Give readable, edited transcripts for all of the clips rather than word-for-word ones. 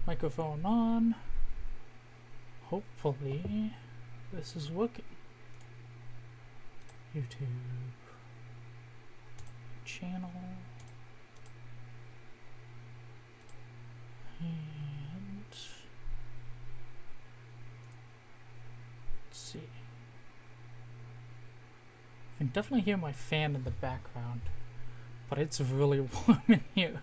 microphone on. Hopefully this is working. YouTube channel. And let's see. I can definitely hear my fan in the background, but it's really warm in here.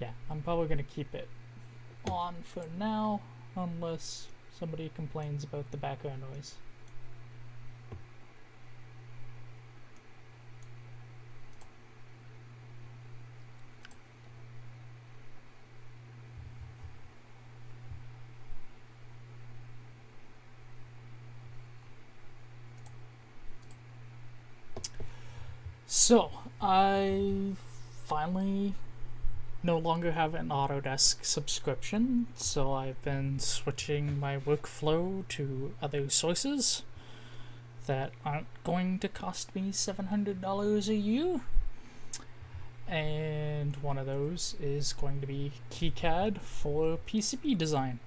Yeah, I'm probably going to keep it on for now, unless somebody complains about the background noise. So, I finally no longer have an Autodesk subscription, so I've been switching my workflow to other sources that aren't going to cost me $700 a year. And one of those is going to be Kicad for PCB design.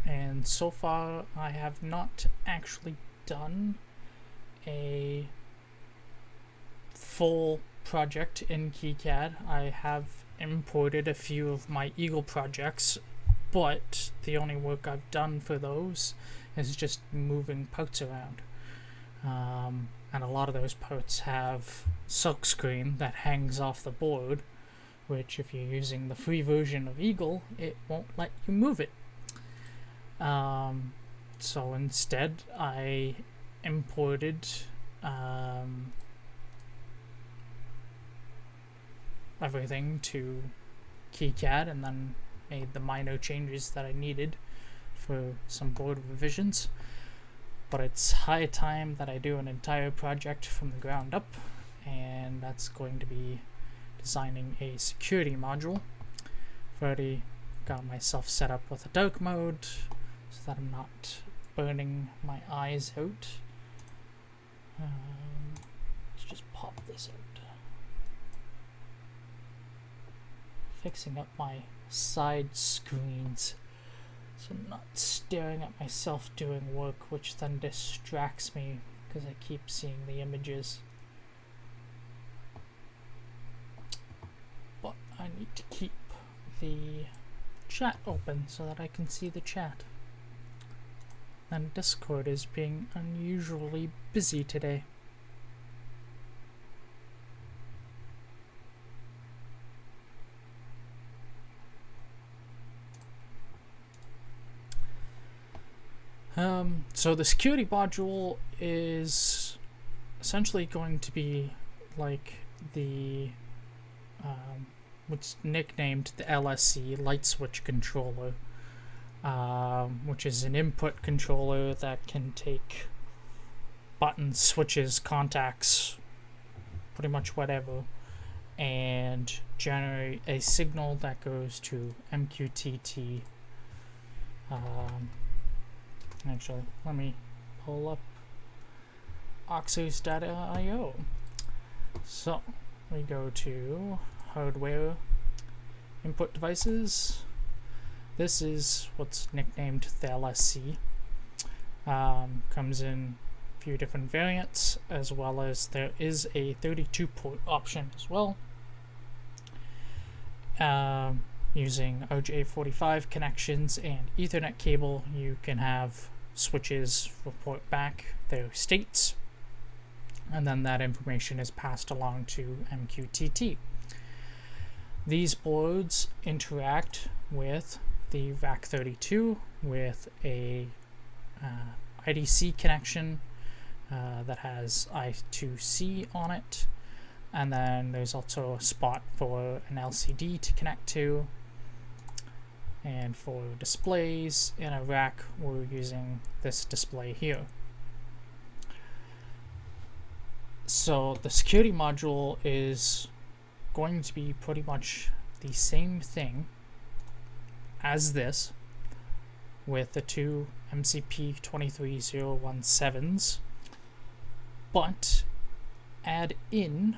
And so far I have not actually done a full project in Kicad. I have imported a few of my Eagle projects, but the only work I've done for those is just moving parts around. And a lot of those parts have silkscreen that hangs off the board, which if you're using the free version of Eagle, it won't let you move it. So instead I imported everything to Kicad and then made the minor changes that I needed for some board revisions. But it's high time that I do an entire project from the ground up, and that's going to be designing a security module. I've already got myself set up with a dark mode so that I'm not burning my eyes out. Let's just pop this out. Fixing up my side screens so I'm not staring at myself doing work, which then distracts me because I keep seeing the images. But I need to keep the chat open so that I can see the chat. And Discord is being unusually busy today. So the security module is essentially going to be like the what's nicknamed the LSC, light switch controller, which is an input controller that can take buttons, switches, contacts, pretty much whatever, and generate a signal that goes to mqtt. Actually, let me pull up OXRS.io. So we go to hardware, input devices. This is what's nicknamed the LSC. Comes in a few different variants, as well as there is a 32-port option as well. Using RJ45 connections and Ethernet cable, you can have switches report back their states, and then that information is passed along to mqtt. These boards interact with the VAC32 with a IDC connection that has I2C on it, and then there's also a spot for an LCD to connect to. And for displays in a rack, we're using this display here. So the security module is going to be pretty much the same thing as this, with the two MCP 23017s, but add in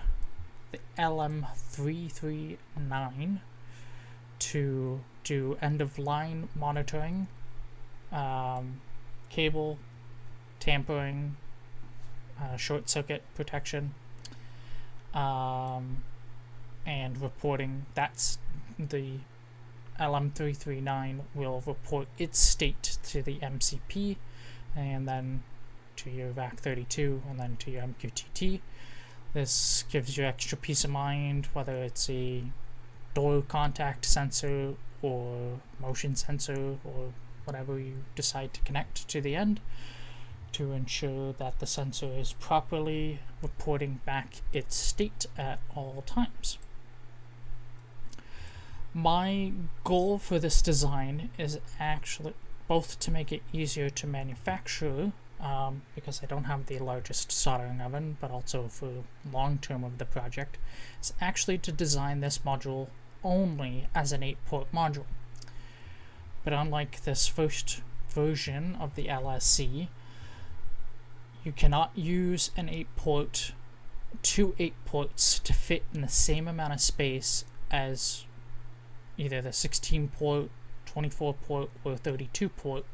the LM339 to do end-of-line monitoring, cable tampering, short circuit protection, and reporting. That's the LM339 will report its state to the MCP, and then to your VAC32, and then to your mqtt. This gives you extra peace of mind, whether it's a door contact sensor or motion sensor or whatever you decide to connect to the end, to ensure that the sensor is properly reporting back its state at all times. My goal for this design is actually both to make it easier to manufacture, because I don't have the largest soldering oven, but also for long term of the project, is actually to design this module only as an 8-port module. But unlike this first version of the LSC, you cannot use an 8-port, two 8-ports to fit in the same amount of space as either the 16-port, 24-port, or 32-port,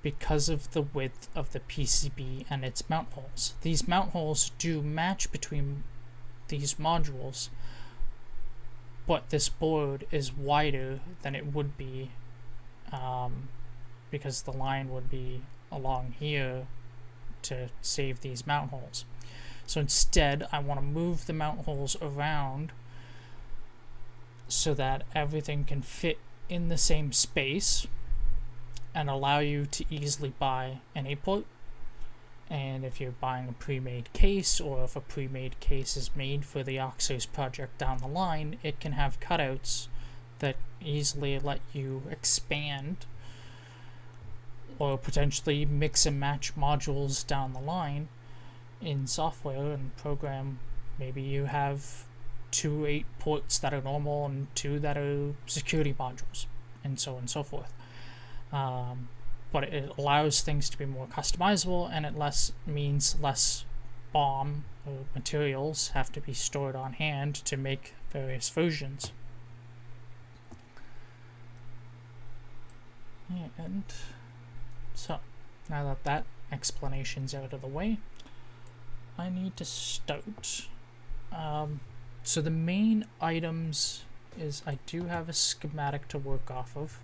because of the width of the PCB and its mount holes. These mount holes do match between these modules, but this board is wider than it would be, because the line would be along here to save these mount holes. So instead, I want to move the mount holes around so that everything can fit in the same space and allow you to easily buy an 8-port. And if you're buying a pre-made case, or if a pre-made case is made for the OXRS project down the line, it can have cutouts that easily let you expand or potentially mix and match modules down the line in software and program. Maybe you have 2 8-ports that are normal and 2 that are security modules, and so on and so forth. But it allows things to be more customizable, and it means less BOM or materials have to be stored on hand to make various versions. And so, now that that explanation's out of the way, I need to start. So the main items is I do have a schematic to work off of.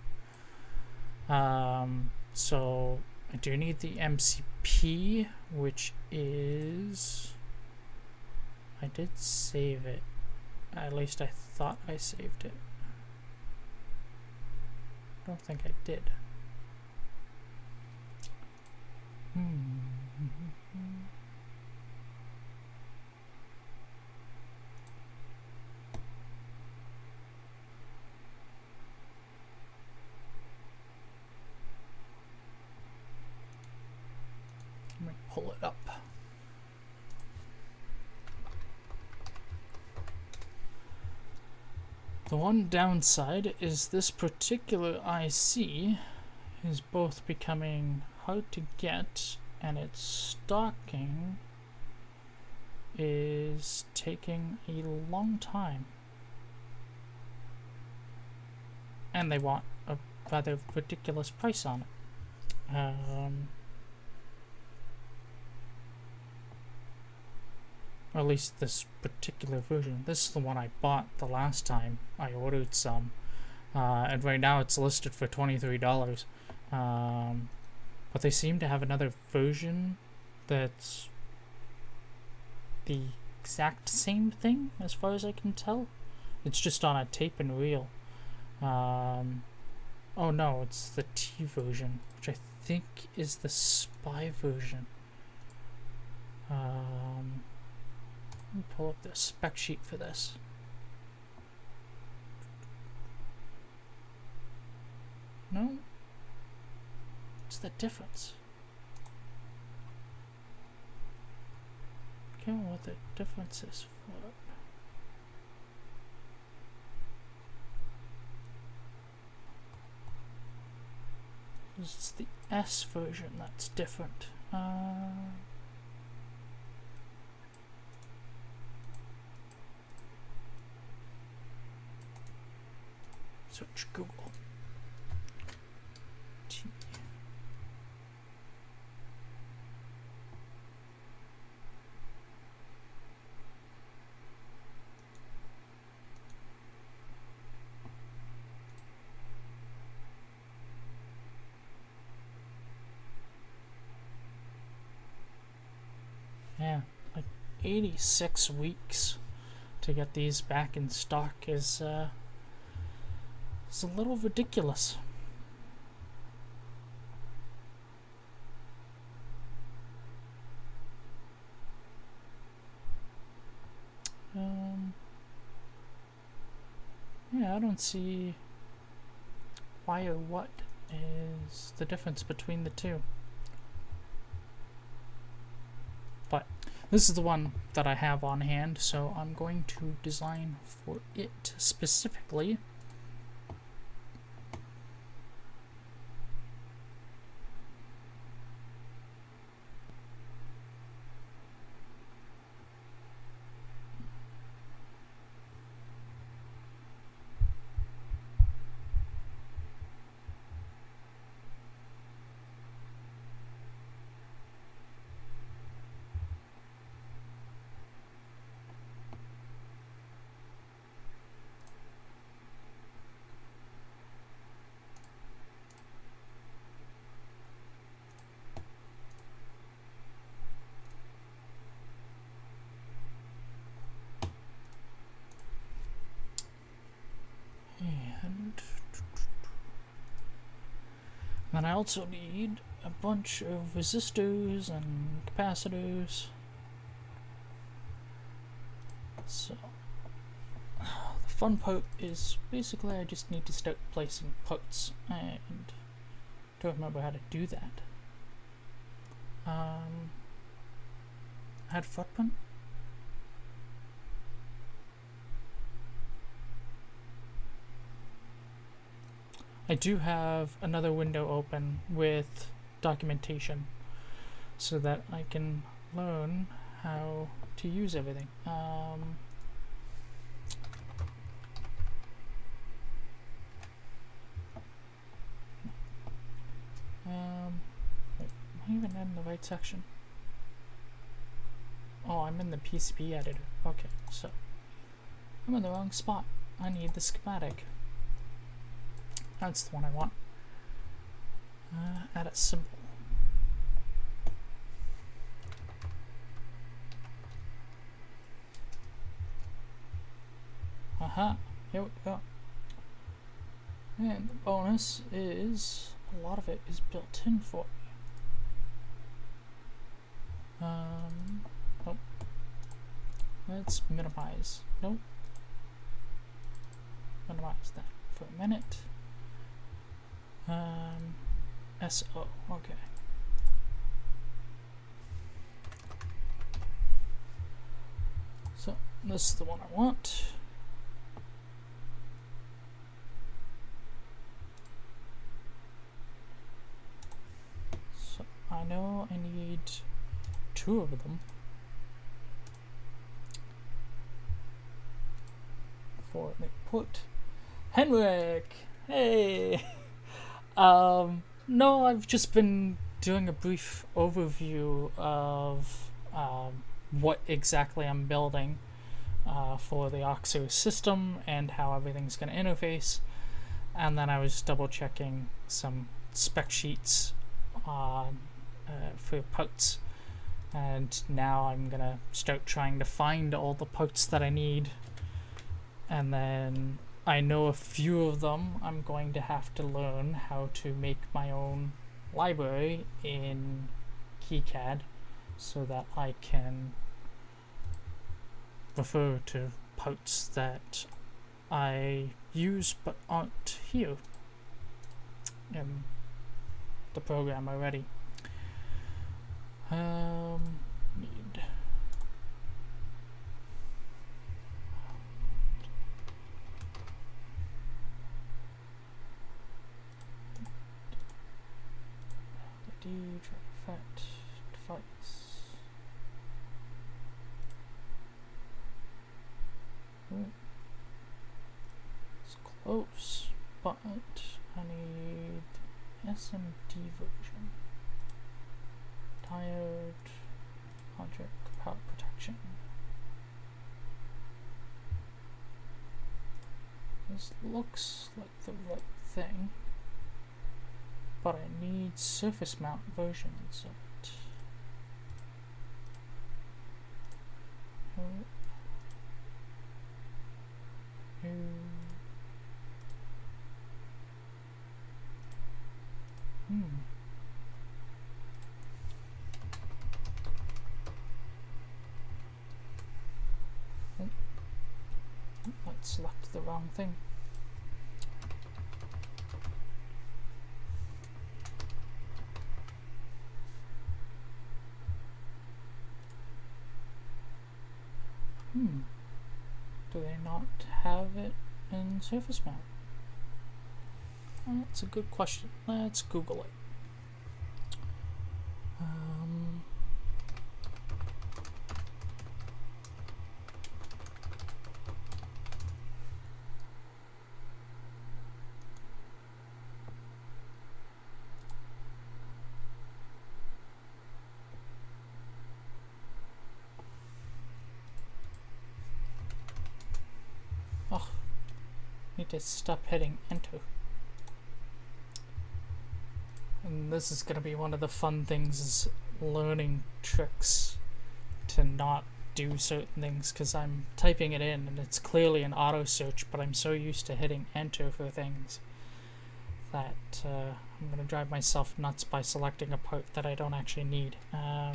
So I do need the MCP, which is, I did save it. At least I thought I saved it. I don't think I did. Let me pull it up. The one downside is this particular IC is both becoming hard to get, and its stocking is taking a long time. And they want a rather ridiculous price on it. Or at least this particular version. This is the one I bought the last time I ordered some, and right now it's listed for $23. But they seem to have another version that's the exact same thing, as far as I can tell. It's just on a tape and reel. Oh no, it's the T version, which I think is the SPY version. Let me pull up the spec sheet for this. No? What's the difference? I can't remember what the difference is for it. It's the S version that's different. Search Google. Yeah, like 86 weeks to get these back in stock is a little ridiculous. Yeah, I don't see why or what is the difference between the two. But this is the one that I have on hand, so I'm going to design for it specifically. And I also need a bunch of resistors and capacitors. So the fun part is basically I just need to start placing parts, and don't remember how to do that. Add footprint. I do have another window open with documentation so that I can learn how to use everything. Wait, am I even in the right section? Oh, I'm in the PCB editor. Okay, so I'm in the wrong spot. I need the schematic. That's the one I want. Add a symbol. Aha, here we go. And the bonus is a lot of it is built in for me. Oh, let's minimize. Nope. Minimize that for a minute. SO, okay. So this is the one I want. So I know I need 2 of them for the put. Henrik, hey. No, I've just been doing a brief overview of what exactly I'm building for the OXRS system and how everything's going to interface, and then I was double checking some spec sheets for parts, and now I'm going to start trying to find all the parts that I need, and then I know a few of them. I'm going to have to learn how to make my own library in Kicad so that I can refer to parts that I use but aren't here in the program already. Need effect device. Ooh. It's close. but I need SMD version. Diode, logic, power protection. This looks like the right thing, but I need surface mount versions of it. Let's select the wrong thing. Do they not have it in surface mount? That's a good question. Let's Google it. Need to stop hitting enter. And this is going to be one of the fun things, is learning tricks to not do certain things, because I'm typing it in and it's clearly an auto search, but I'm so used to hitting enter for things that I'm going to drive myself nuts by selecting a part that I don't actually need. No.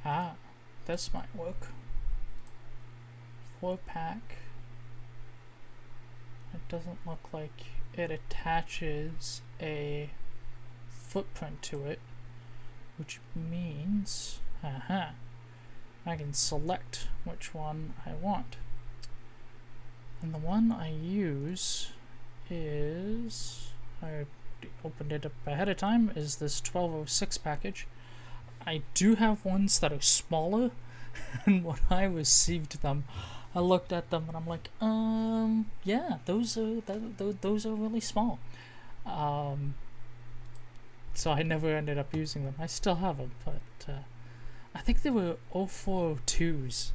Ah, this might work. 4-pack. It doesn't look like it attaches a footprint to it, which means, I can select which one I want. And the one I use is, I opened it up ahead of time, is this 1206 package. I do have ones that are smaller, and when I received them, I looked at them and I'm like, yeah, those are really small. So I never ended up using them. I still have them, but I think they were 0402s,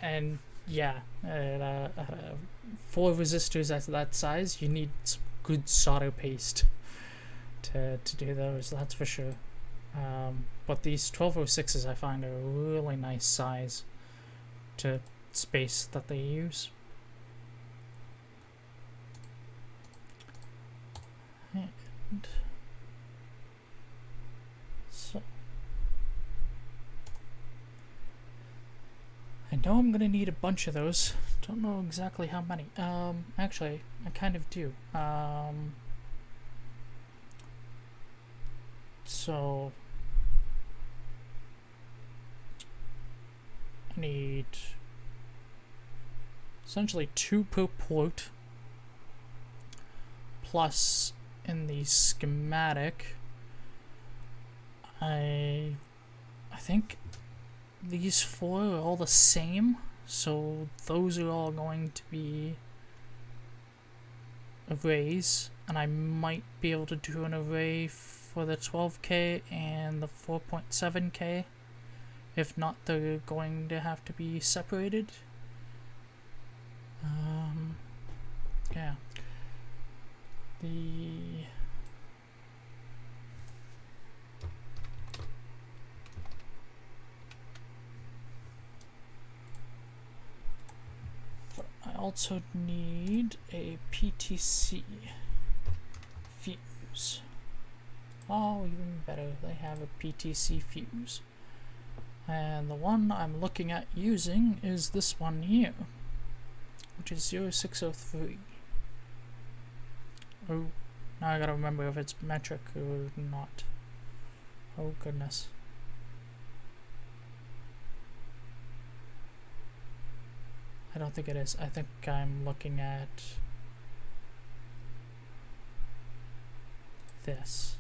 and yeah, 4 resistors at that size, you need some good solder paste to do those, that's for sure. But these 1206s I find are a really nice size to space that they use. And so I know I'm gonna need a bunch of those. Don't know exactly how many. Actually, I kind of do. So I need essentially 2 per port, plus in the schematic I think these 4 are all the same, so those are all going to be arrays, and I might be able to do an array for the 12K and the 4.7K. If not, they're going to have to be separated. Yeah. also need a PTC fuse. Oh, even better, they have a PTC fuse. And the one I'm looking at using is this one here, which is 0603. Oh, now I gotta remember if it's metric or not. Oh goodness. I don't think it is. I think I'm looking at this.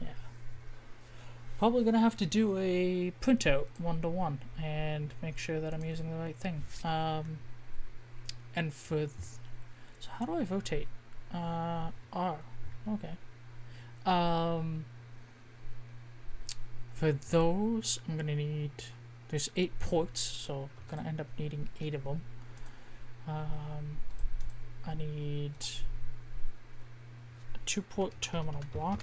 Yeah. Probably gonna have to do a printout 1-to-1 and make sure that I'm using the right thing. And for so how do I rotate? R. Okay. For those, I'm gonna need. There's 8 ports, so I'm gonna end up needing 8 of them. I need a 2-port terminal block.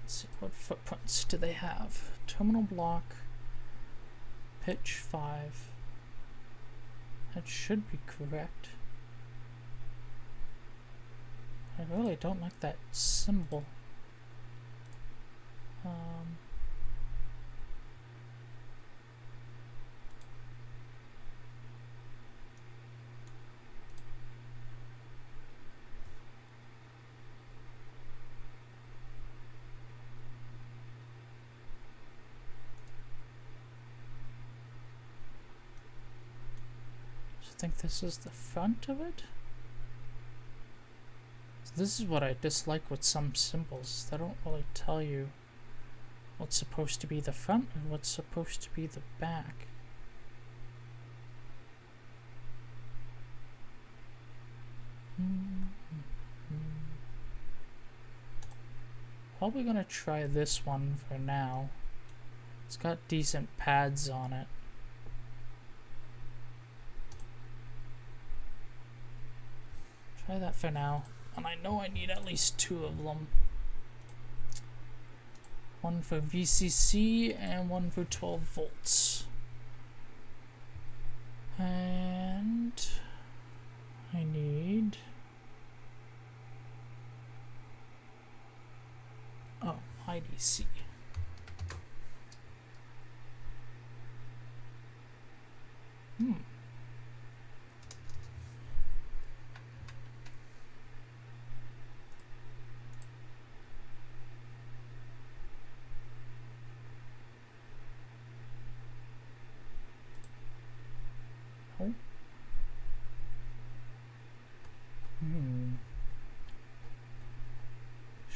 Let's see, what footprints do they have? Terminal block, pitch 5. That should be correct. I really don't like that symbol. I think this is the front of it. So this is what I dislike with some symbols. They don't really tell you what's supposed to be the front and what's supposed to be the back. Probably gonna try this one for now. It's got decent pads on it. Try that for now. And I know I need at least 2 of them. One for VCC and one for 12 volts. And I need IDC.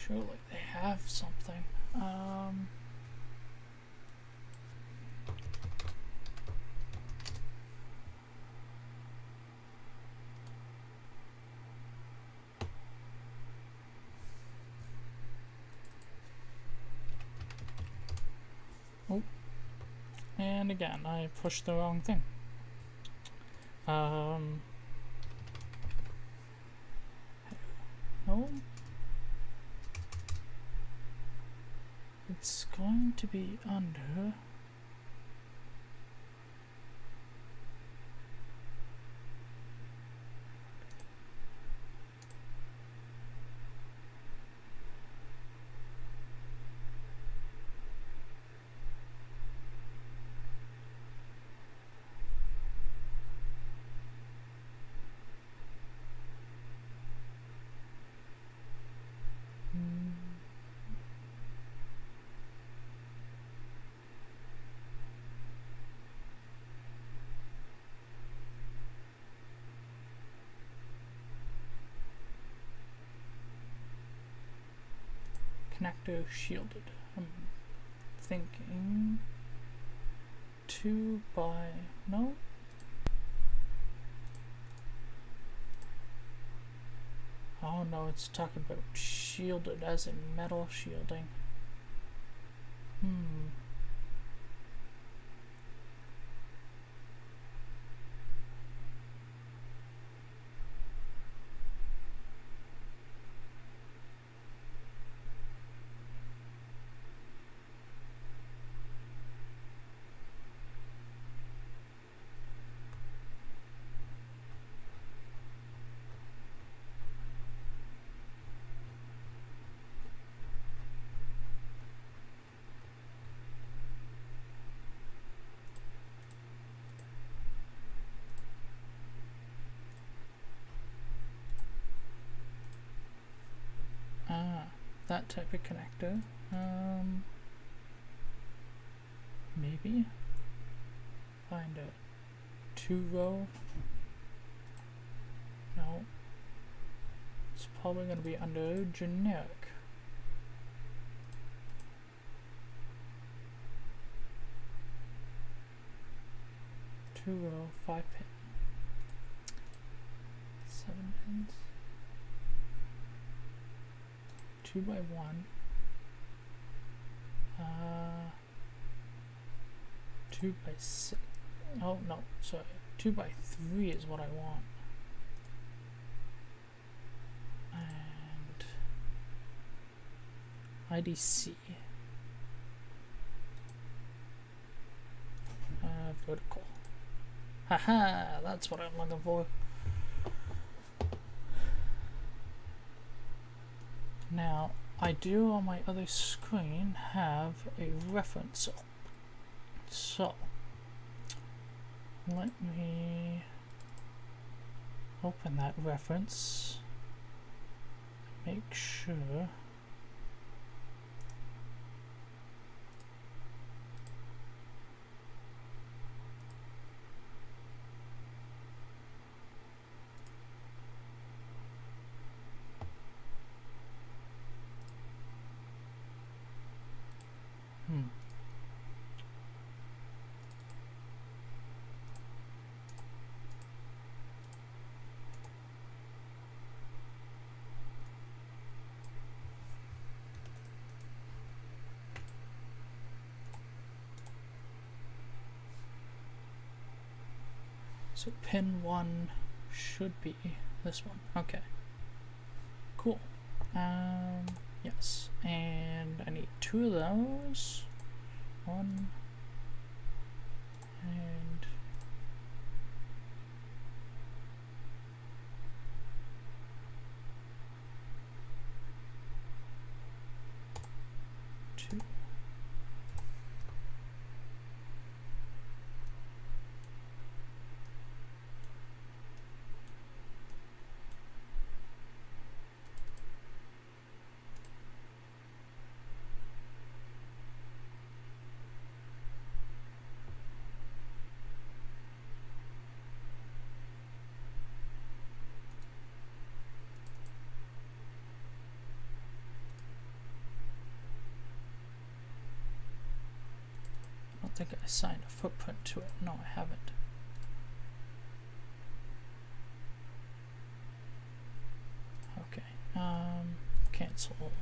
Surely they have something. Oh, and again, I pushed the wrong thing. No. It's going to be under. Connector shielded. I'm thinking 2 by no. Oh no, it's talking about shielded as in metal shielding. that type of connector. Maybe find a 2-row. No, it's probably going to be under generic. Two-row, 5-pin, 7 pins, 2x1. Two by 6. Oh no, sorry. 2x3 is what I want. And IDC. Vertical. Haha, that's what I'm looking for. Now, I do on my other screen have a reference. So, let me open that reference. Make sure. So pin 1 should be this one. Okay. Cool. Yes. And I need 2 of those. 1 and 2. I think I assigned a footprint to it. No, I haven't. Okay. Cancel.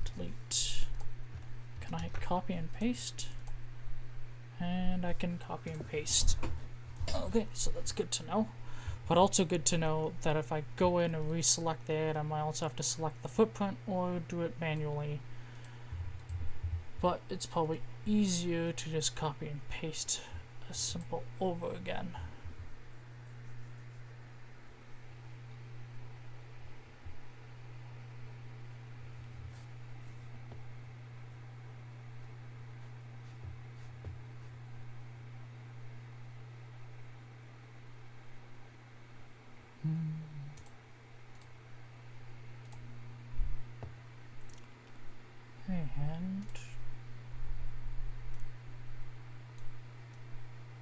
Delete. Can I copy and paste? And I can copy and paste. Okay, so that's good to know. But also good to know that if I go in and reselect the item, I also have to select the footprint or do it manually. But it's probably easier to just copy and paste a simple over again. And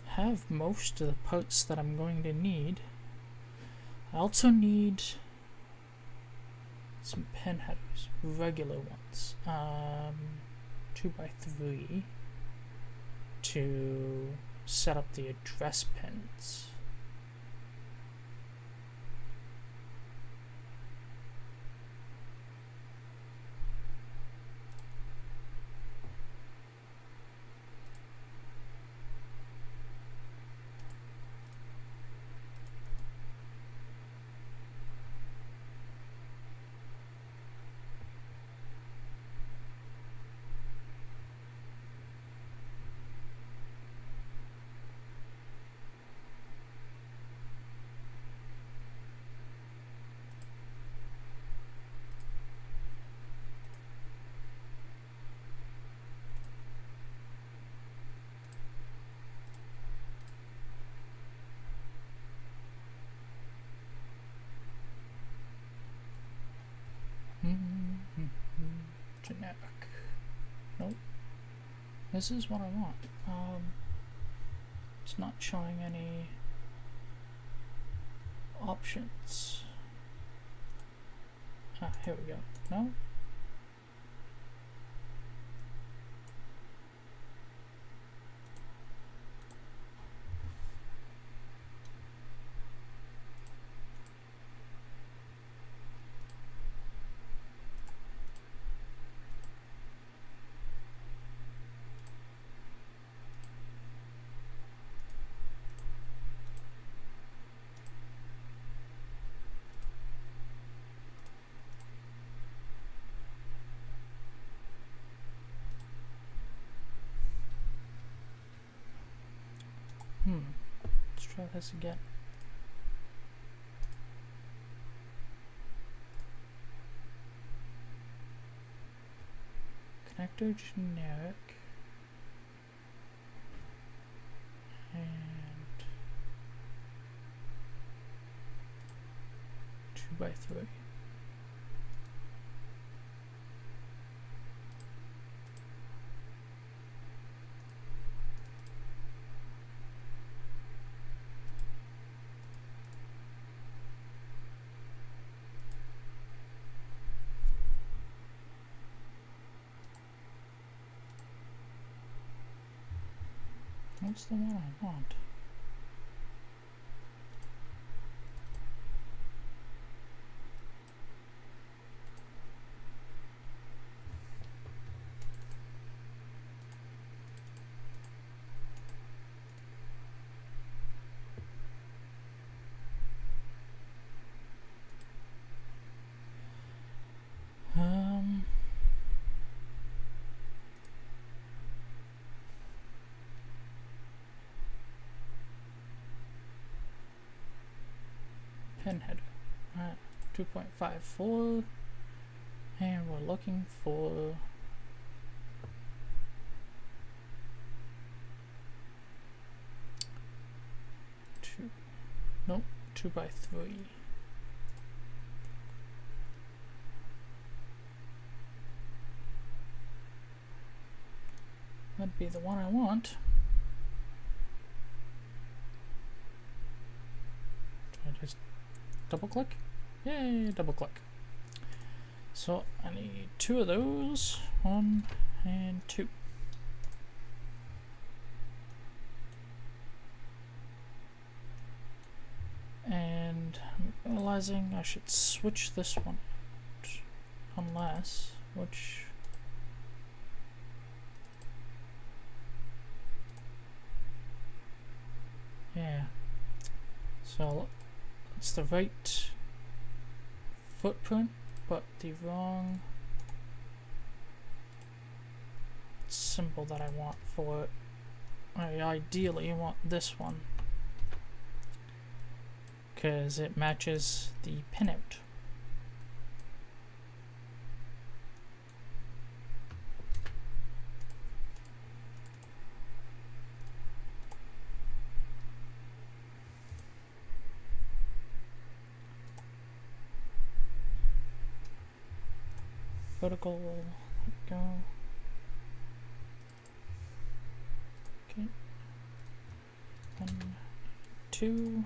have most of the parts that I'm going to need. I also need some pin headers, regular ones, 2x3 to set up the address pins. generic. Nope. This is what I want. It's not showing any options. Ah, here we go. No? Let's try this again. Connector generic. And 2x3. What's the one I want? Pin header. Alright, 2.54, and we're looking for nope, 2x3. That'd be the one I want. I just double click? Yay, double click. So I need 2 of those, 1 and 2. And I'm realizing I should switch this one out, unless, which, yeah, so it's the right footprint, but the wrong symbol that I want for it. I ideally want this one, because it matches the pinout. Vertical, there we go. Okay. 1, 2.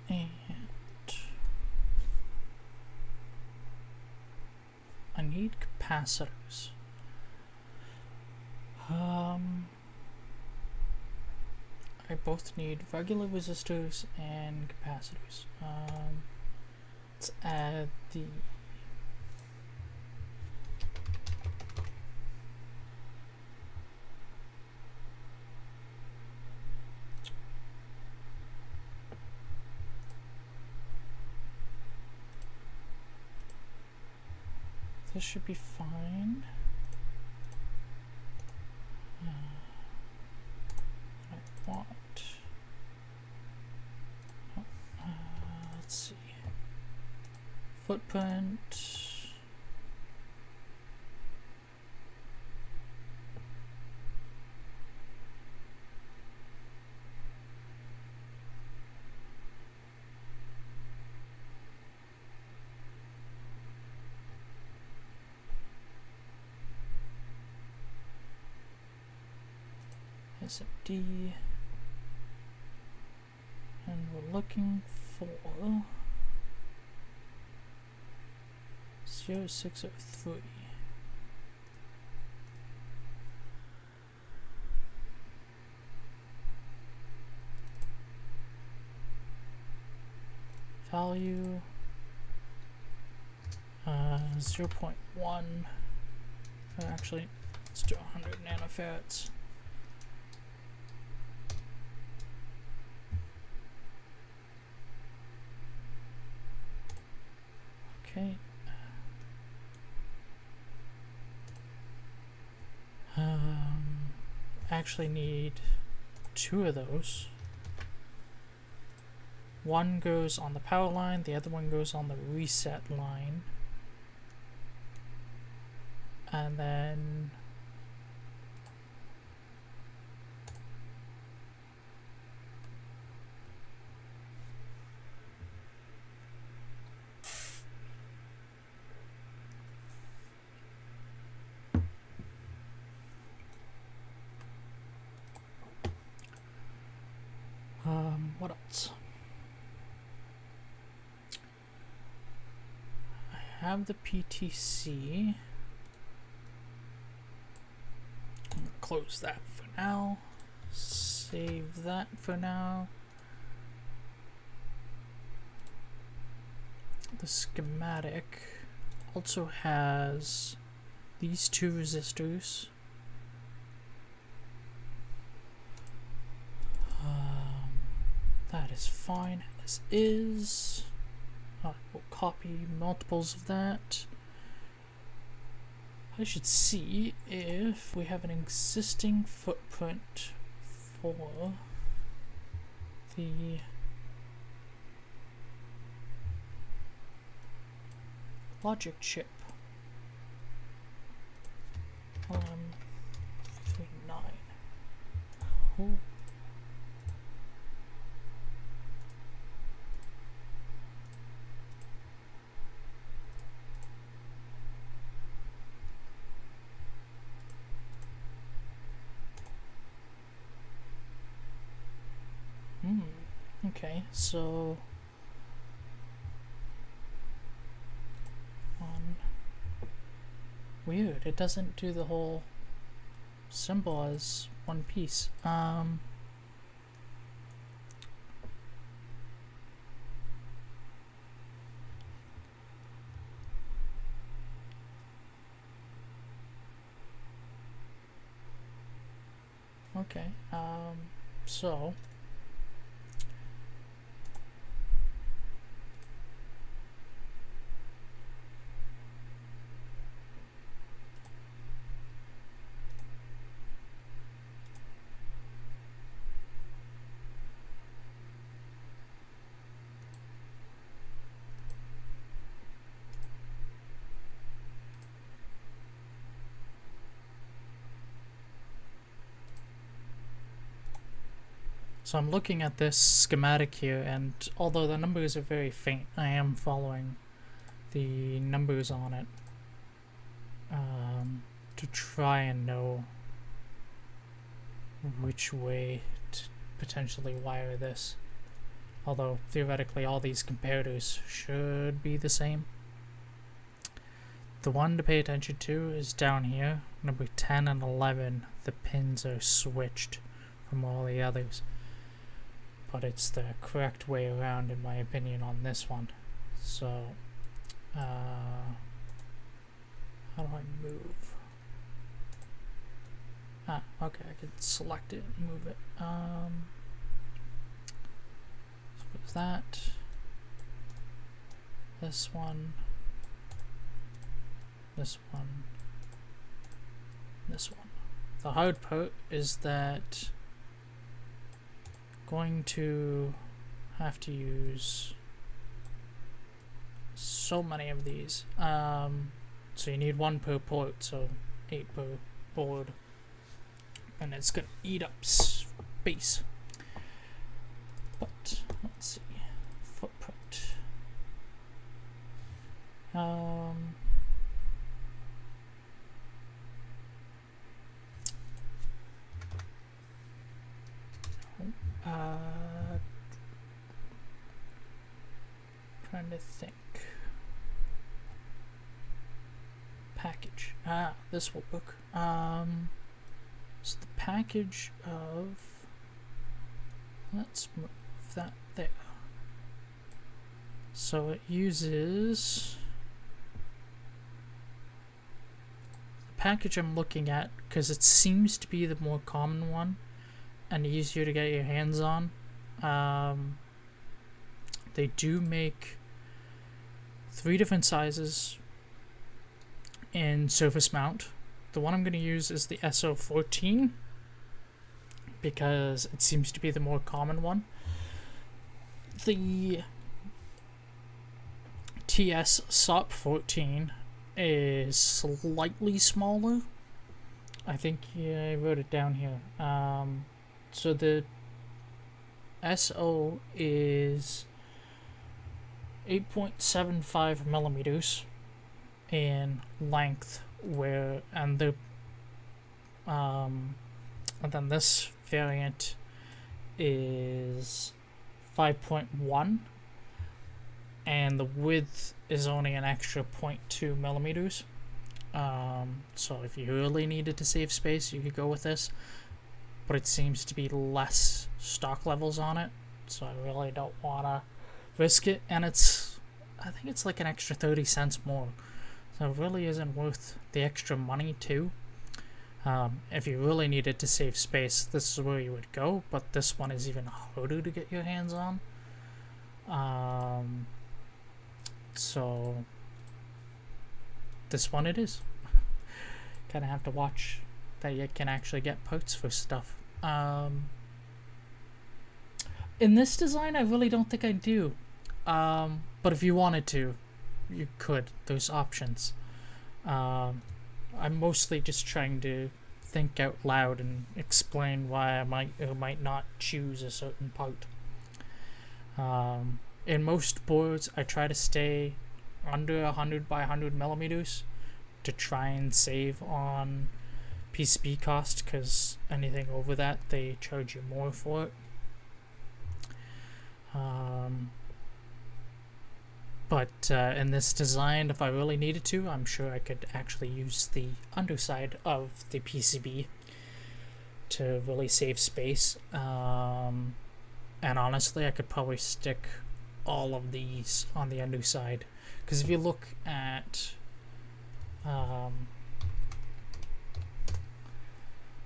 And I need capacitors. I both need regular resistors and capacitors. Let's add the this should be fine. I want. Let's see. Footprint. SMD, and we're looking for 0603. Value 0.1. Actually, let's do 100 nanofarads. Okay. Actually need 2 of those. One goes on the power line, the other one goes on the reset line. And then what else? I have the PTC. I'm gonna close that for now. Save that for now. The schematic also has these 2 resistors. That is fine as is. We'll copy multiples of that. I should see if we have an existing footprint for the logic chip. 39. Oh. Okay, so weird, it doesn't do the whole symbol as one piece. Okay, so So I'm looking at this schematic here, and although the numbers are very faint, I am following the numbers on it to try and know which way to potentially wire this. Although theoretically all these comparators should be the same. The one to pay attention to is down here, number 10 and 11. The pins are switched from all the others. But it's the correct way around in my opinion on this one. So how do I move? Okay, I can select it and move it. So what's that? This one. this one, this one. The hard part is that I'm going to have to use so many of these. So you need 1 per port, so 8 per board, and it's gonna eat up space. But let's see, footprint. Trying to think. Package. This will work. So the package of, let's move that there. So it uses the package I'm looking at because it seems to be the more common one and easier to get your hands on. They do make 3 different sizes in surface mount. The one I'm going to use is the SO14 because it seems to be the more common one. The TS SOP 14 is slightly smaller. I think, yeah, I wrote it down here. So the SO is 8.75 millimeters in length, and then this variant is 5.1, and the width is only an extra 0.2 millimeters. So if you really needed to save space, you could go with this, but it seems to be less stock levels on it, so I really don't want to risk it, and I think it's like an extra 30 cents more. So it really isn't worth the extra money too. If you really needed to save space, this is where you would go, but this one is even harder to get your hands on. So this one it is. Kind of have to watch that you can actually get parts for stuff. In this design, I really don't think I do. But if you wanted to, you could. There's options. I'm mostly just trying to think out loud and explain why I might or might not choose a certain part. In most boards, I try to stay under 100 by 100 millimeters to try and save on PCB cost, because anything over that, they charge you more for it. But in this design, if I really needed to, I'm sure I could actually use the underside of the PCB to really save space. And honestly, I could probably stick all of these on the underside, because if you look at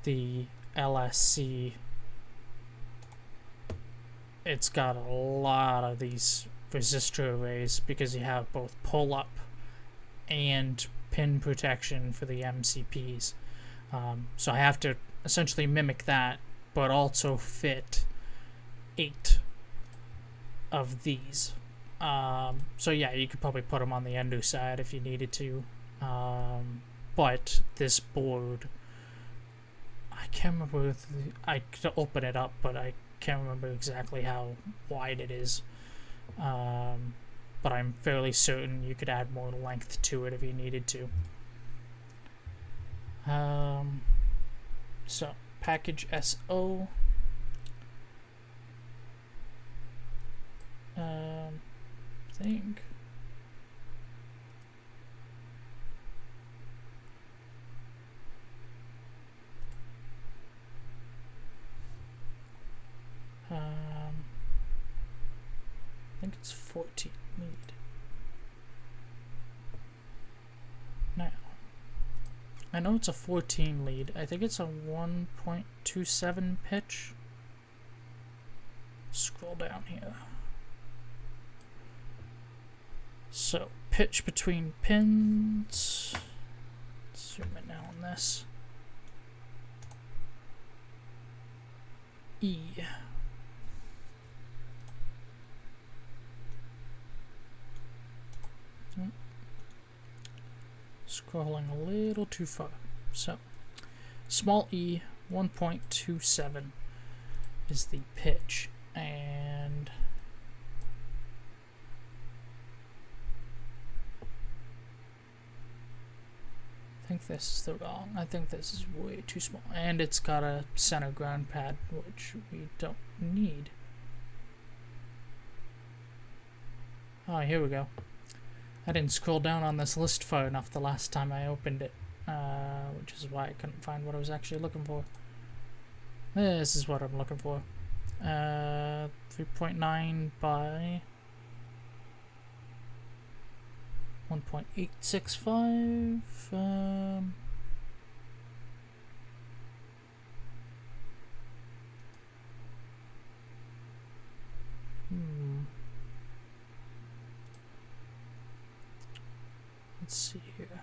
the LSC, it's got a lot of these resistor arrays because you have both pull-up and pin protection for the MCPs. So I have to essentially mimic that, but also fit 8 of these. So yeah, you could probably put them on the underside if you needed to. But this board, I can't remember I could open it up, but I can't remember exactly how wide it is. But I'm fairly certain you could add more length to it if you needed to. So package SO. Think. I think it's 14 lead. Now, I know it's a 14 lead. I think it's a 1.27 pitch. Scroll down here. So, pitch between pins. Zoom in now on this. E. Scrolling a little too far. So, small e, 1.27 is the pitch, and I think this is the wrong. I think this is way too small, and it's got a center ground pad, which we don't need. Oh, here we go. I didn't scroll down on this list far enough the last time I opened it, which is why I couldn't find what I was actually looking for. This is what I'm looking for. 3.9 by 1.865. Let's see here.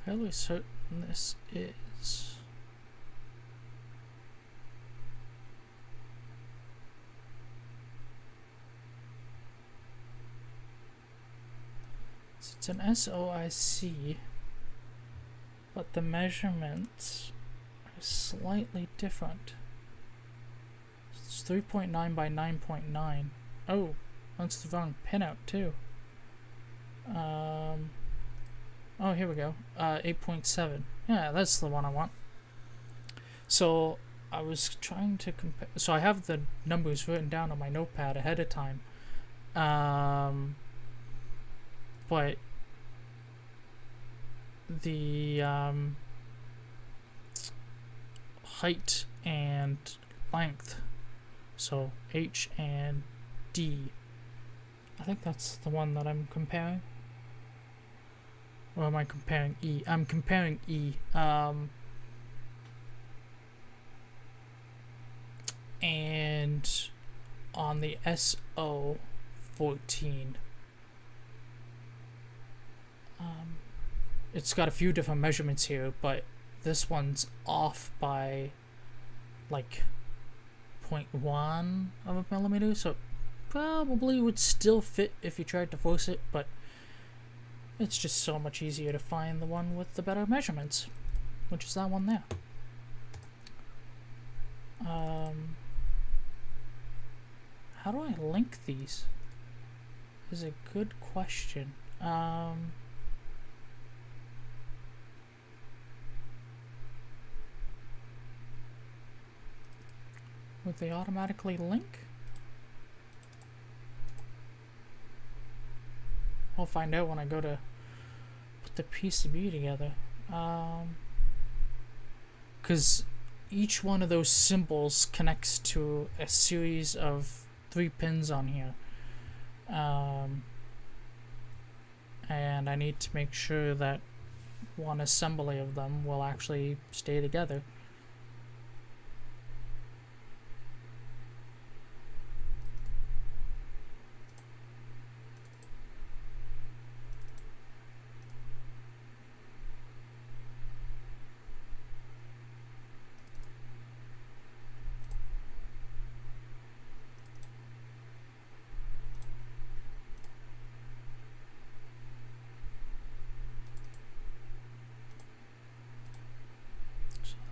Fairly certain this is it's an SOIC, but the measurements are slightly different. It's 3.9 by 9.9. Oh, that's the wrong pinout too. Oh, here we go. 8.7. Yeah, that's the one I want. So I was trying to compare. So I have the numbers written down on my notepad ahead of time. But the height and length. So H and D. I think that's the one that I'm comparing. Or am I comparing E? I'm comparing E. And on the SO14, it's got a few different measurements here, but this one's off by like 0.1 of a millimeter, so it probably would still fit if you tried to force it, but it's just so much easier to find the one with the better measurements, which is that one there. How do I link these? Is a good question. Would they automatically link? I'll find out when I go to put the PCB together. Because each one of those symbols connects to a series of 3 pins on here. And I need to make sure that one assembly of them will actually stay together.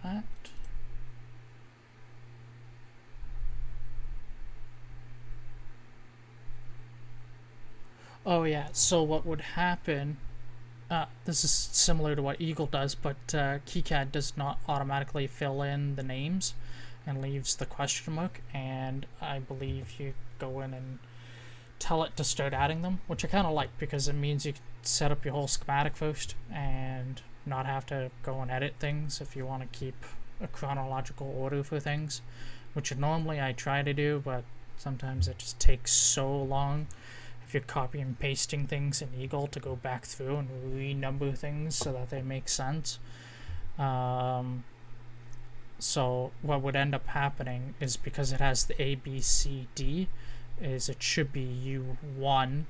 That. Oh yeah, so what would happen, this is similar to what Eagle does, but Kicad does not automatically fill in the names. and leaves the question mark, and I believe you go in and tell it to start adding them, which I kind of like because it means you can set up your whole schematic first and not have to go and edit things if you want to keep a chronological order for things, which normally I try to do, but sometimes it just takes so long if you're copying and pasting things in Eagle to go back through and renumber things so that they make sense. So what would end up happening is, because it has the A, B, C, D, is it should be U1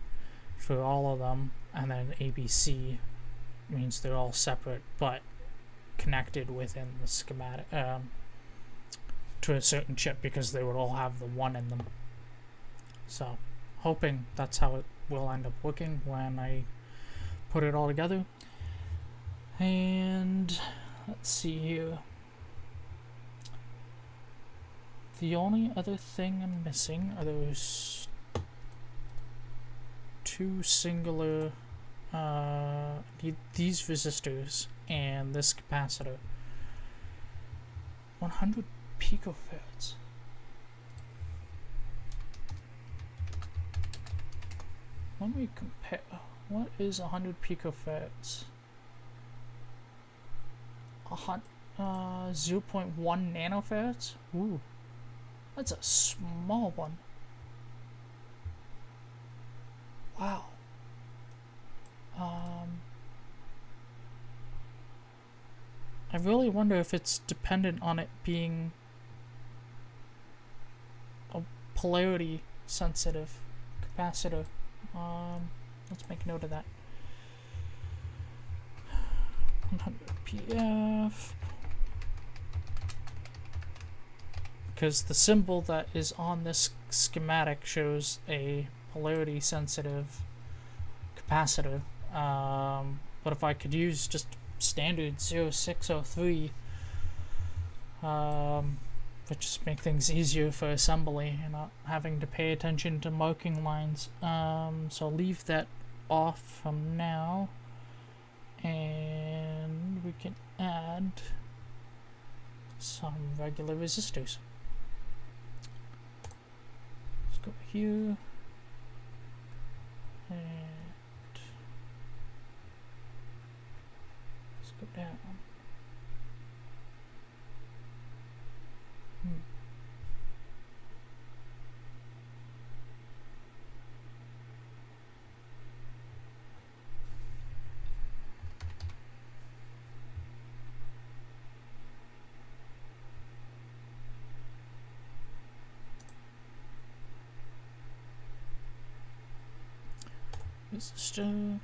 for all of them, and then ABC means they're all separate but connected within the schematic to a certain chip, because they would all have the 1 in them. So hoping that's how it will end up working when I put it all together. And let's see here. The only other thing I'm missing are those 2 singular these resistors and this capacitor. 100 picofarads. Let me compare. What is 100 picofarads? 0.1 nanofarads? Ooh, that's a small one. Wow. I really wonder if it's dependent on it being a polarity sensitive capacitor. Let's make note of that. 100 PF, because the symbol that is on this schematic shows a polarity sensitive capacitor, but if I could use just standard 0603, would just make things easier for assembly and not having to pay attention to marking lines. So I'll leave that off from now, and we can add some regular resistors. Let's go here, and let's go down. Resistor.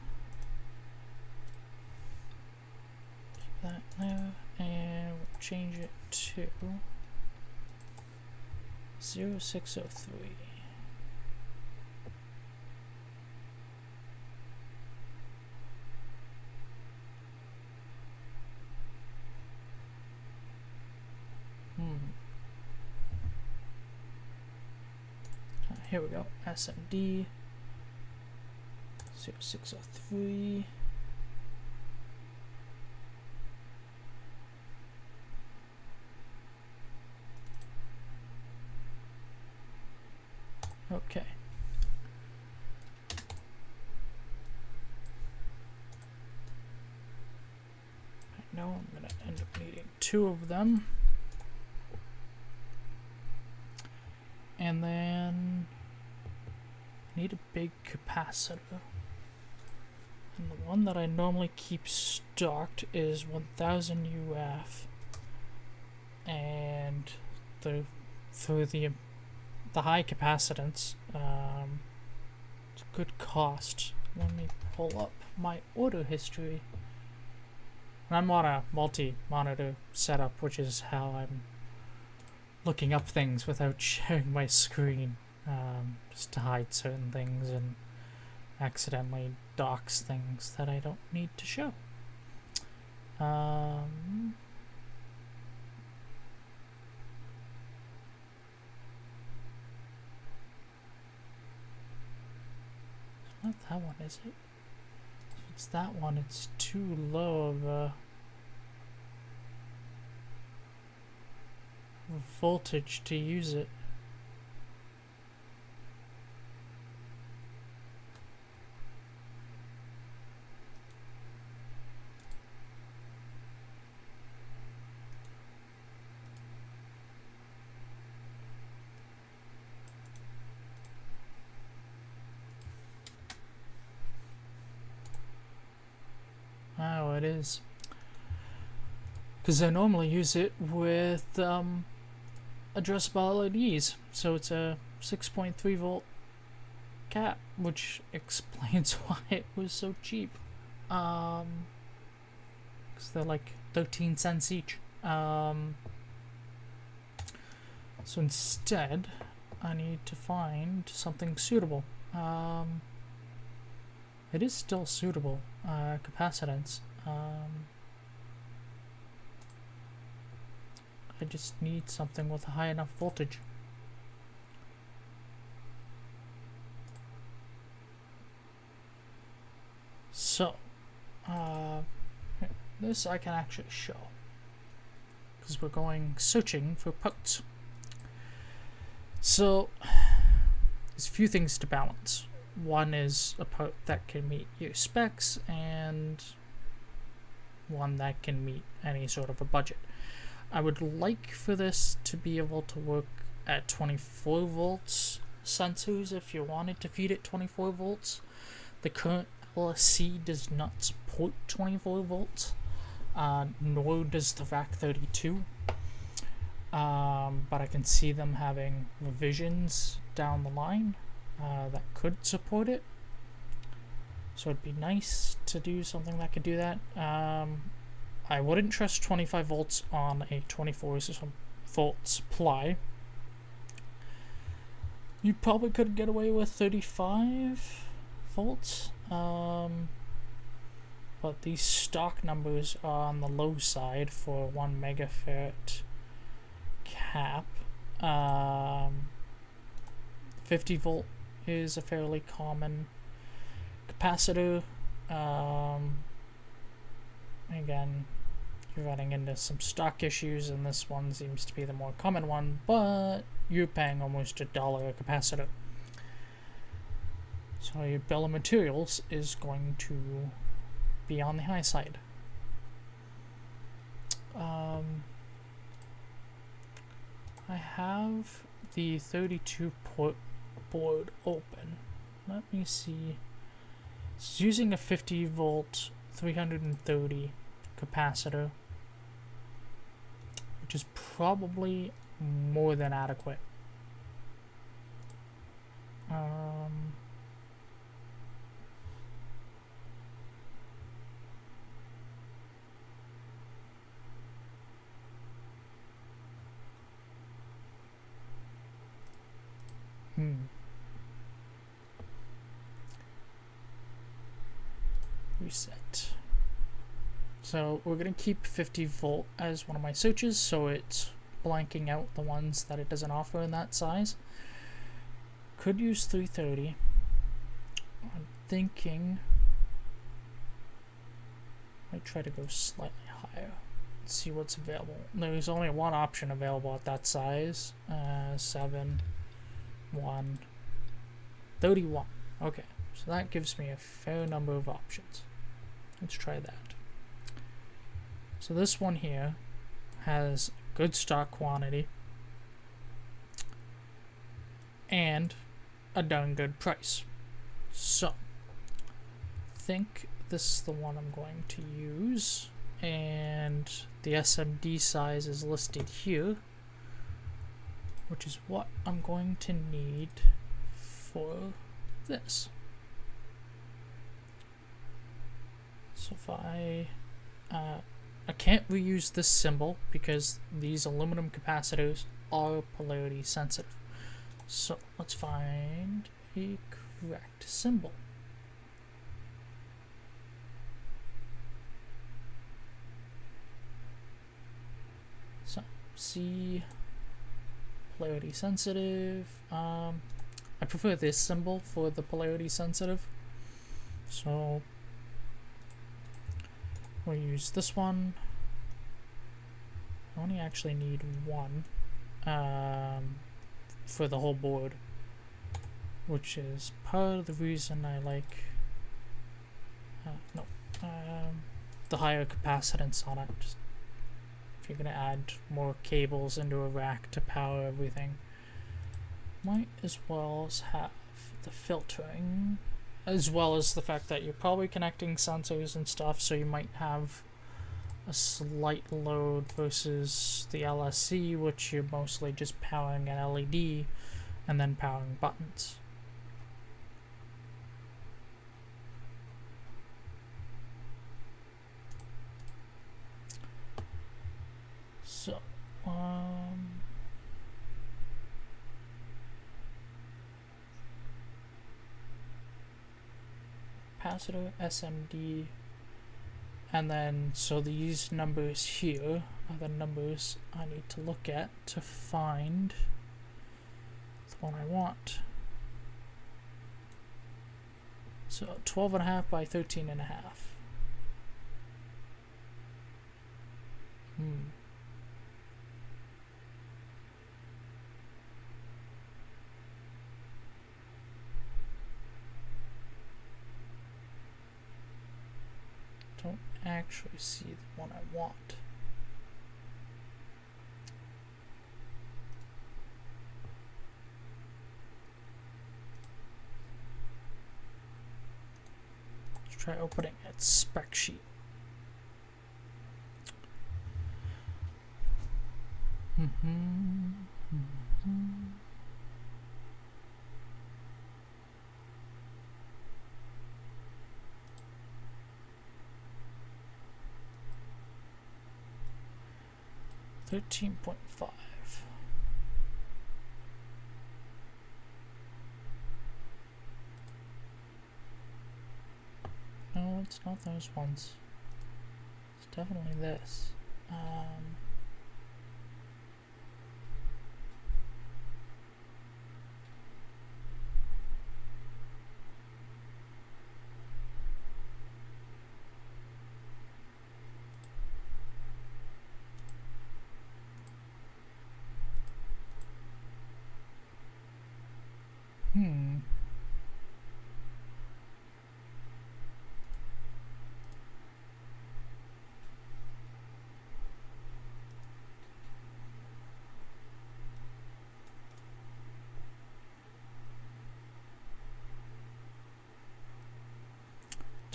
Keep that there, and we'll change it to 0603. Here we go. SMD 0603. Okay. I know I'm going to end up needing 2 of them. And then need a big capacitor. And the one that I normally keep stocked is 1000 UF. And for the high capacitance, it's a good cost. Let me pull up my order history. And I'm on a multi-monitor setup, which is how I'm looking up things without sharing my screen, just to hide certain things and accidentally dox things that I don't need to show. Not that one, is it? If it's that one, it's too low of a voltage to use it. Oh, it is. Because I normally use it with addressable LEDs, so it's a 6.3 volt cap, which explains why it was so cheap. Because they're like 13 cents each. So instead, I need to find something suitable. It is still suitable, capacitance. I just need something with a high enough voltage. So, this I can actually show, because we're going searching for parts. So, there's a few things to balance. One is a part that can meet your specs, and one that can meet any sort of a budget. I would like for this to be able to work at 24 volts sensors if you wanted to feed it 24 volts. The current LSC does not support 24 volts, nor does the VAC32. But I can see them having revisions down the line that could support it. So it'd be nice to do something that could do that. I wouldn't trust 25 volts on a 24 volt supply. You probably could get away with 35 volts. But these stock numbers are on the low side for 1 megafarad cap. 50 volt is a fairly common capacitor. Again, you're running into some stock issues, and this one seems to be the more common one, but you're paying almost $1 a capacitor. So your bill of materials is going to be on the high side. I have the 32 port board open. Let me see. It's using a 50 volt 330 capacitor, which is probably more than adequate. Reset. So we're going to keep 50 volt as one of my searches, so it's blanking out the ones that it doesn't offer in that size. Could use 330. I'm thinking I might try to go slightly higher. Let's see what's available. There's only one option available at that size. 7, 1, 31. Okay, so that gives me a fair number of options. Let's try that. So this one here has good stock quantity and a darn good price. So I think this is the one I'm going to use, and the SMD size is listed here, which is what I'm going to need for this. So if I can't reuse this symbol because these aluminum capacitors are polarity sensitive. So let's find a correct symbol. So C, polarity sensitive. I prefer this symbol for the polarity sensitive. So we'll use this one. I only actually need one. for the whole board, which is part of the reason I like the higher capacitance on it. Just if you're gonna add more cables into a rack to power everything, might as well as have the filtering, as well as the fact that you're probably connecting sensors and stuff, so you might have a slight load versus the LSC, which you're mostly just powering an LED and then powering buttons. So, capacitor, SMD, and then so these numbers here are the numbers I need to look at to find the one I want. So 12.5 by 13.5. Don't actually see the one I want. Let's try opening its spec sheet. $13.5. No, it's not those ones. It's definitely this.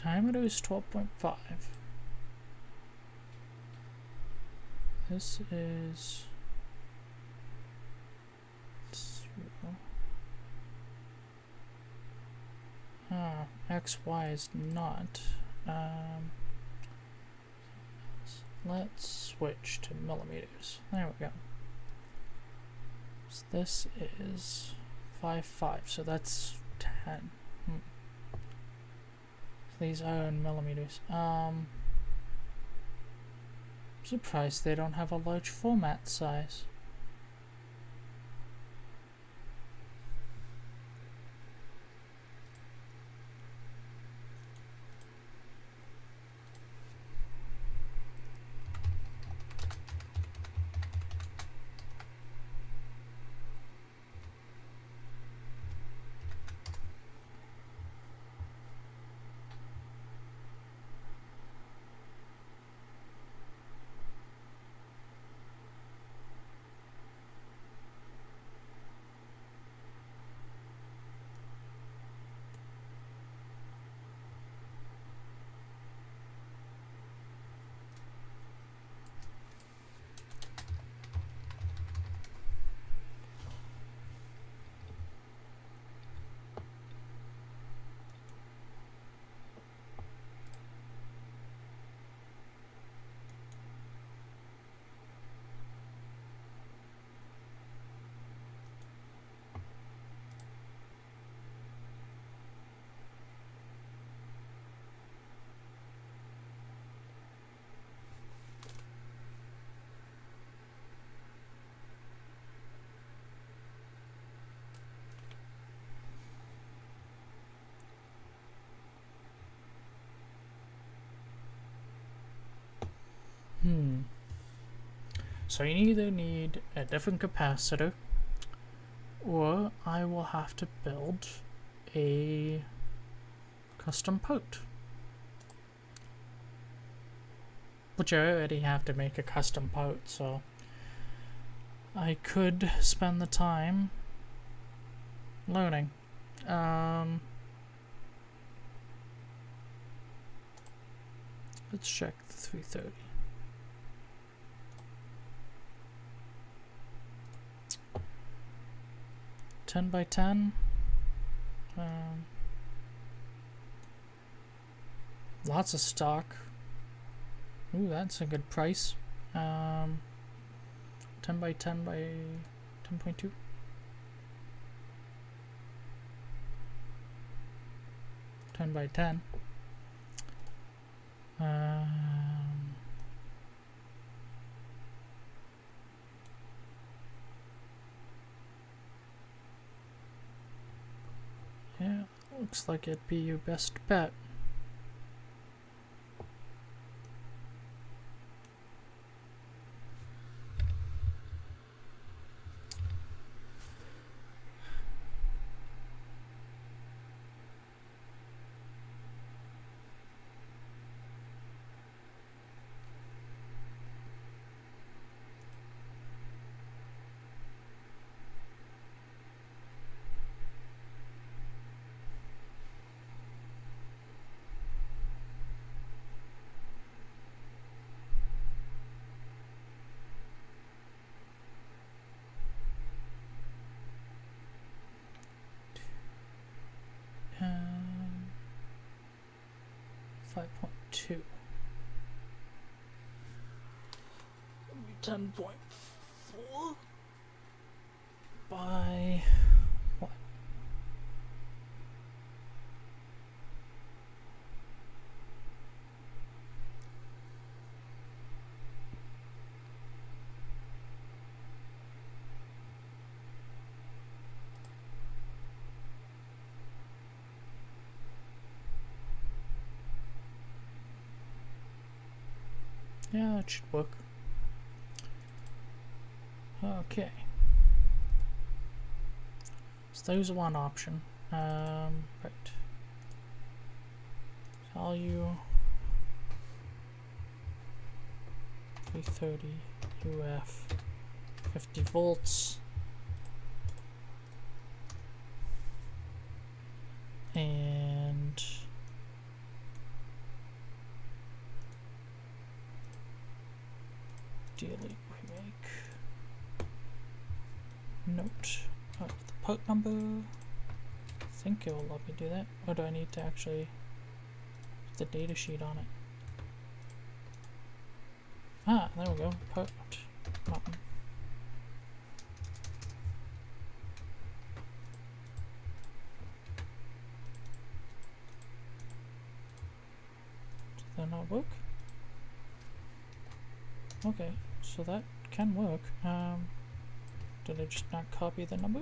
Diameter is 12.5. This is 0. XY is not. Let's switch to millimeters. There we go. So this is 5.5, so that's 10. These are in millimeters. I'm surprised they don't have a large format size. So you either need a different capacitor, or I will have to build a custom port. Which I already have to make a custom port, so I could spend the time learning. Let's check the 330. Ten by 10. Lots of stock. Ooh, that's a good price. 10 by 10 by 10.2. By 10. Yeah, looks like it'd be your best bet. Um, 5.2. 10.4 by what? Yeah, it should work. Okay. So there's one option. Right. Value 330 UF 50 volts. And daily remake. Note of the port number. I think it will let me do that. Or do I need to actually put the data sheet on it? Ah, there we go. Port button. Did that not work? Okay, so that can work. Did I just not copy the number?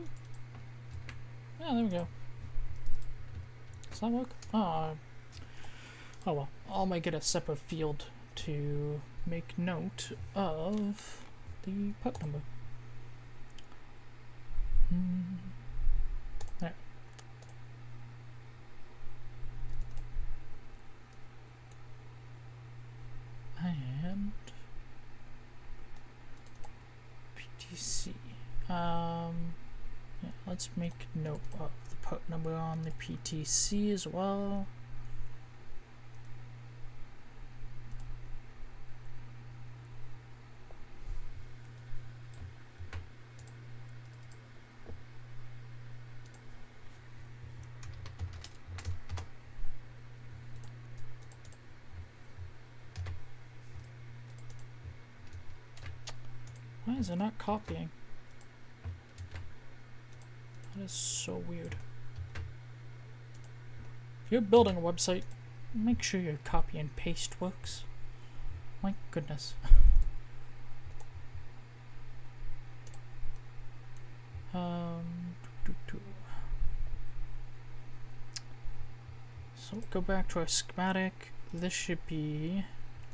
Yeah, there we go. Does that work? Oh well. I'll make it a separate field to make note of the port number. There. And PTC. Yeah, let's make note of the port number on the PTC as well. Why is it not copying? That is so weird. If you're building a website, make sure your copy and paste works. My goodness. So go back to our schematic. This should be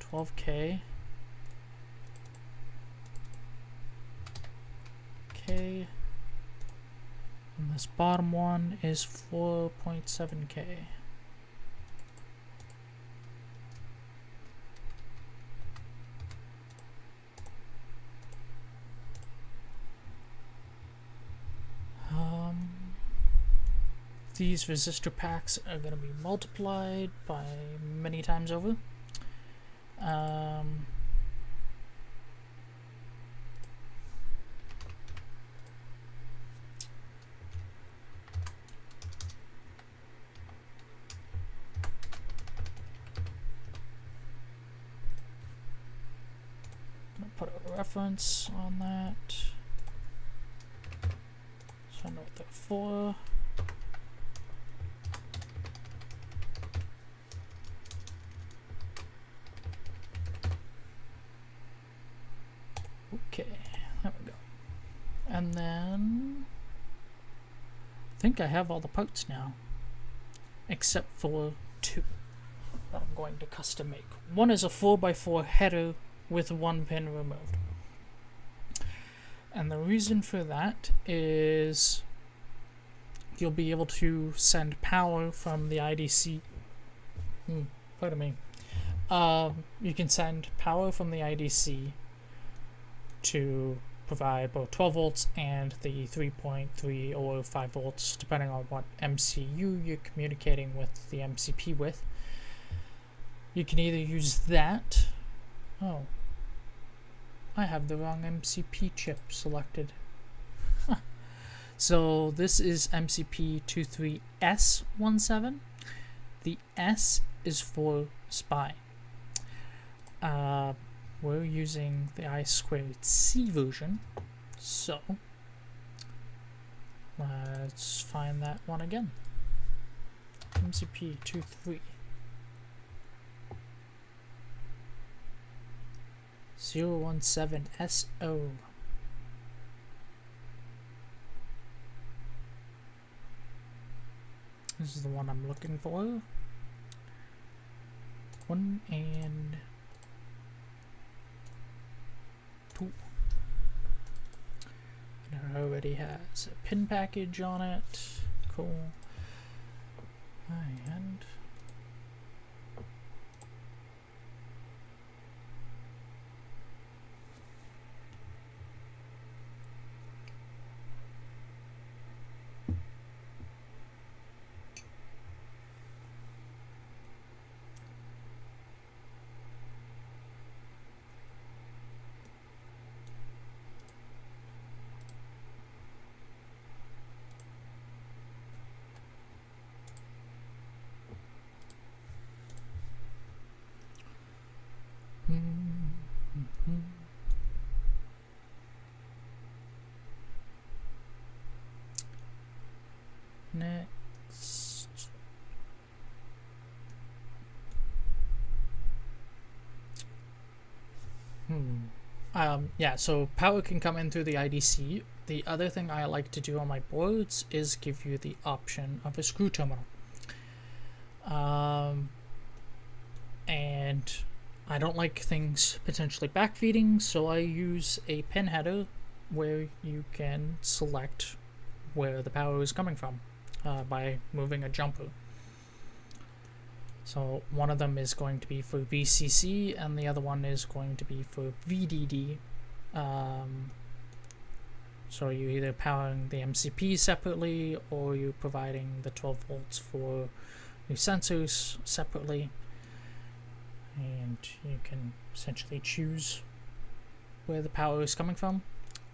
12K. 4.7K. And this bottom one is 4.7K. These resistor packs are going to be multiplied by many times over. Put a reference on that. So I know what they're for. Okay, there we go. And then I think I have all the parts now, except for two that I'm going to custom make. One is a 4x4 header with one pin removed. And the reason for that is you'll be able to send power from the IDC. Pardon me. You can send power from the IDC to provide both 12 volts and the 3.3 or 5 volts, depending on what MCU you're communicating with the MCP with. You can either use that. Oh, I have the wrong MCP chip selected. So this is MCP 23S17. The S is for SPI. We're using the I2C version, so let's find that one again. MCP 23 017SO. This is the one I'm looking for. 1 and 2. And it already has a pin package on it. Cool. And next. Yeah, so power can come in through the IDC. The other thing I like to do on my boards is give you the option of a screw terminal. And I don't like things potentially backfeeding, so I use a pin header where you can select where the power is coming from by moving a jumper. So one of them is going to be for VCC and the other one is going to be for VDD. So you're either powering the MCP separately or you're providing the 12 volts for your sensors separately. And you can essentially choose where the power is coming from.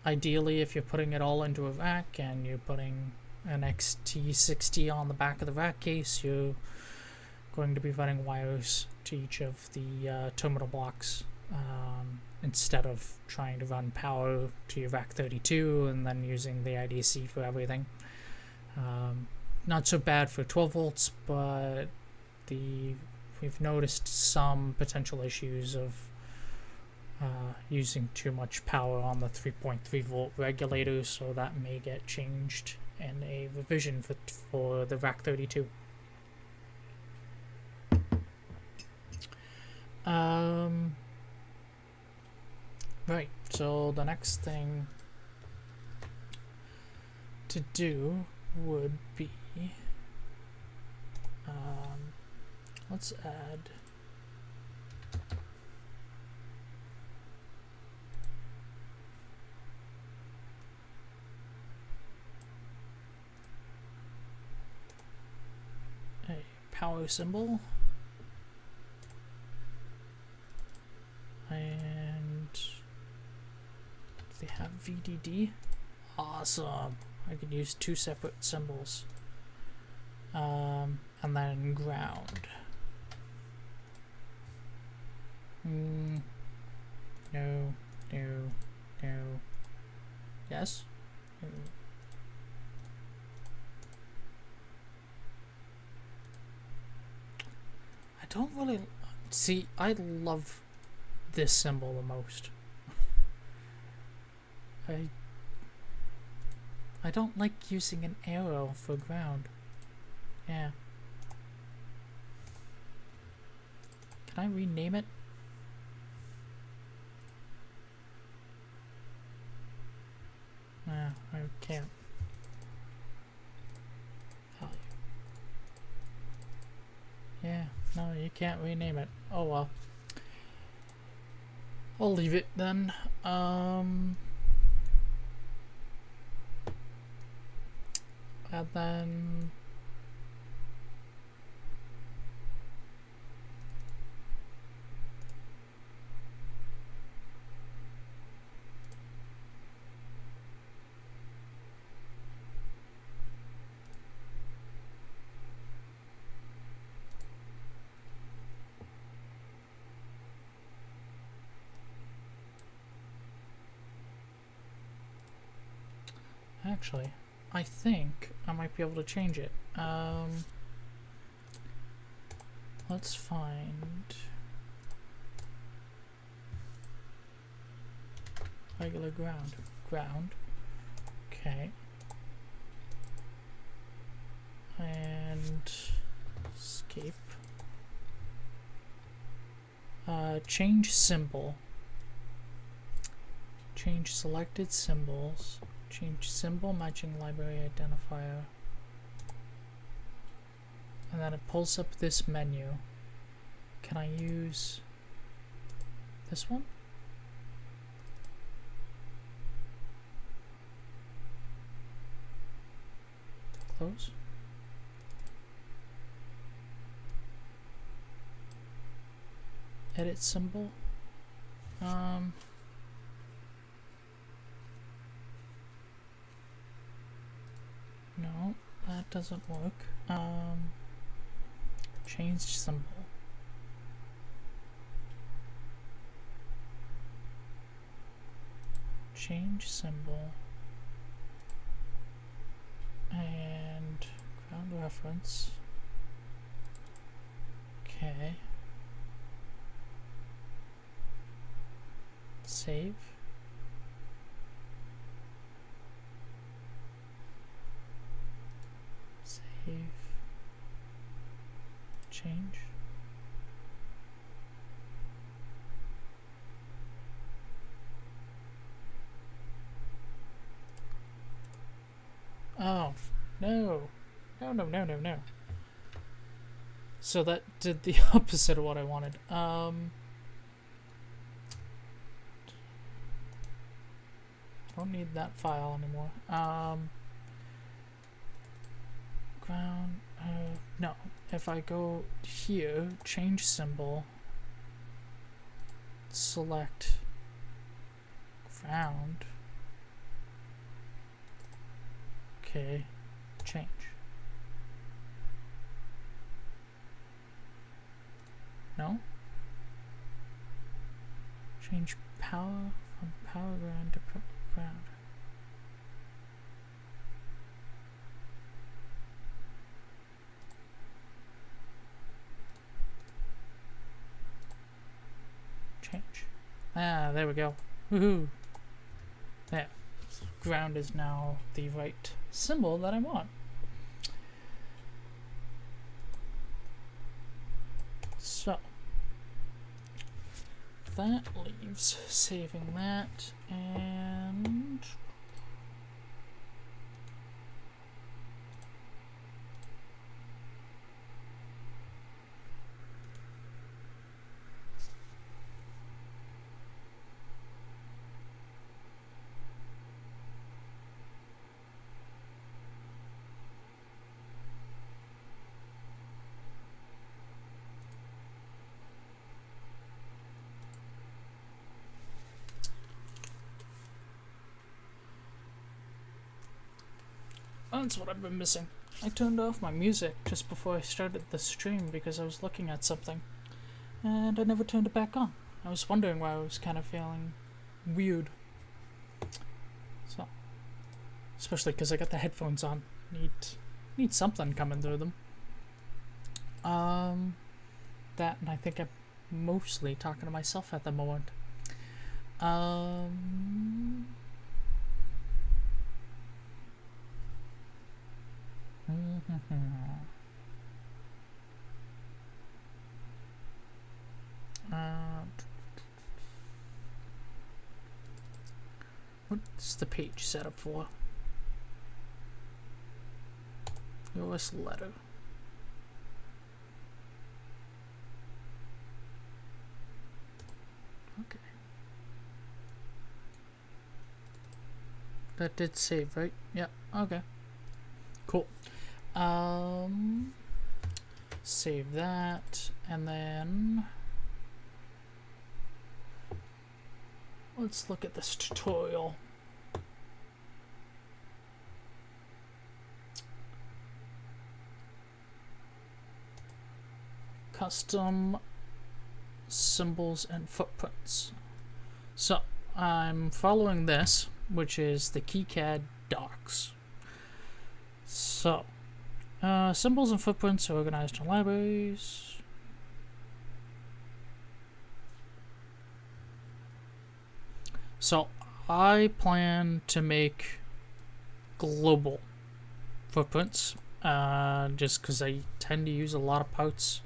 Ideally, if you're putting it all into a rack and you're putting an XT60 on the back of the rack case, you're going to be running wires to each of the terminal blocks instead of trying to run power to your rack 32 and then using the IDC for everything. Not so bad for 12 volts, but we've noticed some potential issues of using too much power on the 3.3 volt regulator, so that may get changed in a revision for the rack 32. Right, so the next thing to do would be, let's add a power symbol, and they have VDD. Awesome. I could use two separate symbols. And then ground. No, no, no. Yes? No. I don't really see. I love this symbol the most. I don't like using an arrow for ground. Yeah. Can I rename it? No, I can't. Value. Yeah, no, you can't rename it. Oh well. I'll leave it then. And then actually, I think I might be able to change it. Let's find regular ground. Ground. Okay. And escape. Change symbol. Change selected symbols. Change symbol matching library identifier. And then it pulls up this menu. Can I use this one? Close. Edit symbol. No, that doesn't work. Change symbol. Change symbol. And ground reference. Okay. Save. Save. Change. Oh, no. No, no, no, no, no. So that did the opposite of what I wanted. I don't need that file anymore. Ground, no. If I go here, change symbol, select ground. Okay, change. No? Change power from power ground to ground. Change. Ah, there we go. Woohoo! There. Ground is now the right symbol that I want. So that leaves saving that, and That's what I've been missing. I turned off my music just before I started the stream because I was looking at something, and I never turned it back on. I was wondering why I was kind of feeling weird. So, especially because I got the headphones on. Need something coming through them. That, and I think I'm mostly talking to myself at the moment. What's the page set up for? US letter. Okay. That did save, right? Yeah, okay. Cool. Save that, and then let's look at this tutorial. Custom symbols and footprints. So I'm following this, which is the Kicad docs. So symbols and footprints are organized in libraries. So I plan to make global footprints, just because I tend to use a lot of parts.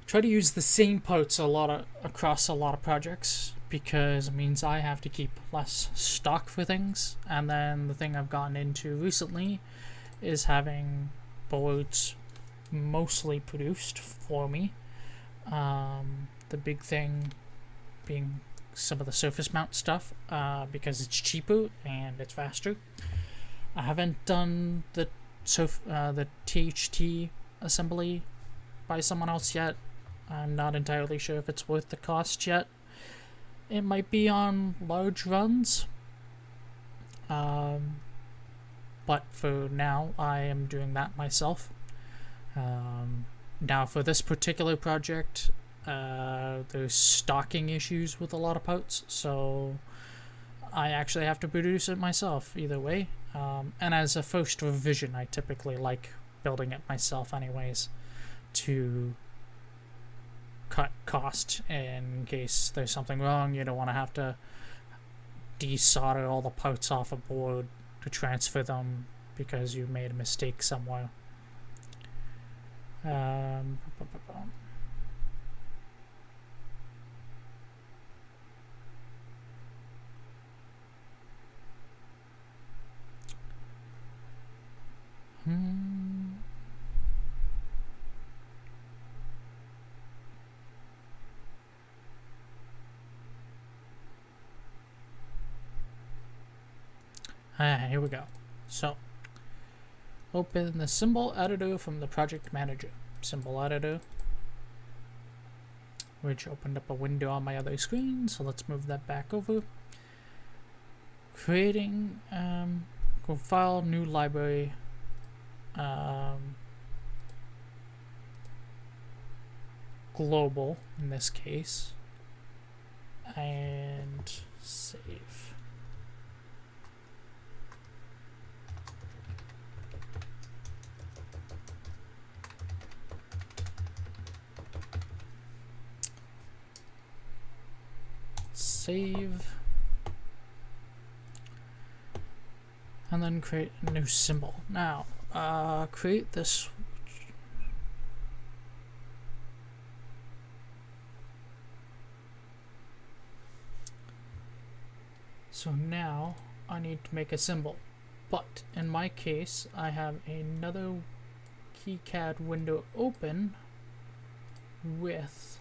Try to use the same parts across a lot of projects, because it means I have to keep less stock for things. And then the thing I've gotten into recently is having boards mostly produced for me. The big thing being some of the surface mount stuff, because it's cheaper and it's faster. I haven't done the THT assembly by someone else yet. I'm not entirely sure if it's worth the cost yet. It might be on large runs, but for now I am doing that myself. Now for this particular project, there's stocking issues with a lot of parts, so I actually have to produce it myself either way. And as a first revision, I typically like building it myself anyways, to cut cost in case there's something wrong. You don't want to have to desolder all the parts off a board to transfer them because you made a mistake somewhere. Here we go. So, open the symbol editor from the project manager. Symbol editor, which opened up a window on my other screen, so let's move that back over. Creating, go file, new library, global in this case, and save. Save, and then create a new symbol. Now, create this. So now I need to make a symbol, but in my case, I have another Kicad window open with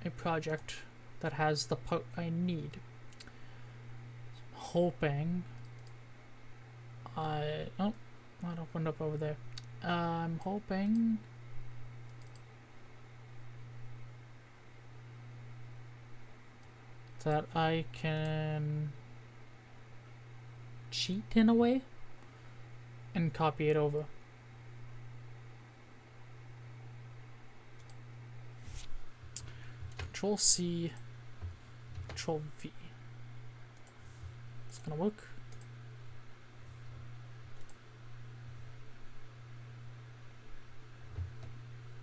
a project that has the part I need. I'm hoping that opened up over there. I'm hoping that I can cheat in a way and copy it over. Control C, Control V. It's gonna work.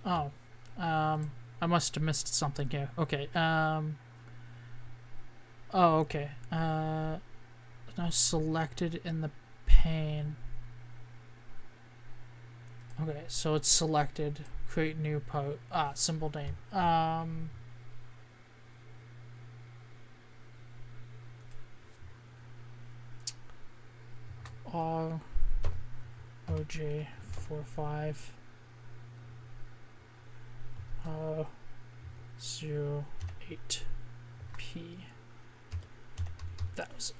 Oh, I must have missed something here. Okay, oh, okay. Now selected in the pane. Okay, so it's selected. Create new part. Symbol name. OJ45 08P1000.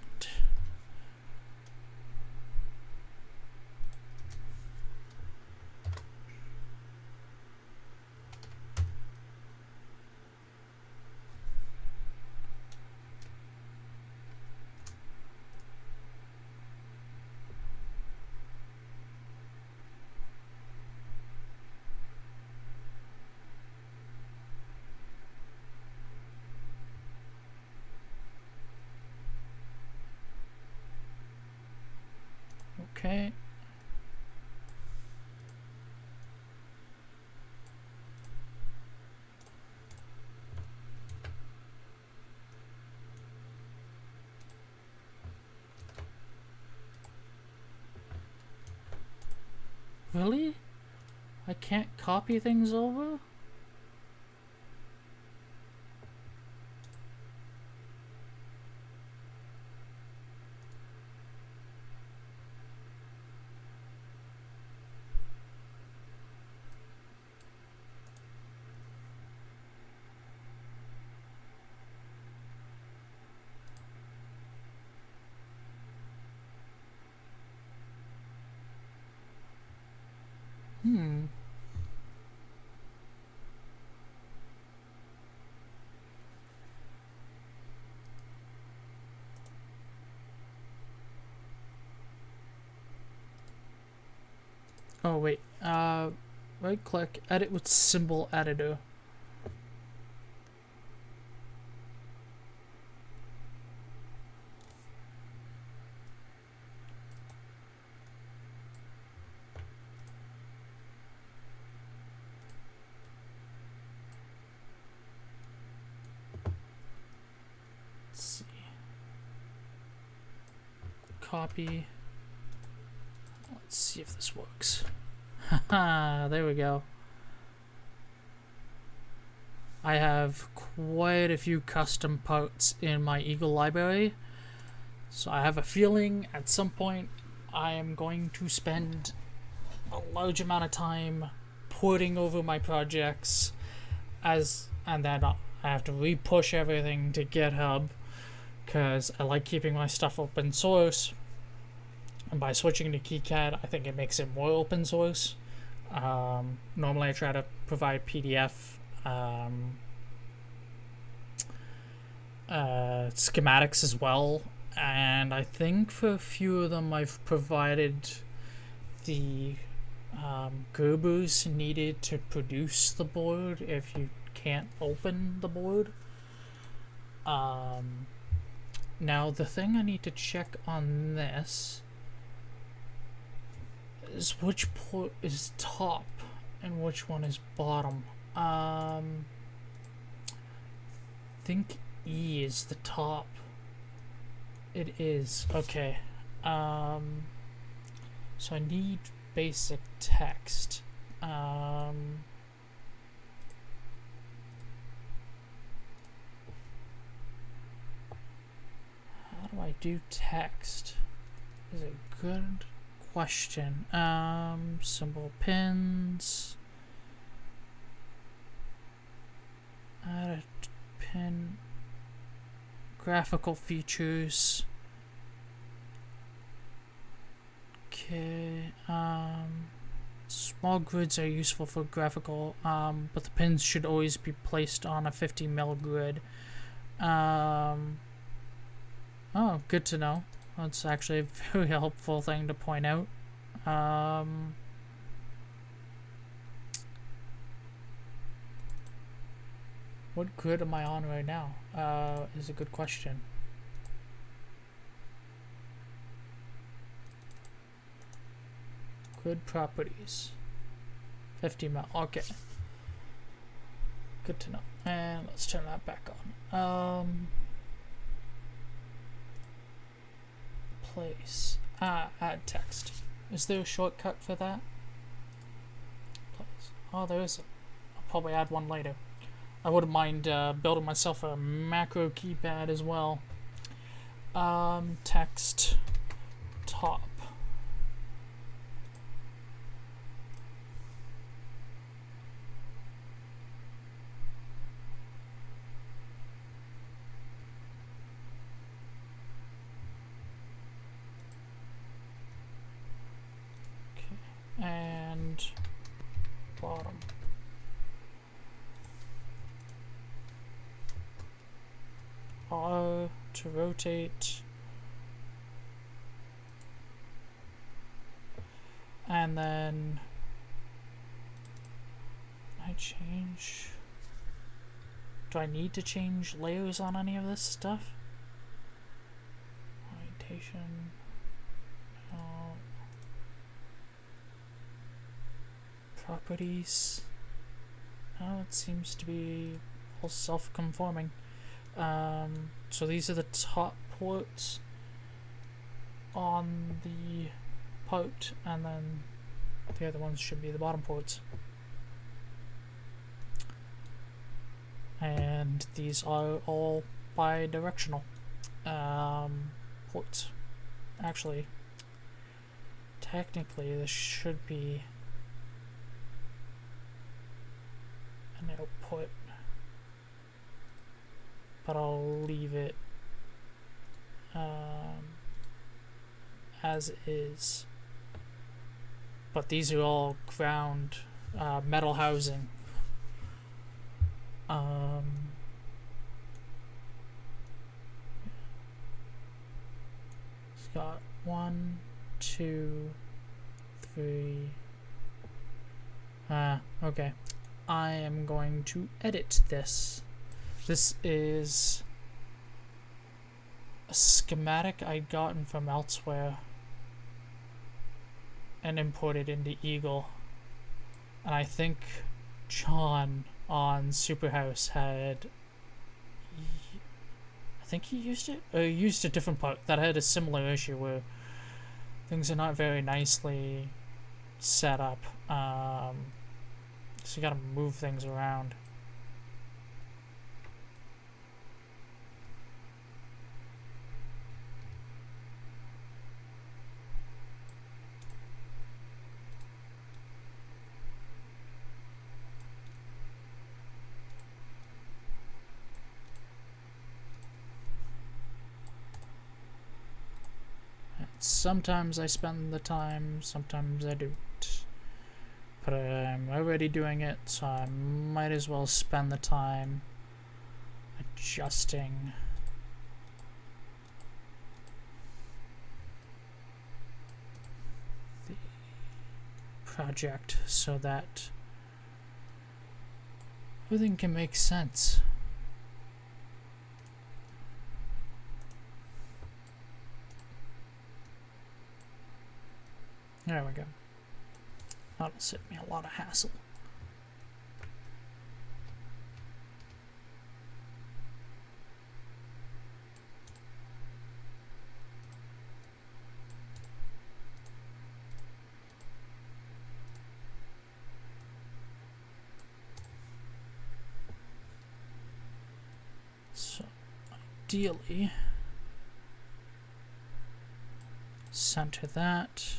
Okay. Really? I can't copy things over? Oh wait, right click, edit with symbol editor. Let's see. Copy. Let's see if this works. Haha, there we go. I have quite a few custom parts in my Eagle library, so I have a feeling at some point I am going to spend a large amount of time porting over my projects, and then I have to re-push everything to GitHub because I like keeping my stuff open source. And by switching to Kicad, I think it makes it more open source. Normally I try to provide PDF schematics as well, and I think for a few of them I've provided the Gerbers needed to produce the board if you can't open the board. Now the thing I need to check on this is which port is top and which one is bottom. I think E is the top. It is. Okay. So I need basic text. How do I do text? Is it good? Question. Symbol pins. Add a pin. Graphical features. Okay. Small grids are useful for graphical, but the pins should always be placed on a 50 mil grid. Oh, good to know. That's actually a very helpful thing to point out. What grid am I on right now? Is a good question. Grid properties. 50 mil. Okay. Good to know. And let's turn that back on. Place. Add text. Is there a shortcut for that? Place. Oh, there isn't. I'll probably add one later. I wouldn't mind building myself a macro keypad as well. Text top. Okay. And bottom. R to rotate, and then I change. Do I need to change layers on any of this stuff? Orientation. No. Properties. Oh, it seems to be all self-conforming. So these are the top ports on the part, and then the other ones should be the bottom ports. And these are all bi-directional ports. Actually, technically this should be an output, but I'll leave it as is. But these are all ground metal housing. It's got 1, 2, 3. Okay. I am going to edit this. This is a schematic I'd gotten from elsewhere and imported into Eagle. And I think John on Superhouse had, I think he used it, or he used a different part that had a similar issue where things are not very nicely set up. So you gotta move things around. Sometimes I spend the time, sometimes I don't. But I'm already doing it, so I might as well spend the time adjusting the project so that everything can make sense. There we go. That'll save me a lot of hassle. So, ideally, center that.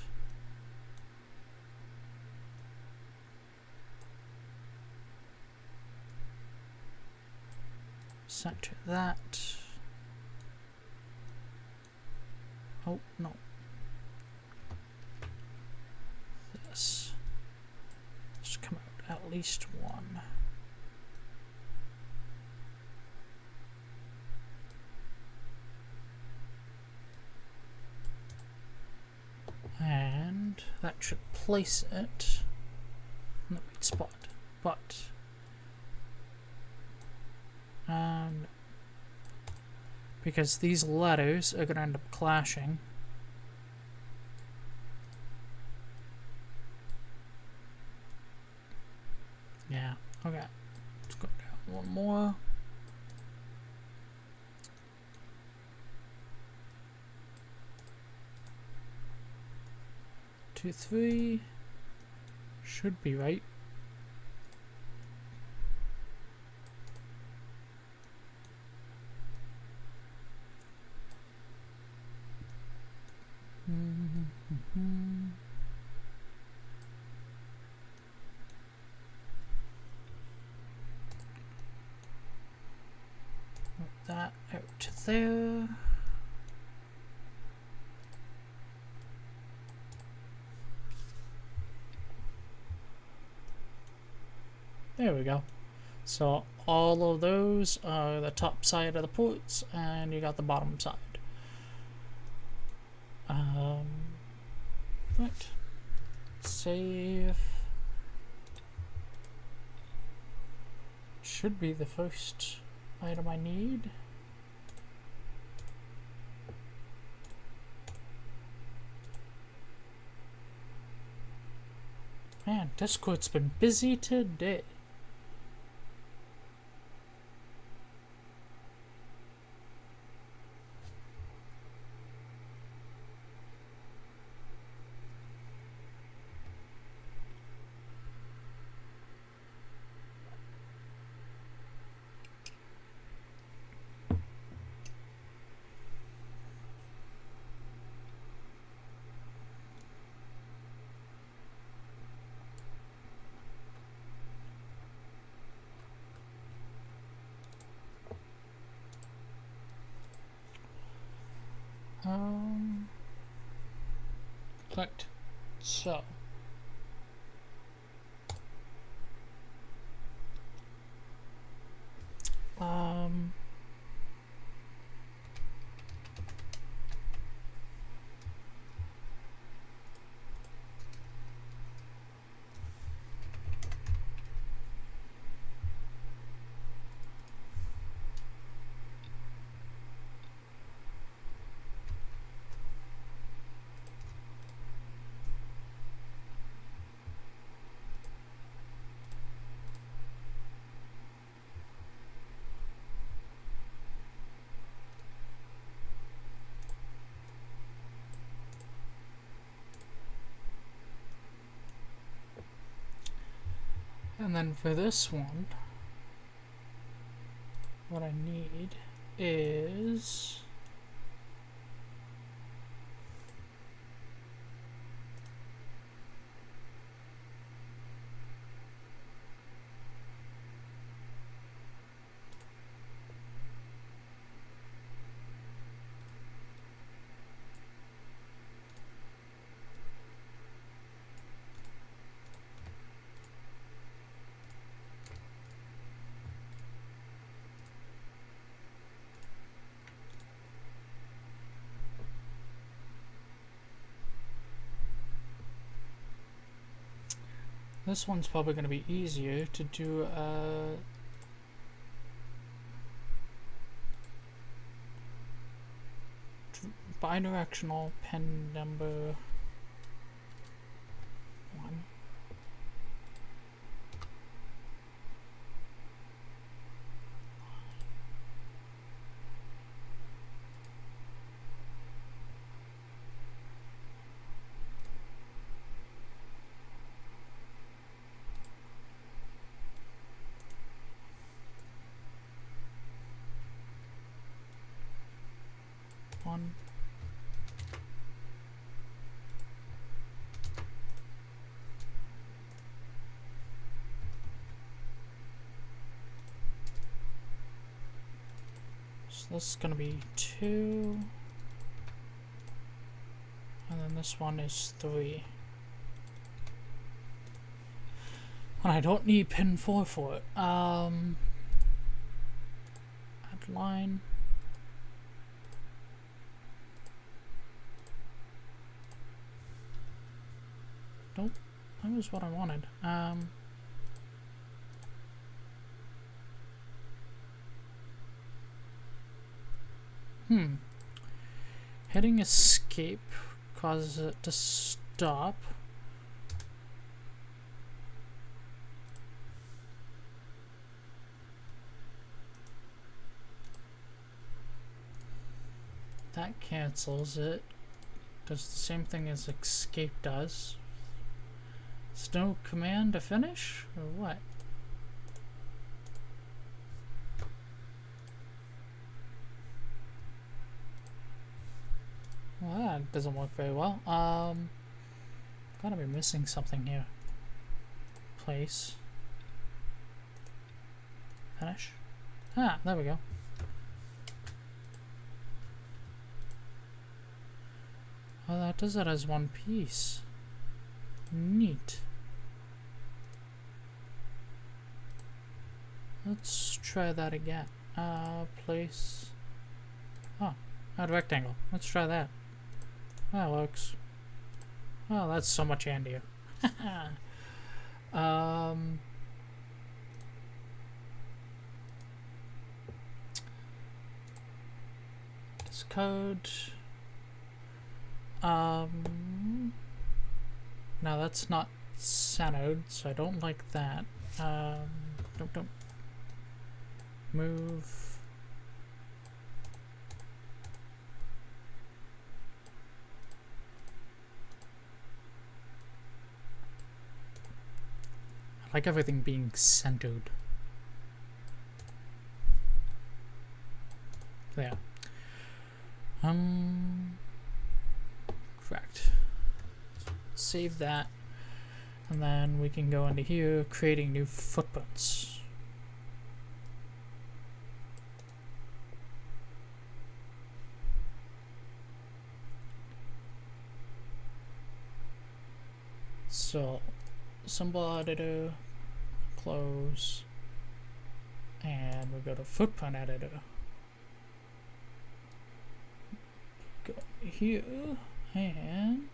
Center that. Oh, no. This. Just come out at least one. And that should place it in the right spot, but because these letters are going to end up clashing. Yeah, okay. Let's go down one more. Two, three. Should be right. Move that out to there. There we go. So all of those are the top side of the ports, and you got the bottom side. Right. Save. Should be the first item I need. Man, Discord's been busy today. Right. So and then for this one, what I need is this one's probably going to be easier to do bidirectional pin number 1. So this is going to be 2, and then this one is 3. And I don't need pin 4 for it. Add line. Nope, that was what I wanted. Hitting escape causes it to stop. That cancels it. Does the same thing as escape does. There's no command to finish, or what? Well, that doesn't work very well. Gotta be missing something here. Place. Finish. Ah, there we go. Oh, that does it as one piece. Neat. Let's try that again. Place. Oh, add rectangle. Let's try that. That works. Oh, that's so much handier. This code. Now that's not centered, so I don't like that. Don't move. I like everything being centered. There. Correct. Save that, and then we can go into here, creating new footprints. So, symbol editor, close, and we go to footprint editor. Go here, and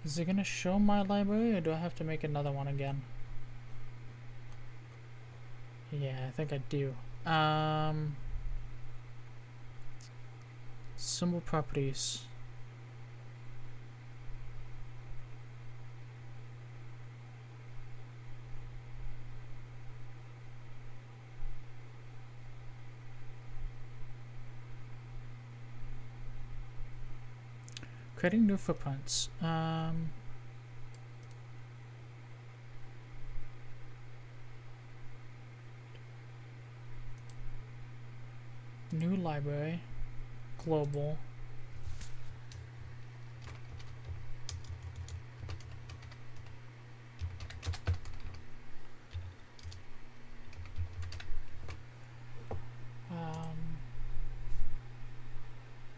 is it gonna show my library, or do I have to make another one again? Yeah, I think I do. Symbol properties. Creating new footprints. New library. Global.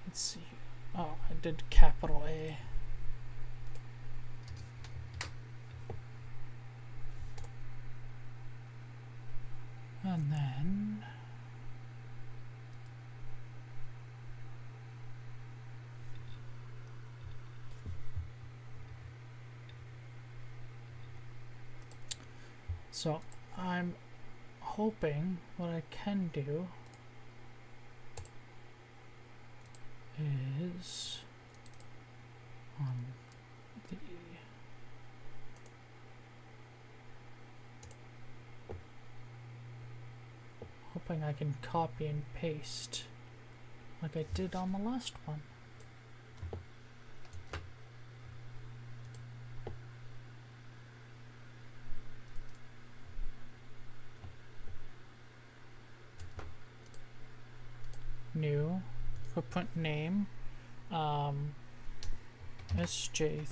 Let's see. Oh, I did capital A. And then so I'm hoping what I can do is on the hoping I can copy and paste like I did on the last one. New footprint name, SJ.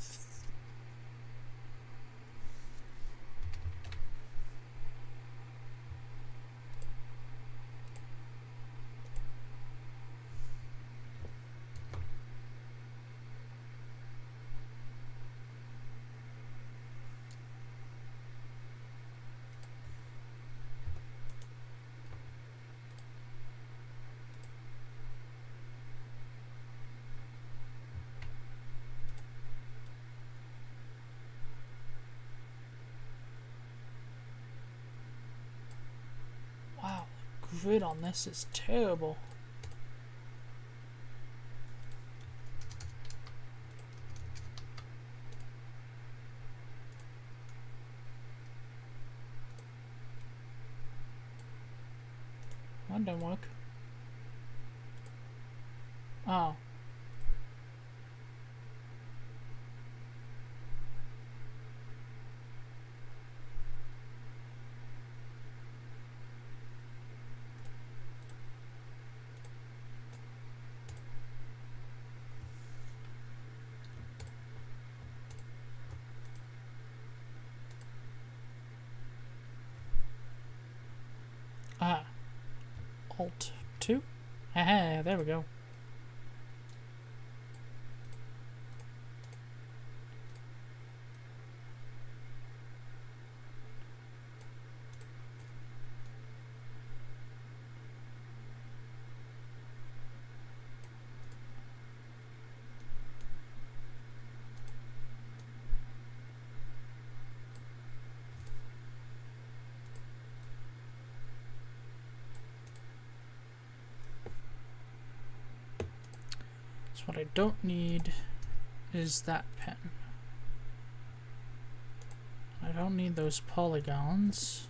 grid on this is terrible. That didn't work. Oh. Ah. Alt 2? Haha, there we go. What I don't need is that pen. I don't need those polygons.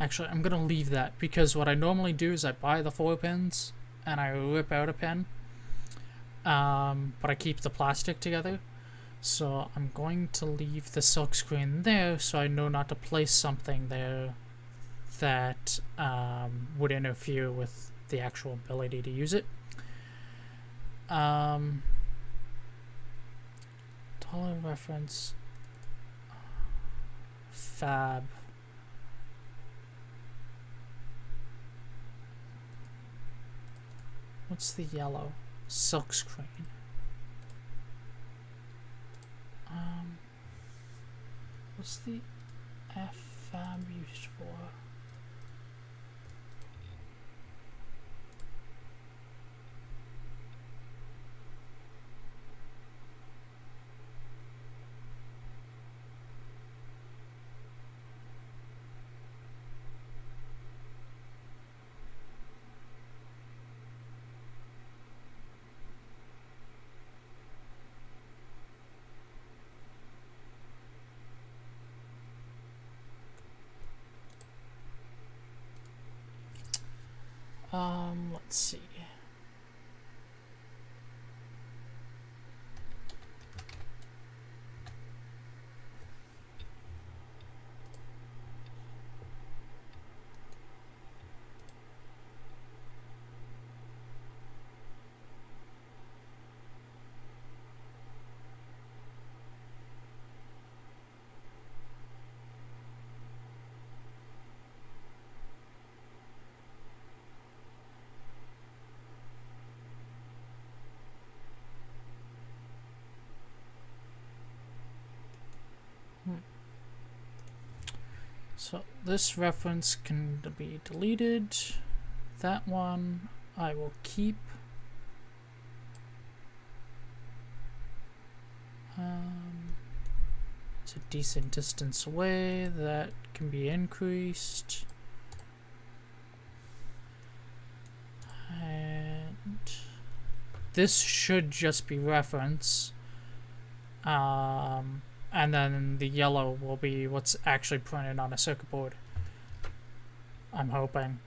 Actually, I'm gonna leave that because what I normally do is I buy the 4 pins and I rip out a pen, but I keep the plastic together. So I'm going to leave the silk screen there so I know not to place something there that would interfere with the actual ability to use it. Dollar reference. Fab. What's the yellow? Silk screen. What's the Fab used for? Let's see. So this reference can be deleted. That one I will keep. It's a decent distance away. That can be increased. And this should just be reference. And then the yellow will be what's actually printed on a circuit board. I'm hoping.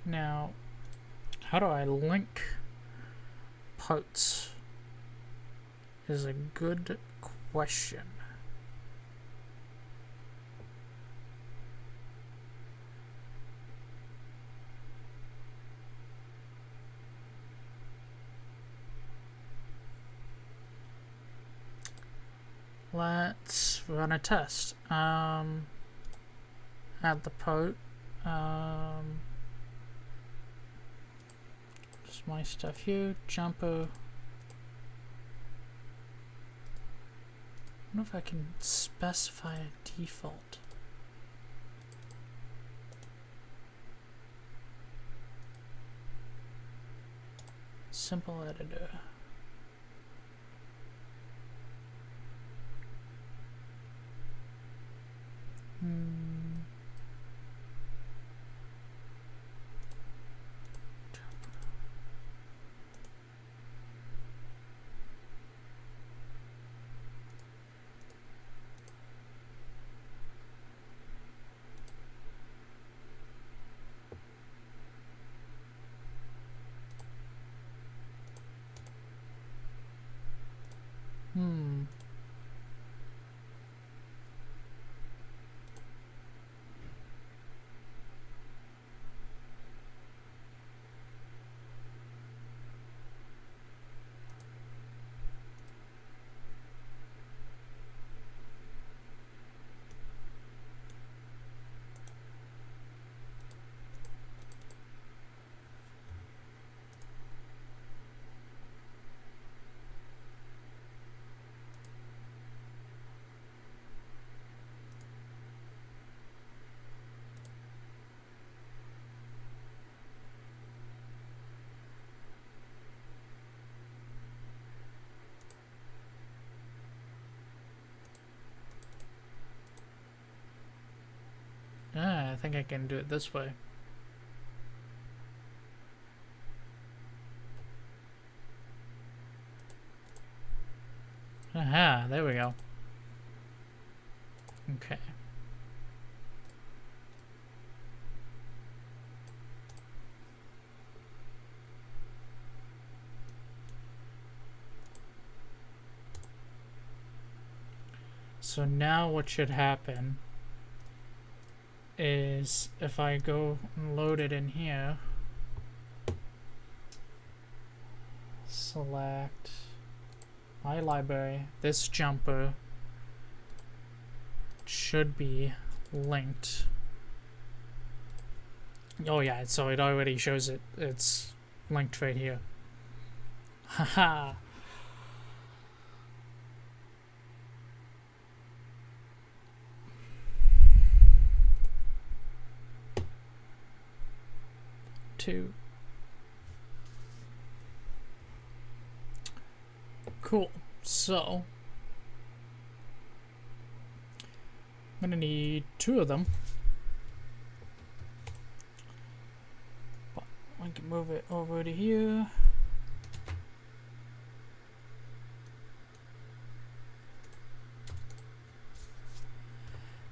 Now, how do I link parts? Is a good question. Let's run a test. Add the part. Just my stuff here. Jumper. wonder if I can specify a default. Simple editor. I think I can do it this way. Aha, there we go. Okay. So now what should happen is if I go and load it in here, select my library, this jumper should be linked. Oh yeah, so it already shows it. It's linked right here. Haha. Cool. So I'm gonna need 2 of them. But I can move it over to here.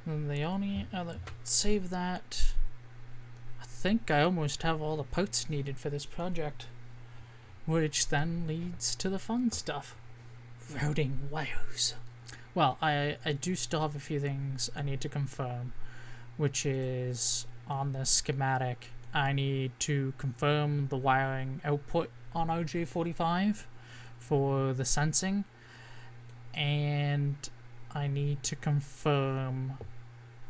And the only other, save that. I think I almost have all the parts needed for this project, which then leads to the fun stuff. Routing wires. Well, I do still have a few things I need to confirm, which is on the schematic. I need to confirm the wiring output on OJ45 for the sensing, and I need to confirm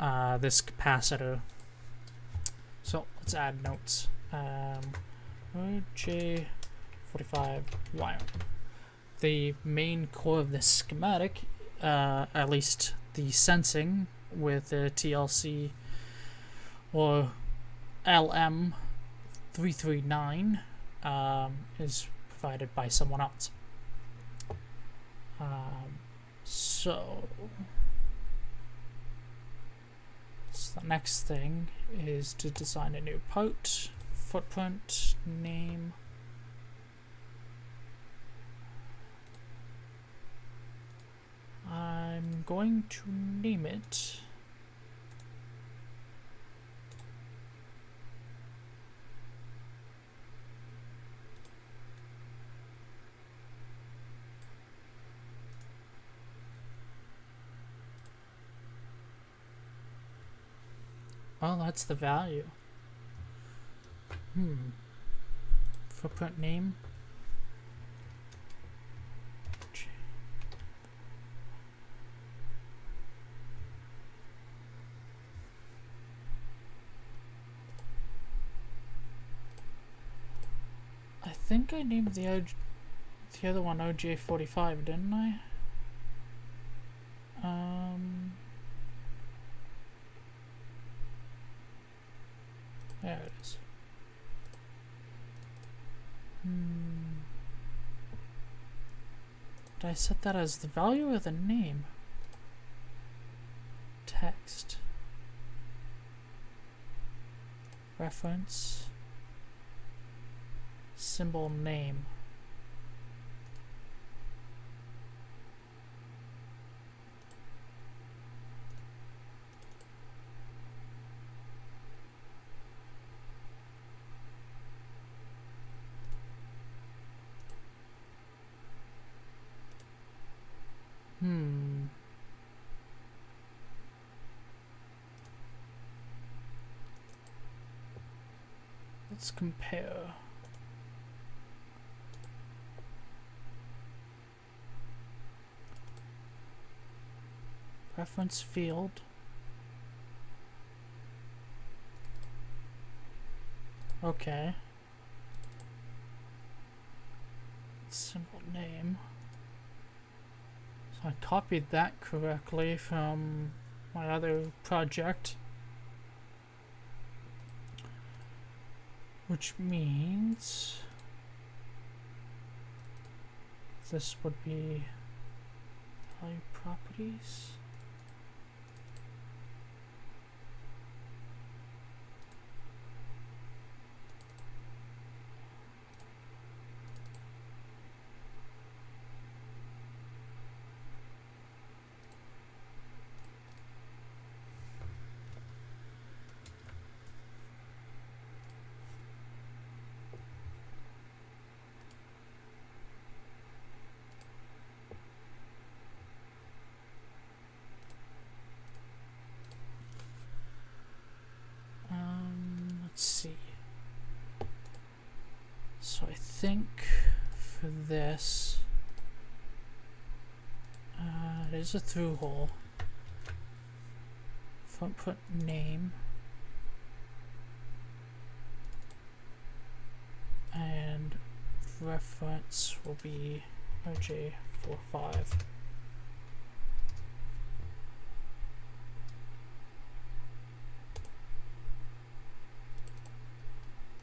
this capacitor. So let's add notes. OJ45 wiring. The main core of this schematic, at least the sensing with the TLC or LM339, is provided by someone else. So the next thing is to design a new part, footprint, name. I'm going to name it oh, that's the value. Footprint name. I think I named the other one OJ45, didn't I? There it is. Did I set that as the value or the name? Text. Reference. Symbol name. Let's compare. Reference field. Okay. Symbol name. So I copied that correctly from my other project. Which means this would be value properties. Let's see. So I think for this, there's a through hole. Put name and reference will be OJ45.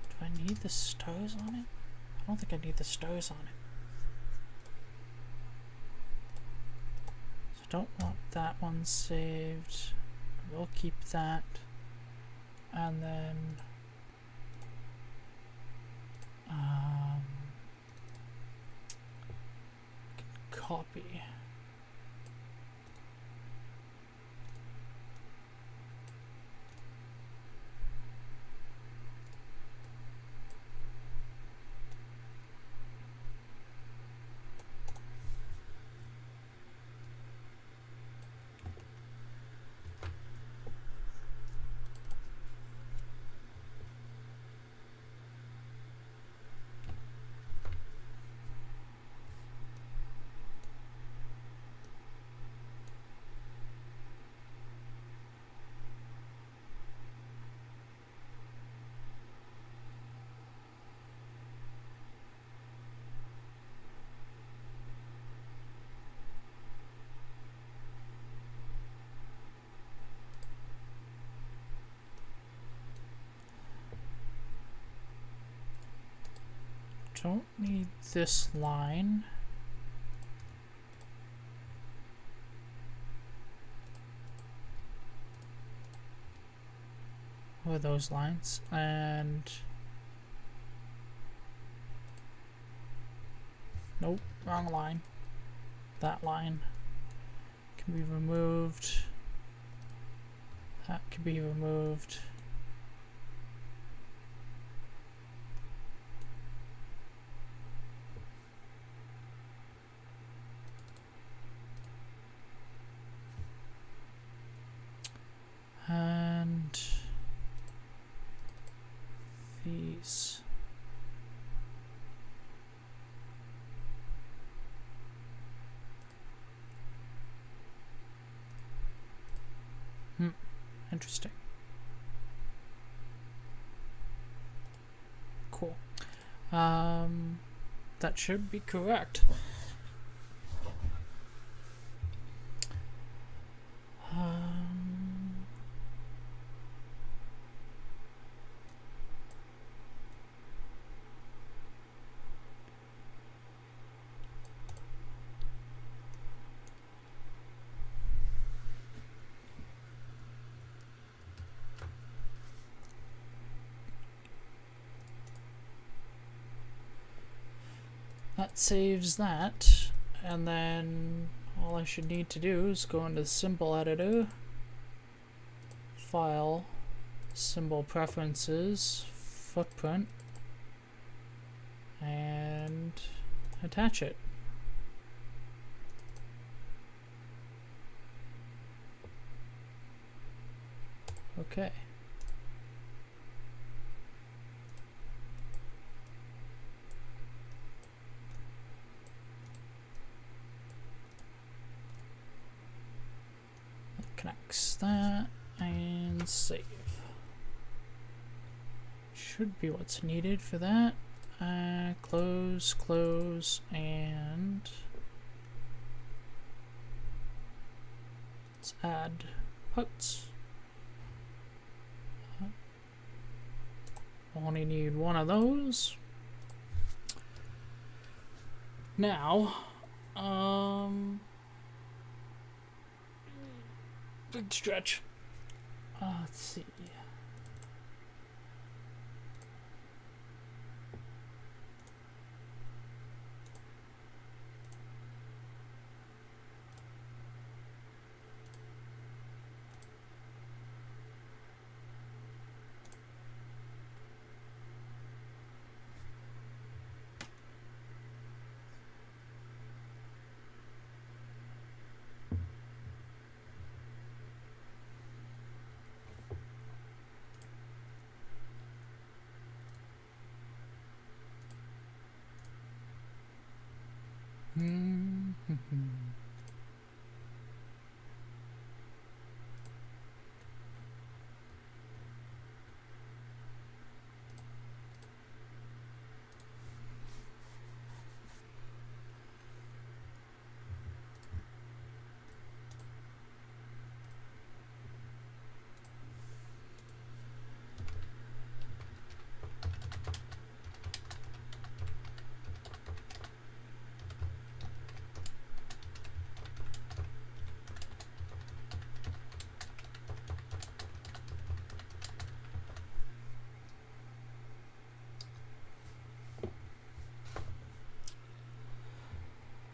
Do I need the stars on it? I don't think I need the stars on it. So I don't want that one saved. We'll keep that. And then copy. Don't need this line. Or those lines. And nope, wrong line. That line can be removed. That can be removed. And these. Interesting. Cool. That should be correct. that saves that, and then all I should need to do is go into the symbol editor, file, symbol preferences, footprint, and attach it. Okay. Connects that and save. Should be what's needed for that. Close, close, and let's add parts. Only need one of those. Now, big stretch. Let's see.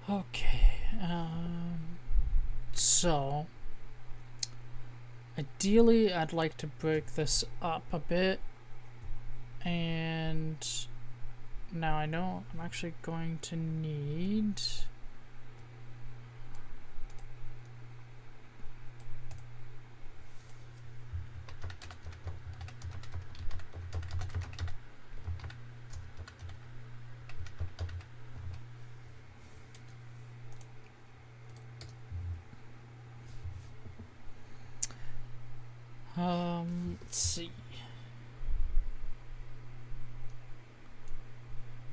Okay, so ideally I'd like to break this up a bit, and now I know I'm actually going to need let's see.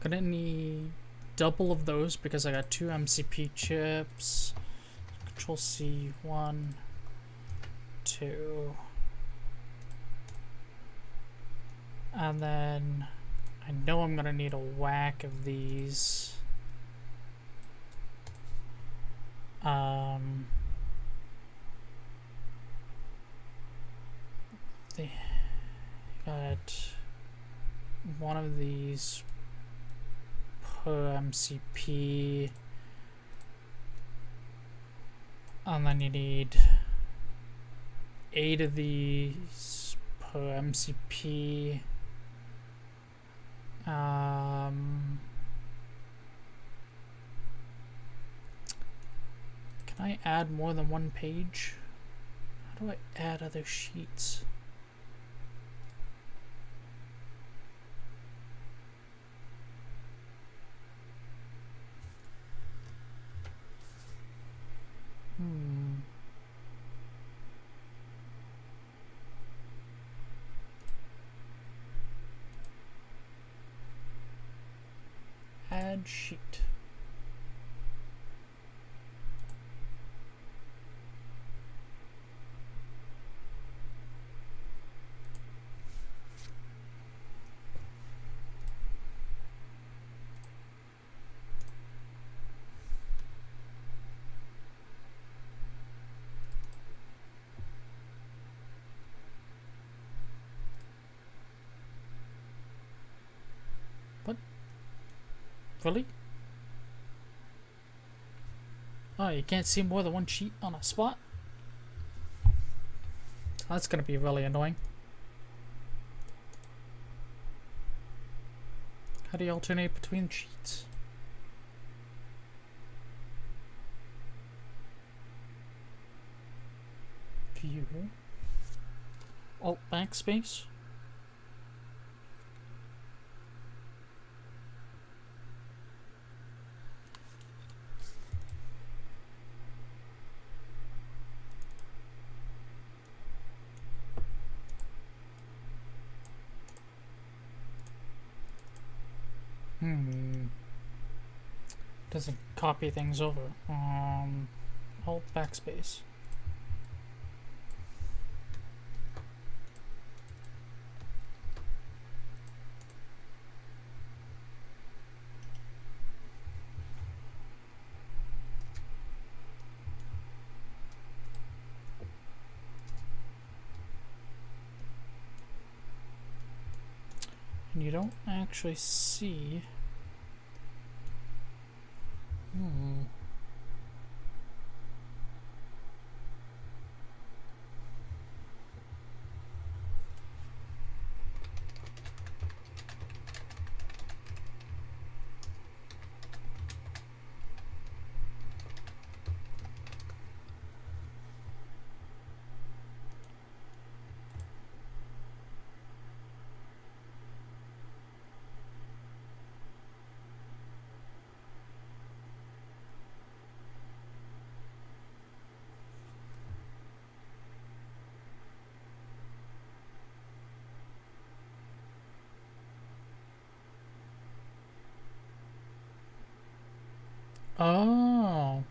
Gonna need double of those because I got 2 MCP chips. Control C, 1, 2. And then I know I'm gonna need a whack of these. They got one of these per MCP, and then you need 8 of these per MCP. Can I add more than one page? How do I add other sheets? Add sheet. What? Really? Oh, you can't see more than one sheet on a spot? That's gonna be really annoying. How do you alternate between sheets? View. Alt backspace. Doesn't copy things over. Alt backspace. And you don't actually see. Oh.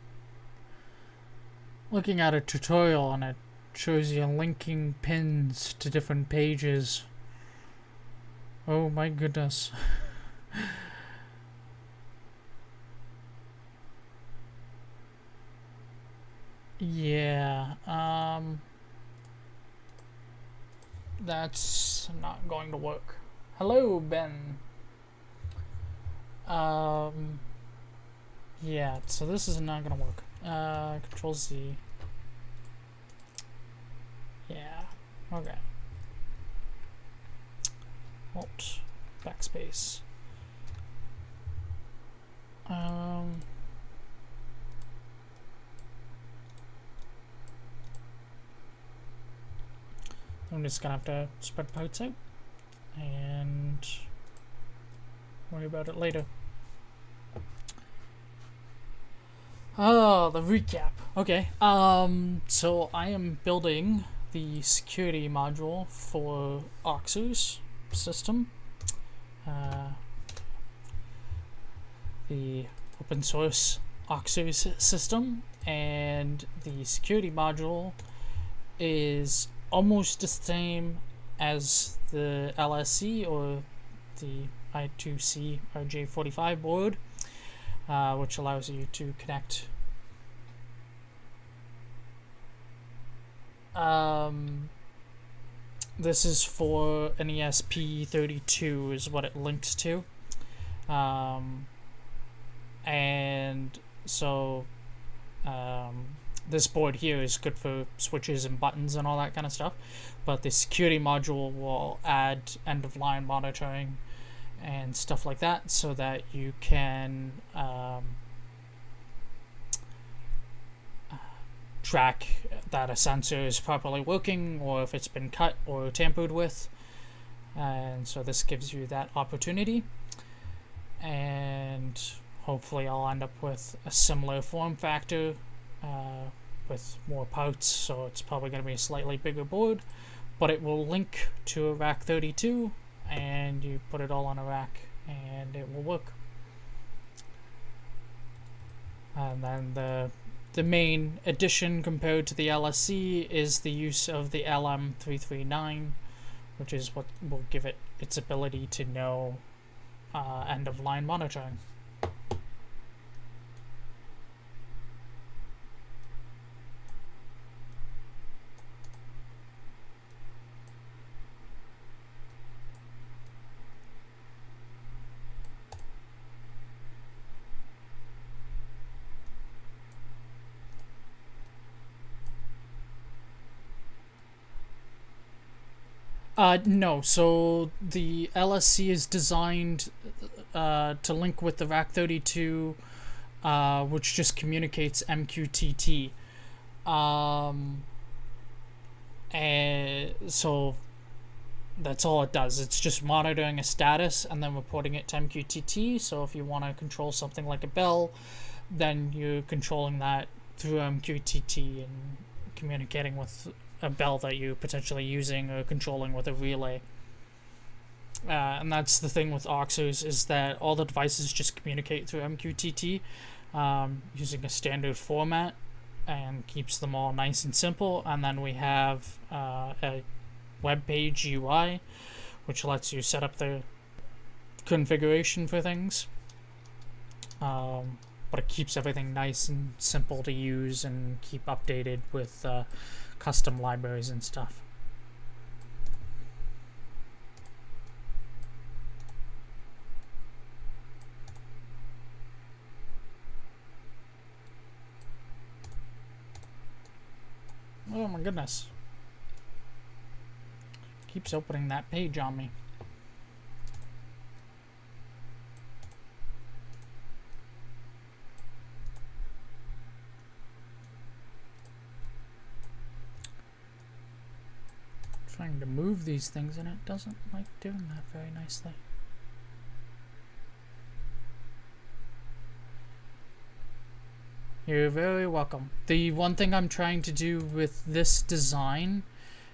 Looking at a tutorial and it shows you linking pins to different pages. Oh my goodness. Yeah, that's not going to work. Hello, Ben. Yeah, so this is not gonna work. Control Z. Yeah, okay. Alt, backspace. I'm just gonna have to spread parts out and worry about it later. Oh, the recap. Okay. So I am building the security module for OXRS system. The open source OXRS system, and the security module is almost the same as the LSC or the I2C RJ45 board, which allows you to connect this is for an ESP32 is what it links to, and so this board here is good for switches and buttons and all that kind of stuff, but the security module will add end-of-line monitoring and stuff like that, so that you can track that a sensor is properly working, or if it's been cut or tampered with. And so this gives you that opportunity, and hopefully I'll end up with a similar form factor with more parts, so it's probably going to be a slightly bigger board, but it will link to a rack 32, and you put it all on a rack and it will work. And then the main addition compared to the LSC is the use of the LM339, which is what will give it its ability to know end-of-line monitoring. No, so the LSC is designed to link with the RAC32, which just communicates mqtt. And so that's all it does. It's just monitoring a status and then reporting it to mqtt. So if you want to control something like a bell, then you're controlling that through mqtt and communicating with a bell that you're potentially using or controlling with a relay. And that's the thing with OXRS, is that all the devices just communicate through mqtt using a standard format, and keeps them all nice and simple. And then we have a web page UI, which lets you set up the configuration for things. But it keeps everything nice and simple to use and keep updated with custom libraries and stuff. Oh my goodness. Keeps opening that page on me. Trying to move these things and it doesn't like doing that very nicely. You're very welcome. The one thing I'm trying to do with this design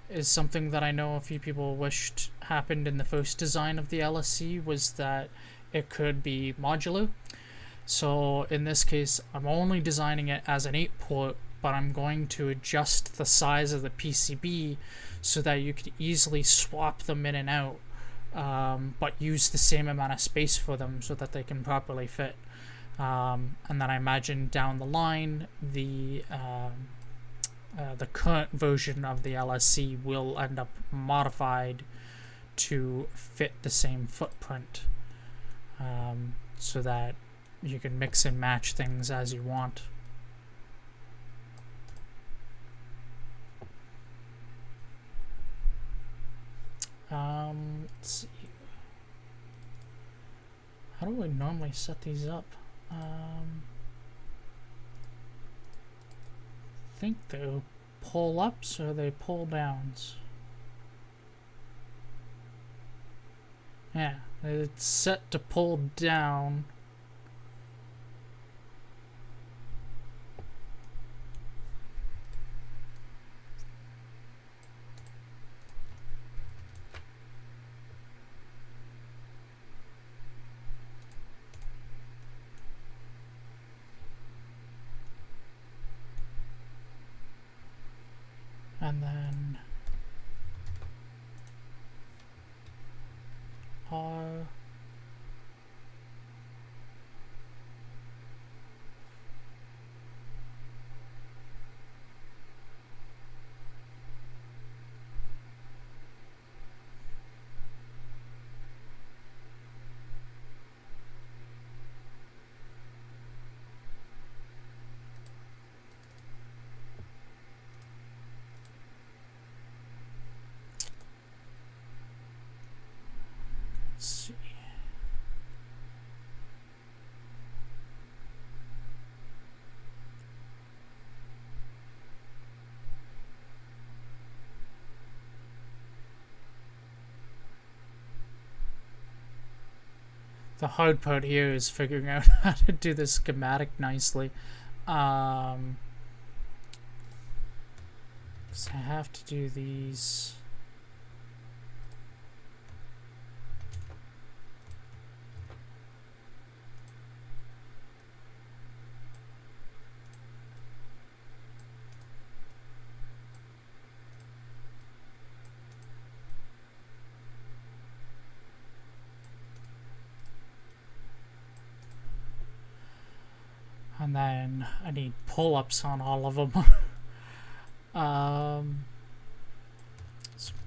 is something that I know a few people wished happened in the first design of the LSC, was that it could be modular. So in this case, I'm only designing it as an 8-port, but I'm going to adjust the size of the PCB so that you could easily swap them in and out, but use the same amount of space for them so that they can properly fit. And then I imagine down the line, the current version of the LSC will end up modified to fit the same footprint, so that you can mix and match things as you want. Let's see. How do I normally set these up? I think they're pull ups or they pull downs. Yeah, it's set to pull down. And then R. Let's see. The hard part here is figuring out how to do the schematic nicely. So I have to do these. And then I need pull-ups on all of them. So I'm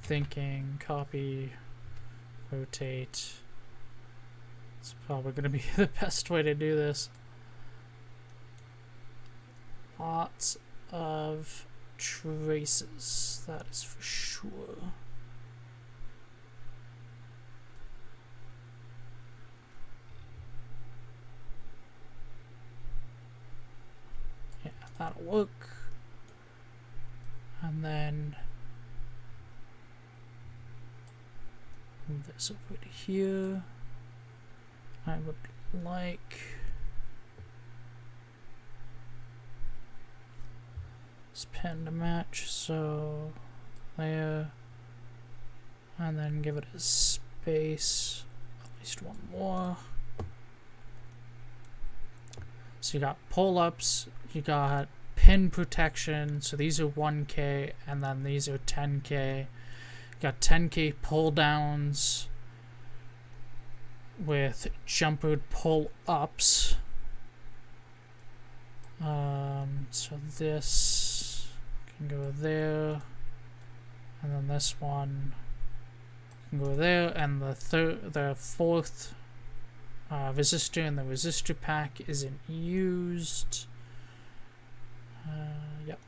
thinking copy, rotate. It's probably going to be the best way to do this. Lots of traces, that is for sure. that'll work. And then move this over to here. I would like this pen to match, so there, and then give it a space, at least one more. So you got pull-ups, you got pin protection, so these are 1K, and then these are 10K. You got 10K pull-downs with jumpered pull-ups. So this can go there, and then this one can go there, and the fourth resistor in the resistor pack isn't used. Yep.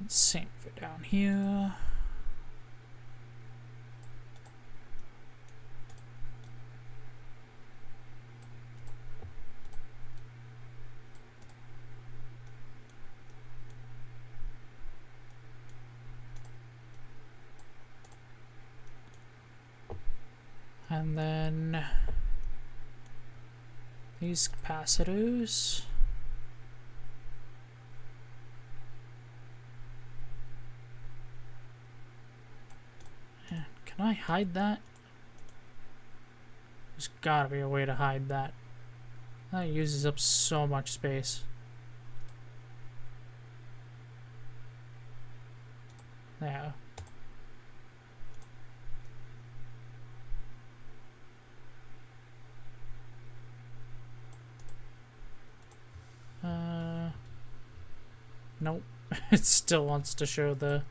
Same for down here. And then these capacitors. And can I hide that? There's gotta be a way to hide that. That uses up so much space. There. Nope. It still wants to show the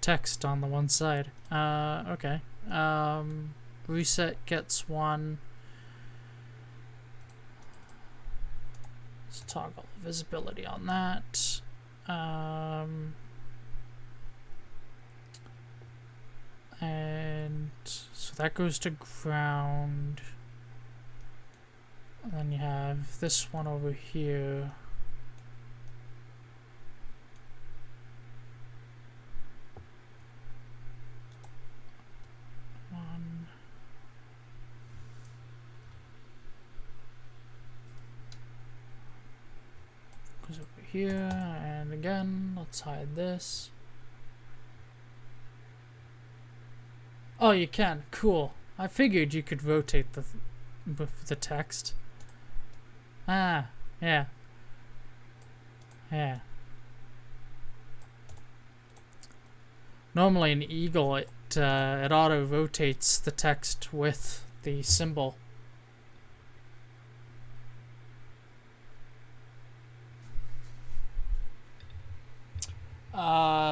text on the one side. Okay. Reset gets one. Let's toggle visibility on that. And so that goes to ground. And then you have this one over here. Goes over here, and again, let's hide this. Oh, you can. Cool. I figured you could rotate the text. Ah, yeah. Yeah. Normally in Eagle, it auto rotates the text with the symbol.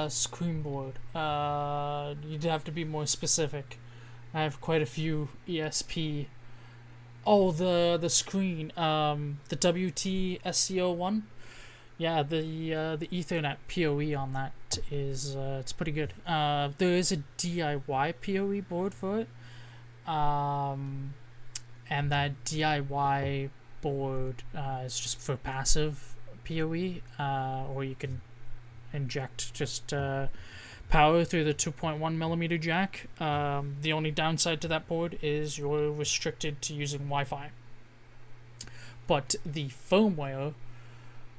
Screenboard. You'd have to be more specific. I have quite a few ESP. Oh, the screen. The WT-SC01. Yeah, the Ethernet PoE on that is it's pretty good. There is a DIY PoE board for it. And that DIY board is just for passive PoE, or you can inject just power through the 2.1mm jack. The only downside to that board is you're restricted to using Wi-Fi. But the firmware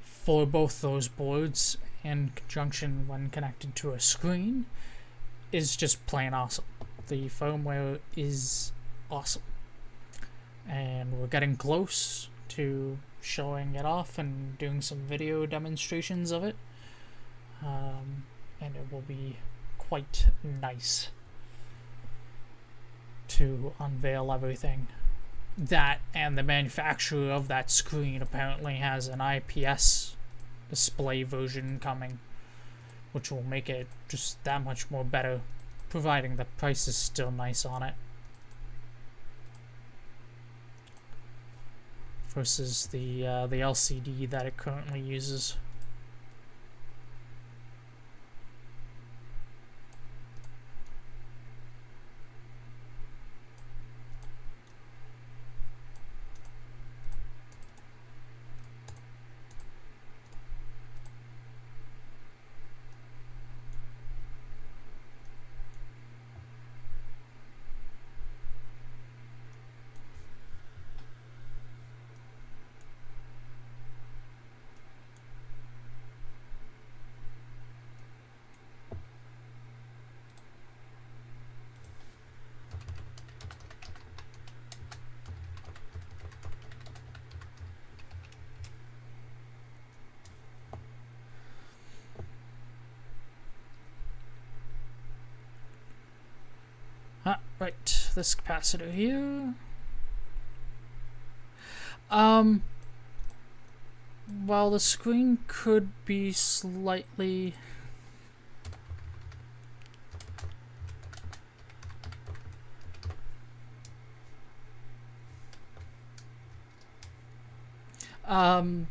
for both those boards, in conjunction when connected to a screen, is just plain awesome. The firmware is awesome. And we're getting close to showing it off and doing some video demonstrations of it. And it will be quite nice to unveil everything. That, and the manufacturer of that screen apparently has an IPS display version coming, which will make it just that much more better, providing the price is still nice on it versus the LCD that it currently uses. Right, this capacitor here. Well, the screen could be slightly...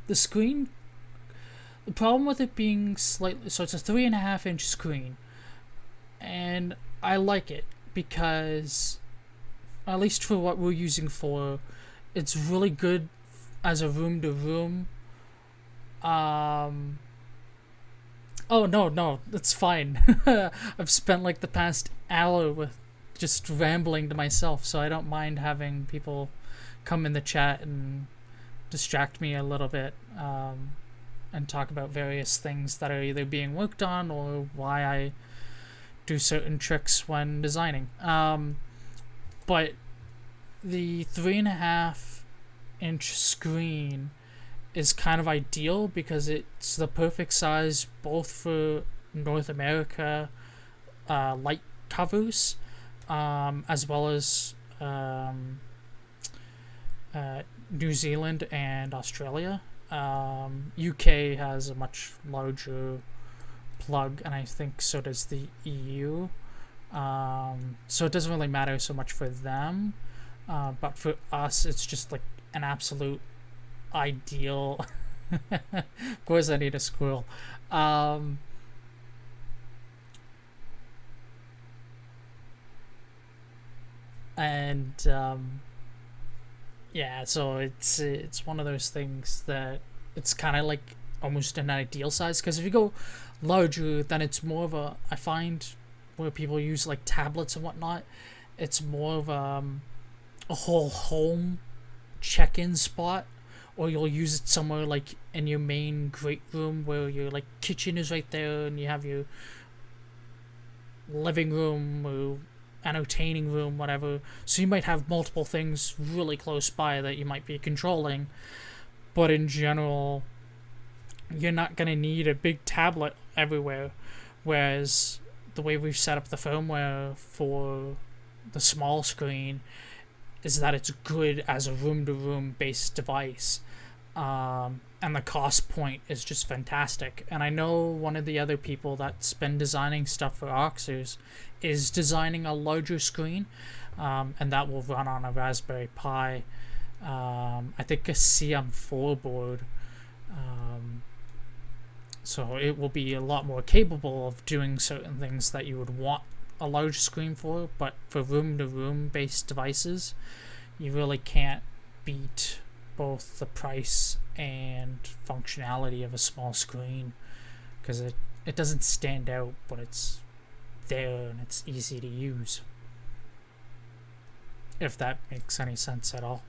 the screen... The problem with it being slightly... So it's a 3.5-inch screen. And I like it because, at least for what we're using for, it's really good as a room-to-room. Oh, no, it's fine. I've spent like the past hour with just rambling to myself, so I don't mind having people come in the chat and distract me a little bit, and talk about various things that are either being worked on or why I do certain tricks when designing. But the 3.5-inch screen is kind of ideal because it's the perfect size both for North America light covers, as well as New Zealand and Australia. UK has a much larger plug, and I think so does the EU. So it doesn't really matter so much for them, but for us it's just like an absolute ideal. Of course I need a squirrel. Yeah, so it's one of those things that it's kind of like almost an ideal size, because if you go larger, then it's more of a, I find where people use like tablets and whatnot, it's more of a whole home check-in spot, or you'll use it somewhere like in your main great room where your like kitchen is right there and you have your living room or entertaining room, whatever. So you might have multiple things really close by that you might be controlling, but in general you're not going to need a big tablet everywhere. Whereas the way we've set up the firmware for the small screen is that it's good as a room-to-room based device, and the cost point is just fantastic. And I know one of the other people that's been designing stuff for OXRS is designing a larger screen, and that will run on a Raspberry Pi, I think a CM4 board, so it will be a lot more capable of doing certain things that you would want a large screen for. But for room-to-room based devices, you really can't beat both the price and functionality of a small screen, because it doesn't stand out, but it's there and it's easy to use, if that makes any sense at all.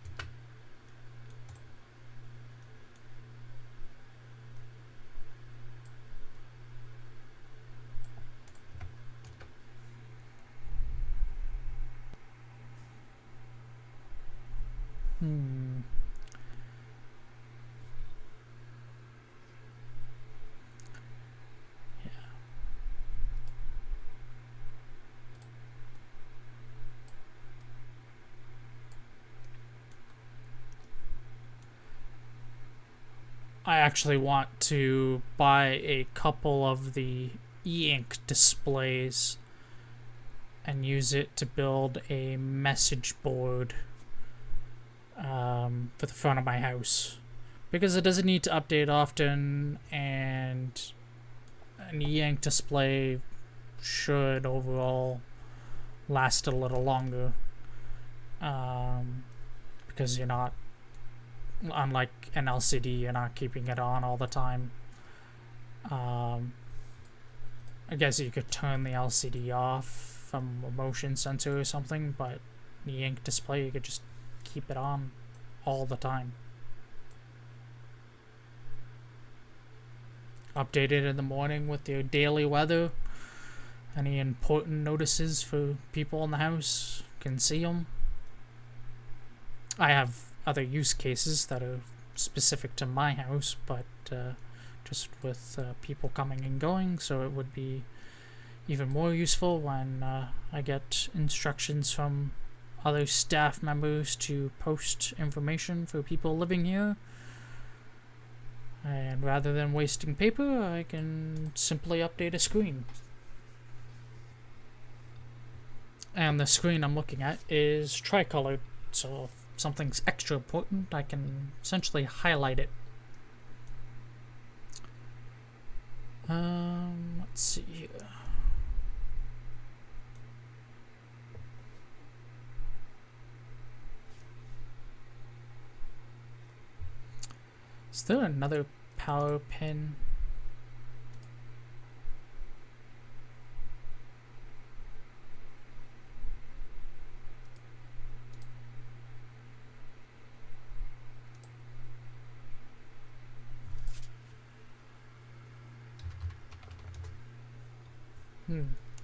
I actually want to buy a couple of the e-ink displays and use it to build a message board for the front of my house, because it doesn't need to update often, and an e-ink display should overall last a little longer, because you're not, unlike an LCD, you're not keeping it on all the time. I guess you could turn the LCD off from a motion sensor or something, but the ink display, you could just keep it on all the time. Update it in the morning with your daily weather. Any important notices for people in the house can see them. I have other use cases that are specific to my house, but just with people coming and going, so it would be even more useful when I get instructions from other staff members to post information for people living here. And rather than wasting paper, I can simply update a screen. And the screen I'm looking at is tricolored, so if something's extra important, I can essentially highlight it. Let's see here. Is there another power pin?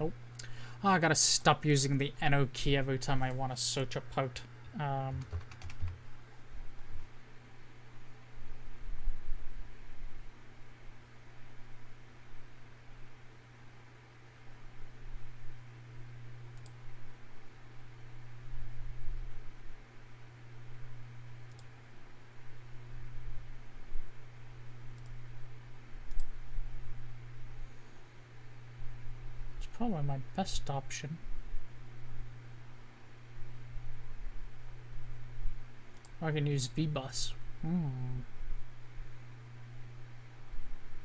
Nope. Oh, I gotta stop using the NO key every time I want to search a part. Probably my best option. I can use VBus.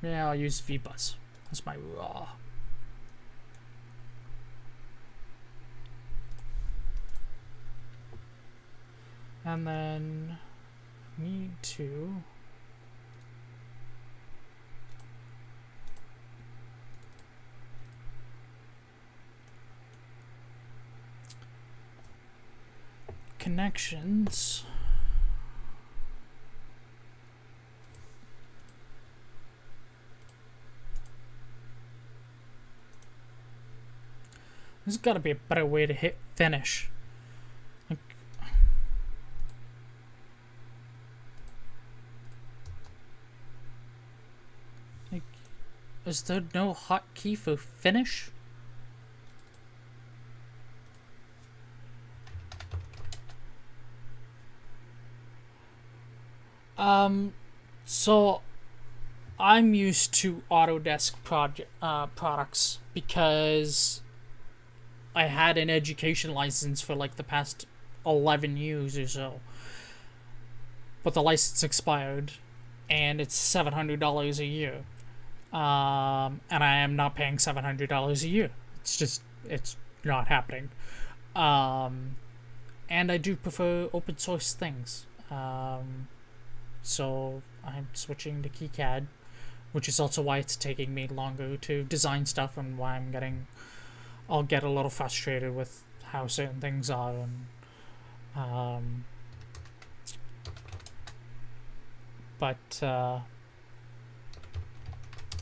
Yeah, I'll use VBus. That's my raw. And then need to connections. There's got to be a better way to hit finish. Like, is there no hotkey for finish? So I'm used to Autodesk products because I had an education license for like the past 11 years or so. But the license expired and it's $700 a year. And I am not paying $700 a year. It's not happening. And I do prefer open source things. So I'm switching to Kicad, which is also why it's taking me longer to design stuff and why I'll get a little frustrated with how certain things are. And, but I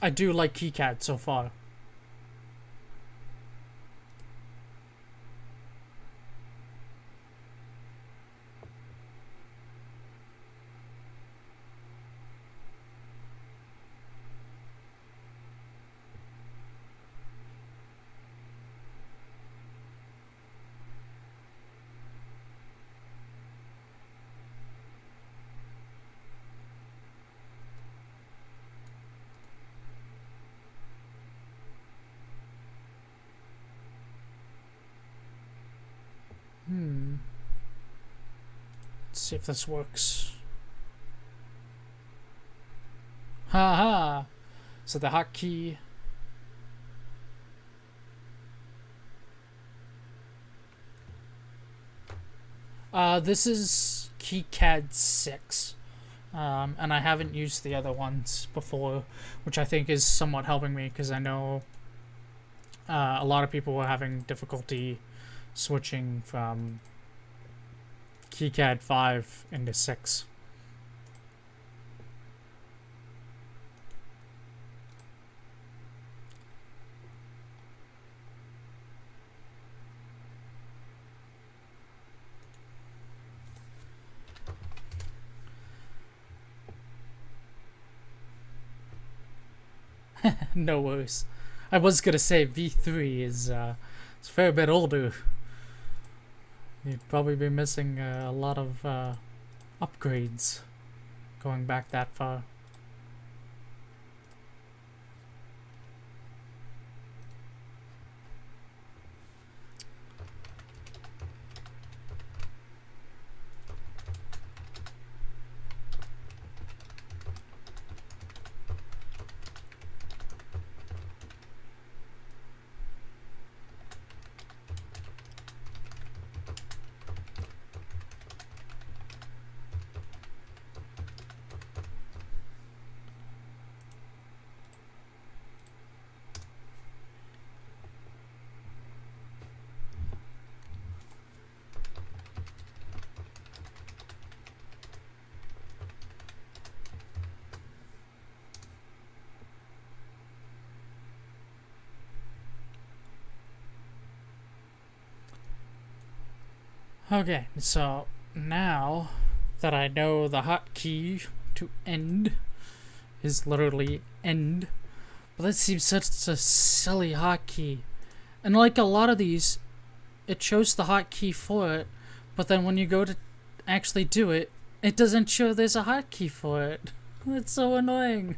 do like Kicad so far. Let's see if this works. Haha! So the hotkey. This is Kicad 6. And I haven't used the other ones before, which I think is somewhat helping me because I know a lot of people were having difficulty switching from Kicad 5 into 6. No worries. I was gonna say V3 is it's a fair bit older. You'd probably be missing a lot of upgrades going back that far. Okay, so now that I know the hotkey to end is literally end, but that seems such a silly hotkey. And like a lot of these, it shows the hotkey for it, but then when you go to actually do it, it doesn't show there's a hotkey for it. It's so annoying.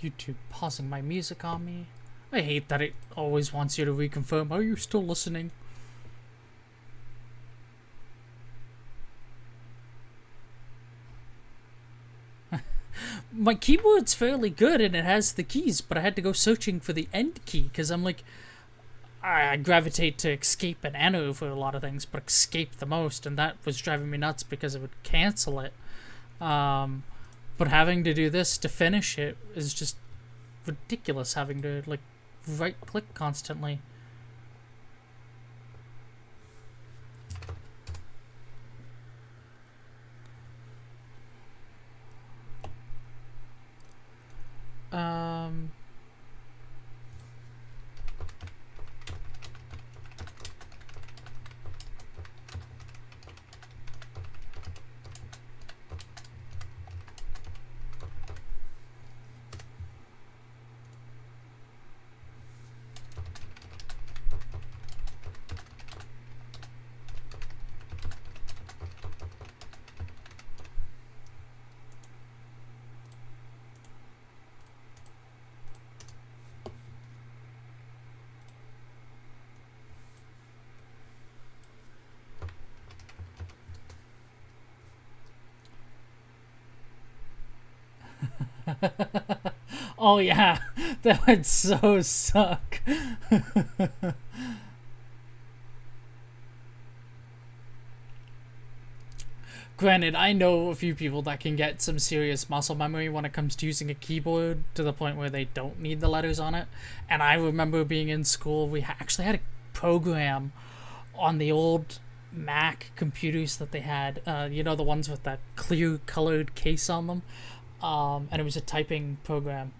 YouTube pausing my music on me. I hate that it always wants you to reconfirm. Are you still listening? My keyboard's fairly good and it has the keys, but I had to go searching for the end key because I'm like, I gravitate to escape and enter for a lot of things, but escape the most, and that was driving me nuts because it would cancel it. But having to do this to finish it is just ridiculous, having to like right click constantly. Oh yeah, that would so suck. Granted, I know a few people that can get some serious muscle memory when it comes to using a keyboard to the point where they don't need the letters on it. And I remember being in school, we actually had a program on the old Mac computers that they had, you know, the ones with that clear colored case on them. And it was a typing program.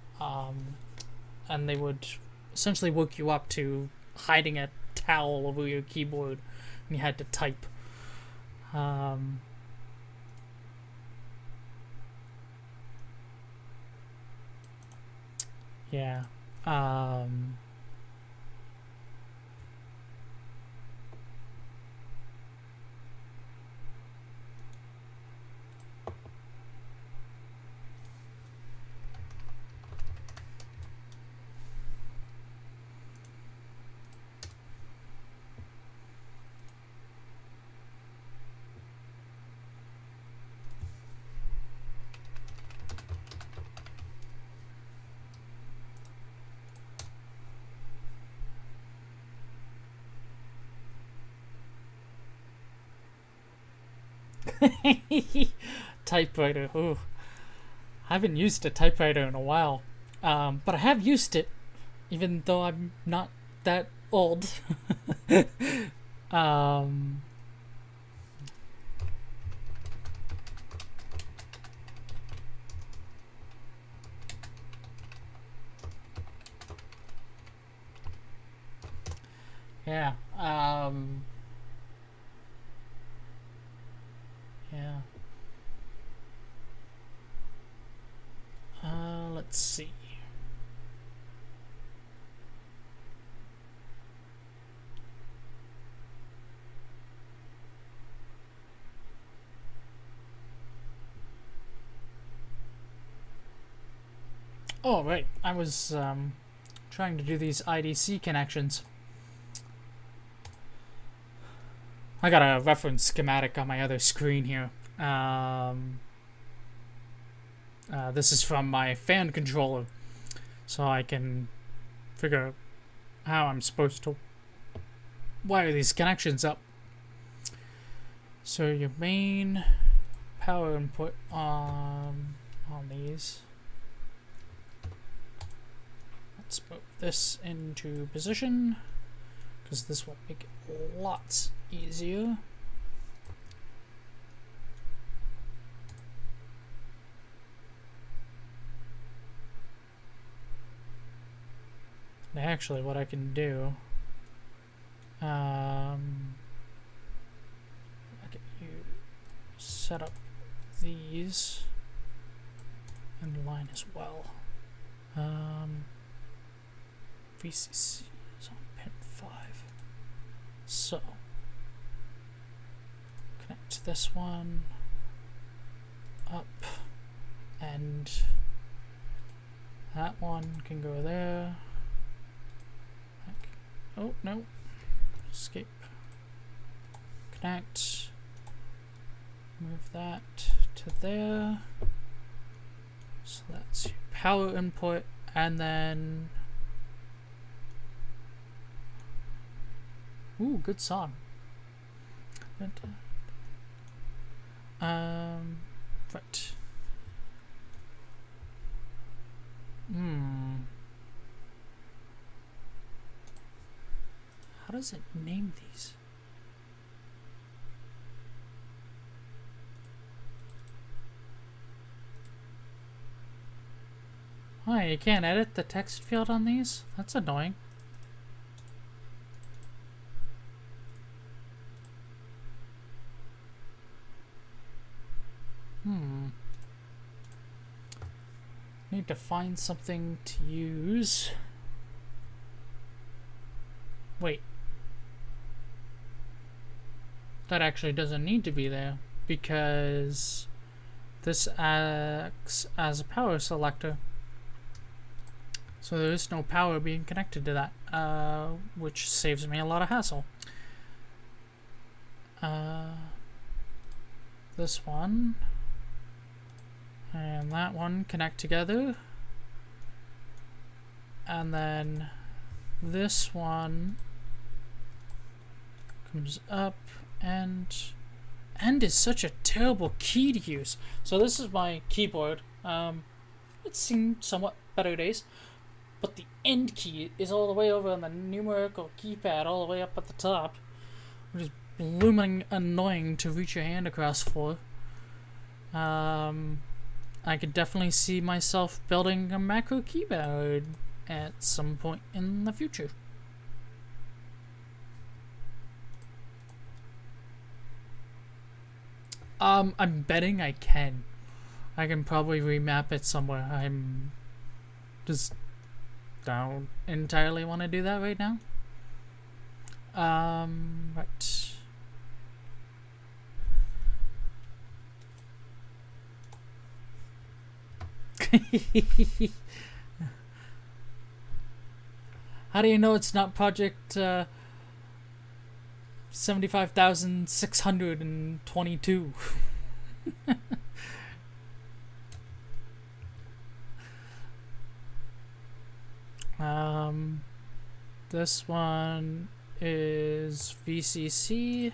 And they would essentially work you up to hiding a towel over your keyboard and you had to type. Yeah. Typewriter. Ooh, I haven't used a typewriter in a while, but I have used it, even though I'm not that old. um, yeah. Yeah. Let's see. Oh, right. I was trying to do these IDC connections. I got a reference schematic on my other screen here. This is from my fan controller, so I can figure out how I'm supposed to wire these connections up. So your main power input on these. Let's move this into position, because this will make it lots easier. And actually, what I can do, I can set up these in line as well. VCC is on pin 5. So, connect this one up, and that one can go there. Oh, no. Escape. Connect. Move that to there. So that's your power input, and then... Ooh, good song. Right. How does it name these? Oh, you can't edit the text field on these? That's annoying. Need to find something to use. Wait. That actually doesn't need to be there, because this acts as a power selector. So there is no power being connected to that, which saves me a lot of hassle. This one and that one connect together, and then this one comes up, and is such a terrible key to use. So this is my keyboard. It's seen somewhat better days, but the end key is all the way over on the numerical keypad, all the way up at the top, which is blooming annoying to reach your hand across for. I could definitely see myself building a macro keyboard at some point in the future. I'm betting I can. I can probably remap it somewhere. I'm just don't entirely want to do that right now. Right. How do you know it's not project 75,622? This one is VCC.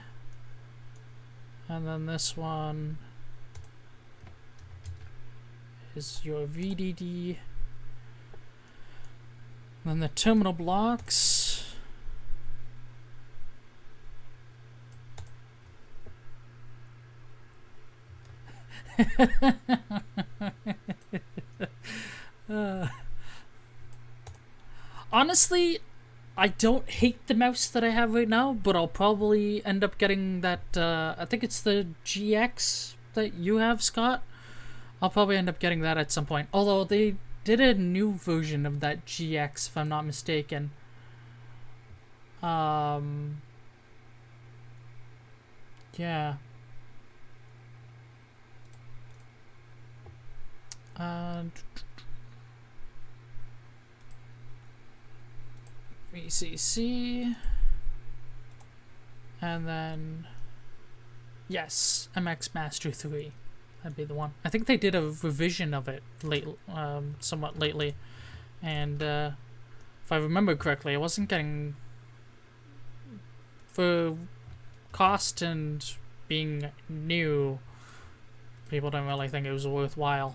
And then this one is your VDD. Then the terminal blocks. Honestly, I don't hate the mouse that I have right now, but I'll probably end up getting that, I think it's the GX that you have, Scott. I'll probably end up getting that at some point. Although they did a new version of that GX, if I'm not mistaken. Yeah. VCC. And then, yes, MX Master 3. That'd be the one. I think they did a revision of it somewhat lately. And if I remember correctly, I wasn't getting, for cost and being new, people don't really think it was worthwhile.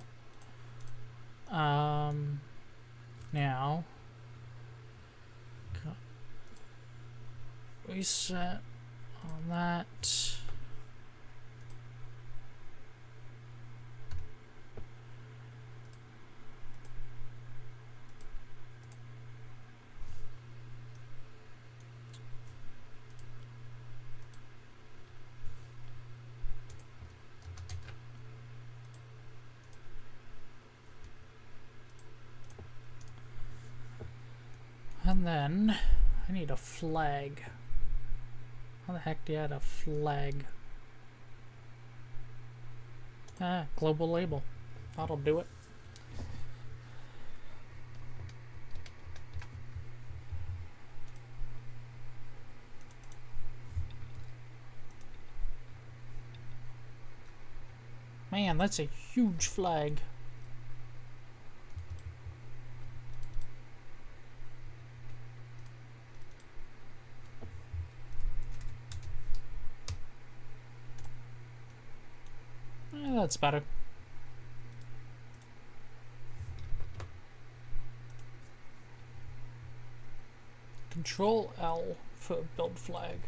Now, reset on that. And then I need a flag. How the heck do you add a flag? Ah, global label. That'll do it. Man, that's a huge flag. That's better. Control L for build flag.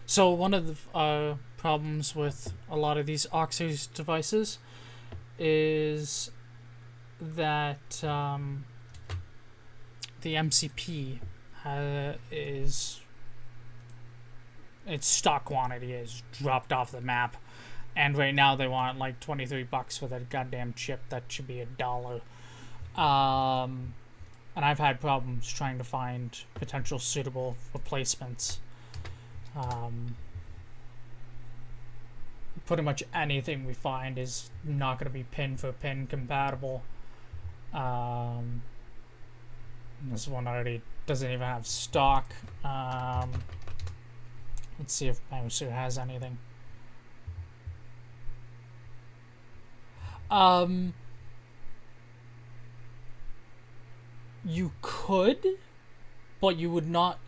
So one of the problems with a lot of these OXRS devices is that the MCP its stock quantity is dropped off the map, and right now they want like $23 for that goddamn chip that should be $1. And I've had problems trying to find potential suitable replacements. Pretty much anything we find is not going to be pin for pin compatible. This one already doesn't even have stock. Let's see if Acer has anything. You could, but you would not,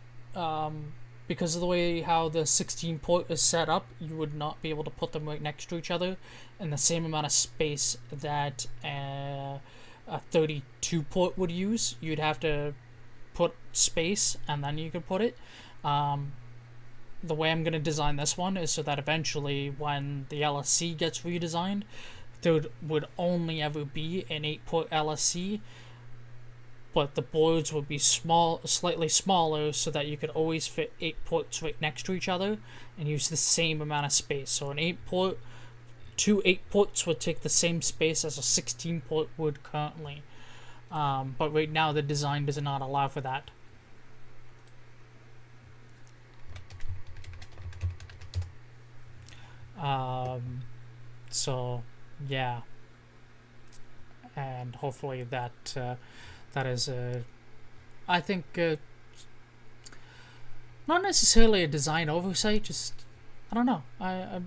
because of the way how the 16 port is set up, you would not be able to put them right next to each other in the same amount of space that a 32 port would use. You'd have to put space and then you could put it. the way I'm going to design this one is so that eventually when the LSC gets redesigned, there would only ever be an 8-port LSC, but the boards would be slightly smaller, so that you could always fit 8 ports right next to each other and use the same amount of space. So an 8-port, 2 8-ports would take the same space as a 16-port would currently. But right now the design does not allow for that. So yeah, and hopefully that that is I think not necessarily a design oversight, just I don't know, I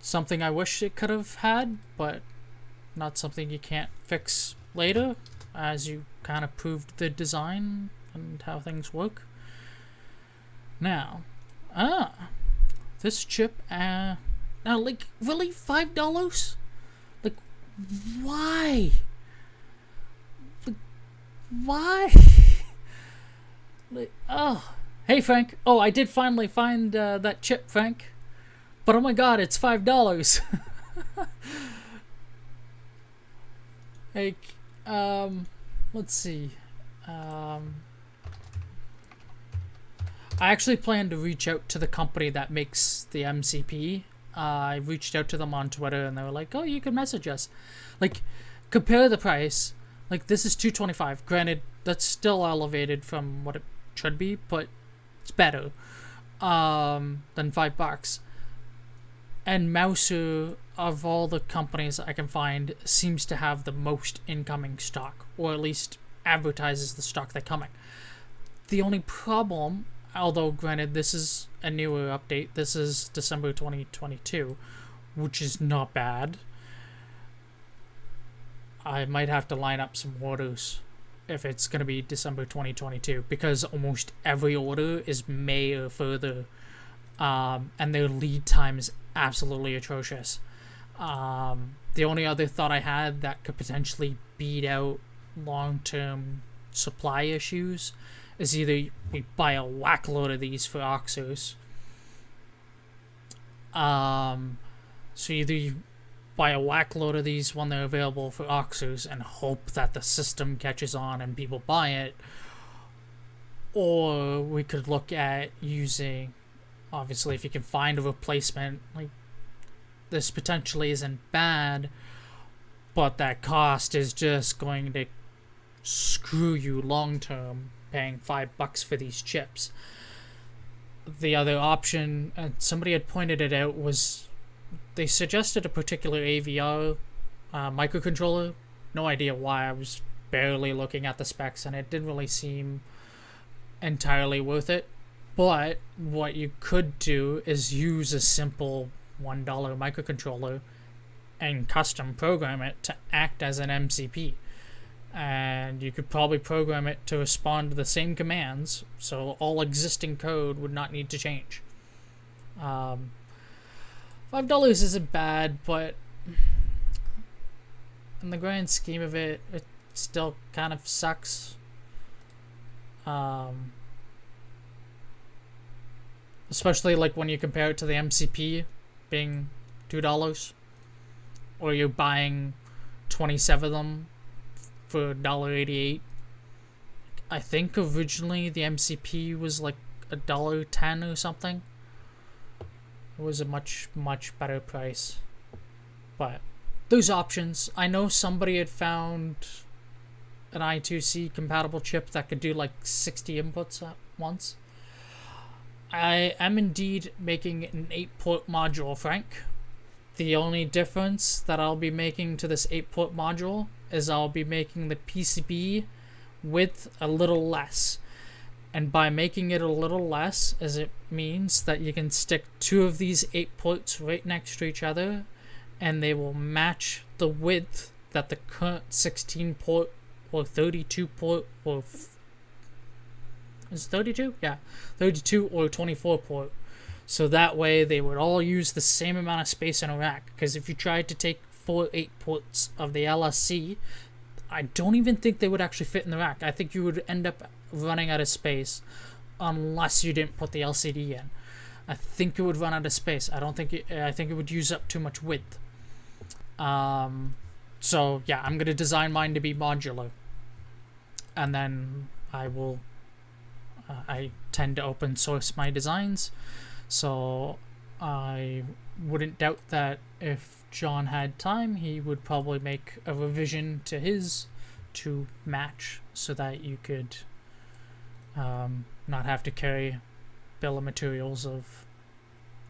something I wish it could have had, but not something you can't fix later, as you kind of proved the design and how things work. Now, this chip, now, like, really, $5? Like, why? Like, why? Like, oh, hey, Frank. Oh, I did finally find that chip, Frank. But oh my god, it's $5. Like, let's see. I actually plan to reach out to the company that makes the MCP. I reached out to them on Twitter and they were like, oh, you can message us. Like, compare the price. Like, this is $225. Granted, that's still elevated from what it should be, but it's better than $5. And Mouser, of all the companies I can find, seems to have the most incoming stock, or at least advertises the stock they're coming. The only problem, although granted this is a newer update, this is December 2022, which is not bad. I might have to line up some orders if it's going to be December 2022, because almost every order is May or further, and their lead time is absolutely atrocious. The only other thought I had that could potentially beat out long-term supply issues is either we buy a whack load of these for OXRS. So either you buy a whack load of these when they're available for OXRS and hope that the system catches on and people buy it, or we could look at using, obviously if you can find a replacement, like this potentially isn't bad, but that cost is just going to screw you long term, paying $5 for these chips. The other option, and somebody had pointed it out, was they suggested a particular AVR microcontroller. No idea why. I was barely looking at the specs and it didn't really seem entirely worth it. But what you could do is use a simple $1 microcontroller and custom program it to act as an MCP. And you could probably program it to respond to the same commands, so all existing code would not need to change. $5 isn't bad, but in the grand scheme of it, it still kind of sucks. Especially like when you compare it to the MCP being $2, or you're buying 27 of them for $1.88. I think originally the MCP was like $1.10 or something. It was a much better price. But there's options. I know somebody had found an I2C compatible chip that could do like 60 inputs at once. I am indeed making an 8-port module, Frank. The only difference that I'll be making to this 8-port module is I'll be making the PCB width a little less. And by making it a little less, as it means that you can stick 2 of these 8 ports right next to each other, and they will match the width that the current 16-port or 32-port or is 32? Yeah, 32 or 24-port. So that way they would all use the same amount of space in a rack. Because if you tried to take 4 8-ports of the LSC, I don't even think they would actually fit in the rack. I think you would end up running out of space unless you didn't put the LCD in. I think it would run out of space. I think it would use up too much width. So yeah, I'm gonna design mine to be modular, and then I tend to open source my designs, so I wouldn't doubt that if John had time, he would probably make a revision to his to match, so that you could not have to carry bill of materials of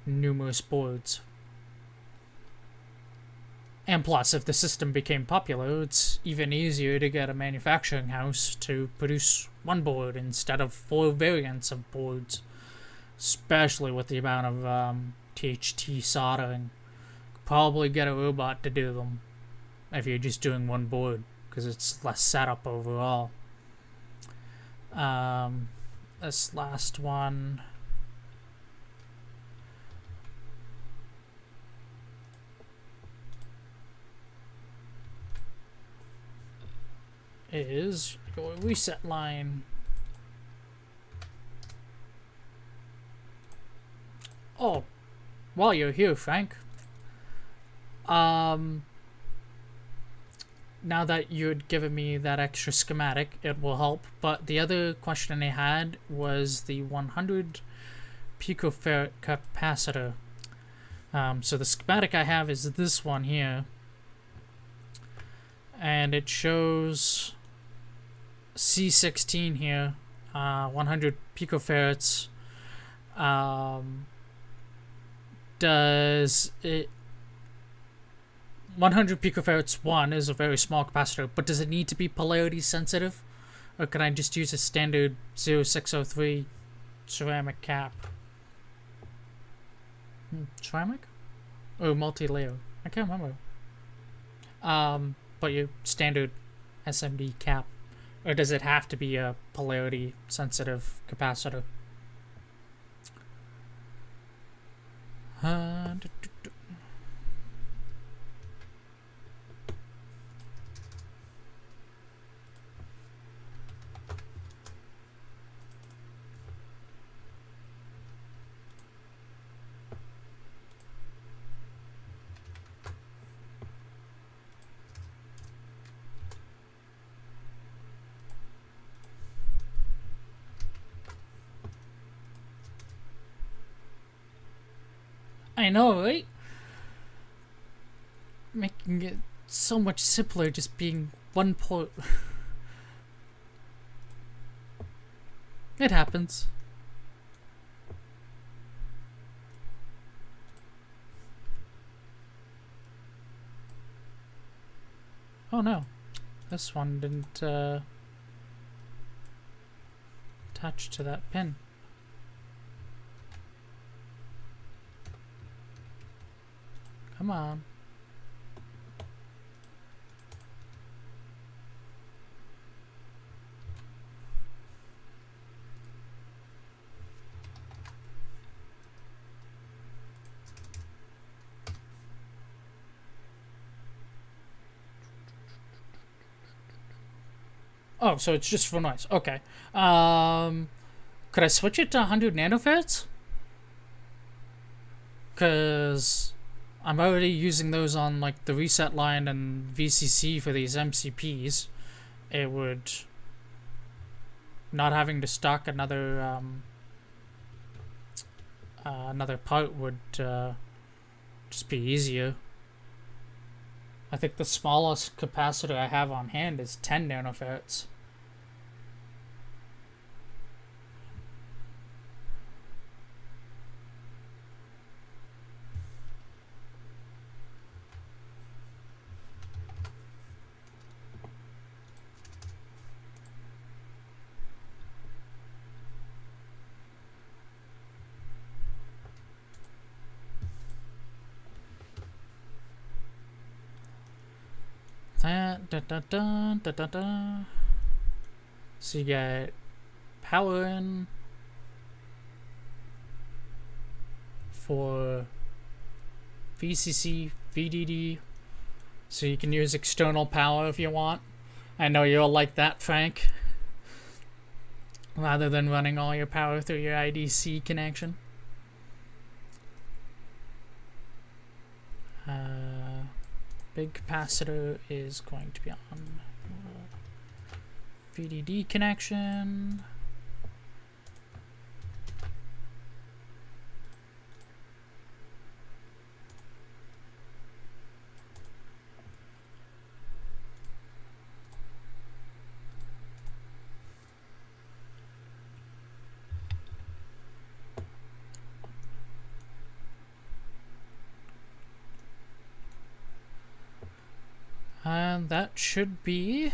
numerous boards. And plus, if the system became popular, it's even easier to get a manufacturing house to produce one board instead of 4 variants of boards, especially with the amount of THT soldering. Probably get a robot to do them if you're just doing one board, because it's less setup overall. This last one is your reset line. Oh, while you're here, Frank, now that you'd given me that extra schematic, it will help. But the other question I had was the 100 picofarad capacitor. So the schematic I have is this one here, and it shows C16 here, 100 picofarads. Does it 100 picofarads one is a very small capacitor, but does it need to be polarity sensitive, or can I just use a standard 0603 ceramic cap? Ceramic or multi-layer? I can't remember. But your standard SMD cap, or does it have to be a polarity sensitive capacitor? I know, right? Making it so much simpler just being one port. It happens. Oh no, this one didn't attach to that pin. Come on. Oh, so it's just for noise. Okay. Could I switch it to 100 nanofarads? Because I'm already using those on like the reset line and VCC for these MCPs. It would, not having to stock another another part would just be easier. I think the smallest capacitor I have on hand is 10 nanofarads. So you get power in for VCC, VDD, so you can use external power if you want. I know you'll like that, Frank, rather than running all your power through your IDC connection. big capacitor is going to be on VDD connection. And that should be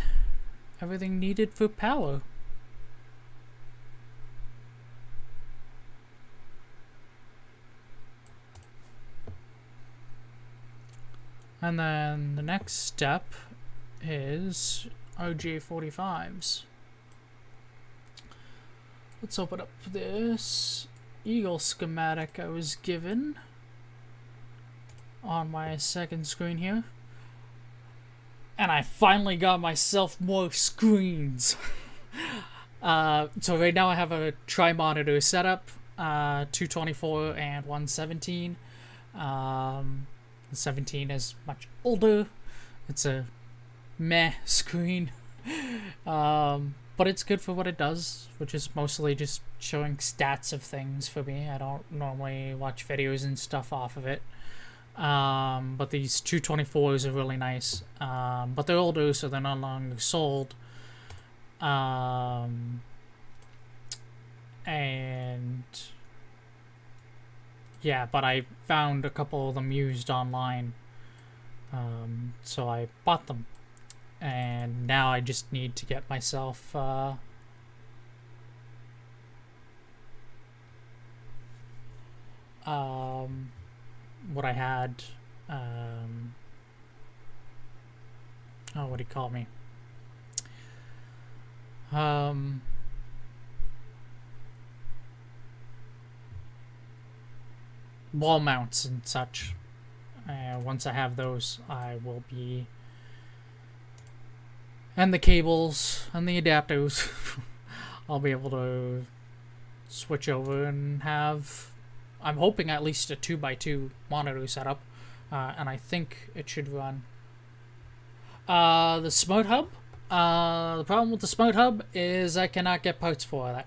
everything needed for power. And then the next step is RJ45s. Let's open up this Eagle schematic I was given on my second screen here. And I finally got myself more screens. So right now I have a tri-monitor setup, 224 and 117. The 17 is much older. It's a meh screen. But it's good for what it does, which is mostly just showing stats of things for me. I don't normally watch videos and stuff off of it. But these 224s are really nice. But they're older, so they're no longer sold. And yeah, but I found a couple of them used online. So I bought them. And now I just need to get myself what I had, oh, what do you call me? Wall mounts and such. Once I have those, I will be, and the cables and the adapters, I'll be able to switch over and have, I'm hoping, at least a 2x2 monitor setup, and I think it should run. The Smart Hub. The problem with the Smart Hub is I cannot get parts for that.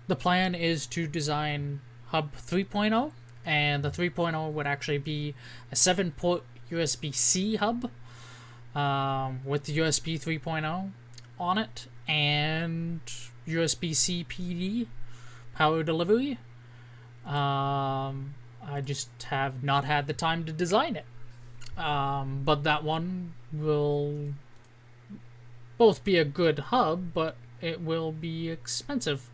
The plan is to design Hub 3.0, and the 3.0 would actually be a 7-port USB-C hub with the USB 3.0 on it, and USB-C PD power delivery. I just have not had the time to design it. But that one will both be a good hub, but it will be expensive.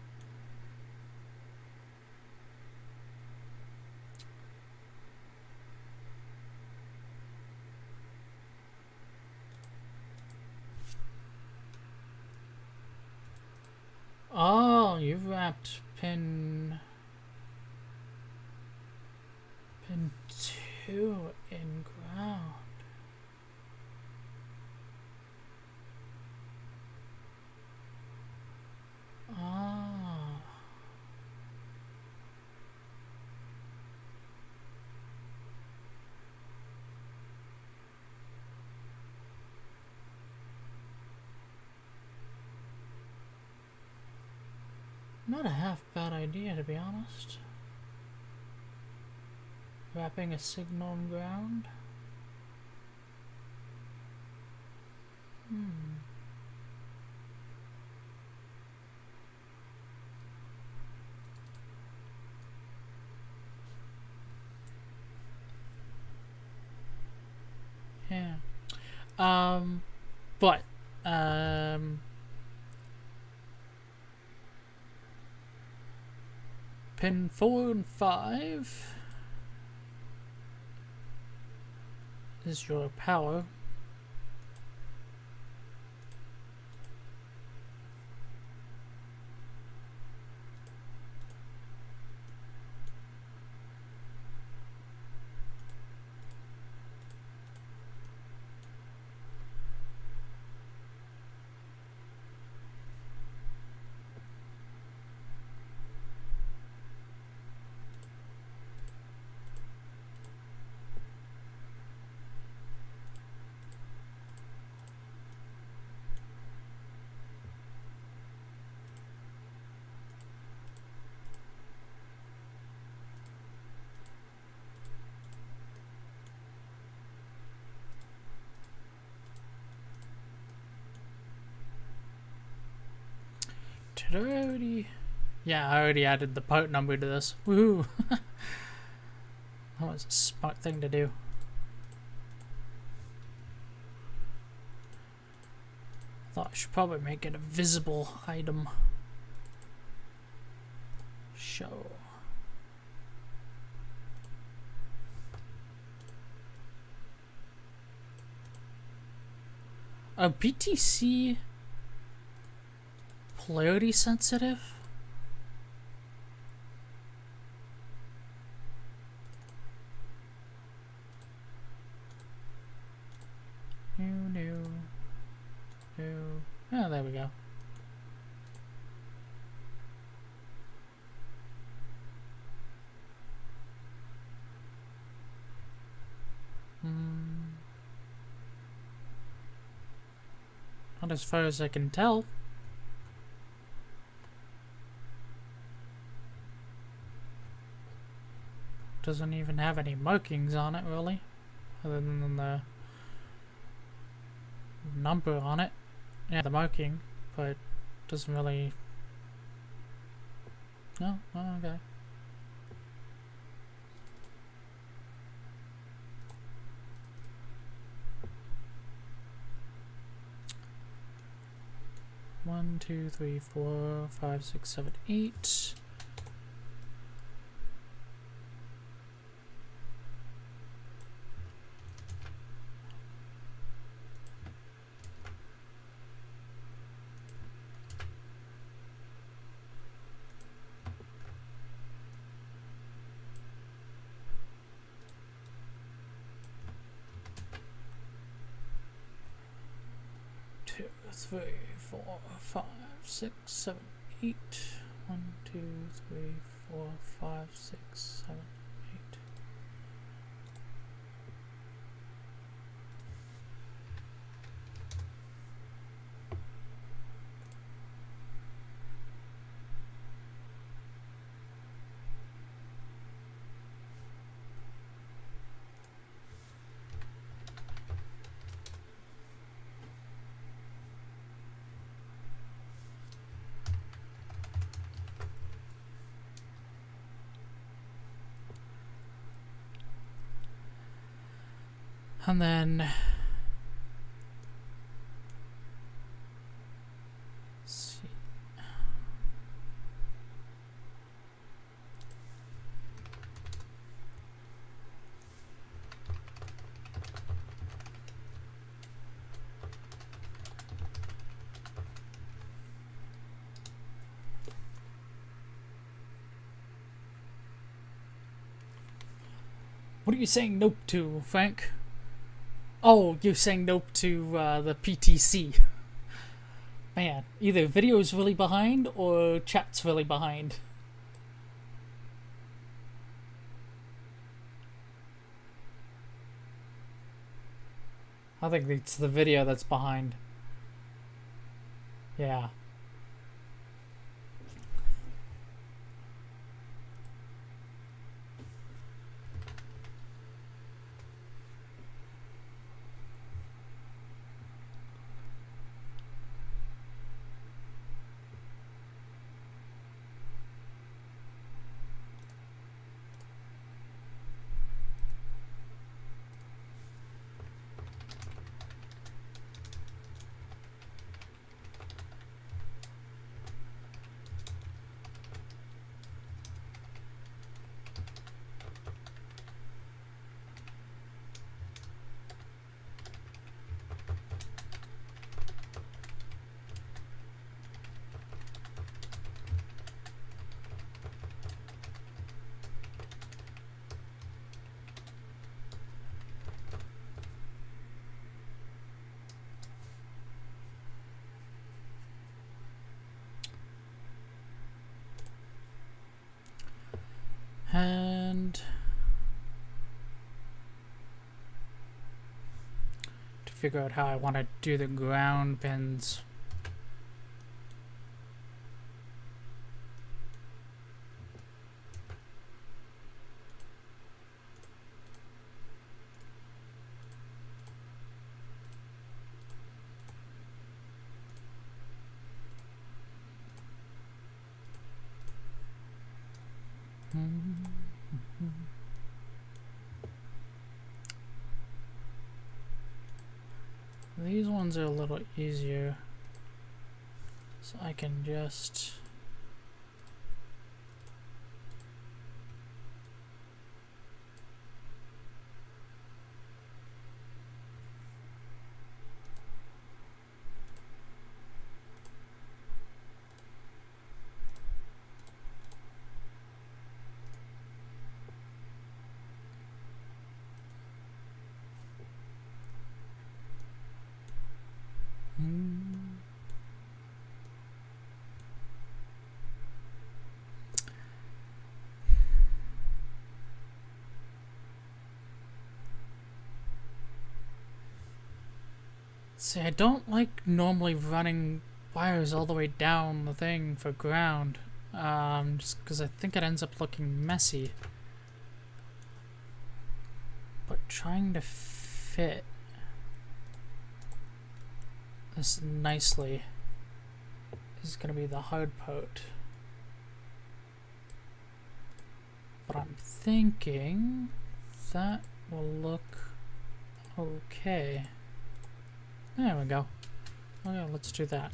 Oh, you've wrapped pin 2 in ground. Ah. Not a half bad idea, to be honest. Wrapping a signal on ground. Yeah. But pin 4 and 5 is your power. Did I already? Yeah, I already added the part number to this. Woohoo! That was a smart thing to do. Thought I should probably make it a visible item. Show. A BTC polarity sensitive? No. Oh, there we go. Not as far as I can tell. Doesn't even have any markings on it, really, other than the number on it. Yeah, the marking, but doesn't really. No? Oh, okay. One, 2, 3, 4, 5, 6, 7, 8. Two, 3, 4, 5, 6, 7, 8. 1, 2, 3, 4, 5, 6, 7, 8. And then let's see. What are you saying nope to, Frank? Oh, you're saying nope to the PTC. Man, either video's really behind or chat's really behind. I think it's the video that's behind. Yeah. And to figure out how I want to do the ground pins. These ones are a little easier, so I can just see, I don't like normally running wires all the way down the thing for ground, just because I think it ends up looking messy. But trying to fit this nicely is going to be the hard part. But I'm thinking that will look okay. There we go. Okay, let's do that.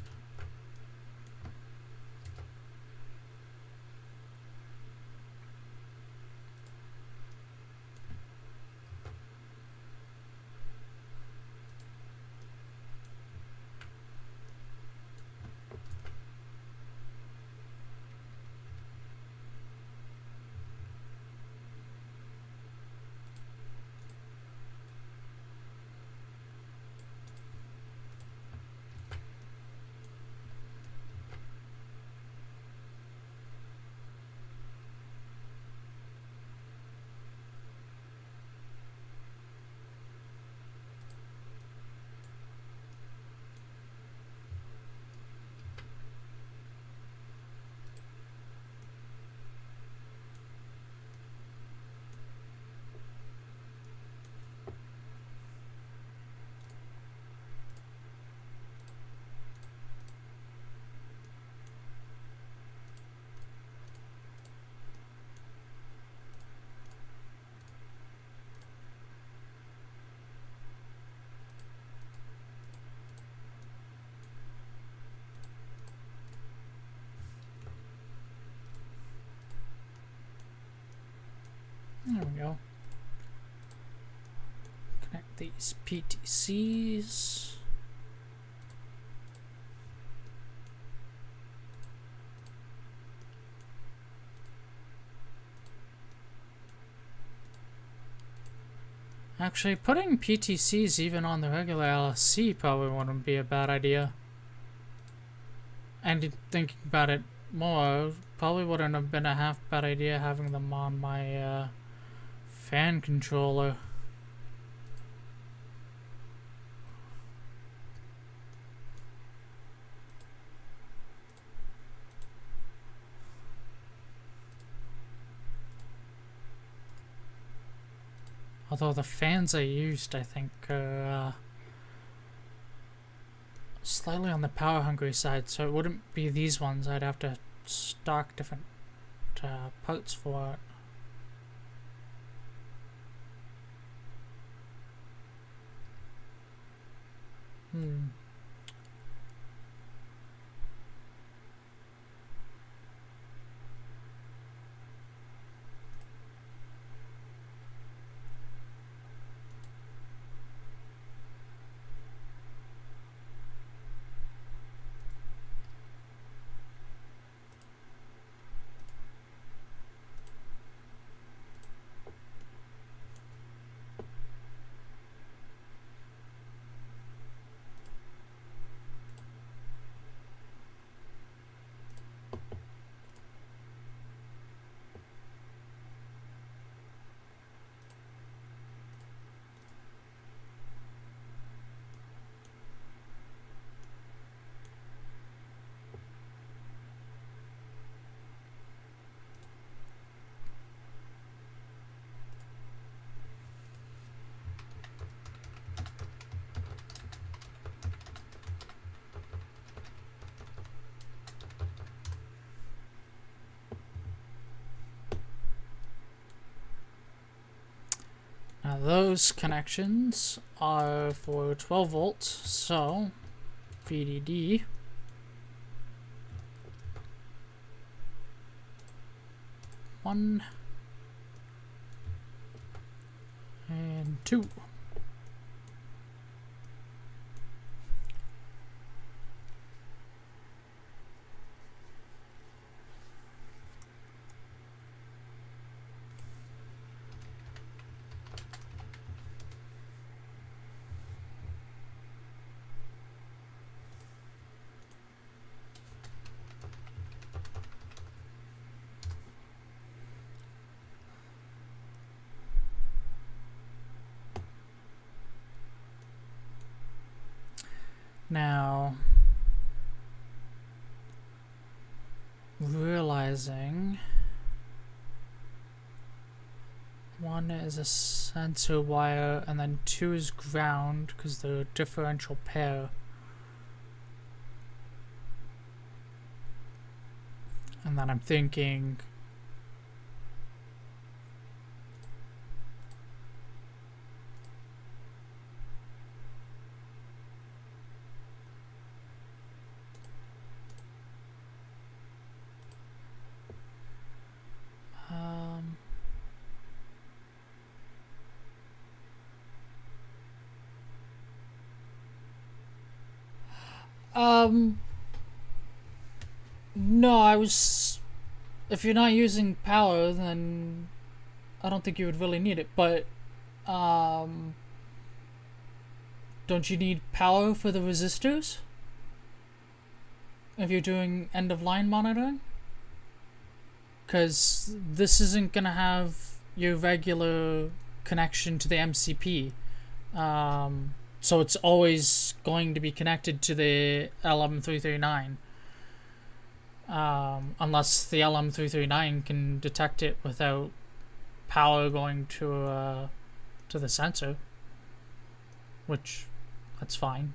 There we go. Connect these PTCs. Actually, putting PTCs even on the regular LSC probably wouldn't be a bad idea. And thinking about it more, probably wouldn't have been a half bad idea having them on my fan controller. Although the fans I used, I think, are slightly on the power hungry side, so it wouldn't be these ones. I'd have to stock different parts for it. Those connections are for 12 volts, so VDD one and two. Now, realizing one is a sensor wire and then two is ground because they're a differential pair. And then I'm thinking no, if you're not using power, then I don't think you would really need it, but don't you need power for the resistors if you're doing end-of-line monitoring? Because this isn't gonna have your regular connection to the MCP, so it's always going to be connected to the LM339, unless the LM339 can detect it without power going to the sensor, which that's fine.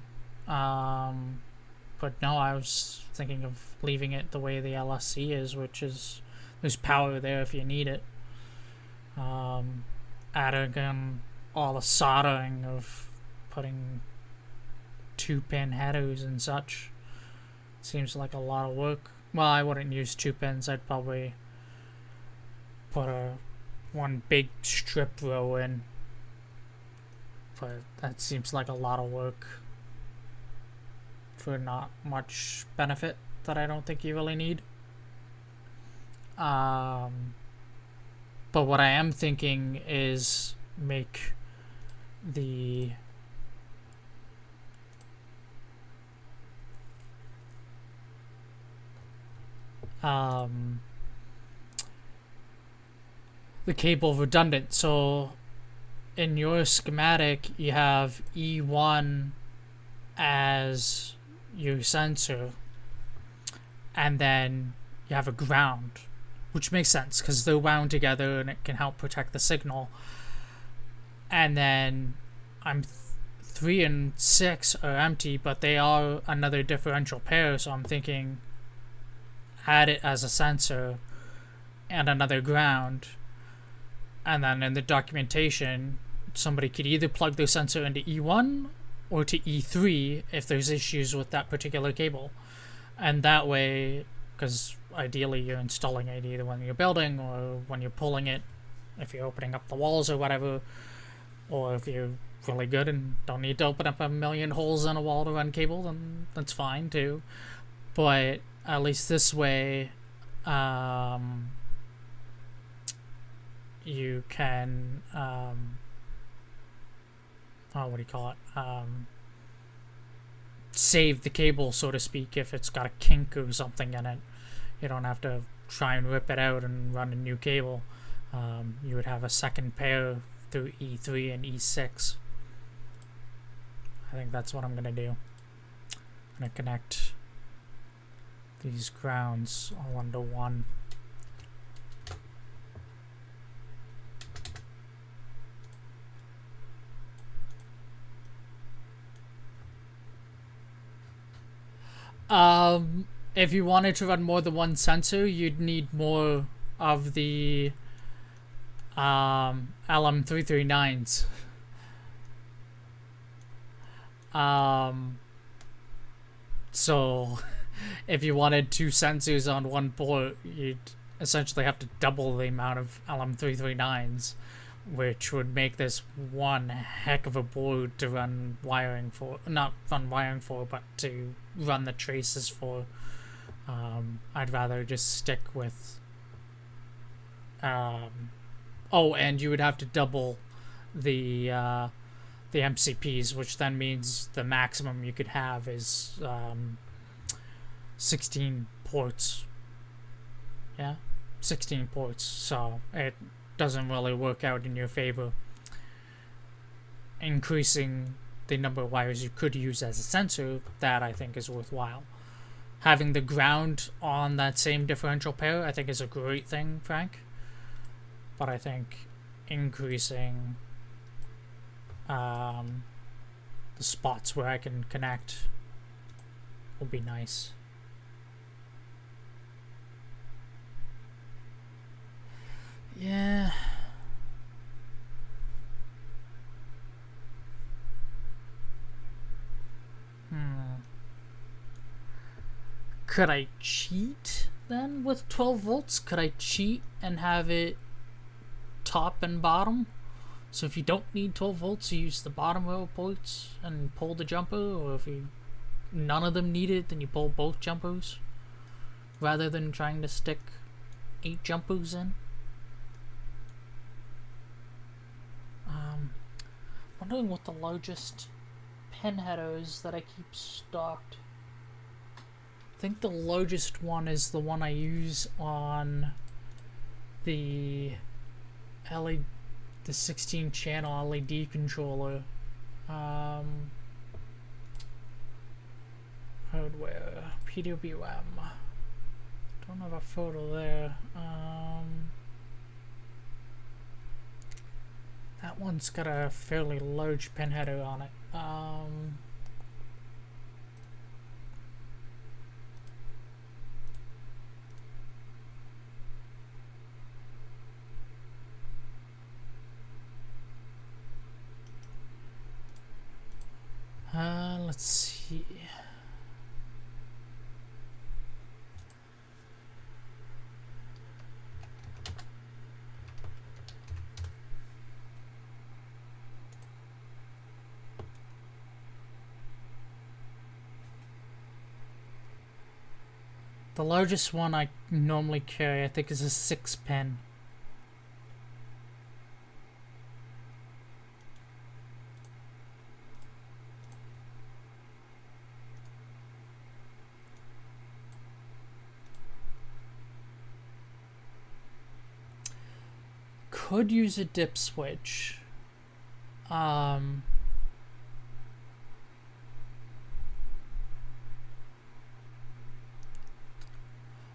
But no, I was thinking of leaving it the way the LSC is, which is there's power there if you need it. Adding in all the soldering of putting 2-pin headers and such seems like a lot of work. Well, I wouldn't use 2 pins. I'd probably put one big strip row in, but that seems like a lot of work for not much benefit that I don't think you really need. But what I am thinking is make the cable redundant. So in your schematic you have E1 as your sensor and then you have a ground, which makes sense because they're wound together and it can help protect the signal. And then 3 and 6 are empty, but they are another differential pair, so I'm thinking add it as a sensor and another ground, and then in the documentation somebody could either plug their sensor into E1 or to E3 if there's issues with that particular cable. And that way, because ideally you're installing it either when you're building or when you're pulling it, if you're opening up the walls or whatever, or if you're really good and don't need to open up a million holes in a wall to run cable, then that's fine too. But at least this way you can what do you call it, save the cable, so to speak, if it's got a kink or something in it. You don't have to try and rip it out and run a new cable. You would have a second pair through E3 and E6. I think that's what I'm going to do. I'm going to connect these grounds all into one. If you wanted to run more than one sensor, you'd need more of the LM339s. So if you wanted 2 sensors on one port, you'd essentially have to double the amount of LM339s, which would make this one heck of a board to run wiring for. Not run wiring for, but to run the traces for. I'd rather just stick with... oh, and you would have to double the MCPs, which then means the maximum you could have is 16 ports. Yeah, 16 ports. So it doesn't really work out in your favor. Increasing the number of wires you could use as a sensor, that I think is worthwhile. Having the ground on that same differential pair, I think is a great thing, Frank. But I think increasing the spots where I can connect will be nice. Yeah. Could I cheat then with 12 volts? Could I cheat and have it top and bottom? So if you don't need 12 volts, you use the bottom row ports and pull the jumper, or if none of them need it, then you pull both jumpers, rather than trying to stick 8 jumpers in. Wondering what the largest pin header is that I keep stocked. I think the largest one is the one I use on the LED, the 16 channel LED controller. Hardware, PWM. Don't have a photo there. That one's got a fairly large pin header on it. Let's see. The largest one I normally carry, I think, is a 6-pin. Could use a dip switch.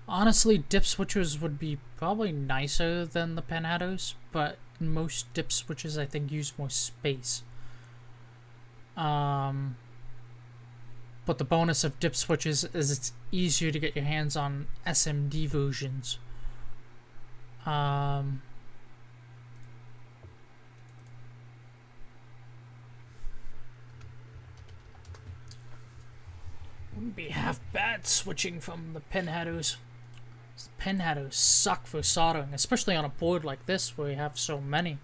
Honestly, dip switches would be probably nicer than the pin headers, but most dip switches I think use more space. But the bonus of dip switches is it's easier to get your hands on SMD versions. Wouldn't be half bad switching from the pin headers. The pin headers suck for soldering, especially on a board like this where you have so many.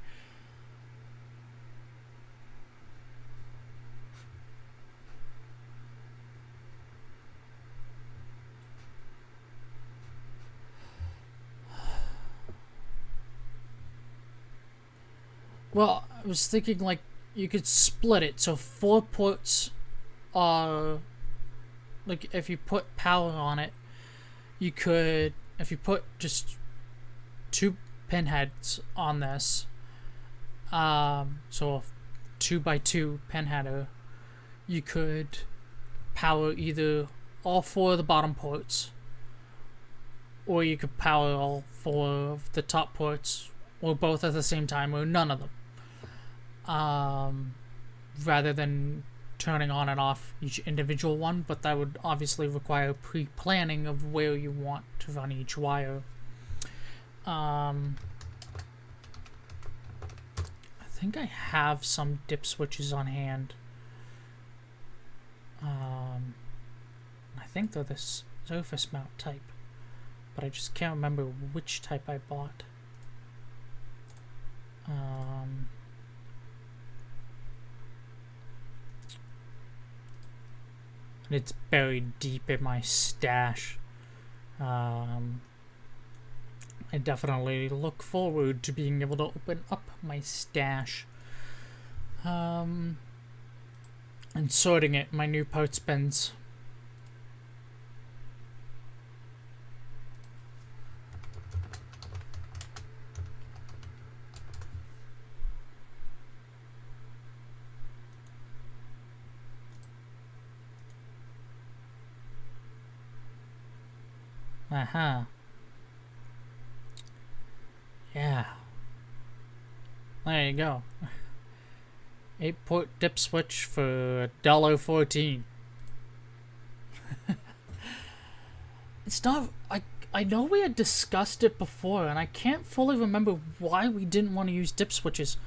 Well, I was thinking like you could split it so 4 ports are like, if you put power on it, you could, if you put just 2 pin heads on this, so a 2x2 pin header, you could power either all 4 of the bottom ports, or you could power all 4 of the top ports, or both at the same time, or none of them, rather than turning on and off each individual one, but that would obviously require pre-planning of where you want to run each wire. think I have some dip switches on hand. I think they're this surface mount type, but I just can't remember which type I bought. It's buried deep in my stash. I definitely look forward to being able to open up my stash. And sorting it in my new parts bins. Yeah. There you go. 8-port dip switch for $1.14. It's not. I know we had discussed it before, and I can't fully remember why we didn't want to use dip switches.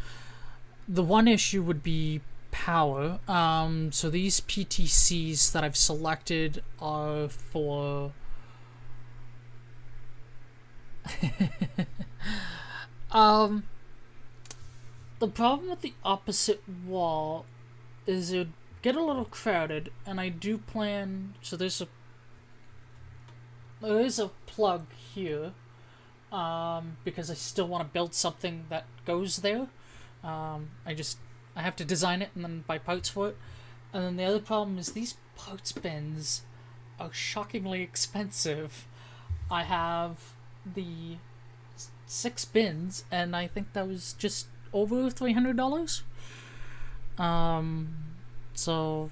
The one issue would be power. So these PTCs that I've selected are for. The problem with the opposite wall is it would get a little crowded, and I do plan. So there is a plug here, because I still want to build something that goes there. I have to design it and then buy parts for it. And then the other problem is these parts bins are shockingly expensive. I have the 6 bins, and I think that was just over $300. So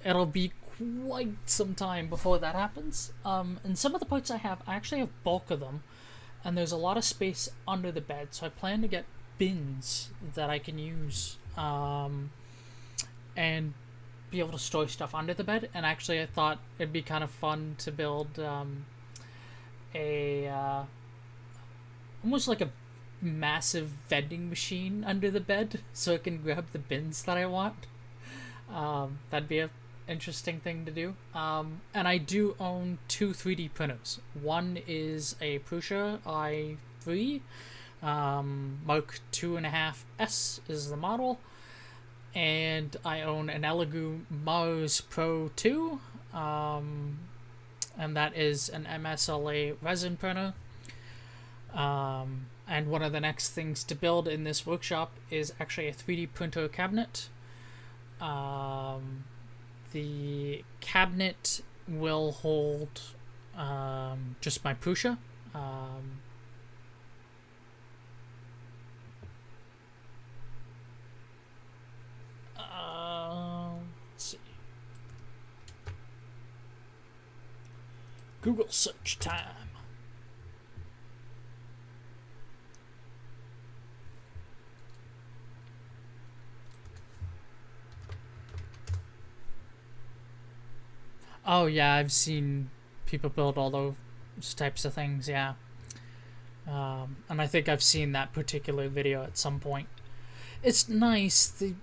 it'll be quite some time before that happens. And some of the parts I actually have bulk of them, and there's a lot of space under the bed, so I plan to get bins that I can use, and be able to store stuff under the bed. And actually I thought it'd be kind of fun to build almost like a massive vending machine under the bed so it can grab the bins that I want. That'd be a interesting thing to do. And I do own 2 3D printers. One is a Prusa i3, Mark 2.5S is the model, and I own an Elegoo Mars Pro 2, and that is an MSLA resin printer. And one of the next things to build in this workshop is actually a 3D printer cabinet. The cabinet will hold just my Prusa. Let's see. Google search time. Oh yeah, I've seen people build all those types of things, yeah. And I think I've seen that particular video at some point. It's nice. The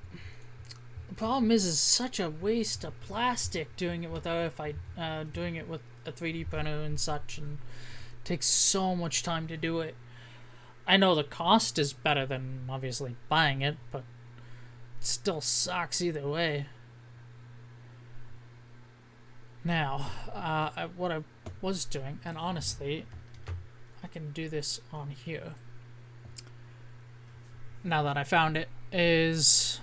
problem is it's such a waste of plastic doing it with doing it with a 3D printer and such, and it takes so much time to do it. I know the cost is better than obviously buying it, but it still sucks either way. Now, what I was doing, and honestly, I can do this on here, now that I found it, is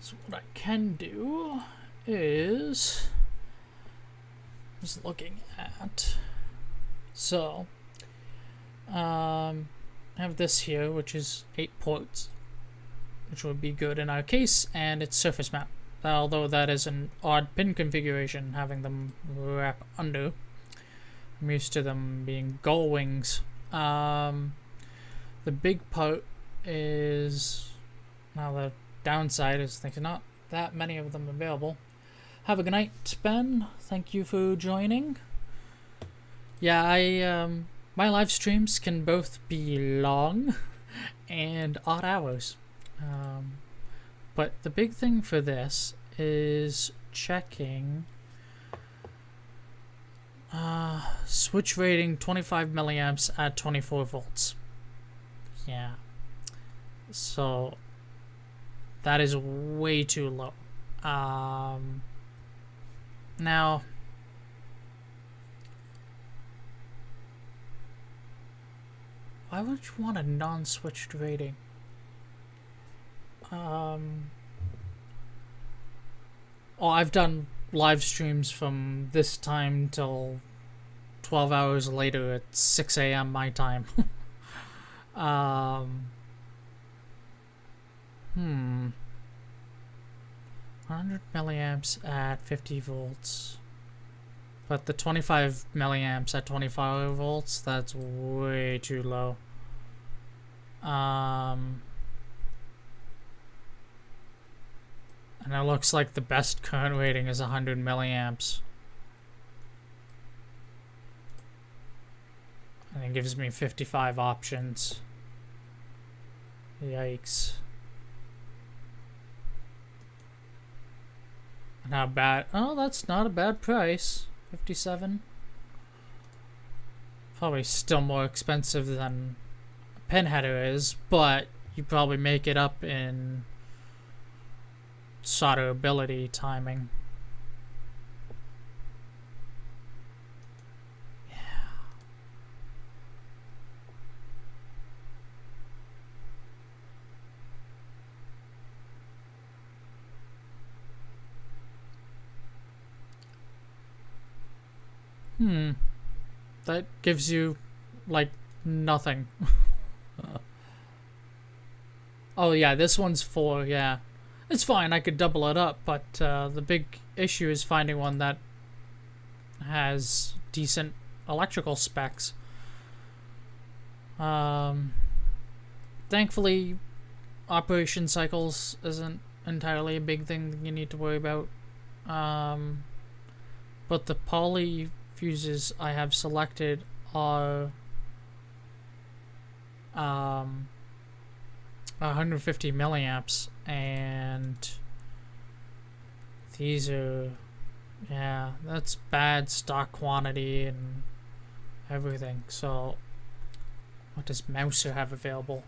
so what I can do is looking at, so I have this here, which is 8 ports, which would be good in our case, and it's surface mount, although that is an odd pin configuration, having them wrap under. I'm used to them being gull wings. The big part is Now the downside is there's not that many of them available. Have a good night, Ben. Thank you for joining. Yeah, my live streams can both be long and odd hours. But the big thing for this is checking switch rating 25 milliamps at 24 volts. Yeah. So that is way too low. Now, why would you want a non-switched rating? Oh, I've done live streams from this time till 12 hours later at 6 a.m. my time. 100 milliamps at 50 volts. But the 25 milliamps at 25 volts, that's way too low. And it looks like the best current rating is 100 milliamps. And it gives me 55 options. Yikes. And how bad? Oh, that's not a bad price. 57. Probably still more expensive than a pin header is, but you probably make it up in solderability timing. That gives you, like, nothing. Oh, yeah, this one's 4, yeah. It's fine, I could double it up, but the big issue is finding one that has decent electrical specs. Thankfully, operation cycles isn't entirely a big thing you need to worry about. But the poly fuses I have selected are 150 milliamps, and these are, yeah, that's bad stock quantity and everything. So what does Mouser have available?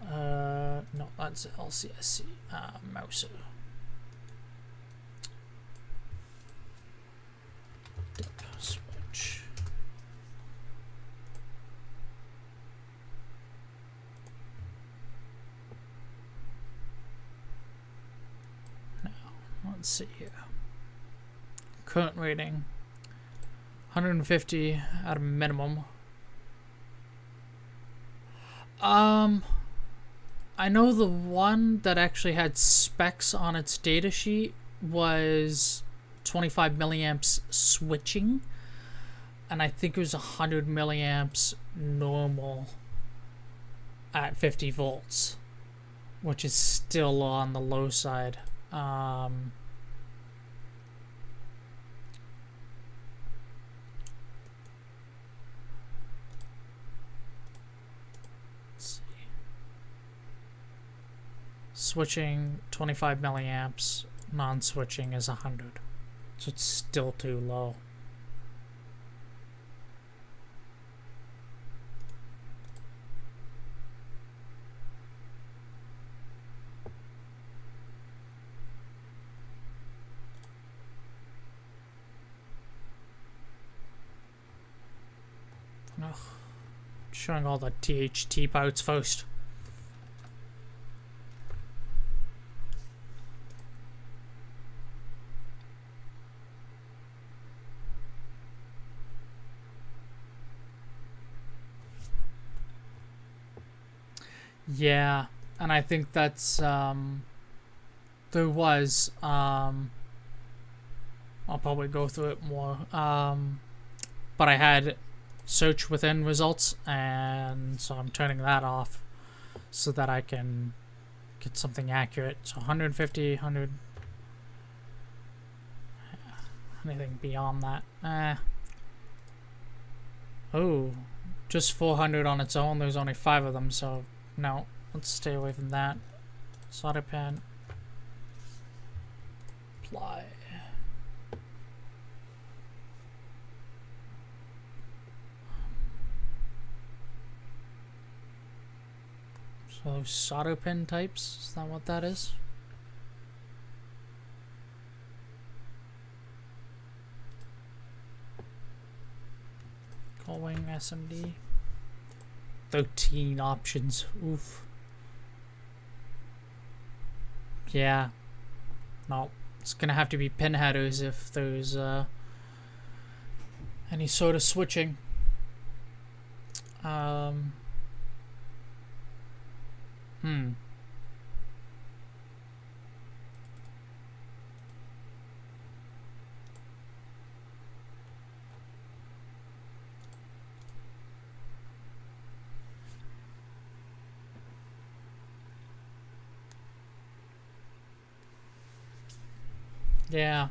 No, that's LCSC. Mouser. Switch. Now, let's see here. Current rating 150 at a minimum. I know the one that actually had specs on its data sheet was 25 milliamps switching, and I think it was 100 milliamps normal at 50 volts, which is still on the low side. Let's see. Switching 25 milliamps, non-switching is 100. So it's still too low. Ugh. Showing all the THT parts first. Yeah, and I think that's there was I'll probably go through it more, but I had search within results, and so I'm turning that off. so that I can get something accurate. So 150, 100, anything beyond that. Oh, just 400 on its own. There's only 5 of them, so no, let's stay away from that. Solder pen, apply. So those solder pen types, is that what that is? Calling SMD. 13 options. Oof. Yeah. No. It's gonna have to be pin headers if there's any sort of switching. Yeah.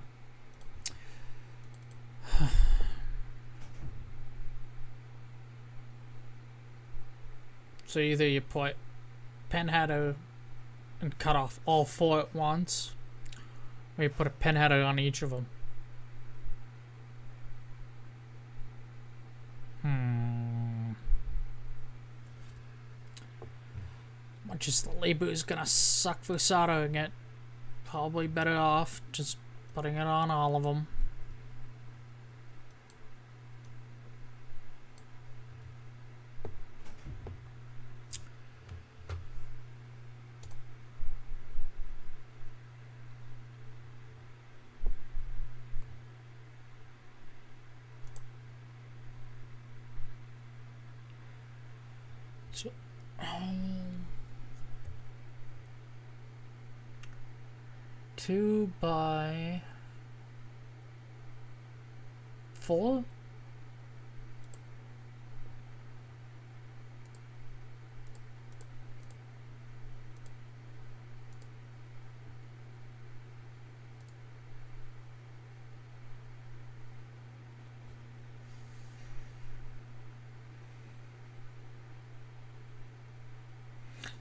So either you put pin header and cut off all 4 at once, or you put a pin header on each of them. Much as the labor is gonna suck for soldering it, probably better off just putting it on all of them. So, 2 by 4.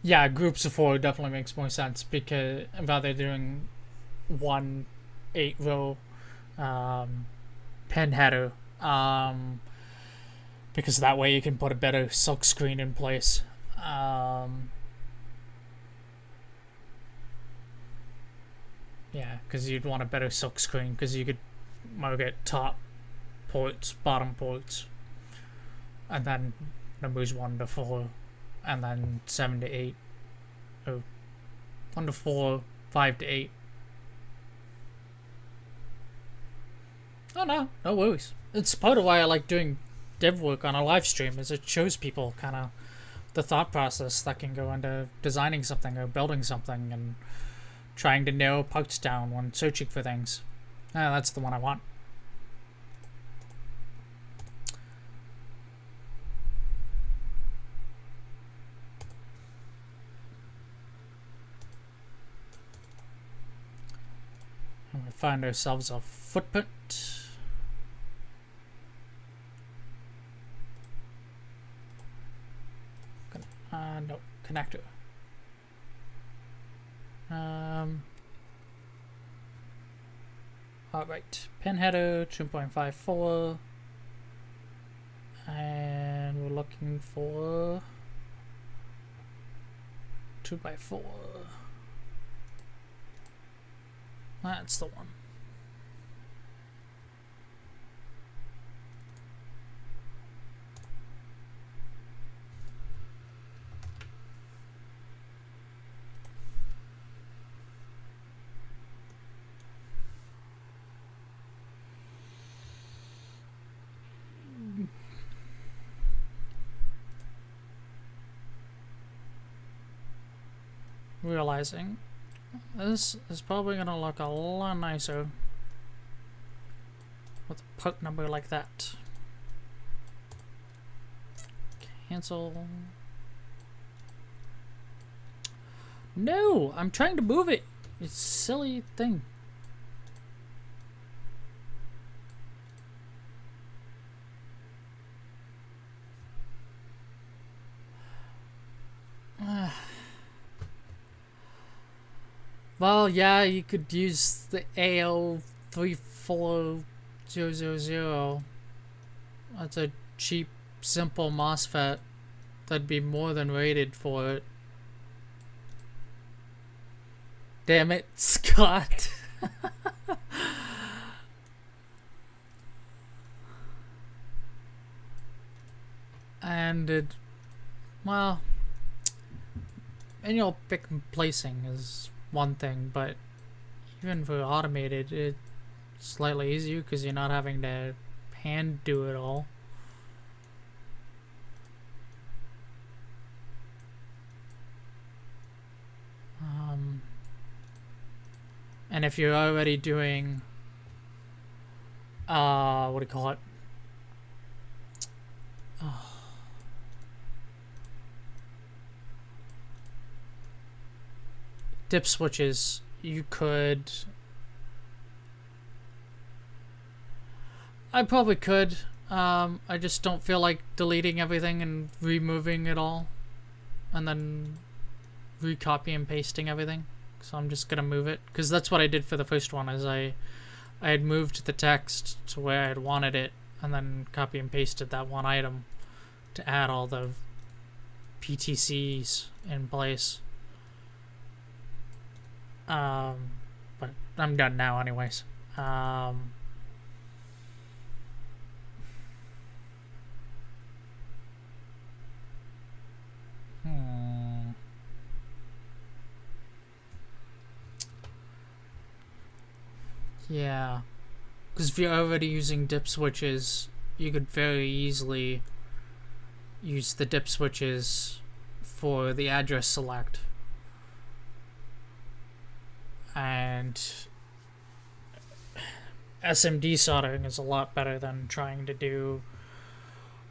Yeah, groups of 4 definitely makes more sense, because rather doing 1 8-row pen header, because that way you can put a better silk screen in place. Yeah, because you'd want a better silk screen, because you could market top ports, bottom ports, and then numbers 1 to 4, and then 7 to 8, or 1 to 4, 5 to 8. Oh no, no worries. It's part of why I like doing dev work on a live stream, is it shows people kind of the thought process that can go into designing something or building something and trying to narrow parts down when searching for things. That's the one I want. And we find ourselves a footprint. No, connector. Alright, pin header 2.54, and we're looking for 2x4. That's the one. Realizing this is probably going to look a lot nicer with a part number like that. Cancel. No, I'm trying to move it. It's a silly thing. Well, yeah, you could use the AL34000. That's a cheap, simple MOSFET. That'd be more than rated for it. Damn it, Scott. And it, well, manual pick and placing is one thing, but even for automated, it's slightly easier because you're not having to hand do it all. And if you're already doing, what do you call it? Dip switches, you could, I probably could, I just don't feel like deleting everything and removing it all and then recopy and pasting everything. So I'm just gonna move it, because that's what I did for the first one, is I had moved the text to where I had wanted it and then copy and pasted that one item to add all the PTCs in place. But I'm done now anyways. Yeah, because if you're already using dip switches, you could very easily use the dip switches for the address select. And SMD soldering is a lot better than trying to do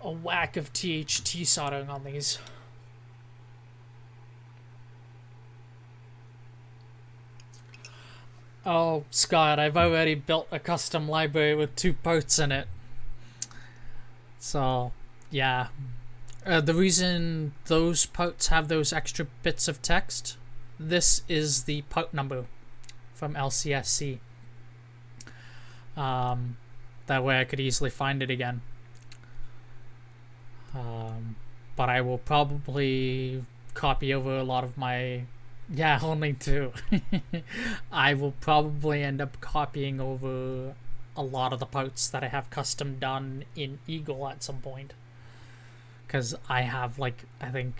a whack of THT soldering on these. Oh, Scott, I've already built a custom library with 2 parts in it. So, yeah. The reason those parts have those extra bits of text, this is the part number from LCSC. That way I could easily find it again. But I will probably copy over a lot of my... Yeah, only 2. I will probably end up copying over a lot of the parts that I have custom done in Eagle at some point. Because I have, like, I think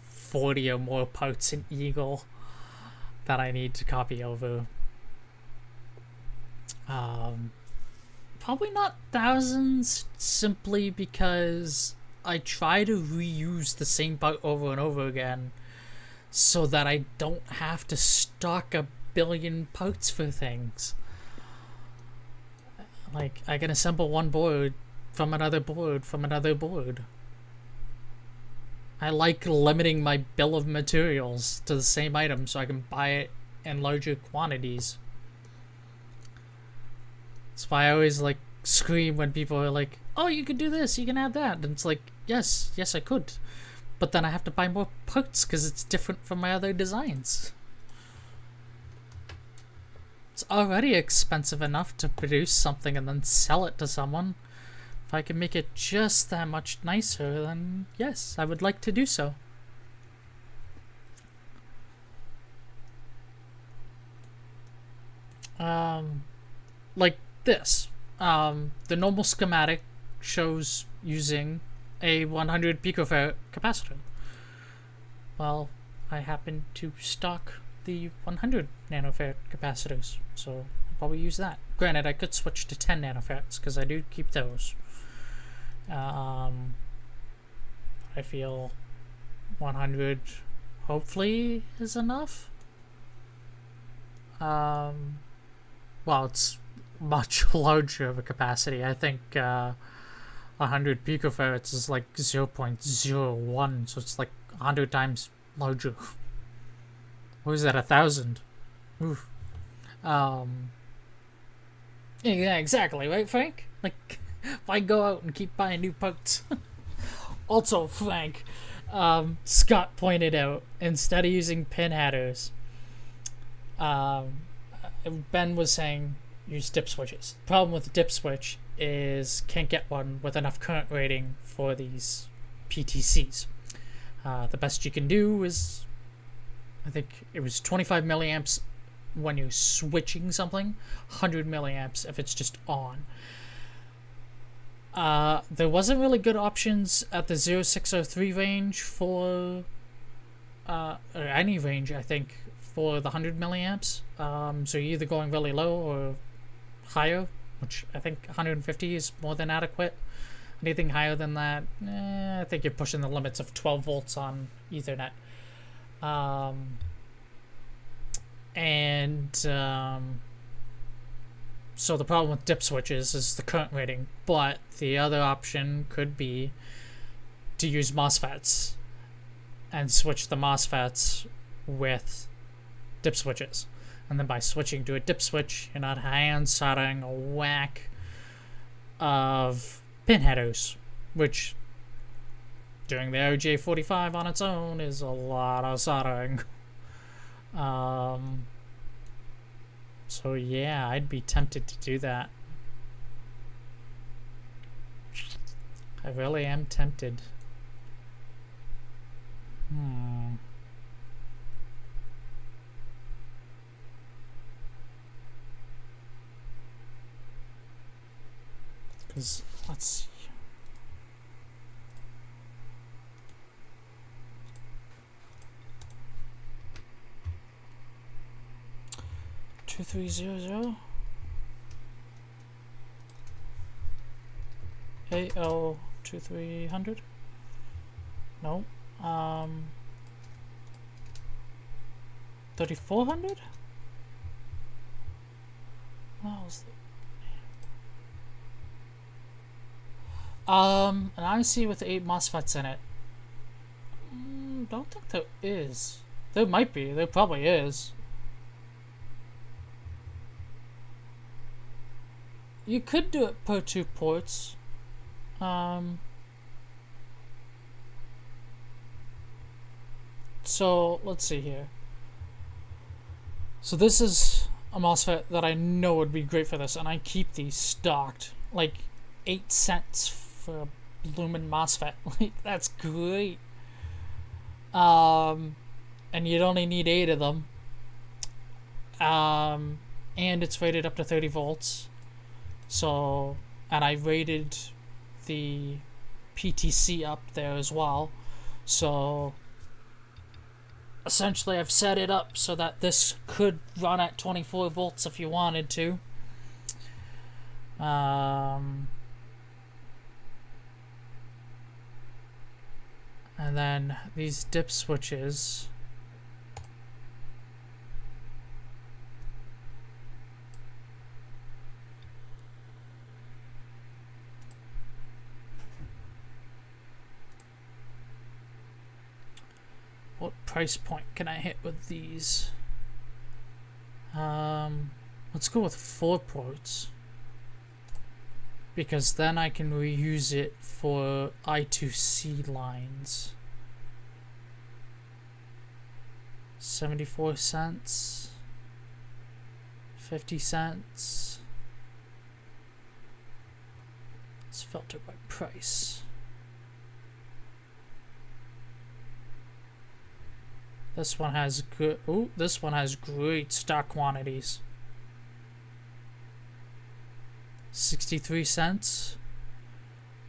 40 or more parts in Eagle that I need to copy over. Probably not thousands, simply because I try to reuse the same part over and over again, so that I don't have to stock a billion parts for things. Like, I can assemble one board from another board from another board. I like limiting my bill of materials to the same item so I can buy it in larger quantities. That's why I always, like, scream when people are like, oh, you can do this, you can add that. And it's like, yes, I could. But then I have to buy more parts because it's different from my other designs. It's already expensive enough to produce something and then sell it to someone. If I can make it just that much nicer, then yes, I would like to do so. Like this. The normal schematic shows using a 100 picofarad capacitor. Well, I happen to stock the 100 nanofarad capacitors, so I'll probably use that. Granted, I could switch to 10 nanofarads because I do keep those. I feel 100 hopefully is enough. Well, it's much larger of a capacity. I think 100 picofarads is like 0.01, so it's like 100 times larger. What was that, 1,000? Oof. Yeah, exactly, right, Frank? Like, why go out and keep buying new parts? Also, Frank, Scott pointed out, instead of using pin headers, Ben was saying use dip switches. The problem with the dip switch is can't get one with enough current rating for these PTCs. The best you can do is, I think it was 25 milliamps when you're switching something, 100 milliamps if it's just on. There wasn't really good options at the 0603 range for, or any range, I think, for the 100 milliamps. So you're either going really low or higher, which I think 150 is more than adequate. Anything higher than that, I think you're pushing the limits of 12 volts on Ethernet. So the problem with dip switches is the current rating, but the other option could be to use MOSFETs and switch the MOSFETs with dip switches. And then by switching to a dip switch, you're not hand soldering a whack of pin headers, which doing the OJ45 on its own is a lot of soldering. So yeah, I'd be tempted to do that. I really am tempted. Because, let's see. Two three zero zero AL 2300. No. 3400. What was an IC with 8 MOSFETs in it. Don't think there is. There might be. There probably is. You could do it per 2 ports. So let's see here. So this is a MOSFET that I know would be great for this, and I keep these stocked. Like 8 cents for a lumen MOSFET. Like, that's great. And you'd only need 8 of them. And it's rated up to 30 volts. So, and I rated the PTC up there as well. So, essentially I've set it up so that this could run at 24 volts if you wanted to. And then these dip switches. What price point can I hit with these? Let's go with 4 ports, because then I can reuse it for I2C lines. 74 cents, 50 cents. Let's filter by price. This one has good. Oh, this one has great stock quantities. 63 cents.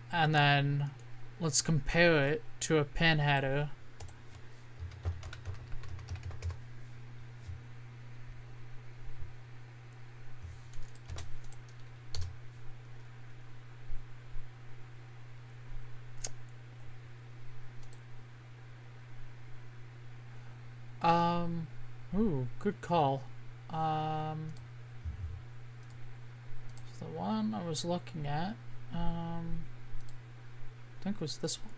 And then let's compare it to a pin header. Ooh, good call. The one I was looking at, I think it was this one.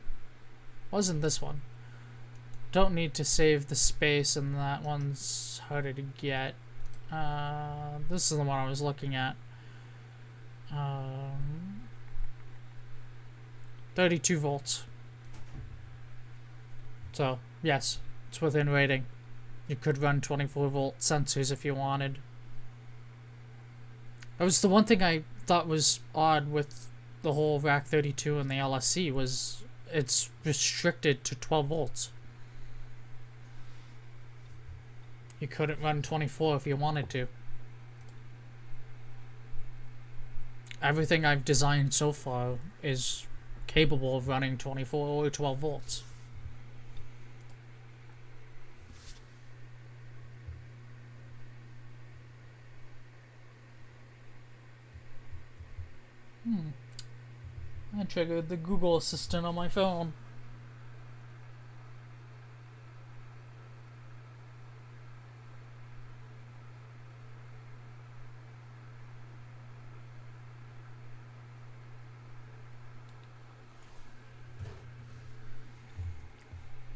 Wasn't this one. don't need to save the space, and that one's harder to get. This is the one I was looking at. 32 volts. So, yes, it's within rating. You could run 24 volt sensors if you wanted. That was the one thing I thought was odd with the whole Rack 32 and the LSC was it's restricted to 12 volts. You couldn't run 24 if you wanted to. Everything I've designed so far is capable of running 24 or 12 volts. I triggered the Google Assistant on my phone.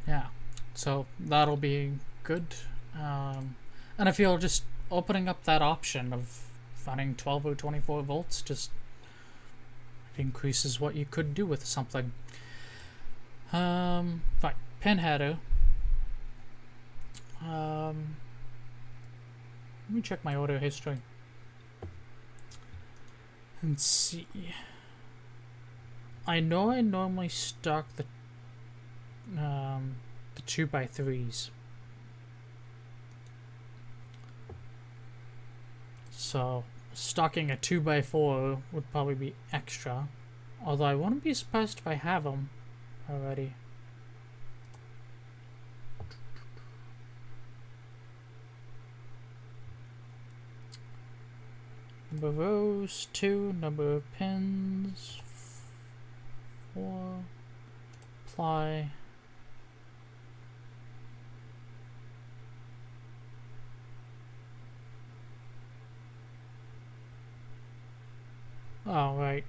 Yeah, so that'll be good. And I feel just opening up that option of running 12 or 24 volts just increases what you could do with something. Right, pin header. Let me check my order history and see. I know I normally stock the 2x3s. So stocking a 2x4 would probably be extra, although I wouldn't be surprised if I have them already. Number of rows 2, number of pins 4, apply. Oh, right.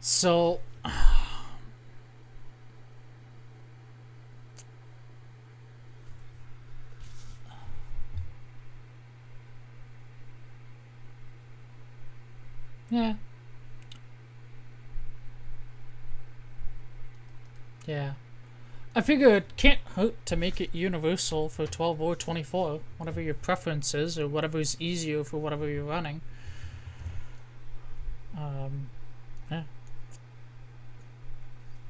So, yeah. Yeah. I figure it can't hurt to make it universal for 12 or 24, whatever your preference is, or whatever is easier for whatever you're running. Yeah.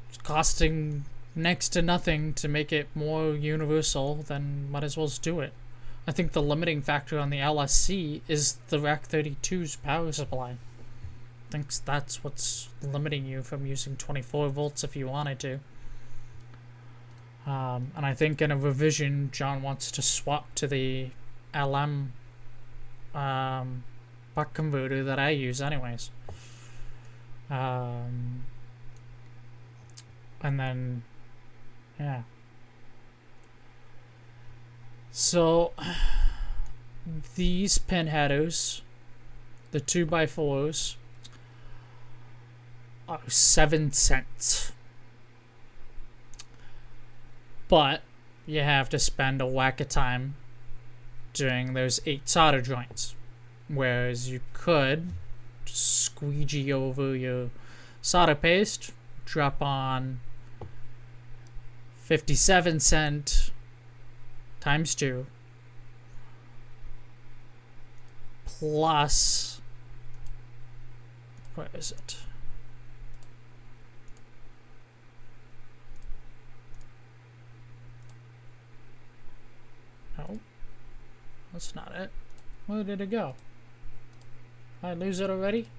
It's costing next to nothing to make it more universal, then might as well just do it. I think the limiting factor on the LSC is the Rack 32's power supply. I think that's what's limiting you from using 24 volts if you wanted to. And I think in a revision, John wants to swap to the LM buck converter that I use anyways. And then, yeah. So, these pin headers, the 2x4s, are 7 cents. But you have to spend a whack of time doing those 8 solder joints. Whereas you could squeegee over your solder paste, drop on 57 cent times 2 plus, where is it? No, that's not it. Where did it go? Did I lose it already?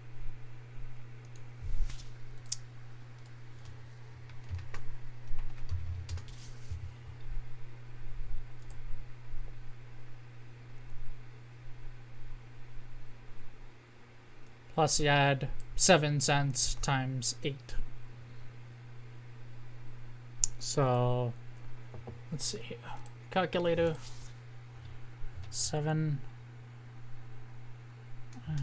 Plus you add 7 cents times 8. So let's see here. Calculator. 7. 0.8.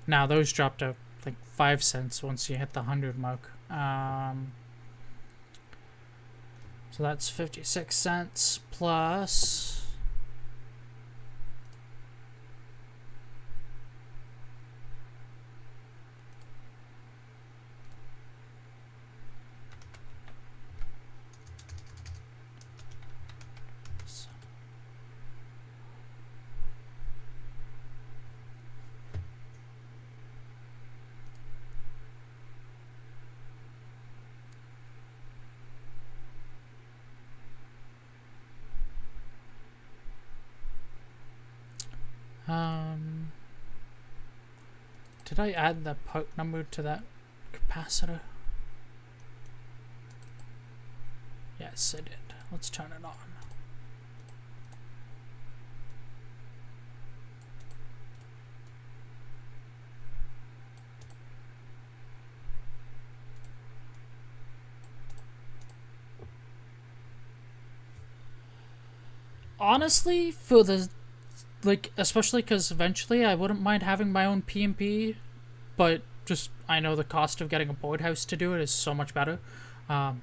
Now those dropped to like 5 cents once you hit the 100 mark. So that's 56 cents plus. Did I add the port number to that capacitor? Yes, I did. Let's turn it on. Honestly, for the especially because eventually I wouldn't mind having my own PMP, but just I know the cost of getting a board house to do it is so much better,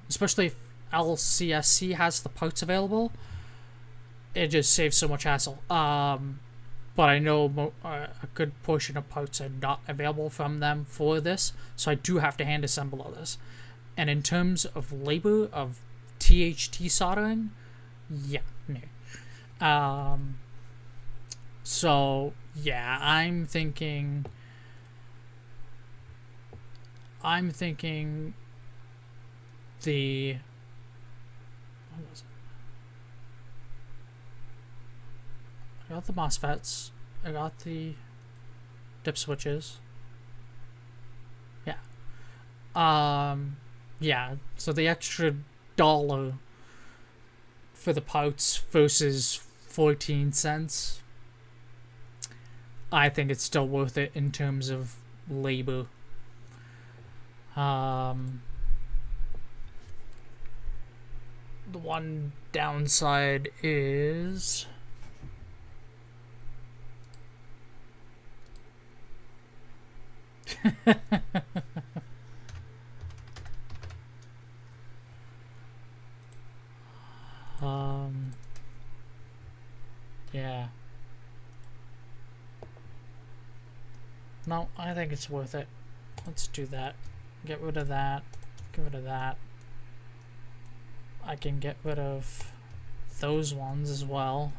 especially if LCSC has the parts available. It just saves so much hassle. But I know a good portion of parts are not available from them for this, so I do have to hand assemble all this. And in terms of labor of THT soldering, yeah, no. So yeah, I'm thinking the what was it? I got the MOSFETs, I got the dip switches. Yeah. Yeah, so the extra $1 for the parts versus 14 cents, I think it's still worth it in terms of labor. The one downside is yeah. No, I think it's worth it. Let's do that. Get rid of that. Get rid of that. I can get rid of those ones as well.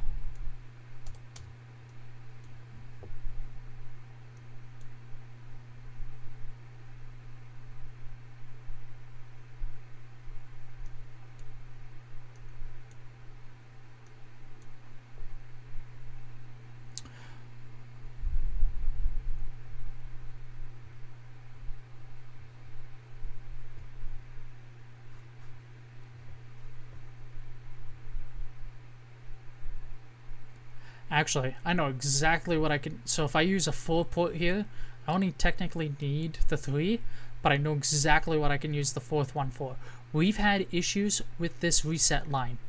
Actually, I know exactly what I can. So if I use a 4-port here, I only technically need the 3, but I know exactly what I can use the 4th one for. We've had issues with this reset line.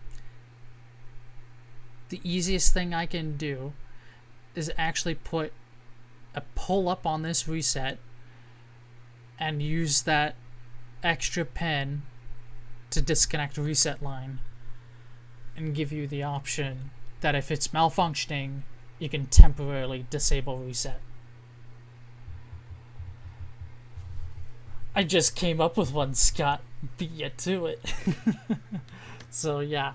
The easiest thing I can do is actually put a pull up on this reset and use that extra pin to disconnect reset line and give you the option that if it's malfunctioning, you can temporarily disable reset. I just came up with one, Scott. Beat you to it. So yeah.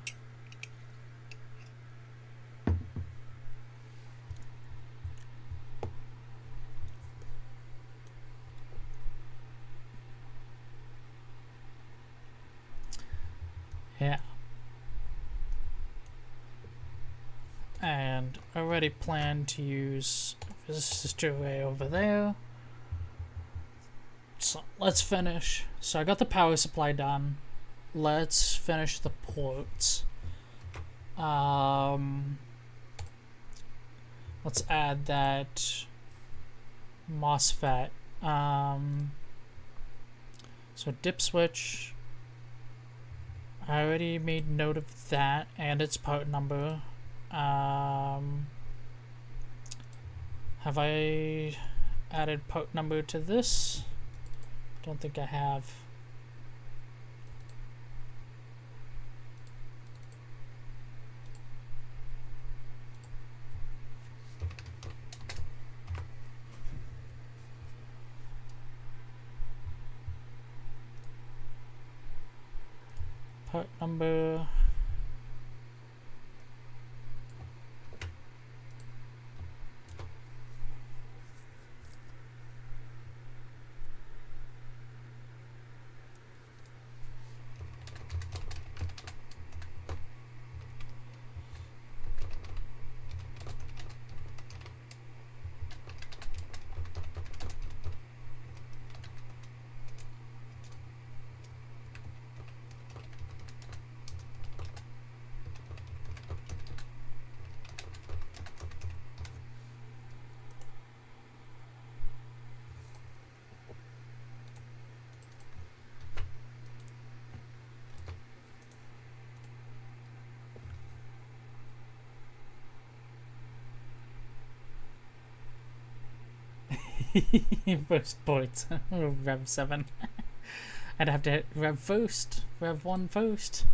Yeah. And already plan to use resistor array over there. So let's finish. So I got the power supply done. Let's finish the ports. Let's add that MOSFET. So dip switch. I already made note of that and its part number. Have I added port number to this. Don't think I have. Port number. First point. Rev 7. I'd have to hit Rev first. Rev 1 first.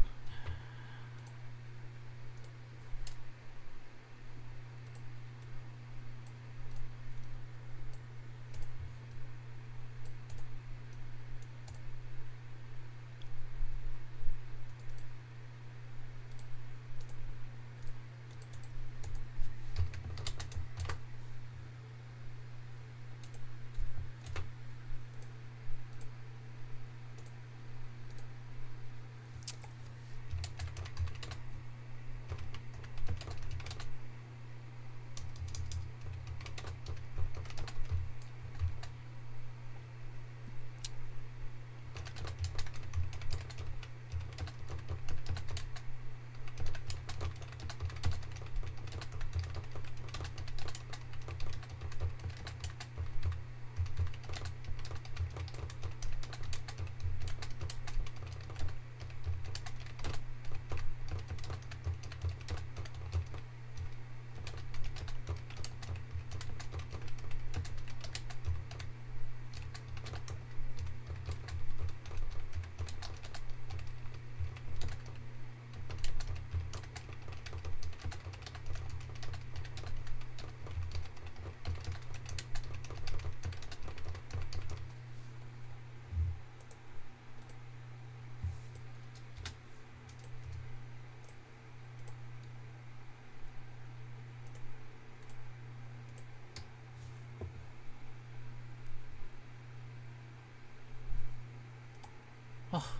Oh,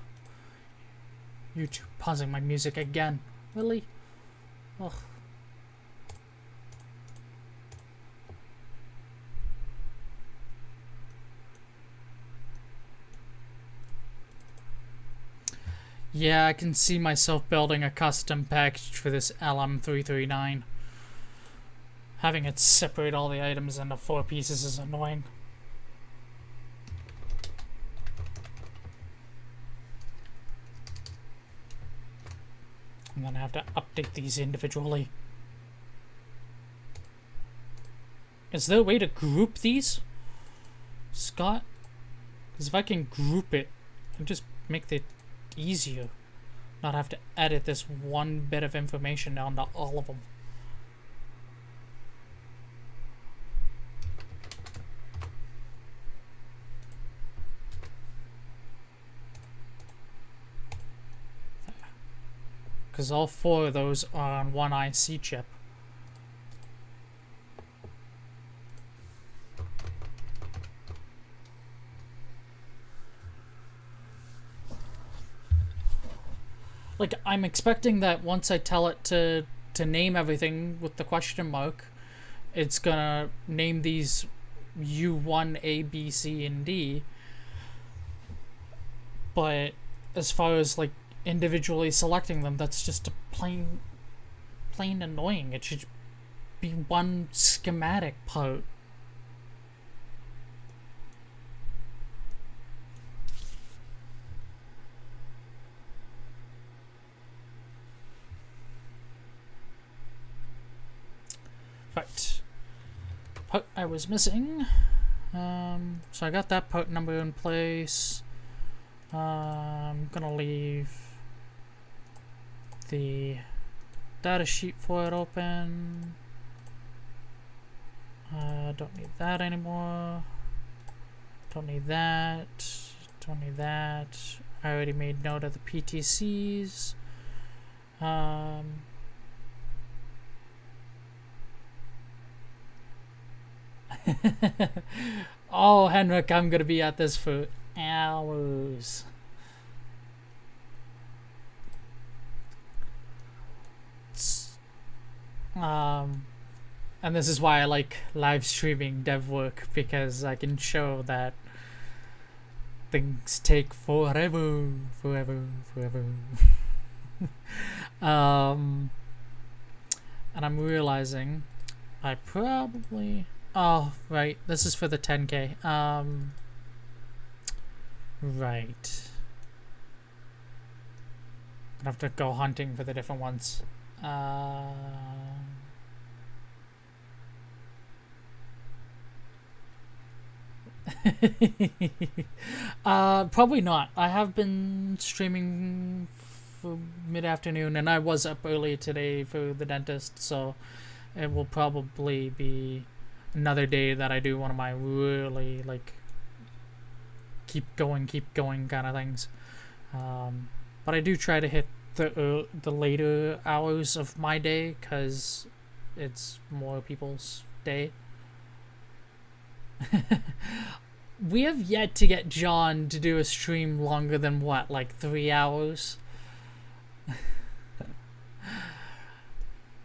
YouTube pausing my music again. Really? Oh. Yeah, I can see myself building a custom package for this LM339. Having it separate all the items into 4 pieces is annoying. And then I have to update these individually. Is there a way to group these, Scott? Because if I can group it, it'll just make it easier. Not have to edit this one bit of information down to all of them. Because all 4 of those are on one IC chip. Like, I'm expecting that once I tell it to name everything with the question mark, it's gonna name these U1, A, B, C, and D. But as far as, like, individually selecting them, that's just a plain annoying. It should be one schematic part. Right. Part I was missing So I got that port number in place. I'm gonna leave the data sheet for it open. Don't need that anymore. Don't need that. Don't need that. I already made note of the PTCs. Oh, Henrik, I'm gonna be at this for hours. And this is why I like live streaming dev work, because I can show that things take forever. And I'm realizing I probably... Oh, right. This is for the 10K. Right. I have to go hunting for the different ones. Probably not. I have been streaming for mid-afternoon, and I was up early today for the dentist, so it will probably be another day that I do one of my really like keep going kind of things. But I do try to hit the later hours of my day, because it's more people's day. We have yet to get John to do a stream longer than what, like 3 hours?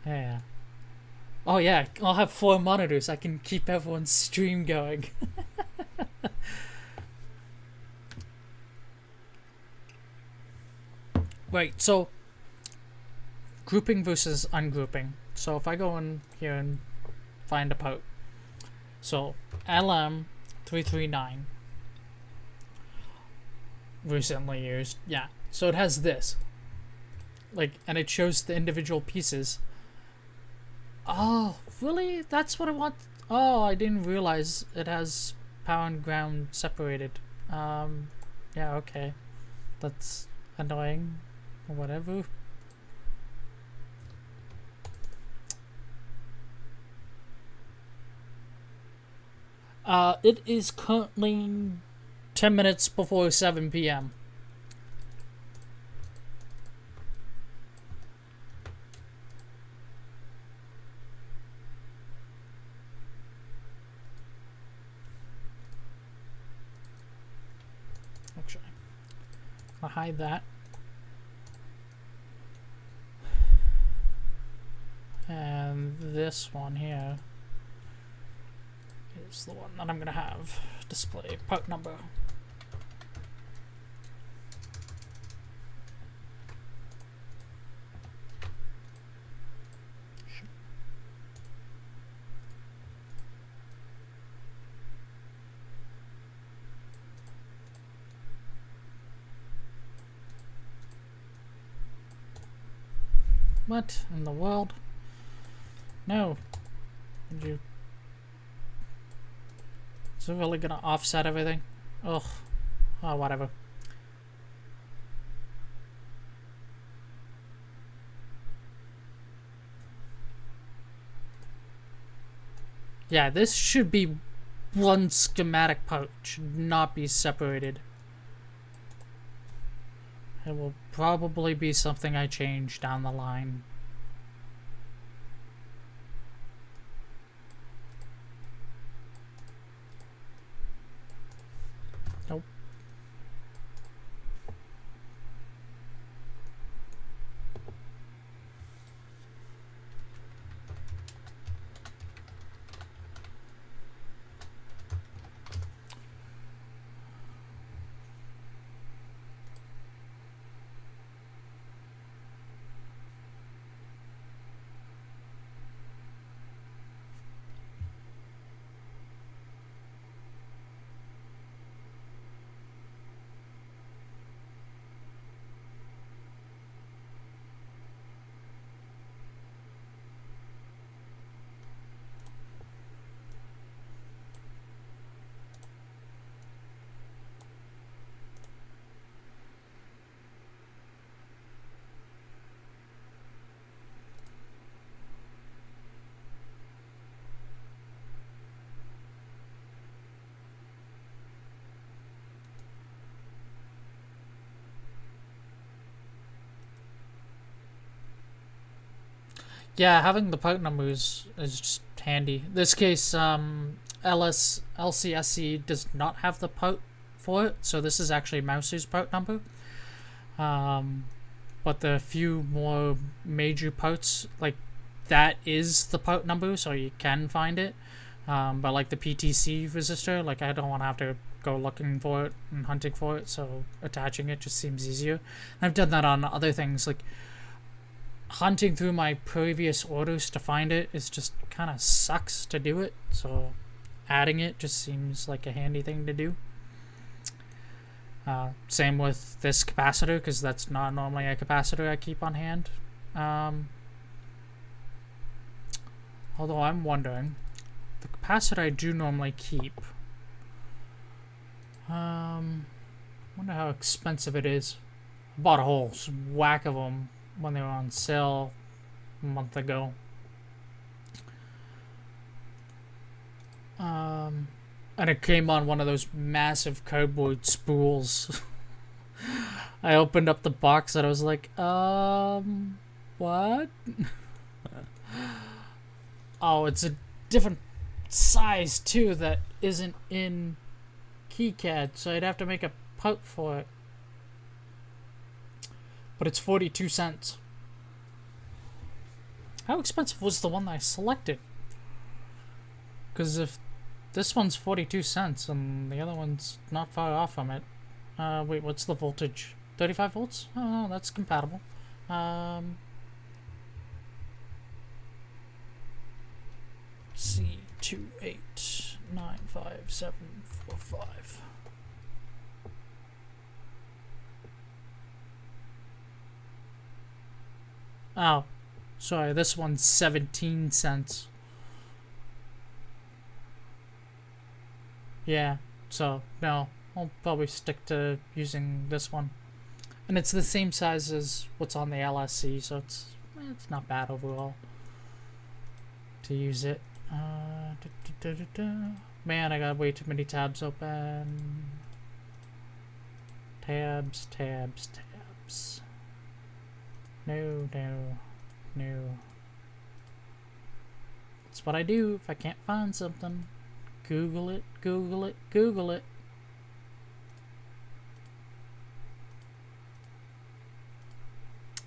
Yeah. Oh yeah, I'll have 4 monitors. I can keep everyone's stream going. Right, so grouping versus ungrouping. So if I go in here and find a port. So LM339 recently used. Yeah. So it has this. Like, and it shows the individual pieces. Oh, really? That's what I want. Oh, I didn't realize it has power and ground separated. Yeah, okay. That's annoying. Or whatever. It is currently 10 minutes before 7 p.m. Actually, I'll hide that. And this one here is the one that I'm gonna have display part number. What in the world? No. Did you... Is it really gonna offset everything? Ugh. Oh, whatever. Yeah, this should be one schematic part. Should not be separated. It will probably be something I change down the line. Nope. Yeah, having the part numbers is just handy. In this case, LCSC does not have the part for it, so this is actually Mouse's part number. But the few more major parts, like that is the part number, so you can find it. But like the PTC resistor, like I don't want to have to go looking for it and hunting for it, so attaching it just seems easier. I've done that on other things, like hunting through my previous orders to find it is just kind of sucks to do it, so adding it just seems like a handy thing to do. Same with this capacitor, because that's not normally a capacitor I keep on hand. Although I'm wondering, the capacitor I do normally keep, wonder how expensive it is. I bought a whole whack of them when they were on sale a month ago. And it came on one of those massive cardboard spools. I opened up the box and I was like, what? Oh, it's a different size too that isn't in Kicad, so I'd have to make a part for it. But it's 42 cents. How expensive was the one that I selected? Because if this one's 42 cents and the other one's not far off from it. Wait, what's the voltage? 35 volts? Oh, that's compatible. C2895745. Oh, sorry, this one's 17 cents. Yeah, so no, I'll probably stick to using this one. And it's the same size as what's on the LSC, so it's not bad overall to use it. Man, I got way too many tabs open. Tabs. No. That's what I do if I can't find something. Google it.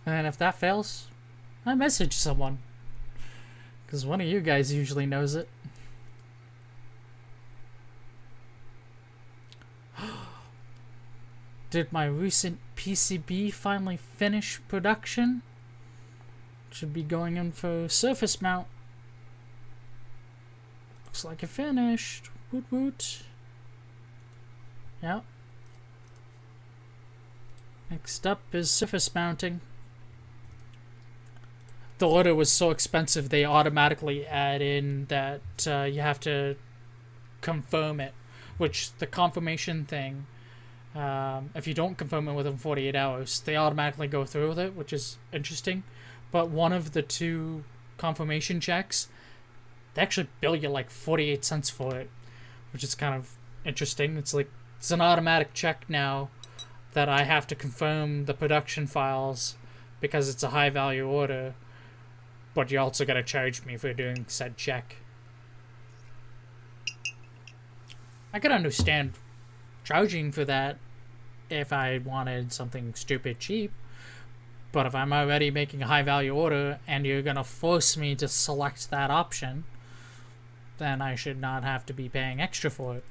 And if that fails, I message someone. Because one of you guys usually knows it. Did my recent PCB finally finish production? Should be going in for surface mount. Looks like it finished. Woot. Yep. Next up is surface mounting. The order was so expensive they automatically add in that you have to confirm it, which the confirmation thing, if you don't confirm it within 48 hours, they automatically go through with it, which is interesting. But one of the two confirmation checks, they actually bill you like 48 cents for it, which is kind of interesting. It's like, it's an automatic check now that I have to confirm the production files because it's a high value order, but you also got to charge me for doing said check. I could understand charging for that if I wanted something stupid cheap, but if I'm already making a high value order and you're gonna force me to select that option, then I should not have to be paying extra for it.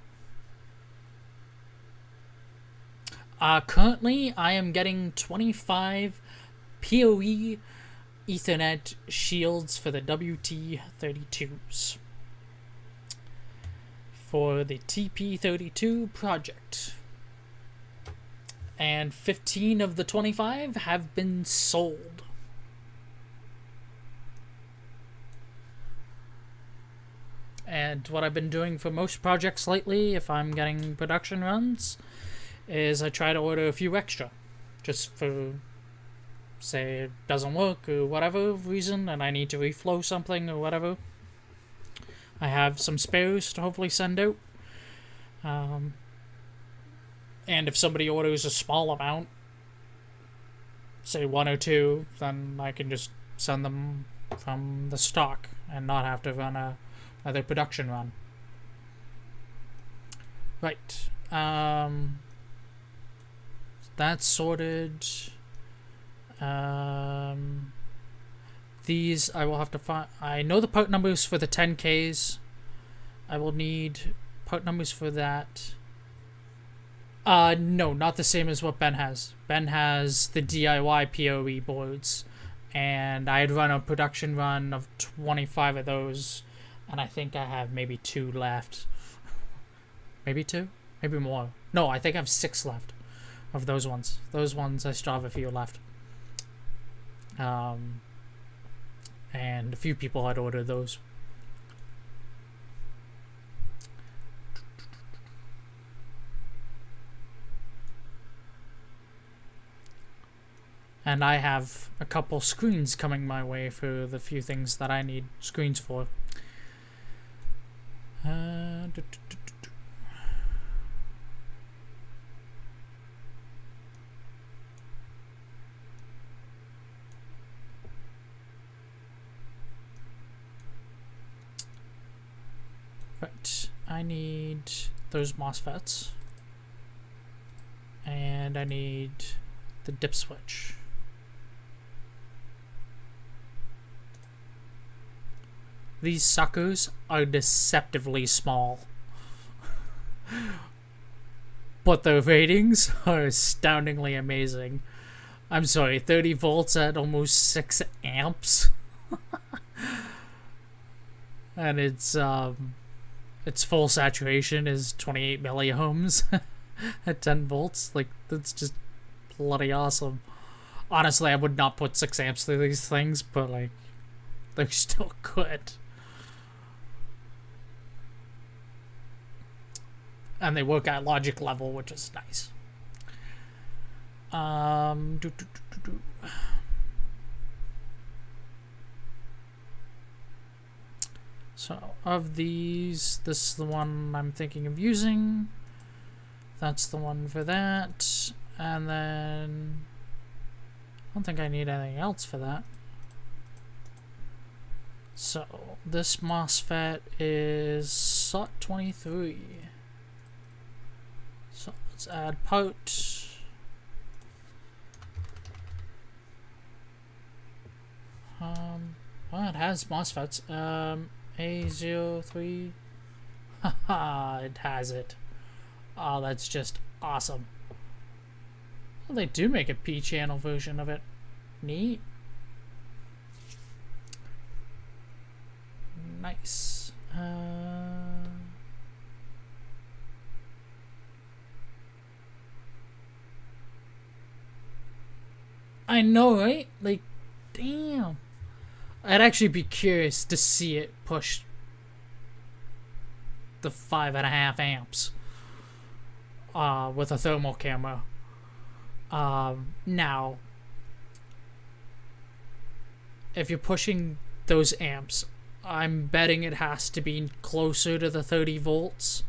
Currently, I am getting 25 PoE Ethernet shields for the WT32s for the TP32 project. And 15 of the 25 have been sold. And what I've been doing for most projects lately, if I'm getting production runs, is I try to order a few extra. Just for, say, it doesn't work or whatever reason, and I need to reflow something or whatever. I have some spares to hopefully send out. And if somebody orders a small amount, say 1 or 2, then I can just send them from the stock and not have to run another production run. Right. That's sorted. These I will have to find. I know the part numbers for the 10Ks. I will need part numbers for that. No, not the same as what Ben has. Ben has the DIY PoE boards, and I had run a production run of 25 of those, and I think I have maybe 2 left. Maybe 2? Maybe more. No, I think I have 6 left of those ones. Those ones, I still have a few left. And a few people had ordered those. And I have a couple screens coming my way for the few things that I need screens for. Right, I need those MOSFETs, and I need the dip switch. These suckers are deceptively small, but the ratings are astoundingly amazing. I'm sorry, 30 volts at almost 6 amps, and its full saturation is 28 milliohms at 10 volts. Like, that's just bloody awesome. Honestly, I would not put 6 amps through these things, but like, they're still good. And they work at logic level, which is nice. So, of these, this is the one I'm thinking of using. That's the one for that. And then I don't think I need anything else for that. So, this MOSFET is SOT23. So, let's add part. Well, it has MOSFETs. A03. Haha, it has it. Oh, that's just awesome. Well, they do make a P-channel version of it. Neat. Nice. I know, right? Like, damn. I'd actually be curious to see it push the 5.5 amps with a thermal camera. Now, if you're pushing those amps, I'm betting it has to be closer to the 30 volts,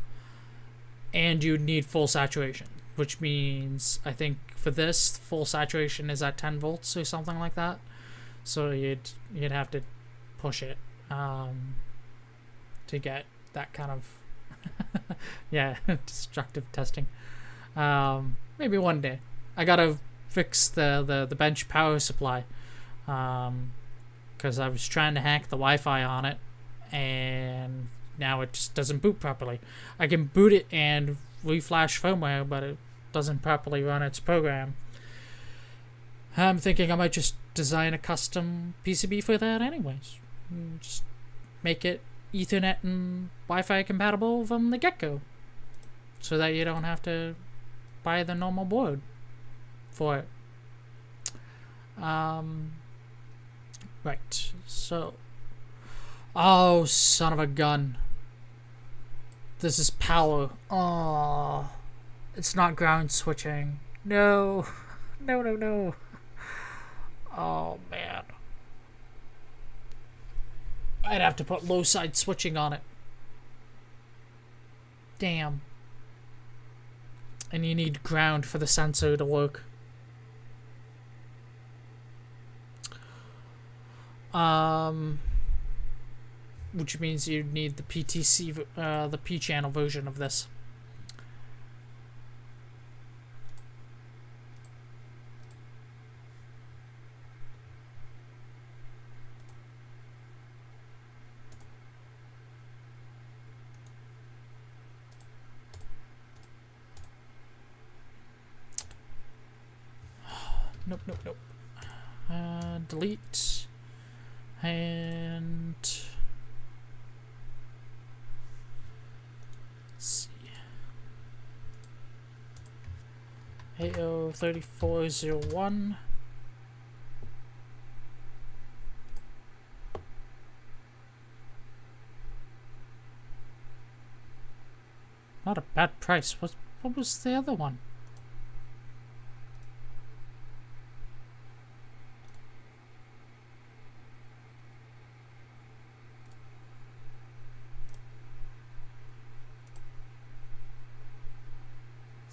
and you'd need full saturation, which means I think for this, full saturation is at 10 volts or something like that. So you'd have to push it to get that kind of yeah, destructive testing. Maybe one day. I gotta fix the bench power supply because I was trying to hack the Wi-Fi on it, and now it just doesn't boot properly. I can boot it and reflash firmware, but it doesn't properly run its program. I'm thinking I might just design a custom PCB for that anyways. Just make it Ethernet and Wi-Fi compatible from the get-go, so that you don't have to buy the normal board for it. Right, so... Oh, son of a gun. This is power. Oh, it's not ground switching. No. No, no, no. Oh, man. I'd have to put low side switching on it. Damn. And you need ground for the sensor to work. which means you need the PTC, the P channel version of this. Nope. Delete. And let's see. AO3401. Not a bad price. What was the other one?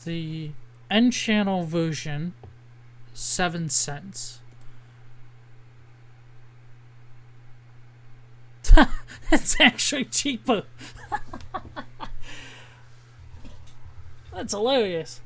The N-channel version, 7 cents. It's actually cheaper. That's hilarious.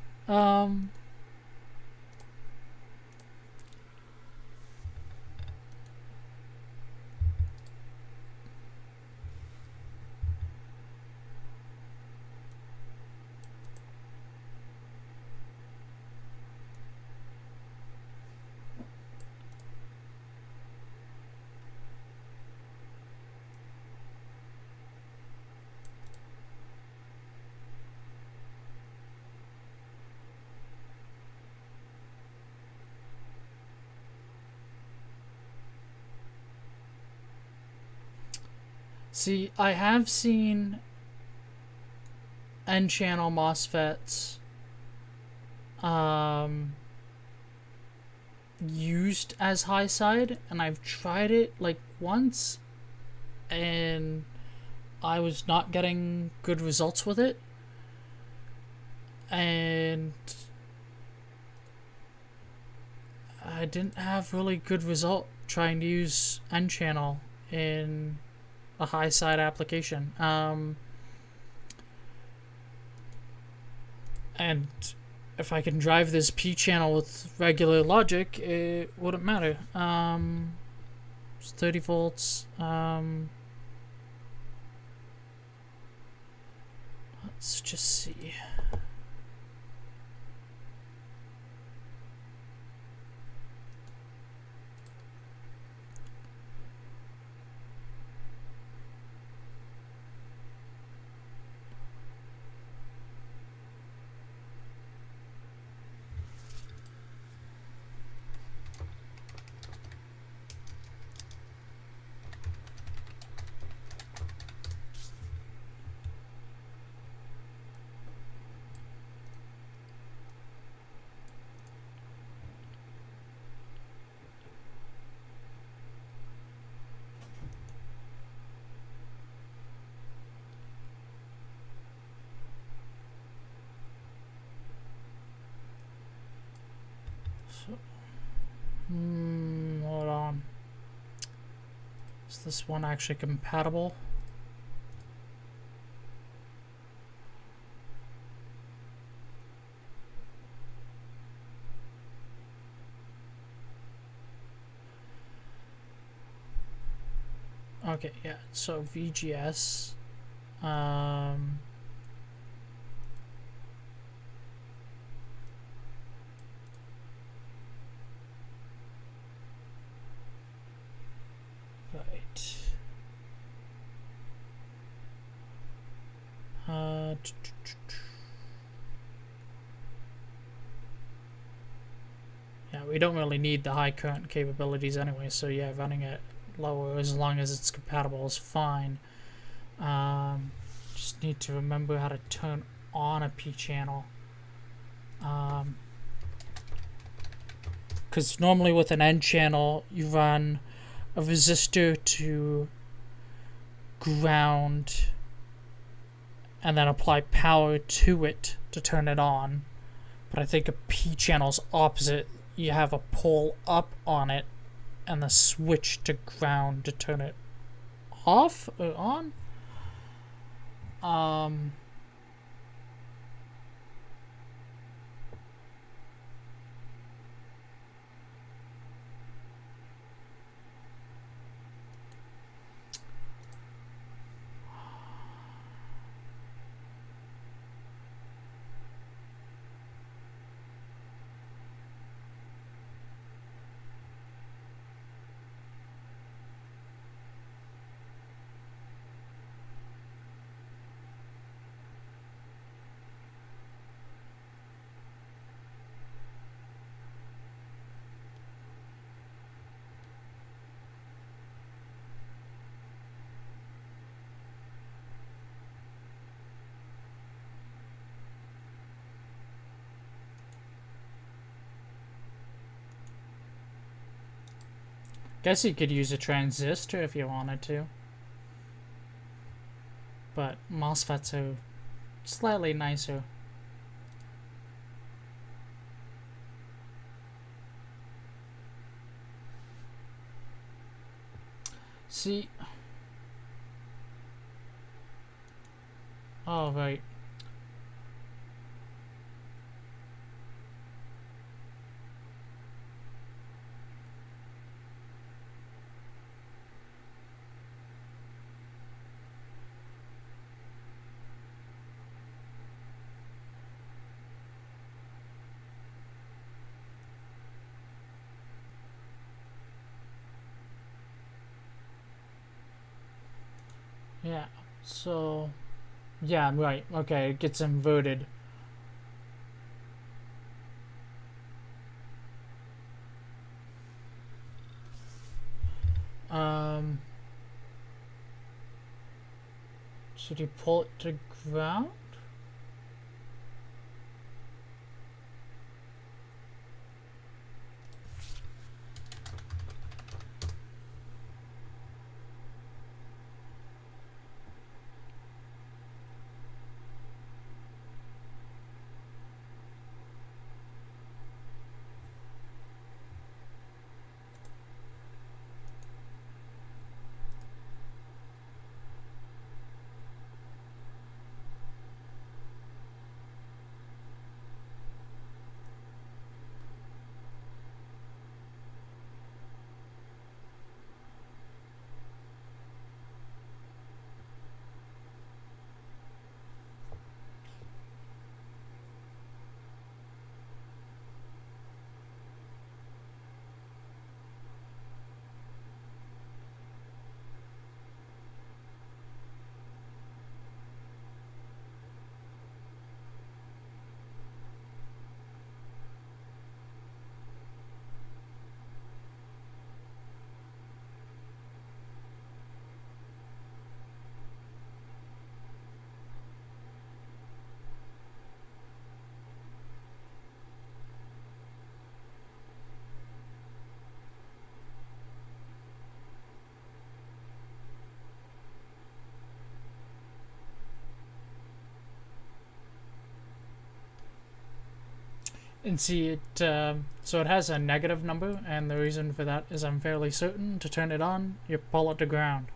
See, I have seen N-channel MOSFETs used as high side, and I've tried it like once, and I was not getting good results with it, and I didn't have really good result trying to use N-channel in a high side application. And if I can drive this P channel with regular logic, it wouldn't matter. It's 30 volts. Let's just see. Hold on. Is this one actually compatible? Okay, yeah, so VGS. Right. Yeah, we don't really need the high current capabilities anyway, so yeah, running it lower as long as it's compatible is fine. Just need to remember how to turn on a P channel. Because normally with an N channel, you run a resistor to ground and then apply power to it to turn it on. But I think a P channel's opposite. You have a pole up on it and the switch to ground to turn it off or on. Guess you could use a transistor if you wanted to, but MOSFETs are slightly nicer. See, oh right. Yeah, so, yeah, right, okay, it gets inverted. Should you pull it to ground? And see it, so it has a negative number, and the reason for that is I'm fairly certain to turn it on, you pull it to ground.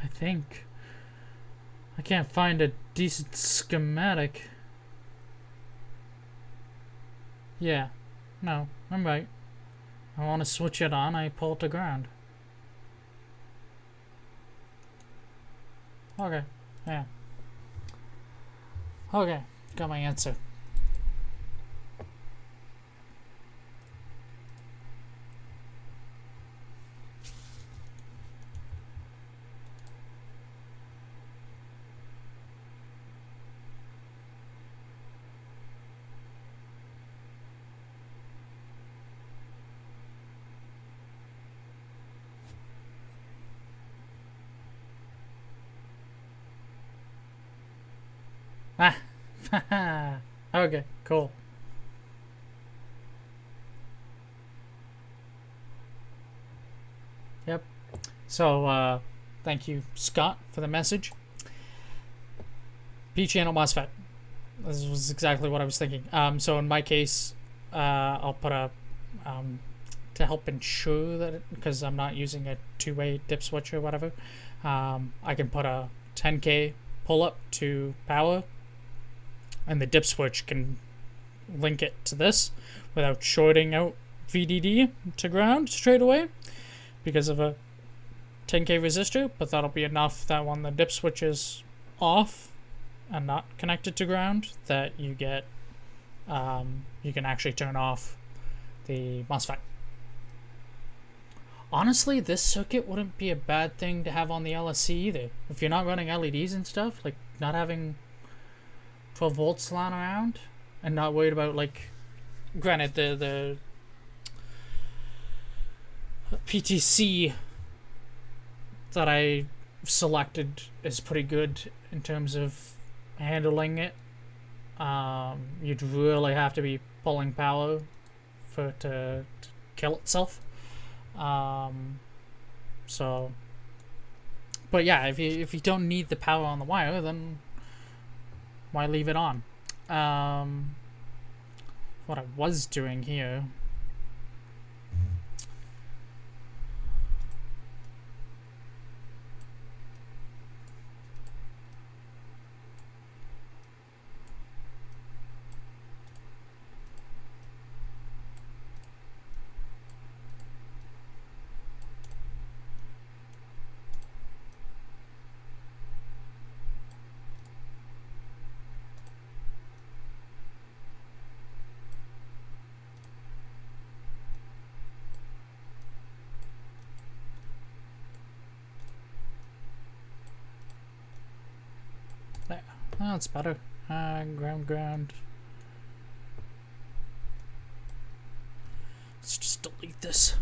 I think. I can't find a decent schematic. Yeah. No, I'm right. I want to switch it on, I pull it to ground. Okay. Yeah. Okay, got my answer. Ah, okay, cool. Yep. So, thank you, Scott, for the message. P-channel MOSFET. This was exactly what I was thinking. So in my case, I'll put a, to help ensure that, because I'm not using a two-way dip switch or whatever, I can put a 10K pull-up to power, and the dip switch can link it to this without shorting out VDD to ground straight away because of a 10K resistor, but that'll be enough that when the dip switch is off and not connected to ground, that you get, you can actually turn off the MOSFET. Honestly, this circuit wouldn't be a bad thing to have on the LSC either. If you're not running LEDs and stuff, like not having 12 volts lying around and not worried about, like, granted the PTC that I selected is pretty good in terms of handling it. You'd really have to be pulling power for it to kill itself. So, but yeah, if you don't need the power on the wire, then why leave it on? What I was doing here. Oh, it's better. Ground. Let's just delete this.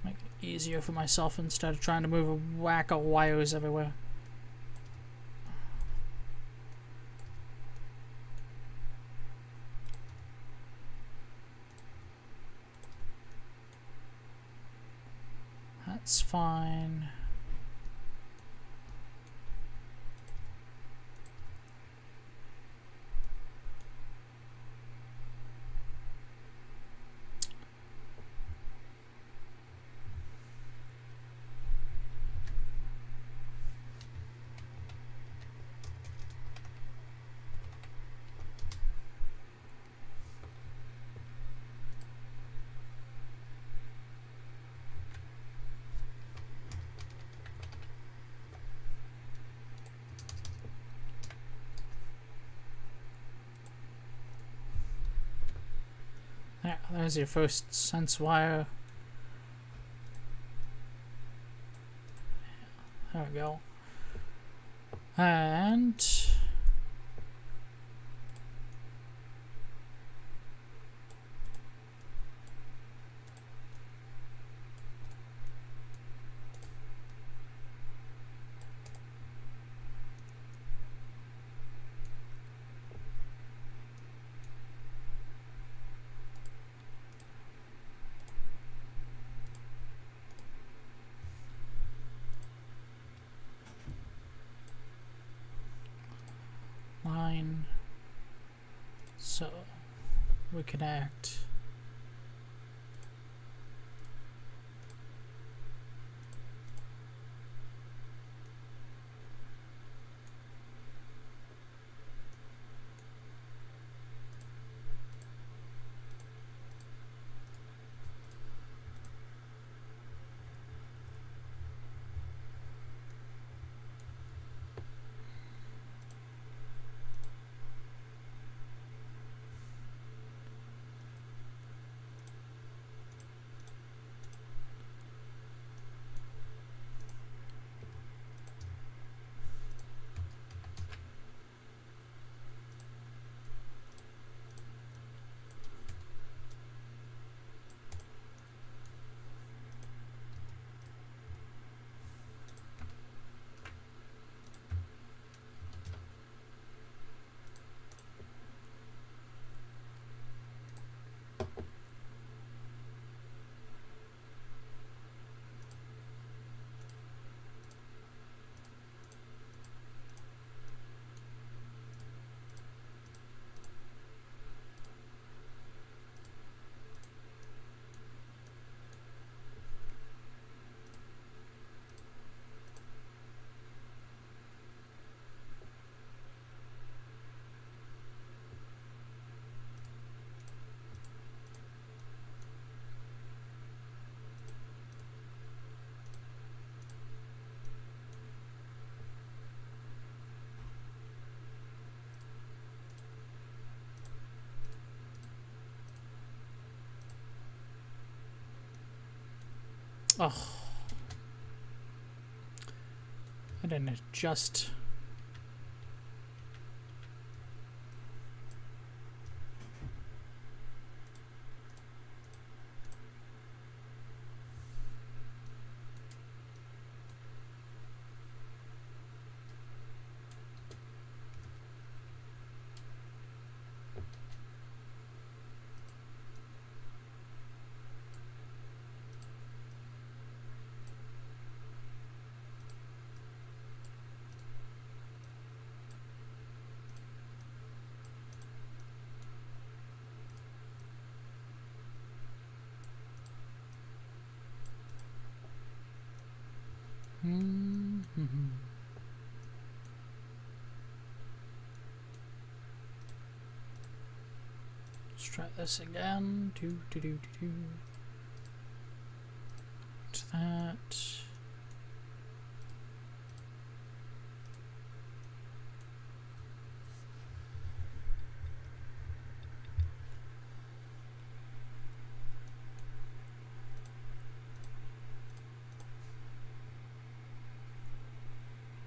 Make it easier for myself instead of trying to move a whack of wires everywhere. That's fine. Yeah, there's your first sense wire. There we go. And line. So we connect. Oh, I didn't adjust. Let's try this again. To that.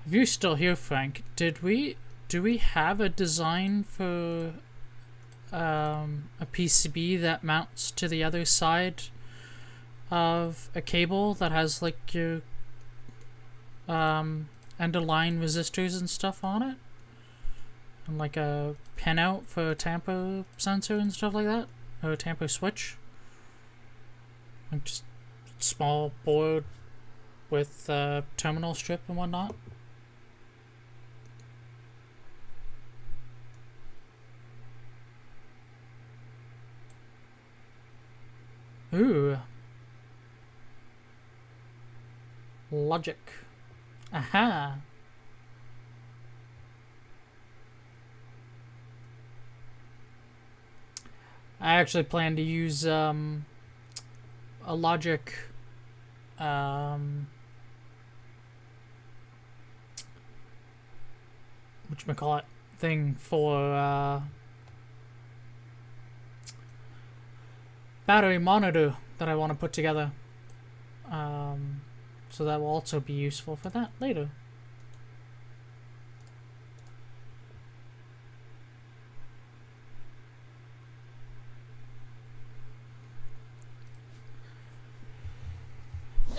If you're still here, Frank, do we have a design for a PCB that mounts to the other side of a cable that has like your end of line resistors and stuff on it, and like a pin out for a tamper sensor and stuff like that, or a tamper switch? Like just small board with terminal strip and whatnot. Ooh. Logic. Aha. I actually plan to use a Logic whatchamacallit thing for battery monitor that I want to put together, so that will also be useful for that later.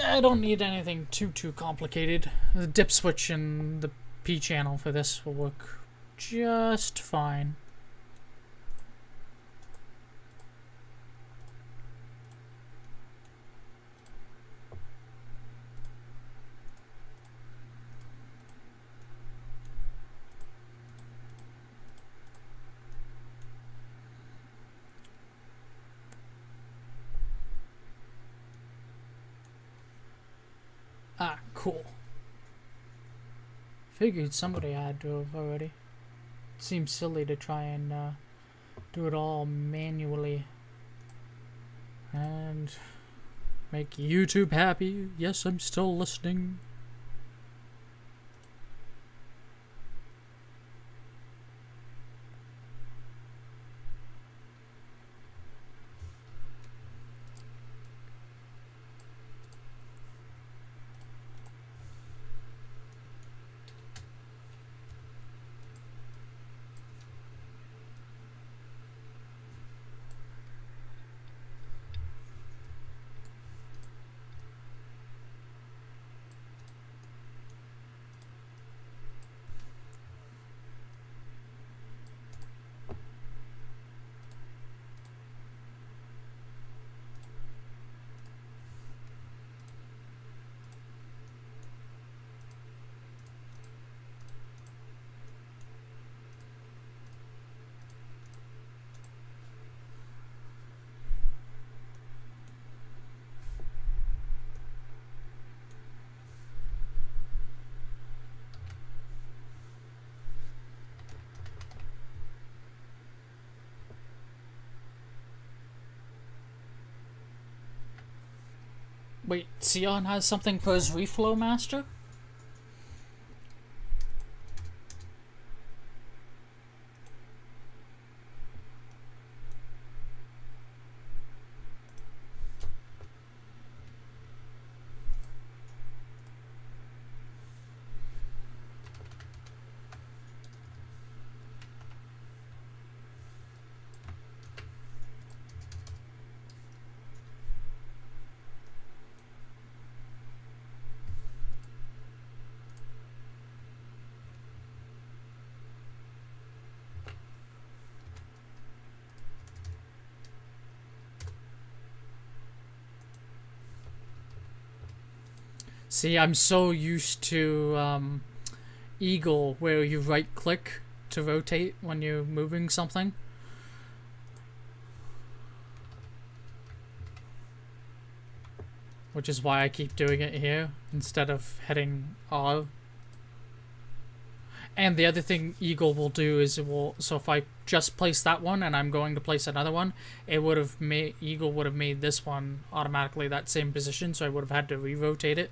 I don't need anything too complicated. The dip switch and the P channel for this will work just fine. Ah, cool. Figured somebody had to have already. It seems silly to try and do it all manually and make YouTube happy. Yes, I'm still listening. Wait, Sion has something for his reflow master? See, I'm so used to Eagle, where you right click to rotate when you're moving something. Which is why I keep doing it here instead of hitting R. And the other thing Eagle will do is it will, so if I just place that one and I'm going to place another one, it would have made, Eagle would have made this one automatically that same position, so I would have had to re-rotate it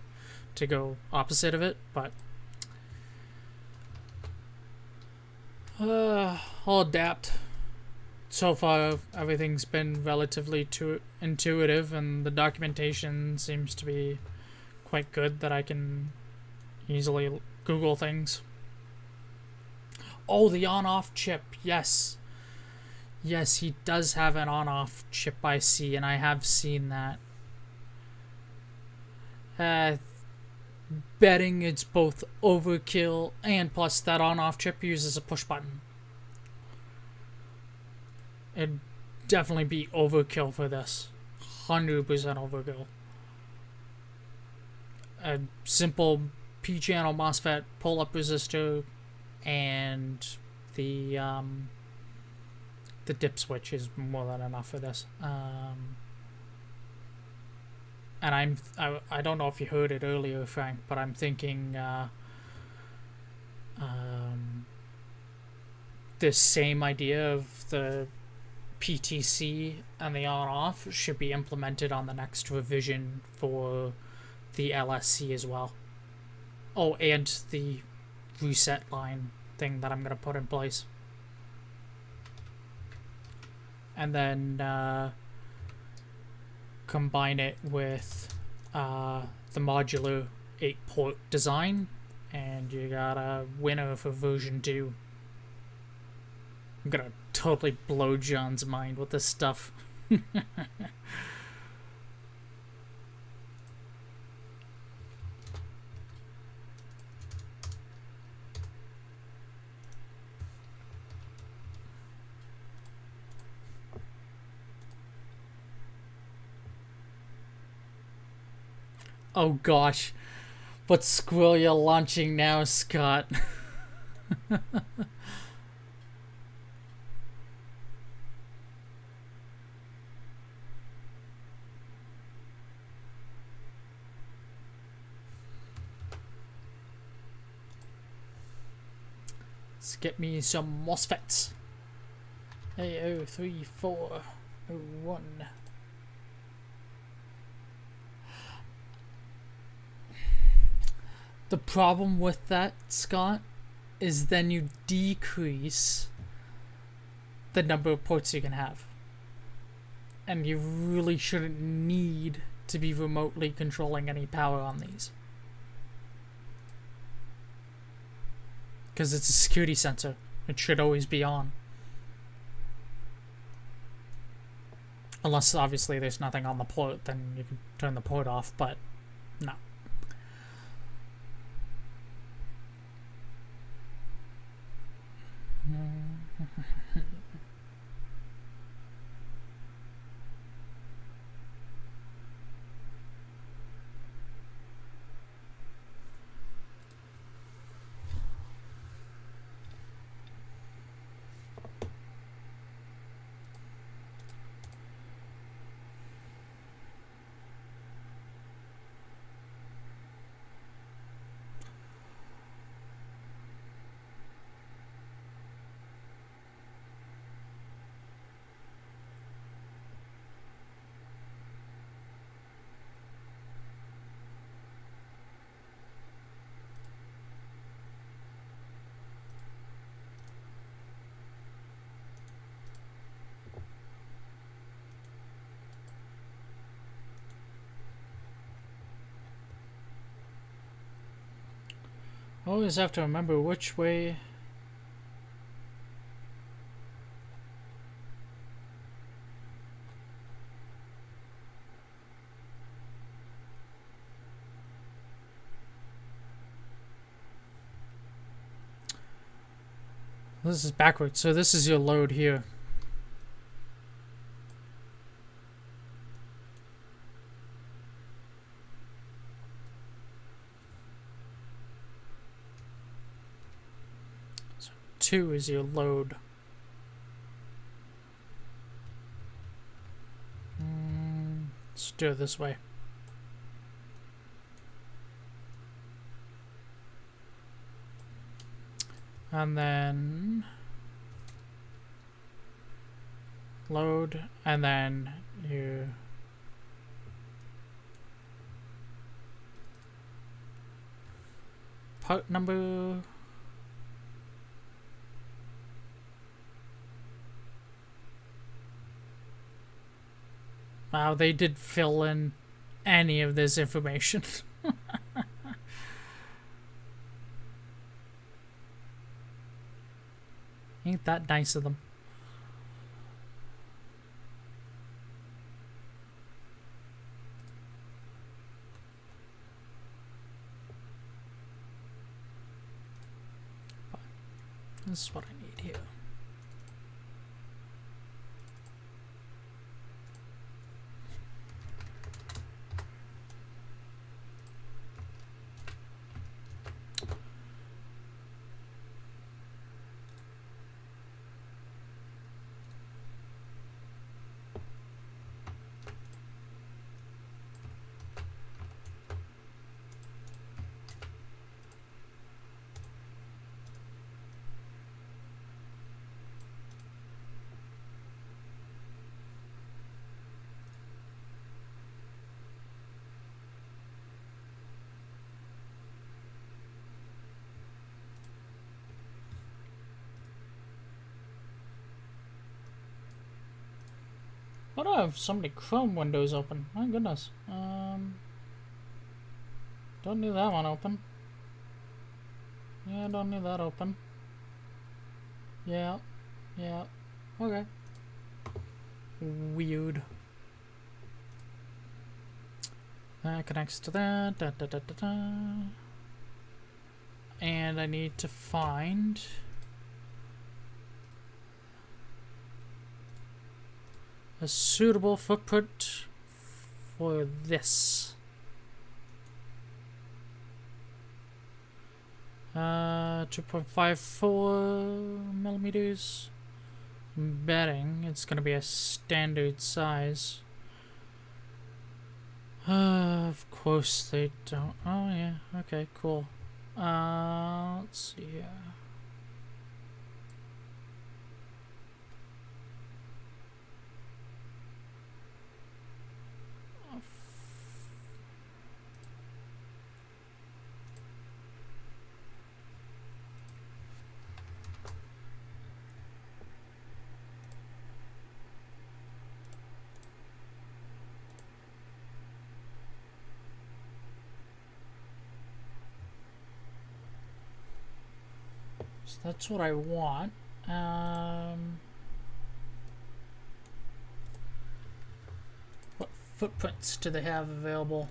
to go opposite of it, but I'll adapt. So far, everything's been relatively intuitive, and the documentation seems to be quite good that I can easily Google things. Oh, the on-off chip, yes. Yes, he does have an on-off chip I see, and I have seen that. Betting it's both overkill, and plus that on-off chip uses a push button. It'd definitely be overkill for this. 100% overkill. A simple P-channel MOSFET pull-up resistor and the dip switch is more than enough for this. And I don't know if you heard it earlier, Frank, but I'm thinking this same idea of the PTC and the on-off should be implemented on the next revision for the LSC as well. Oh, and the reset line thing that I'm going to put in place. And then combine it with the modular 8-port design, and you got a winner for version 2. I'm gonna totally blow John's mind with this stuff. Oh gosh, what squirrel you're launching now, Scott? Let's get me some MOSFETs. A03401. The problem with that, Scott, is then you decrease the number of ports you can have. And you really shouldn't need to be remotely controlling any power on these. Because it's a security sensor. It should always be on. Unless, obviously, there's nothing on the port, then you can turn the port off, but no. I always have to remember which way. This is backwards, so this is your load here. 2 is your load. Let's do it this way. And then load, and then you part number. Wow, they did fill in any of this information. Ain't that nice of them? This is what I need here. Why do I have so many Chrome windows open? My goodness. Don't need that one open. Yeah, don't need that open. Yeah. Yeah. Okay. Weird. That connects to that. Da, da, da, da, da. And I need to find a suitable footprint for this. 2.54 millimeters. I'm betting it's gonna be a standard size. Of course they don't. Oh yeah, okay, cool. Let's see here. So that's what I want. What footprints do they have available?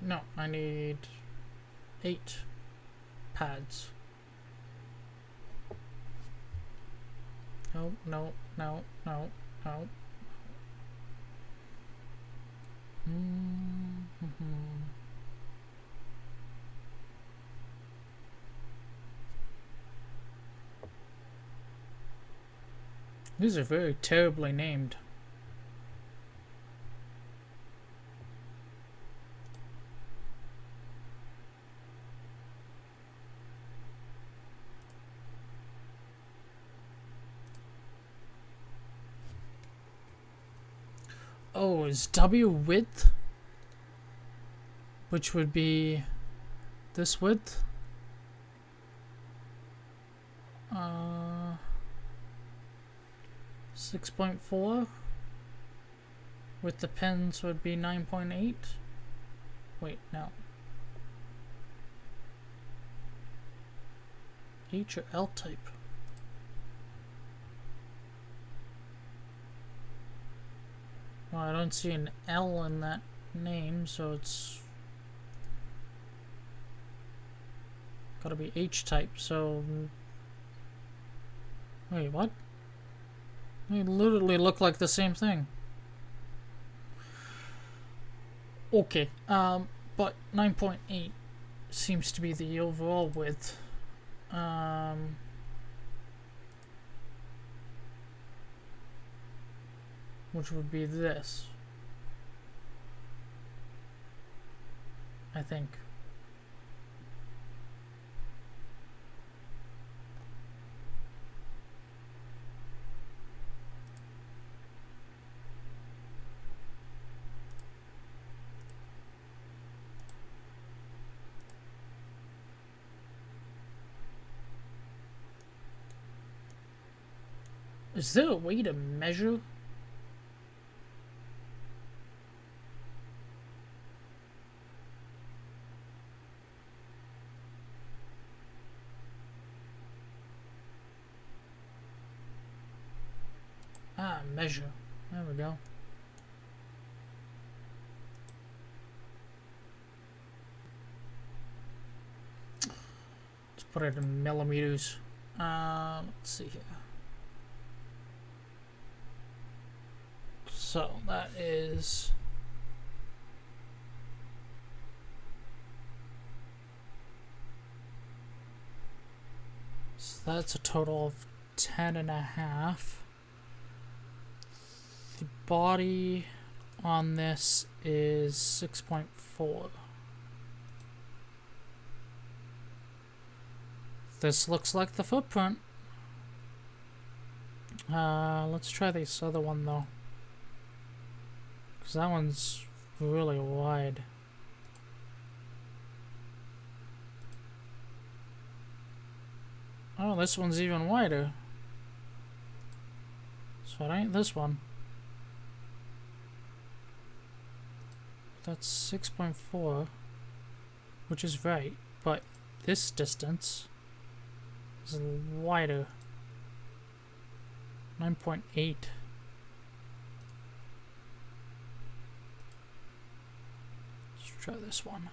No, I need 8 pads. No, no, no, no, no. These are very terribly named. Oh, is W width? Which would be this width? 6.4 with the pins would be 9.8. Wait, no. H or L type? Well, I don't see an L in that name, so it's gotta be H type, so wait, what? They literally look like the same thing. Okay, but 9.8 seems to be the overall width. Which would be this, I think. Is there a way to measure? Measure. There we go. Let's put it in millimeters. Let's see here. So that is that's a total of 10.5. The body on this is 6.4. This looks like the footprint. Let's try this other one though, because that one's really wide. Oh, this one's even wider. So it ain't this one. That's 6.4, which is right, but this distance is wider. 9.8. Let's try this one.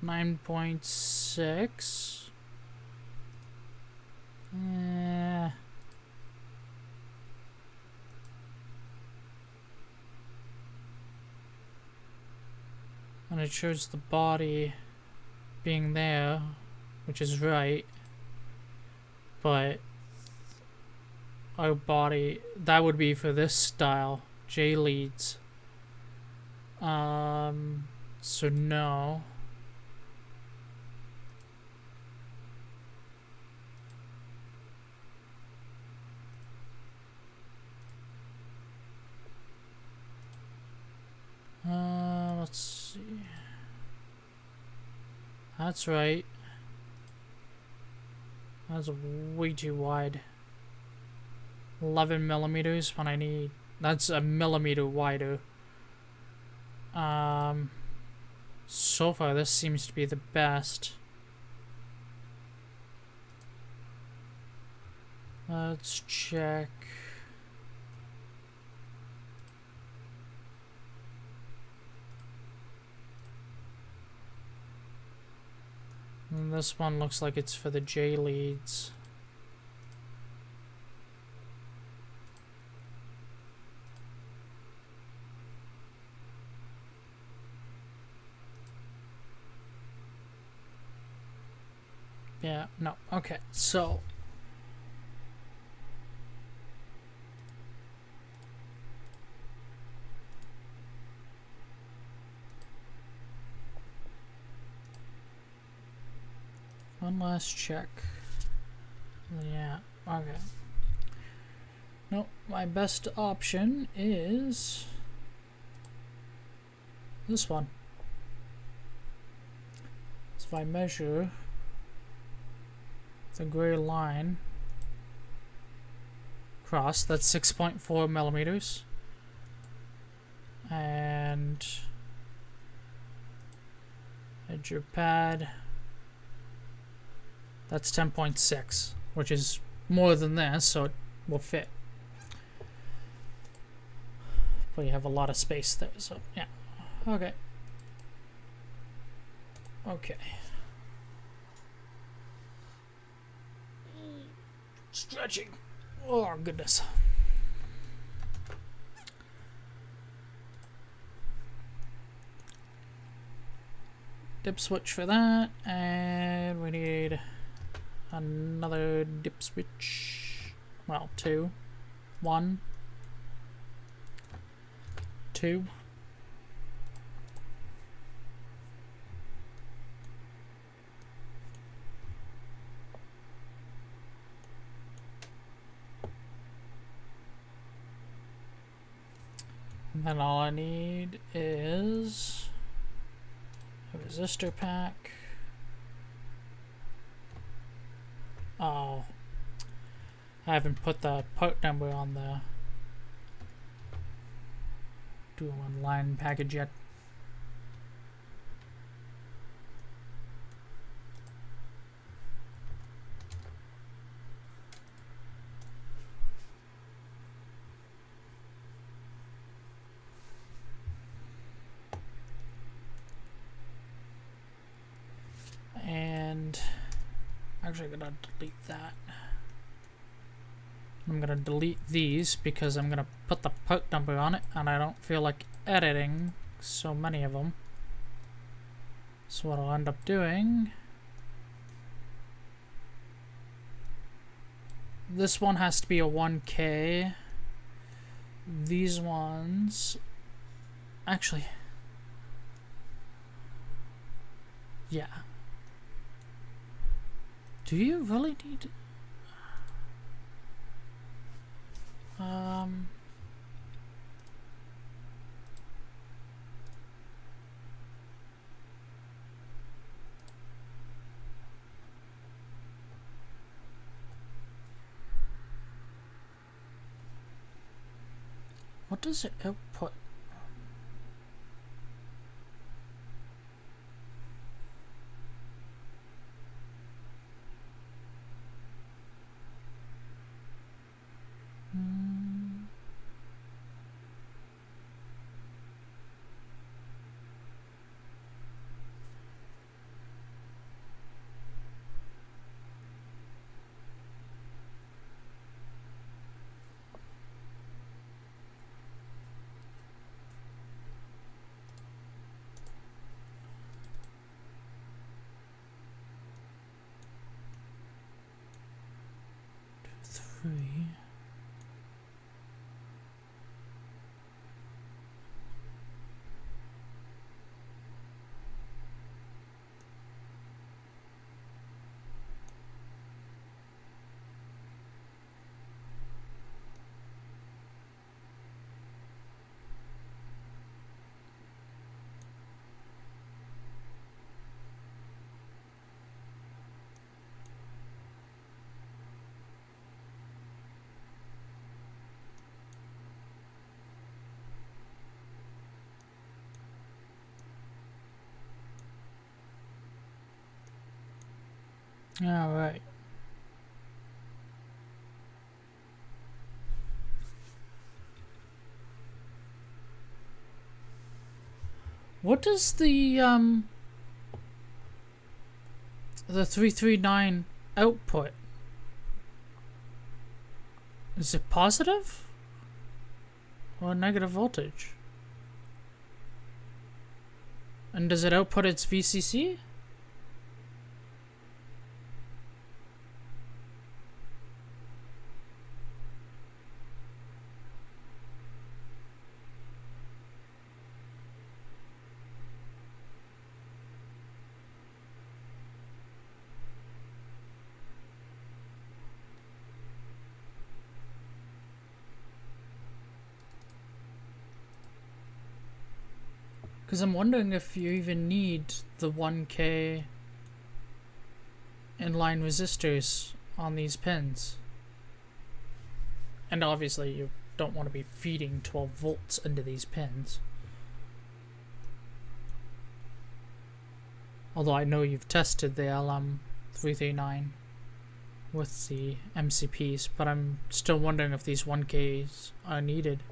.6. And it shows the body being there, which is right, but our body, that would be for this style, J leads. So no. Let's see. That's right. That's way too wide. 11 millimeters when I need. That's a millimeter wider. So far, this seems to be the best. Let's check. And this one looks like it's for the J leads. Yeah, no, okay, so one last check. Yeah, okay. No, my best option is this one. So if I measure the gray line across, that's 6.4 millimeters. And edge pad, that's 10.6, which is more than this, so it will fit. But you have a lot of space there, so yeah. Okay. Okay. Stretching. Oh, goodness. Dip switch for that, and we need another dip switch. Well, 2. 1. 2. And then all I need is a resistor pack. Oh, I haven't put the part number on the dual line package yet. And actually I'm gonna delete that. I'm gonna delete these because I'm gonna put the part number on it, and I don't feel like editing so many of them. So what I'll end up doing, this one has to be a 1K. These ones, actually, yeah. Do you really need? What does it output? All right. What does the 339 output? Is it positive or negative voltage? And does it output its VCC? Because I'm wondering if you even need the 1K inline resistors on these pins. And obviously you don't want to be feeding 12 volts into these pins. Although I know you've tested the LM339 with the MCPs, but I'm still wondering if these 1Ks are needed.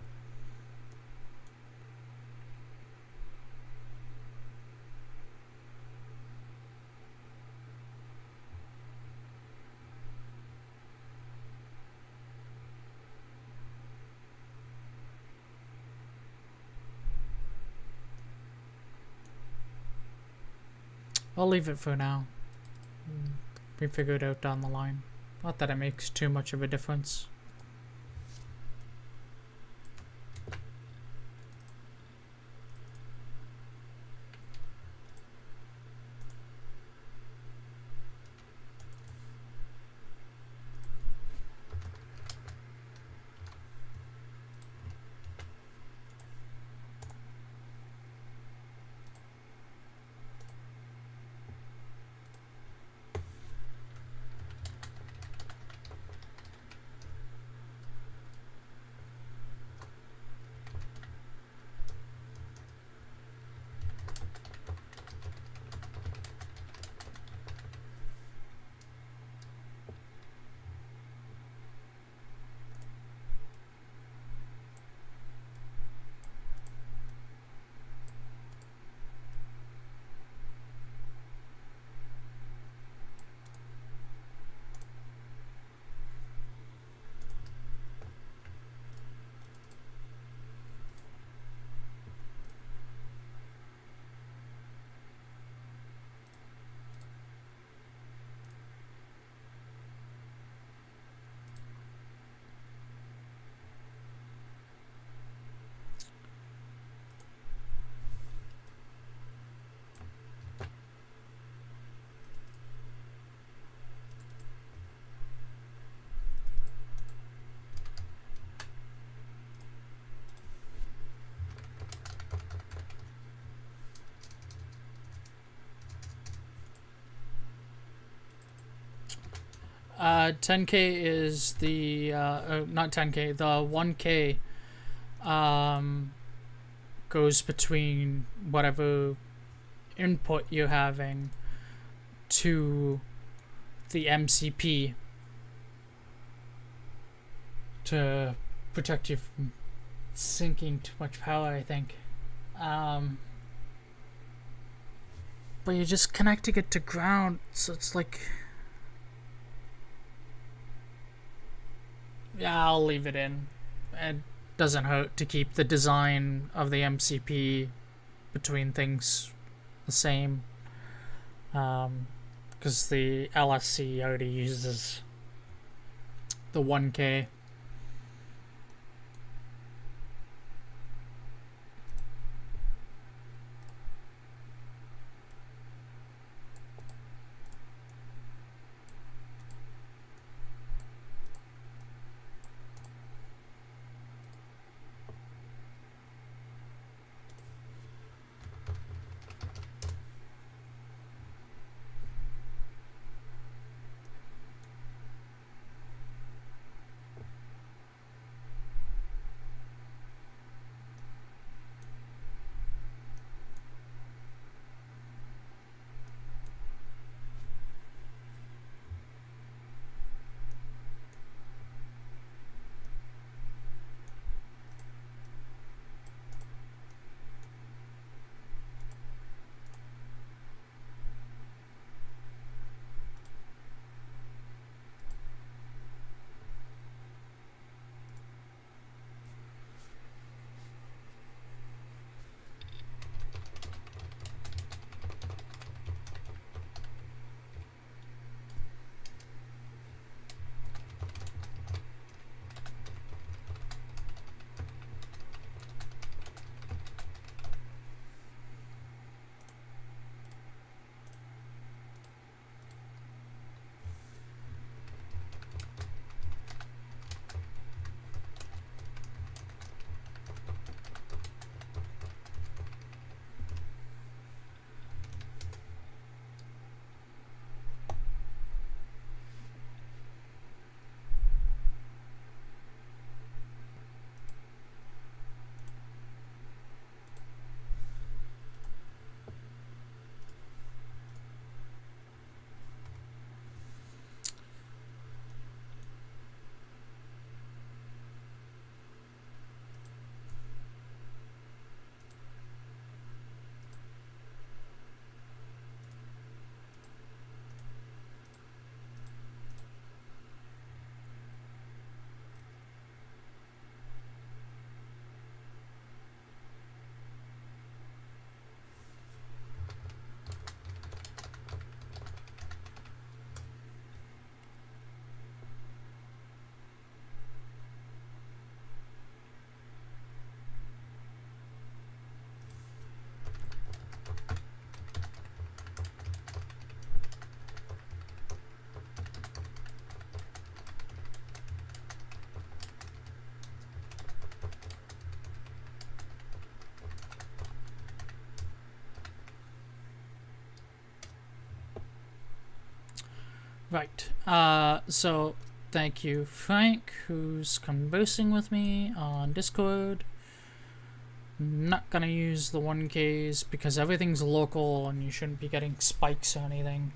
I'll leave it for now. We figure it out down the line. Not that it makes too much of a difference. Uh, 10K is the not 10K, the 1K goes between whatever input you're having to the MCP to protect you from sinking too much power, I think. But you're just connecting it to ground, so it's like... Yeah, I'll leave it in. It doesn't hurt to keep the design of the MCP between things the same. Because the LSC already uses the 1K. Right. So thank you, Frank, who's conversing with me on Discord. I'm not gonna use the 1Ks because everything's local and you shouldn't be getting spikes or anything.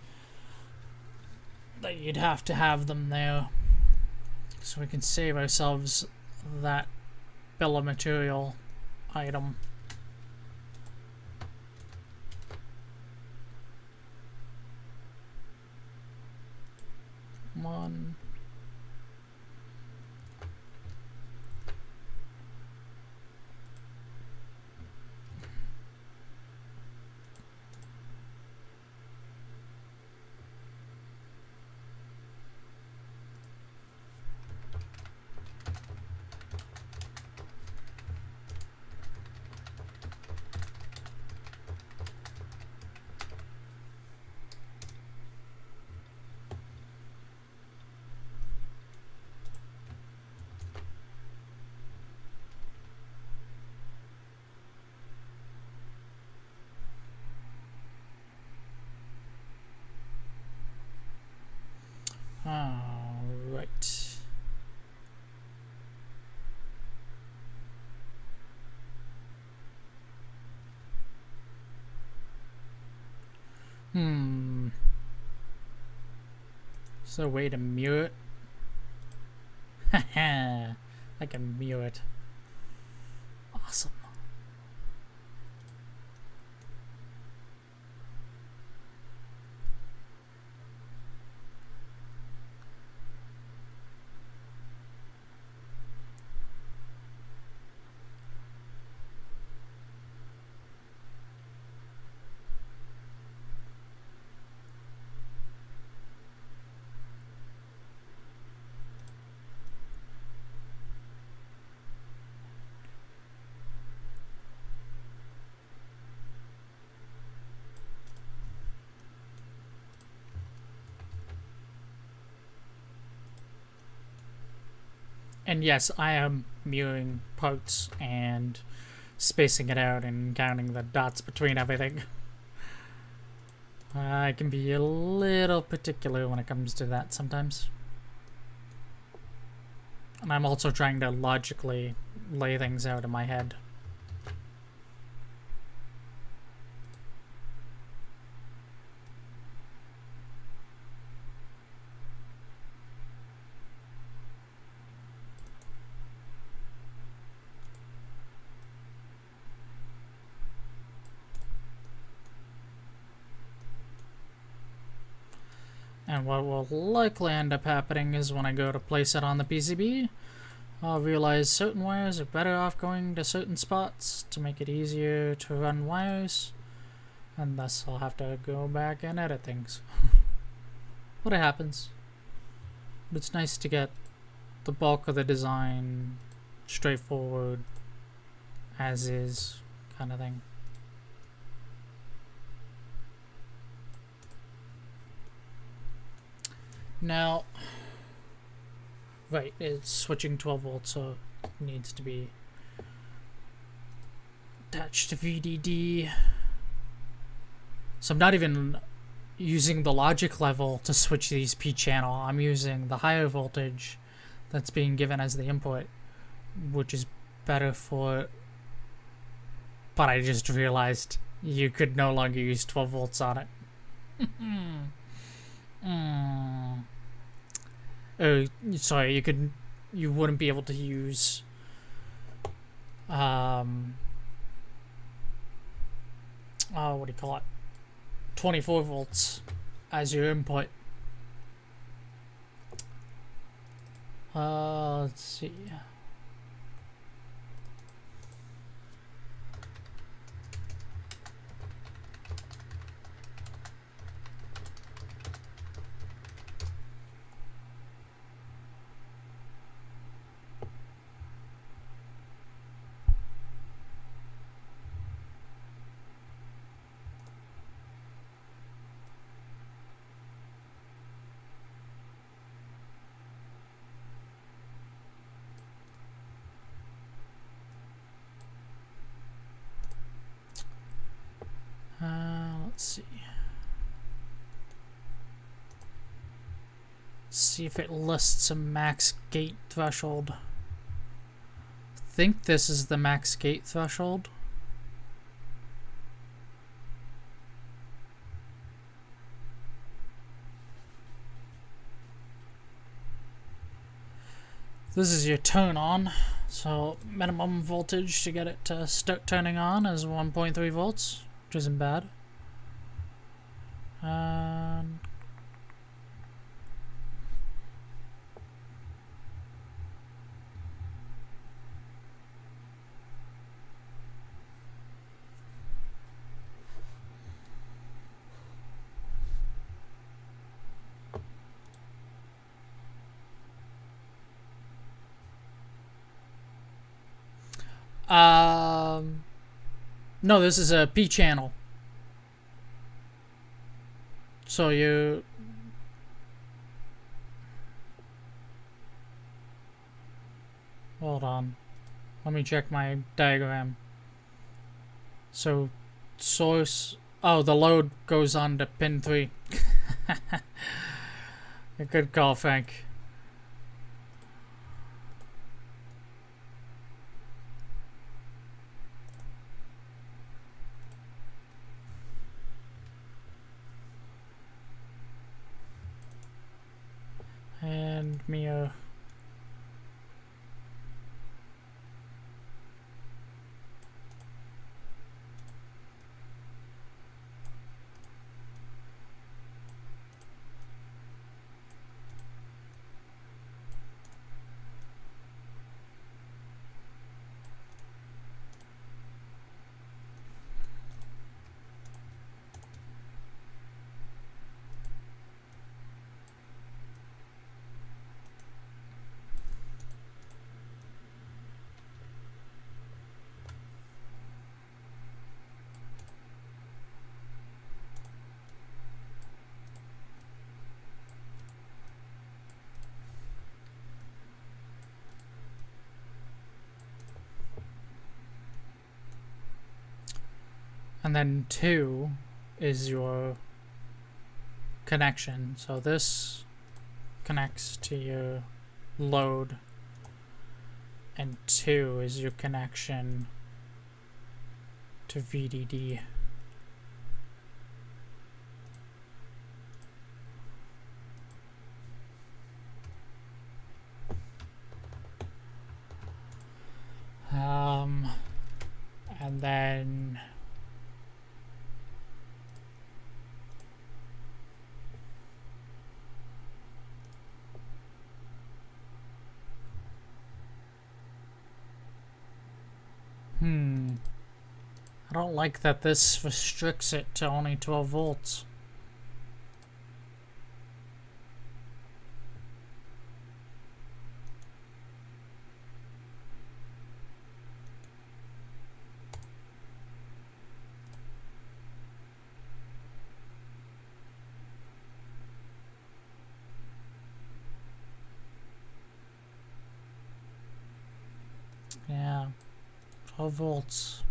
That you'd have to have them there. So we can save ourselves that bill of material item. One. Alright. Is there a way to mirror it? Haha, I can mirror it. Awesome. And yes, I am mirroring parts and spacing it out and counting the dots between everything. I can be a little particular when it comes to that sometimes. And I'm also trying to logically lay things out in my head. And what will likely end up happening is when I go to place it on the PCB, I'll realize certain wires are better off going to certain spots to make it easier to run wires, and thus I'll have to go back and edit things. But it happens. But it's nice to get the bulk of the design straightforward, as is, kind of thing. Now, right, it's switching 12 volts, so it needs to be attached to VDD. So I'm not even using the logic level to switch these P channel. I'm using the higher voltage that's being given as the input, which is better for. But I just realized you could no longer use 12 volts on it. Oh, sorry, you wouldn't be able to use what do you call it, 24 volts as your input. Let's see. See if it lists a max gate threshold. I think this is the max gate threshold. This is your turn on, so minimum voltage to get it to start turning on is 1.3 volts, which isn't bad. And no, this is a P channel. So you hold on. Let me check my diagram. So source, oh, the load goes on to pin 3. A good call, Frank. And Mia. And then 2 is your connection. So this connects to your load, and 2 is your connection to VDD. And then I don't like that this restricts it to only 12 volts. Yeah, 12 volts.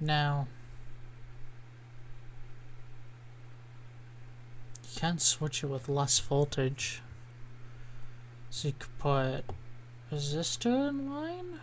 Now, you can switch it with less voltage. So you could put resistor in line?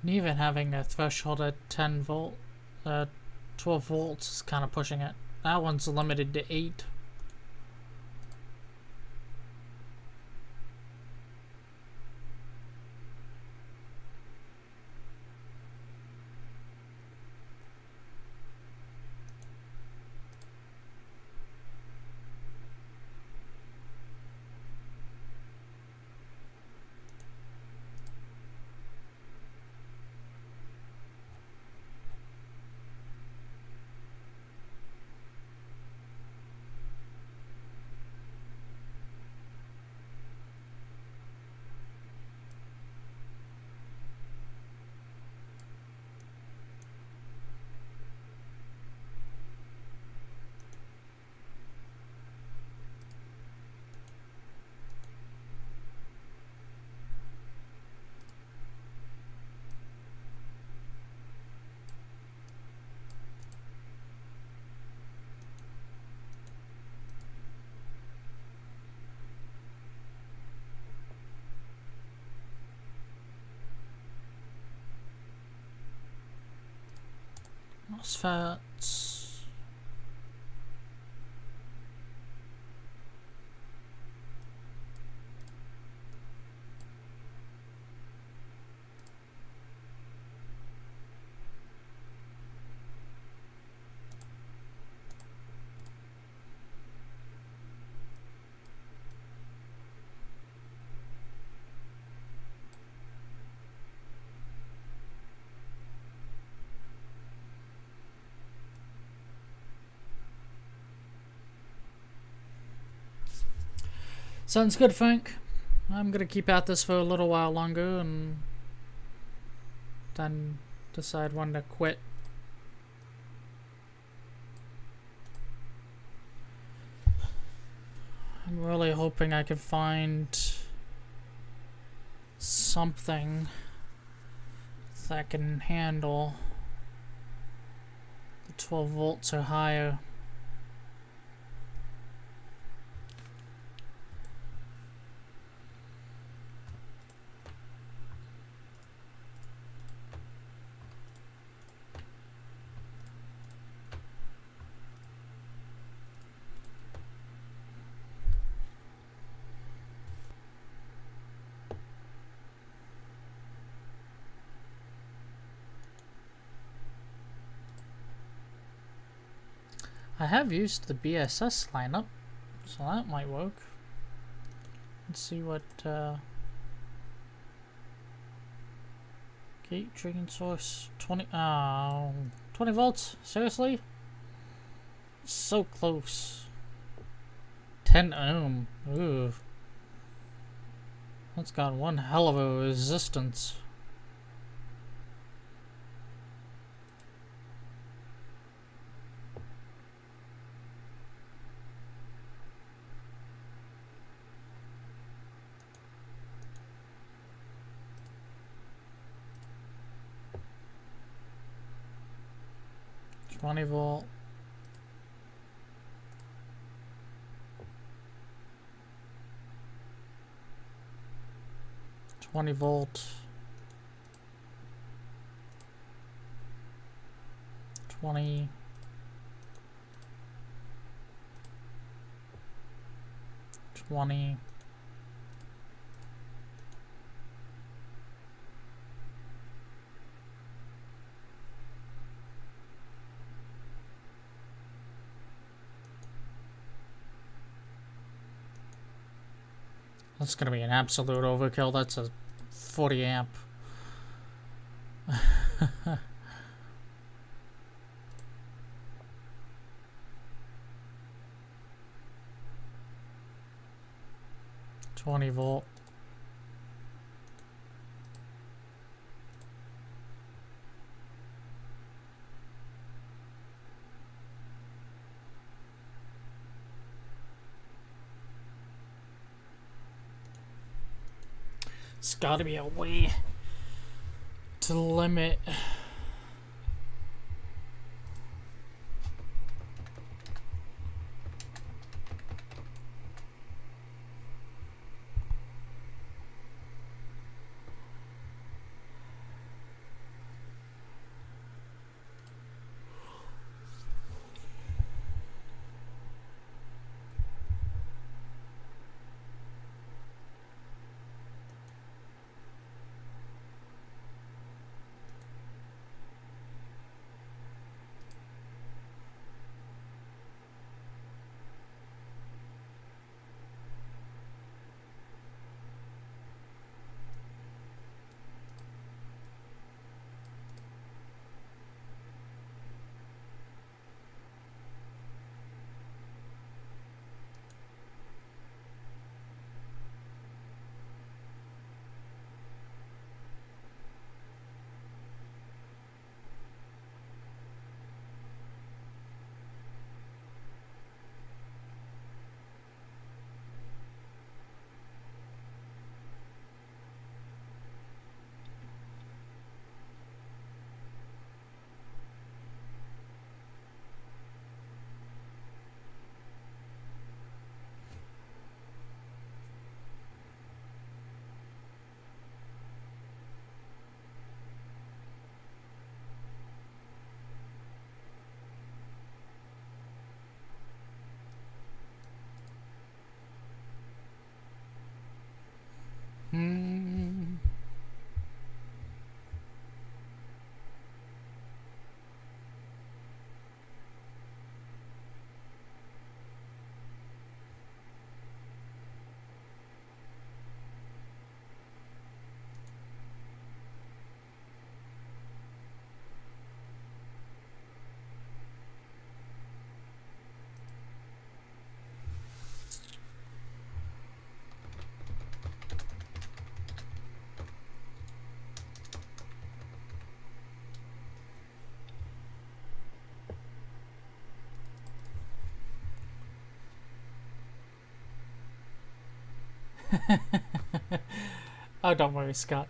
And even having a threshold at 12 volts is kind of pushing it. That one's limited to 8. MOSFETs. Sounds good, Frank. I'm gonna keep at this for a little while longer and then decide when to quit. I'm really hoping I can find something that can handle the 12 volts or higher. I have used the BSS lineup, so that might work. Let's see what gate triggering source 20 volts, seriously? So close. 10 ohm. Ooh. That's got one hell of a resistance. Volt. 20 volt. 20. 20. That's gonna be an absolute overkill. That's a 40 amp. $20 volt. There's got to be a way to limit Oh, don't worry, Scott.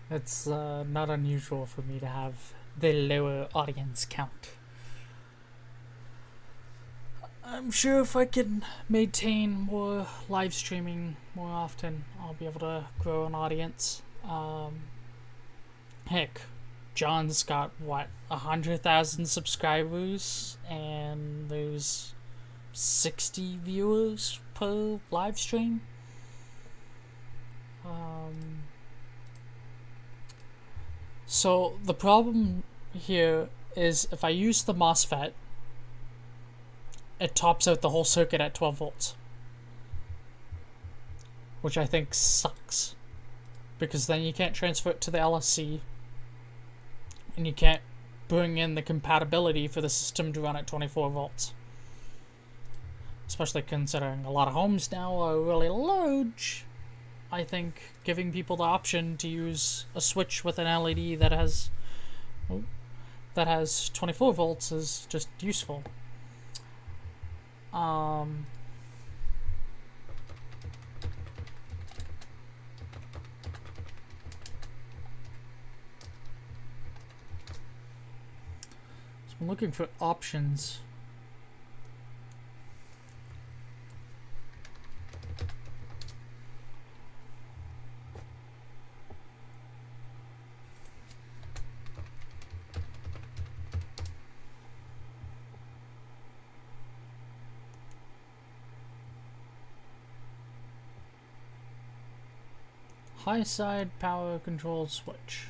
It's not unusual for me to have the lower audience count. I'm sure if I can maintain more live streaming more often, I'll be able to grow an audience. Heck, John's got, what, 100,000 subscribers, and there's 60 viewers per live stream. So the problem here is if I use the MOSFET, it tops out the whole circuit at 12 volts. Which I think sucks. Because then you can't transfer it to the LSC. And you can't bring in the compatibility for the system to run at 24 volts. Especially considering a lot of homes now are really large. I think giving people the option to use a switch with an LED that has 24 volts is just useful. So I'm looking for options. High side power control switch.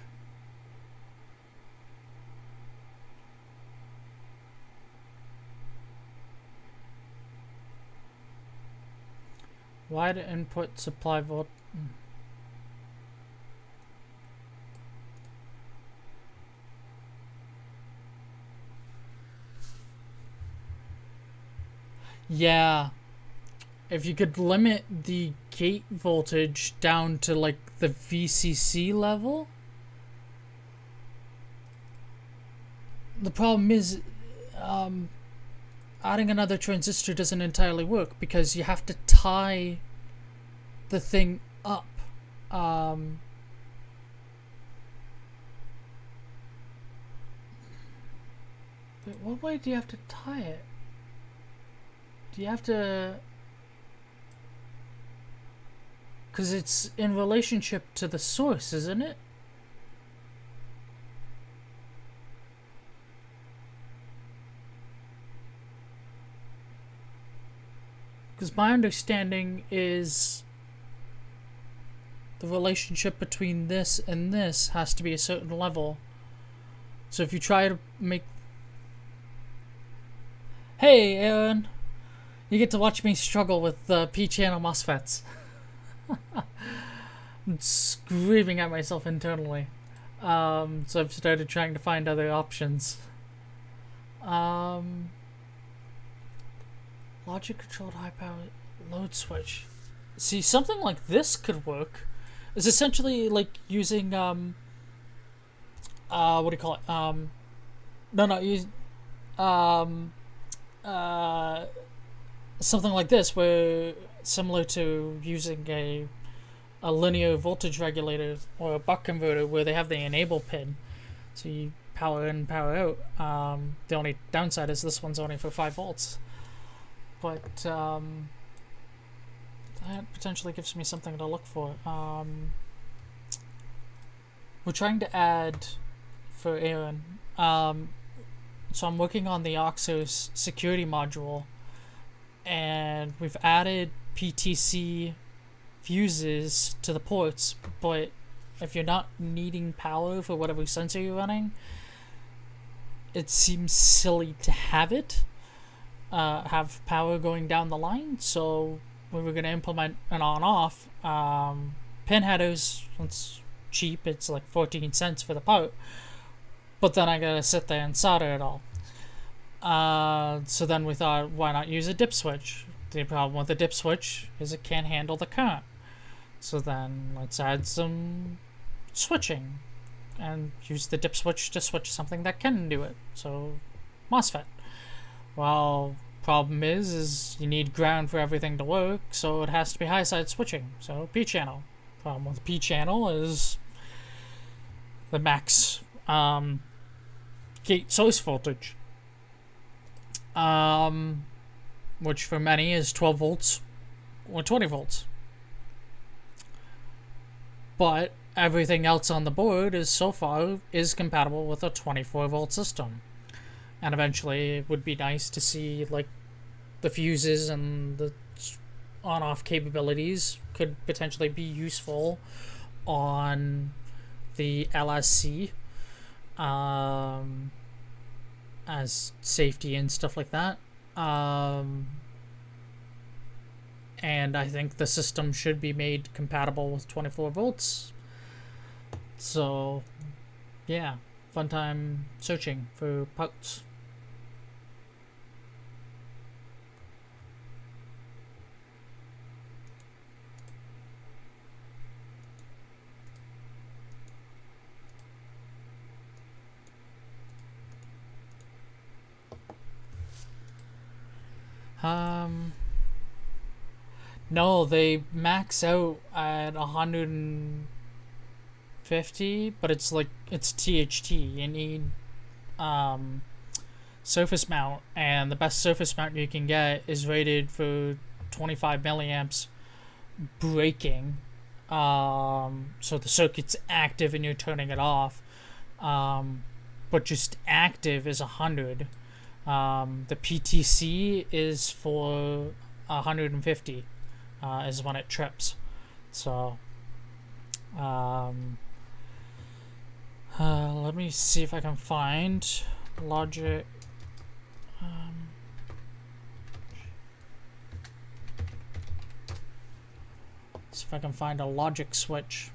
Wide input supply volt. Yeah. If you could limit the gate voltage down to like the VCC level. The problem is adding another transistor doesn't entirely work because you have to tie the thing up. But what way do you have to tie it? Do you have to... Because it's in relationship to the source, isn't it? Because my understanding is the relationship between this and this has to be a certain level. So if you try to make... Hey, Aaron! You get to watch me struggle with the P-channel MOSFETs. I'm screaming at myself internally. So I've started trying to find other options. Logic controlled high power load switch. See, something like this could work. It's essentially like using what do you call it? Something like this, where similar to using a linear voltage regulator or a buck converter, where they have the enable pin, so you power in, power out. The only downside is this one's only for 5 volts, but that potentially gives me something to look for. We're trying to add for Aaron. So I'm working on the OXRS security module, and we've added PTC fuses to the ports, but if you're not needing power for whatever sensor you're running, it seems silly to have it have power going down the line. So we were going to implement an on-off. Pin headers, it's cheap, it's like 14 cents for the part, but then I gotta sit there and solder it all. So then we thought, why not use a dip switch? The problem with the dip switch is it can't handle the current. So then let's add some switching and use the dip switch to switch something that can do it. So MOSFET. Well, Problem is you need ground for everything to work, so it has to be high side switching. So P channel. Problem with P channel is the max gate source voltage, which for many is 12 volts or 20 volts. But everything else on the board is so far is compatible with a 24 volt system. And eventually it would be nice to see like the fuses and the on-off capabilities could potentially be useful on the LSC as safety and stuff like that. And I think the system should be made compatible with 24 volts. So yeah, fun time searching for parts. No, they max out at 150, but it's like, it's THT. You need surface mount, and the best surface mount you can get is rated for 25 milliamps breaking. So the circuit's active and you're turning it off. But just active is 100. The PTC is for 150 is when it trips. So let me see if I can find logic. See if I can find a logic switch.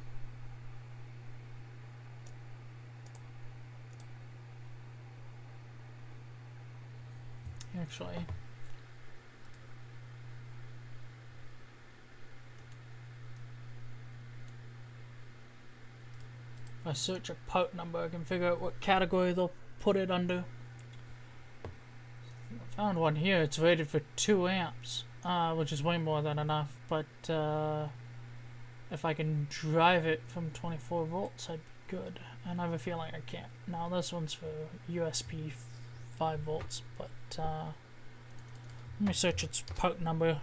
Actually, if I search a part number, I can figure out what category they'll put it under. I found one here. It's rated for 2 amps, which is way more than enough, but if I can drive it from 24 volts, I'd be good. And I have a feeling I can't. Now this one's for USB 5 volts, but let me search its part number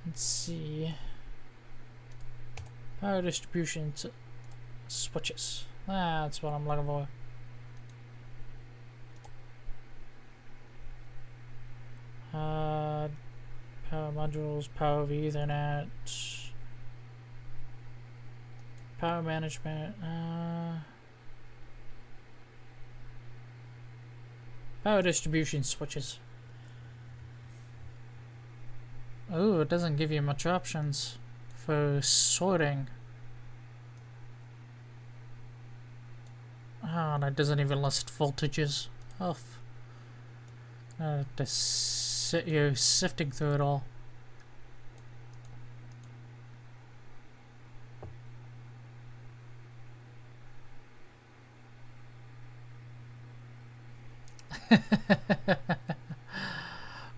and see. Power distribution switches. That's what I'm looking for. Power modules, power over Ethernet, power management, power distribution switches. Oh, it doesn't give you much options for sorting. Oh, and it doesn't even list voltages. Oh, I have to sit here sifting through it all.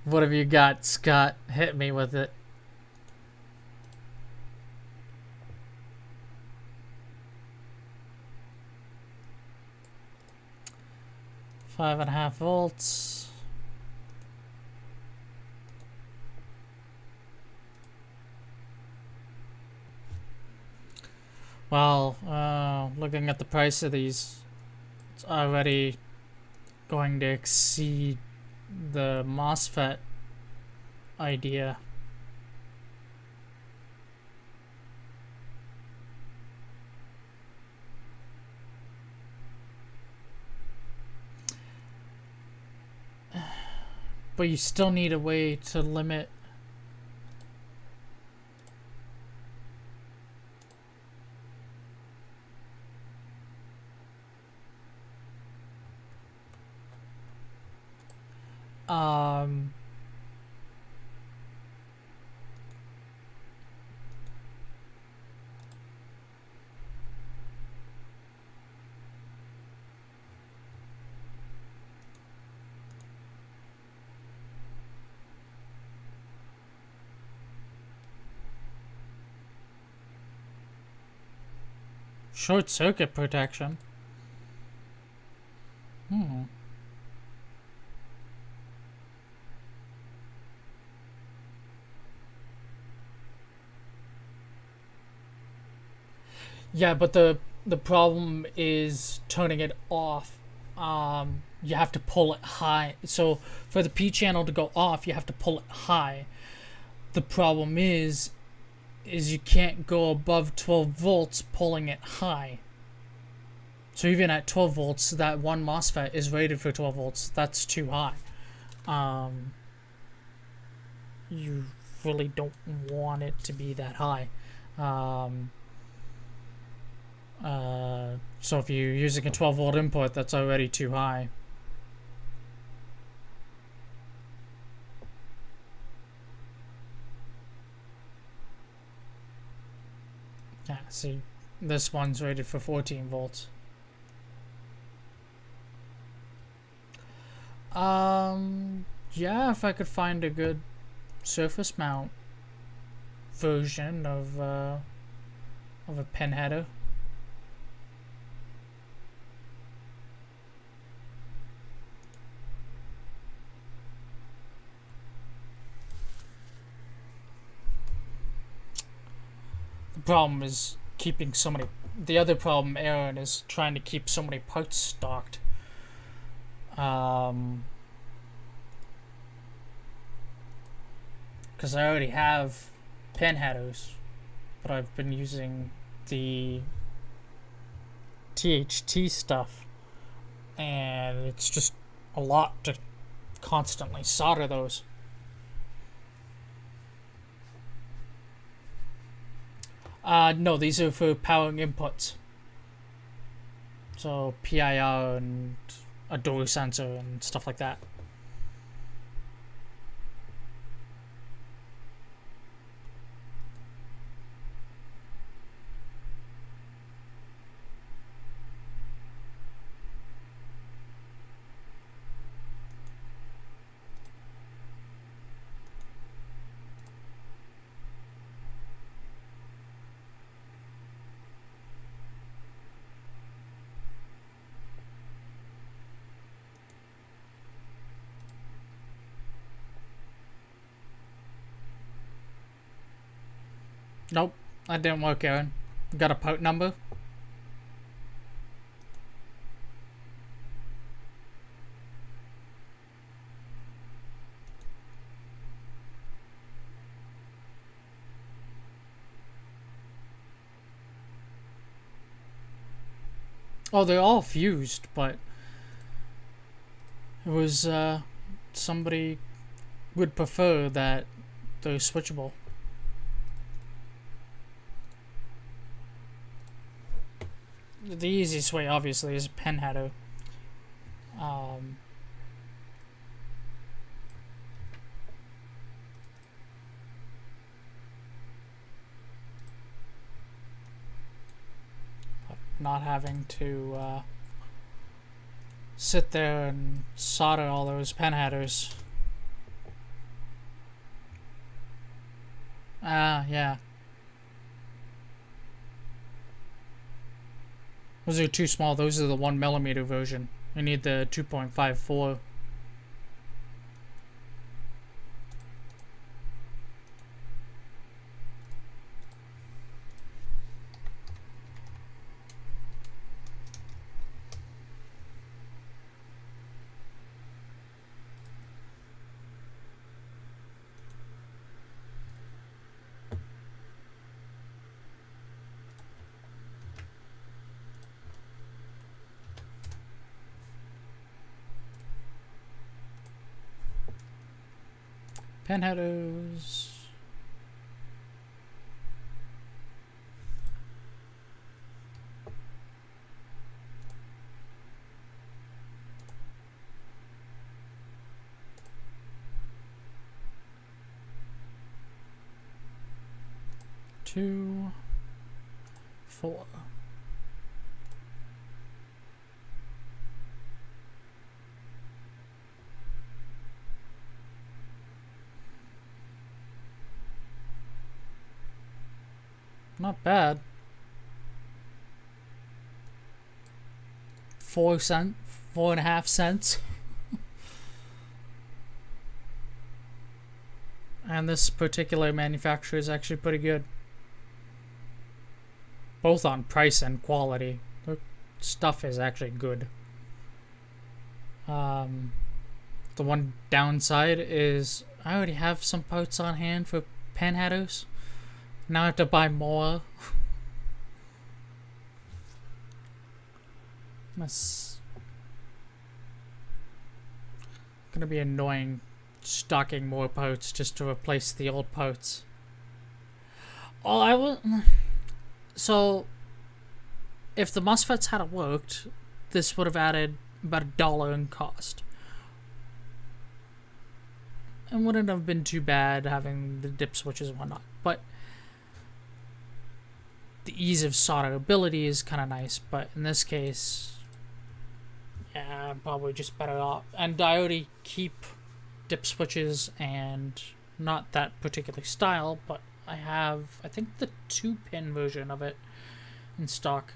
What have you got, Scott? Hit me with it. Five and a half volts. Well, looking at the price of these, it's already going to exceed the MOSFET idea. But you still need a way to limit Short circuit protection. Yeah, but the problem is turning it off. You have to pull it high. So for the P channel to go off, you have to pull it high. The problem is you can't go above 12 volts pulling it high. So even at 12 volts, that one MOSFET is rated for 12 volts. That's too high. You really don't want it to be that high. So if you're using a 12 volt input, that's already too high. Yeah, see, this one's rated for 14 volts. Yeah, if I could find a good surface mount version of a pin header. The problem is keeping so many. The other problem, Aaron, is trying to keep so many parts stocked. Because I already have pin headers, but I've been using the THT stuff, and it's just a lot to constantly solder those. No, these are for powering inputs. So PIR and a door sensor and stuff like that. Nope, that didn't work, Aaron. Got a part number? Oh, they're all fused, but it was somebody would prefer that they're switchable. The easiest way, obviously, is a pin header. Not having to sit there and solder all those pin headers. Yeah. Those are too small. Those are the 1mm version. You need the 2.54. Pin headers. Two, 4. Not bad. 4.5 cents. And this particular manufacturer is actually pretty good, both on price and quality. Their stuff is actually good. The one downside is I already have some parts on hand for pen headers. Now I have to buy more. That's gonna be annoying, stocking more parts just to replace the old parts. Oh, I will. So, if the MOSFETs had worked, this would have added about $1 in cost. It wouldn't have been too bad having the dip switches and whatnot, but the ease of solderability is kind of nice. But in this case, yeah, I'm probably just better off. And I already keep dip switches, and not that particular style, but I have, I think, the 2-pin version of it in stock.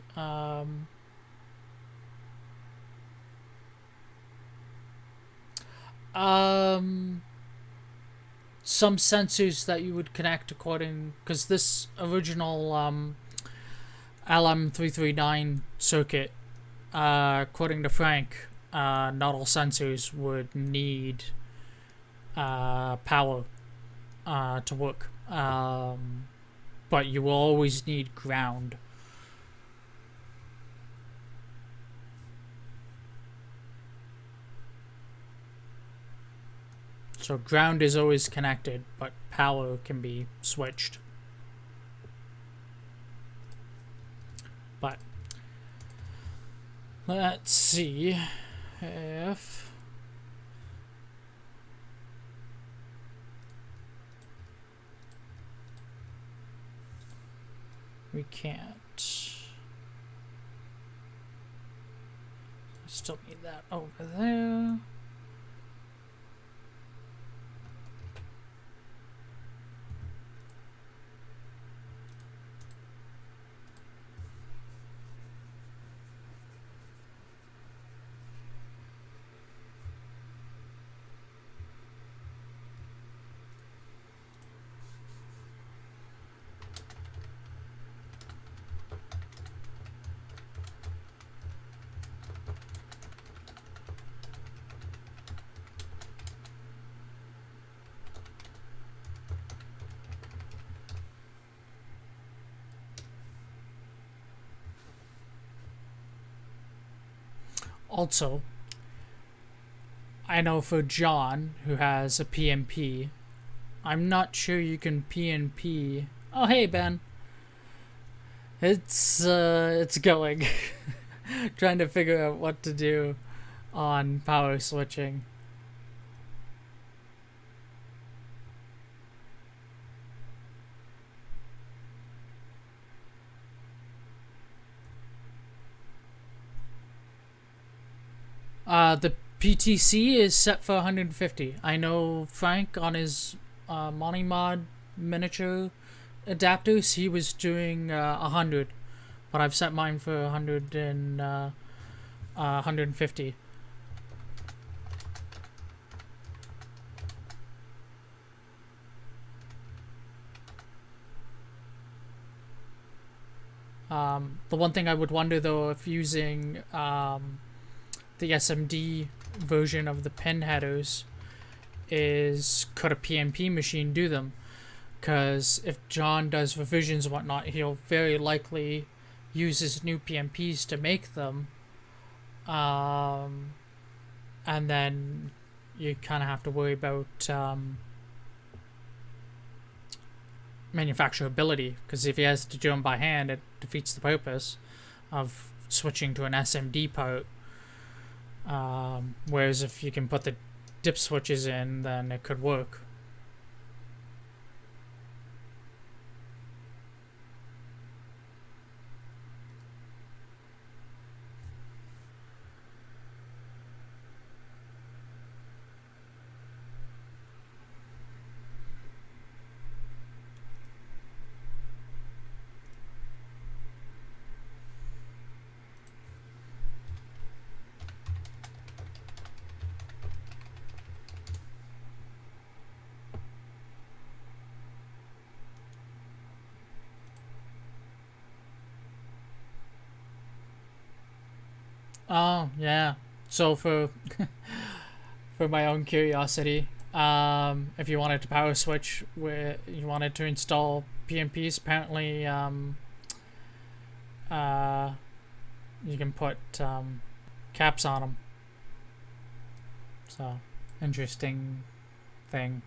Some sensors that you would connect according, because this original LM339 circuit, according to Frank, not all sensors would need power to work, but you will always need ground. So ground is always connected, but power can be switched. But let's see if we can't. Still need that over there. Also, I know for John, who has a PMP, I'm not sure you can PNP. Oh, hey, Ben. It's going. Trying to figure out what to do on power switching. The PTC is set for 150. I know Frank on his Mod miniature adapters, he was doing 100, but I've set mine for 100 and 150. The one thing I would wonder though, if using the SMD version of the pen headers, is could a PMP machine do them? Because if John does revisions and whatnot, he'll very likely use his new PMPs to make them, and then you kind of have to worry about manufacturability, because if he has to do them by hand, it defeats the purpose of switching to an SMD part. Whereas if you can put the dip switches in, then it could work. Oh yeah. So for for my own curiosity, if you wanted to power switch where you wanted to install PMPs, apparently you can put caps on them. So interesting thing.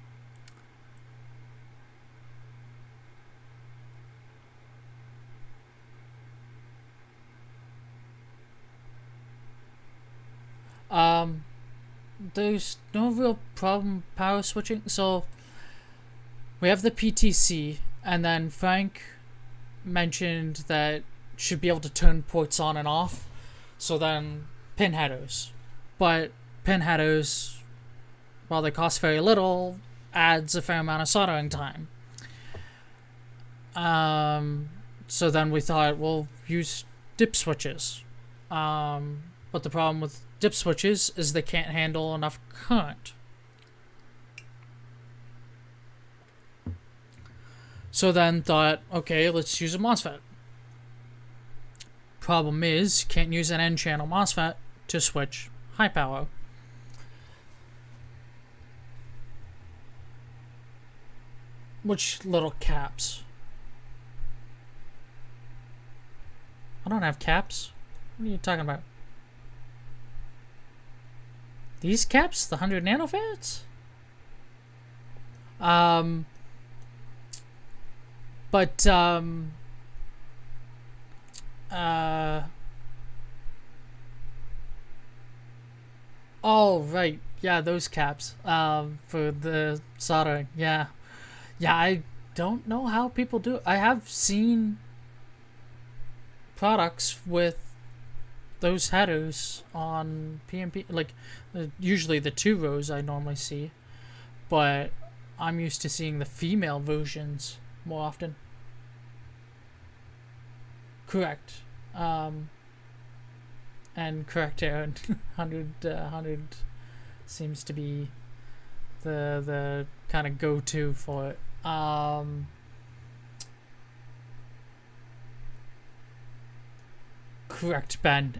There's no real problem power switching. So we have the PTC, and then Frank mentioned that should be able to turn ports on and off. So then pin headers, but pin headers, while they cost very little, adds a fair amount of soldering time. So then we thought we'll use dip switches. But the problem with dip switches is they can't handle enough current. So then thought, okay, let's use a MOSFET. Problem is, can't use an N-channel MOSFET to switch high power. Which little caps? I don't have caps. What are you talking about? These caps? The 100 nanofarads? Oh, right. Yeah, those caps. For the soldering. Yeah. Yeah, I don't know how people do it. I have seen products with those headers on PMP, like usually the 2 rows I normally see, but I'm used to seeing the female versions more often. Correct. And correct, Aaron. 100 seems to be the kind of go-to for it. Correct, Ben.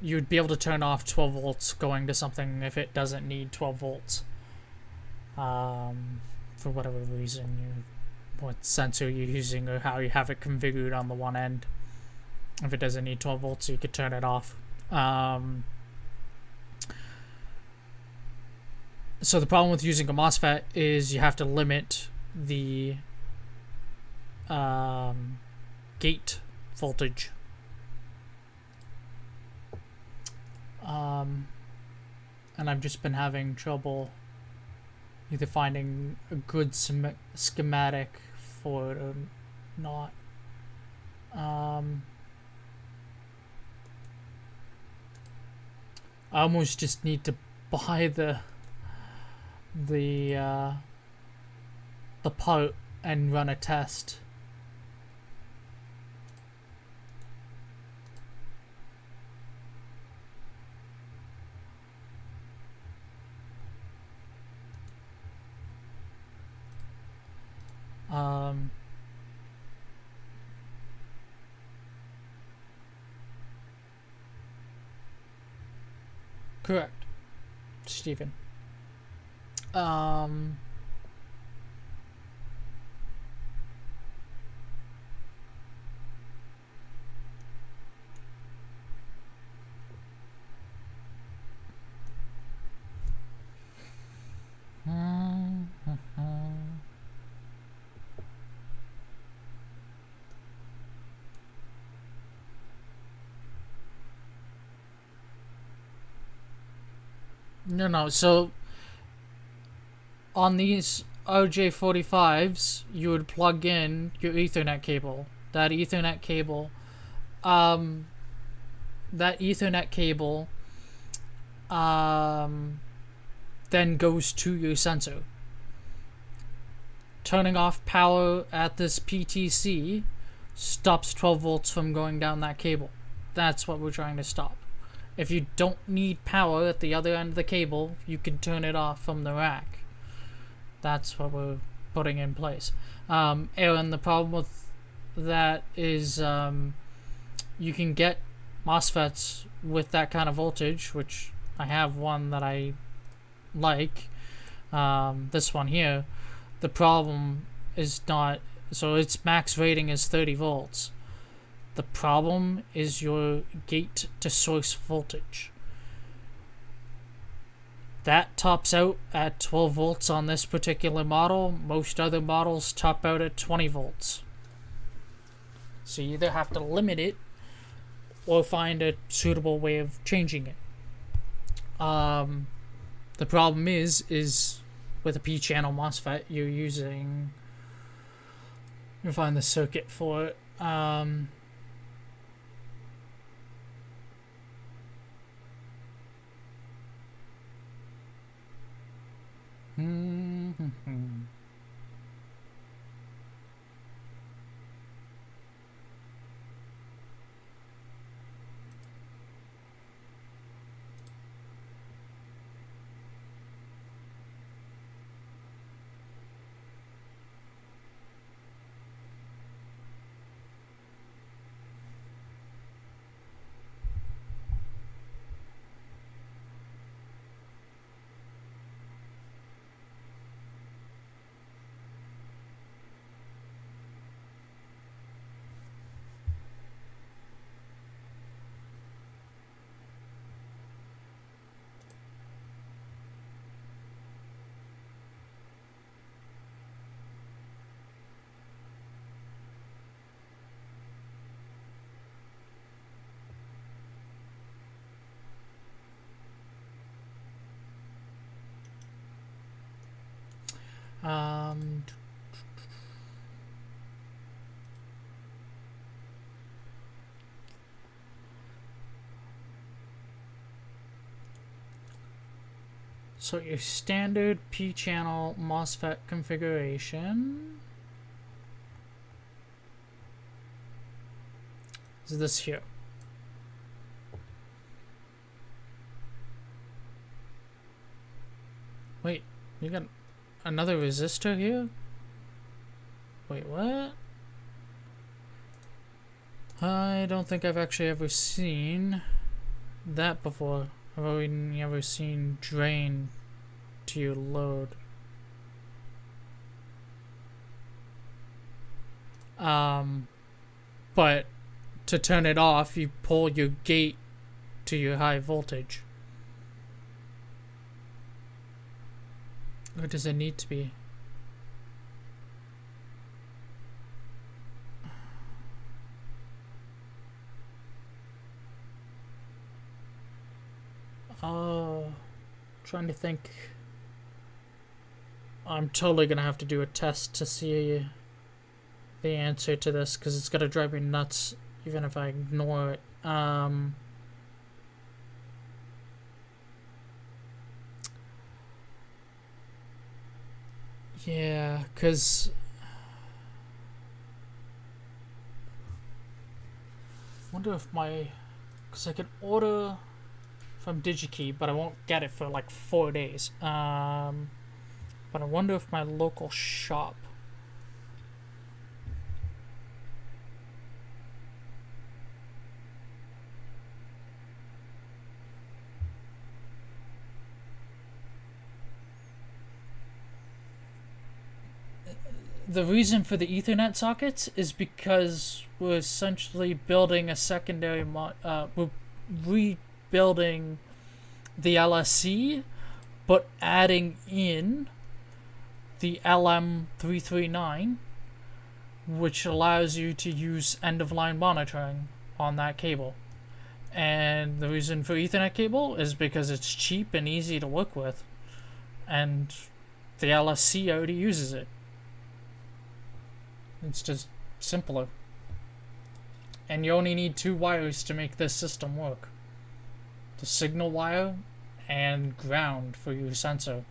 You'd be able to turn off 12 volts going to something if it doesn't need 12 volts. For whatever reason, what sensor you're using or how you have it configured on the one end. If it doesn't need 12 volts, you could turn it off. So the problem with using a MOSFET is you have to limit the gate voltage. And I've just been having trouble either finding a good schematic for it or not. I almost just need to buy the part and run a test. Correct, Stephen. No, so on these RJ45s, you would plug in your Ethernet cable. That Ethernet cable, then goes to your sensor. Turning off power at this PTC stops 12 volts from going down that cable. That's what we're trying to stop. If you don't need power at the other end of the cable, you can turn it off from the rack. That's what we're putting in place. Aaron, the problem with that is you can get MOSFETs with that kind of voltage, which I have one that I like, this one here, the problem is not, so its max rating is 30 volts. The problem is your gate to source voltage. That tops out at 12 volts on this particular model. Most other models top out at 20 volts. So you either have to limit it or find a suitable way of changing it. The problem is with a P-channel MOSFET, you're using... Let me find the circuit for it. So your standard P-channel MOSFET configuration is this here. Wait, you got another resistor here? Wait, what? I don't think I've actually ever seen that before. I've only never seen drain to your load. But to turn it off, you pull your gate to your high voltage. Or does it need to be? Oh, trying to think. I'm totally gonna have to do a test to see the answer to this, because it's gonna drive me nuts even if I ignore it. Yeah, because wonder if my, because I could order from DigiKey, but I won't get it for like 4 days. But I wonder if my local shop. The reason for the Ethernet sockets is because we're essentially building a secondary we're rebuilding the LSC, but adding in the LM339, which allows you to use end-of-line monitoring on that cable. And the reason for Ethernet cable is because it's cheap and easy to work with, and the LSC already uses it. It's just simpler. And you only need 2 wires to make this system work. The signal wire and ground for your sensor.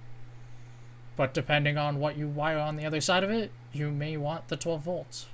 But depending on what you wire on the other side of it, you may want the 12 volts.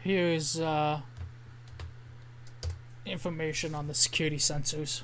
here's information on the security sensors.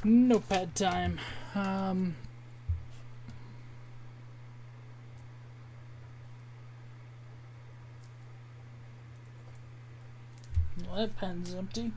Notepad time. Well, that pen's empty.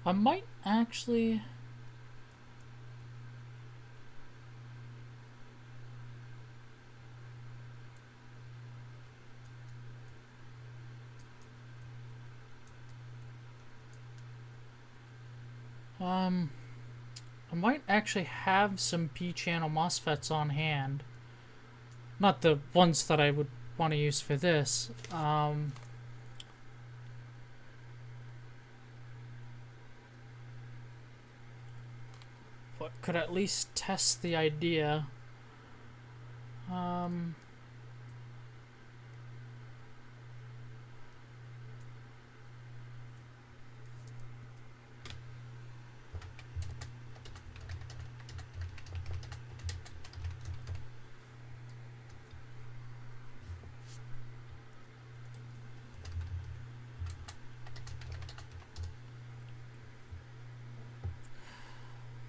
I might actually... I might actually have some P-channel MOSFETs on hand. Not the ones that I would want to use for this. But could at least test the idea.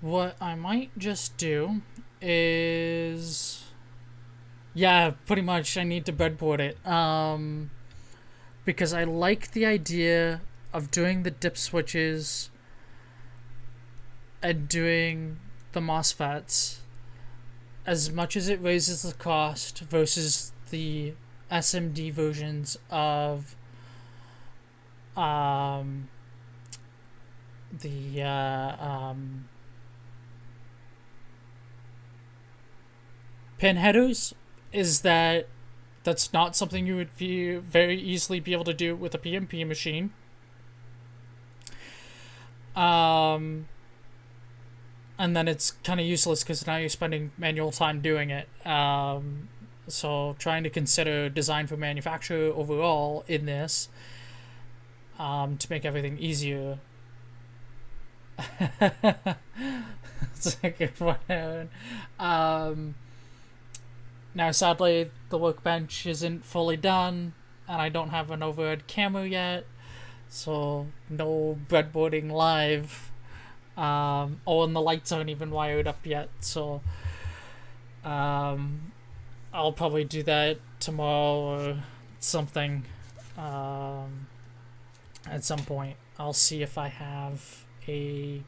What I might just do is... Yeah, pretty much I need to breadboard it. Because I like the idea of doing the dip switches and doing the MOSFETs, as much as it raises the cost versus the SMD versions of pin headers, is that that's not something you would very easily be able to do with a PMP machine. And then it's kind of useless because now you're spending manual time doing it. So trying to consider design for manufacturer overall in this, to make everything easier. It's a good one. Now, sadly, the workbench isn't fully done, and I don't have an overhead camera yet, so no breadboarding live. And the lights aren't even wired up yet, so I'll probably do that tomorrow or something. At some point, I'll see if I have a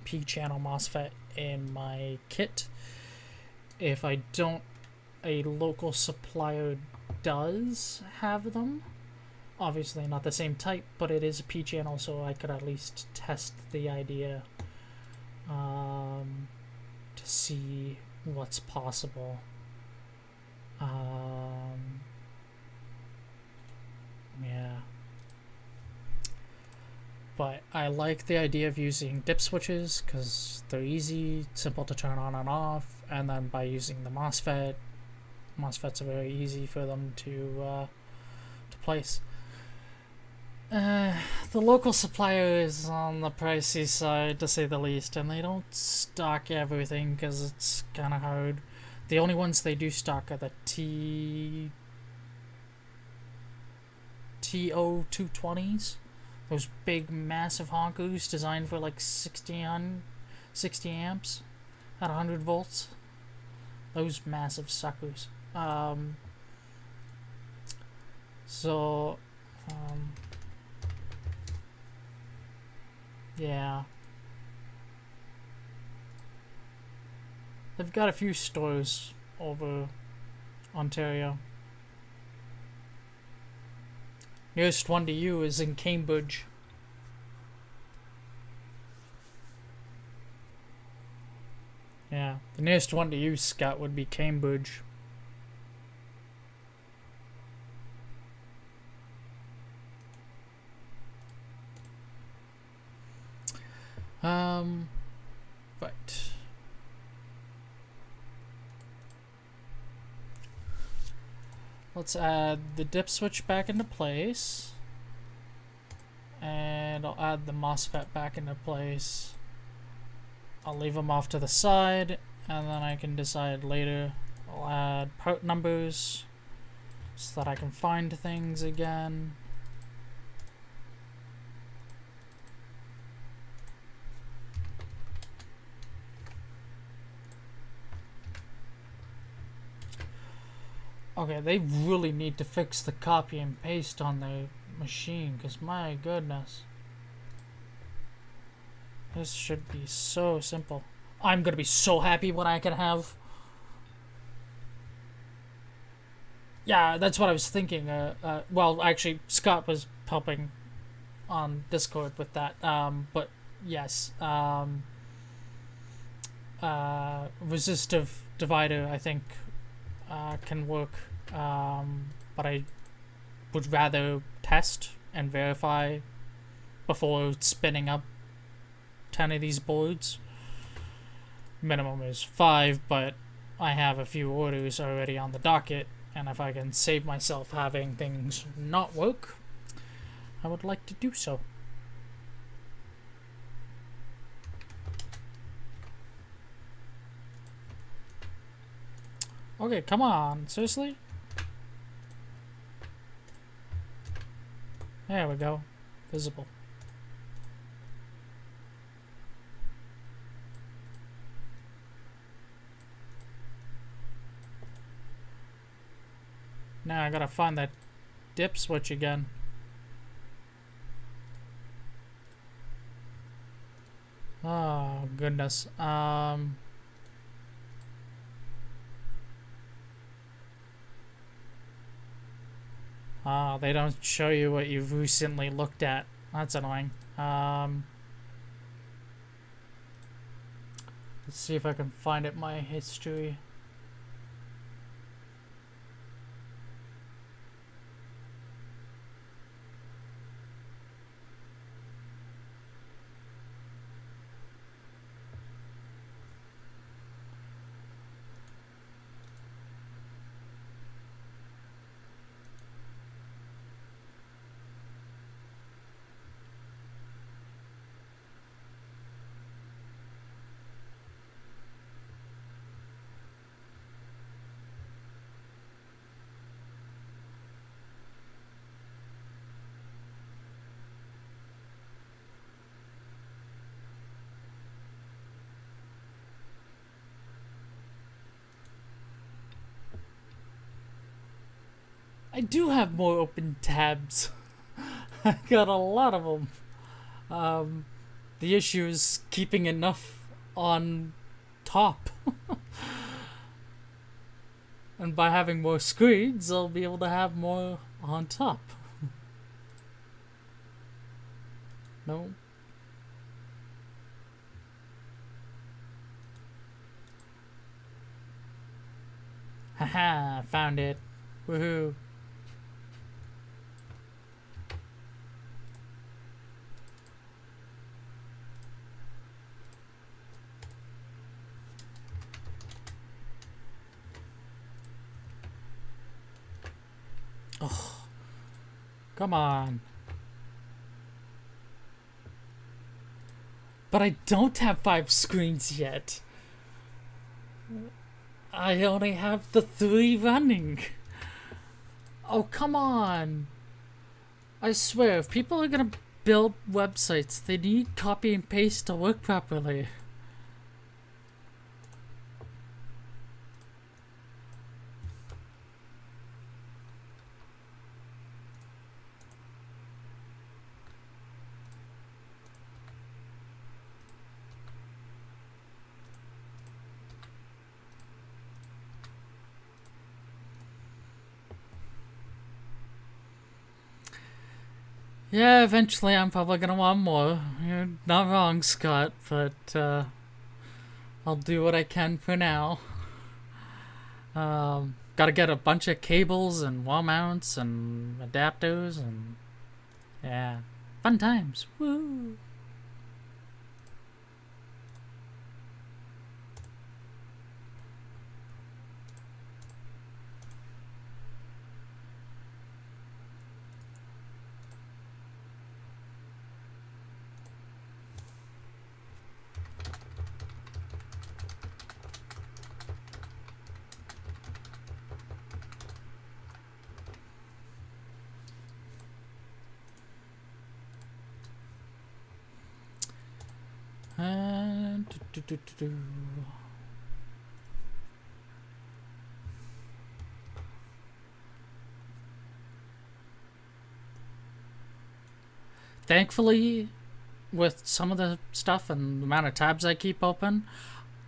P-channel MOSFET in my kit. If I don't, a local supplier does have them. Obviously not the same type, but it is a P-channel, so I could at least test the idea to see what's possible. Yeah. But I like the idea of using dip switches because they're easy, simple to turn on and off, and then by using the MOSFETs are very easy for them to place. The local supplier is on the pricey side, to say the least, and they don't stock everything because it's kind of hard. The only ones they do stock are the TO220s. Those big, massive honkers designed for like 60 amps at 100 volts. Those massive suckers. Yeah. They've got a few stores over Ontario. Nearest one to you is in Cambridge. Yeah, the nearest one to you, Scott, would be Cambridge. Right. Let's add the dip switch back into place. And I'll add the MOSFET back into place. I'll leave them off to the side, and then I can decide later. I'll add part numbers so that I can find things again. Okay, they really need to fix the copy and paste on their machine, because my goodness. This should be so simple. I'm gonna be so happy when I can have... Yeah, that's what I was thinking. Well, actually, Scott was helping on Discord with that. But yes, resistive divider, I think, can work. But I would rather test and verify before spinning up 10 of these boards. Minimum is 5, but I have a few orders already on the docket, and if I can save myself having things not work, I would like to do so. Okay, come on, seriously? There we go. Visible. Now I gotta find that dip switch again. Oh goodness. They don't show you what you've recently looked at. That's annoying. Let's see if I can find it in my history. I do have more open tabs. I got a lot of them. The issue is keeping enough on top. And by having more screens, I'll be able to have more on top. No. Haha, found it. Woohoo. Oh, come on. But I don't have 5 screens yet. I only have the 3 running. Oh, come on. I swear, if people are gonna build websites, they need copy and paste to work properly. Yeah, eventually I'm probably gonna want more. You're not wrong, Scott, but I'll do what I can for now. Gotta get a bunch of cables and wall mounts and adapters and yeah, fun times. Woo! And thankfully, with some of the stuff and the amount of tabs I keep open,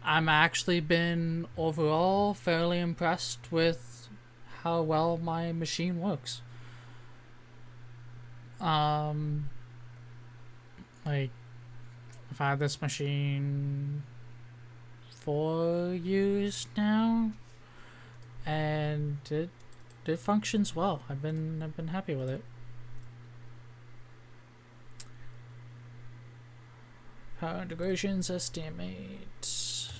I'm actually been overall fairly impressed with how well my machine works. Like, I've had this machine 4 years now, and it functions well. I've been happy with it. Power integrations, SDM8.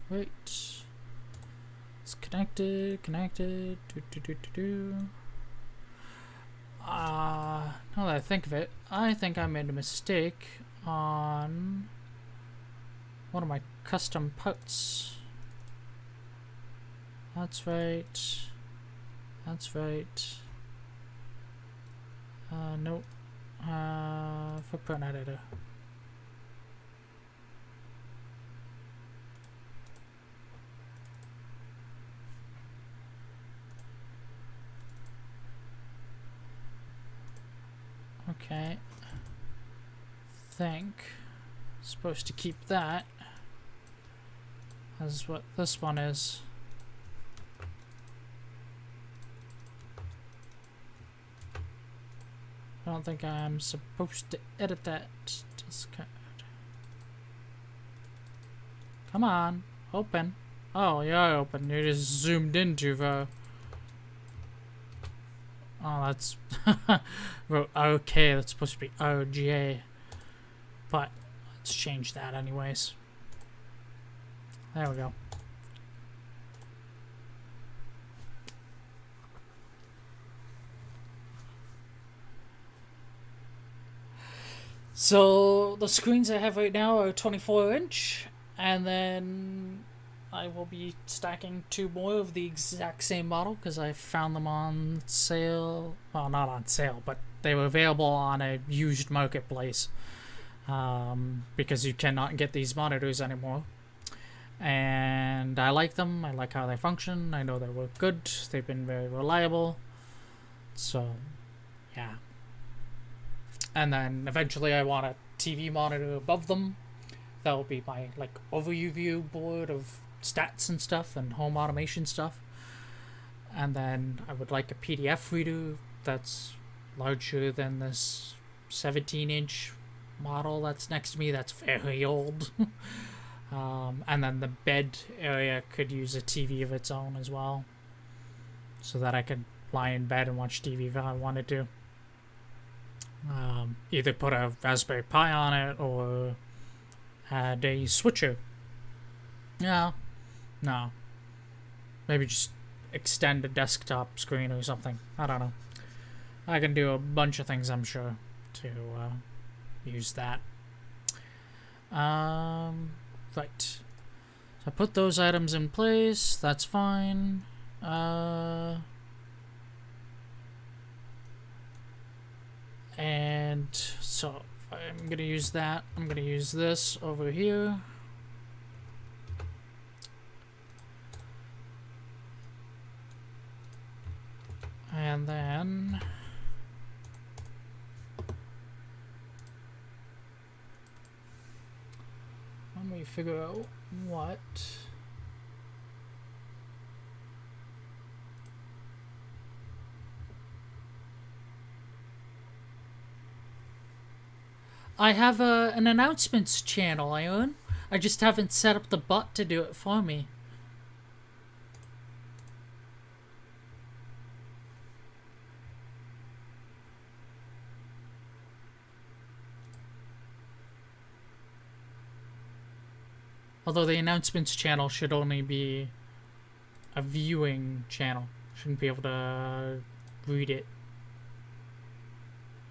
Great. It's connected. Now that I think of it, I think I made a mistake on one of my custom parts. That's right. Nope. Footprint editor. Okay. Think supposed to keep that as what this one is. I don't think I'm supposed to edit that. Discard. Come on, open. Oh, you're open. You just zoomed in too far. Oh, that's okay. That's supposed to be OJ, but let's change that anyways. There we go. So the screens I have right now are 24-inch, and then I will be stacking 2 more of the exact same model because I found them on sale. Well, not on sale, but they were available on a used marketplace, because you cannot get these monitors anymore. And I like them. I like how they function. I know they work good. They've been very reliable. So, yeah. And then eventually I want a TV monitor above them. That will be my like overview board of stats and stuff and home automation stuff. And then I would like a PDF reader that's larger than this 17-inch model that's next to me that's very old. And then the bed area could use a TV of its own as well, so that I could lie in bed and watch TV if I wanted to. Either put a Raspberry Pi on it or add a switcher. No. Maybe just extend a desktop screen or something. I don't know. I can do a bunch of things, I'm sure, to use that. Right. So I put those items in place. That's fine. And so I'm gonna use that. I'm gonna use this over here. And then let me figure out what I have an announcements channel I own. I just haven't set up the bot to do it for me. Although the announcements channel should only be a viewing channel. Shouldn't be able to read it.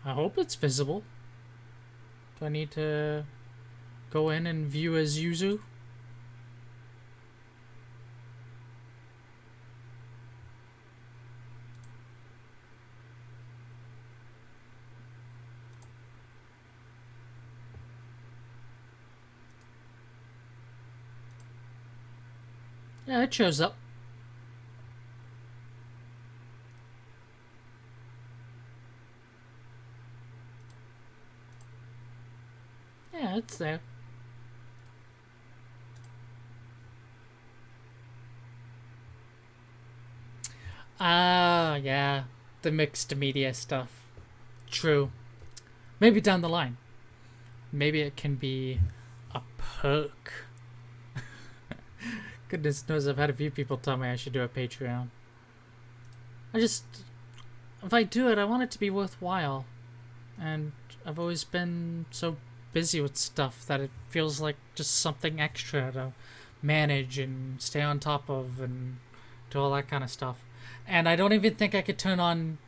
I hope it's visible. Do I need to go in and view as user? Yeah, it shows up. It's there. Ah, yeah. The mixed media stuff. True. Maybe down the line. Maybe it can be a perk. Goodness knows I've had a few people tell me I should do a Patreon. If I do it, I want it to be worthwhile. And I've always been so busy with stuff that it feels like just something extra to manage and stay on top of and do all that kind of stuff. And I don't even think I could turn on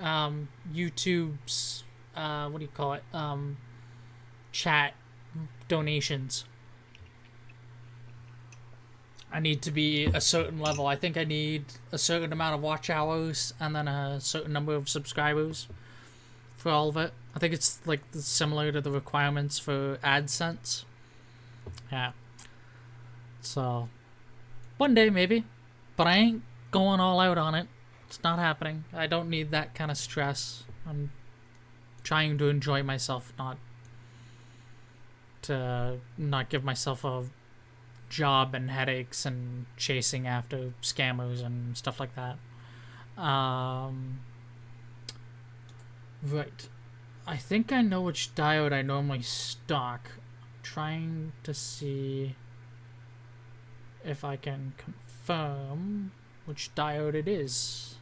YouTube's, what do you call it, chat donations. I need to be a certain level. I think I need a certain amount of watch hours and then a certain number of subscribers for all of it. I think it's like similar to the requirements for AdSense. Yeah. So, one day maybe. But I ain't going all out on it. It's not happening. I don't need that kind of stress. I'm trying to enjoy myself, not to not give myself a job and headaches and chasing after scammers and stuff like that. Right. I think I know which diode I normally stock. I'm trying to see if I can confirm which diode it is.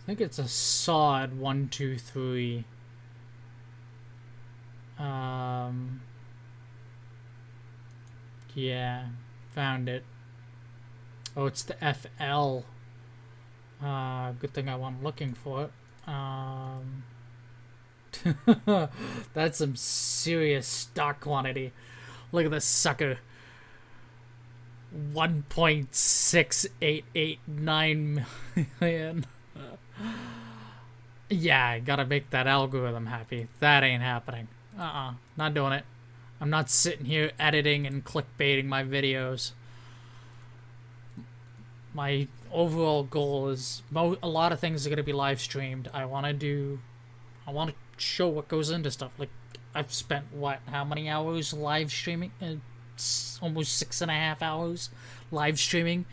I think it's a SOD 123. Yeah, found it. Oh, it's the FL. Good thing I wasn't looking for it. That's some serious stock quantity. Look at this sucker. 1.6889 million. Yeah, I gotta make that algorithm happy. That ain't happening. Not doing it. I'm not sitting here editing and clickbaiting my videos. My overall goal is a lot of things are gonna be live streamed. I want to show what goes into stuff. Like, I've spent how many hours live streaming? Almost 6.5 hours live streaming,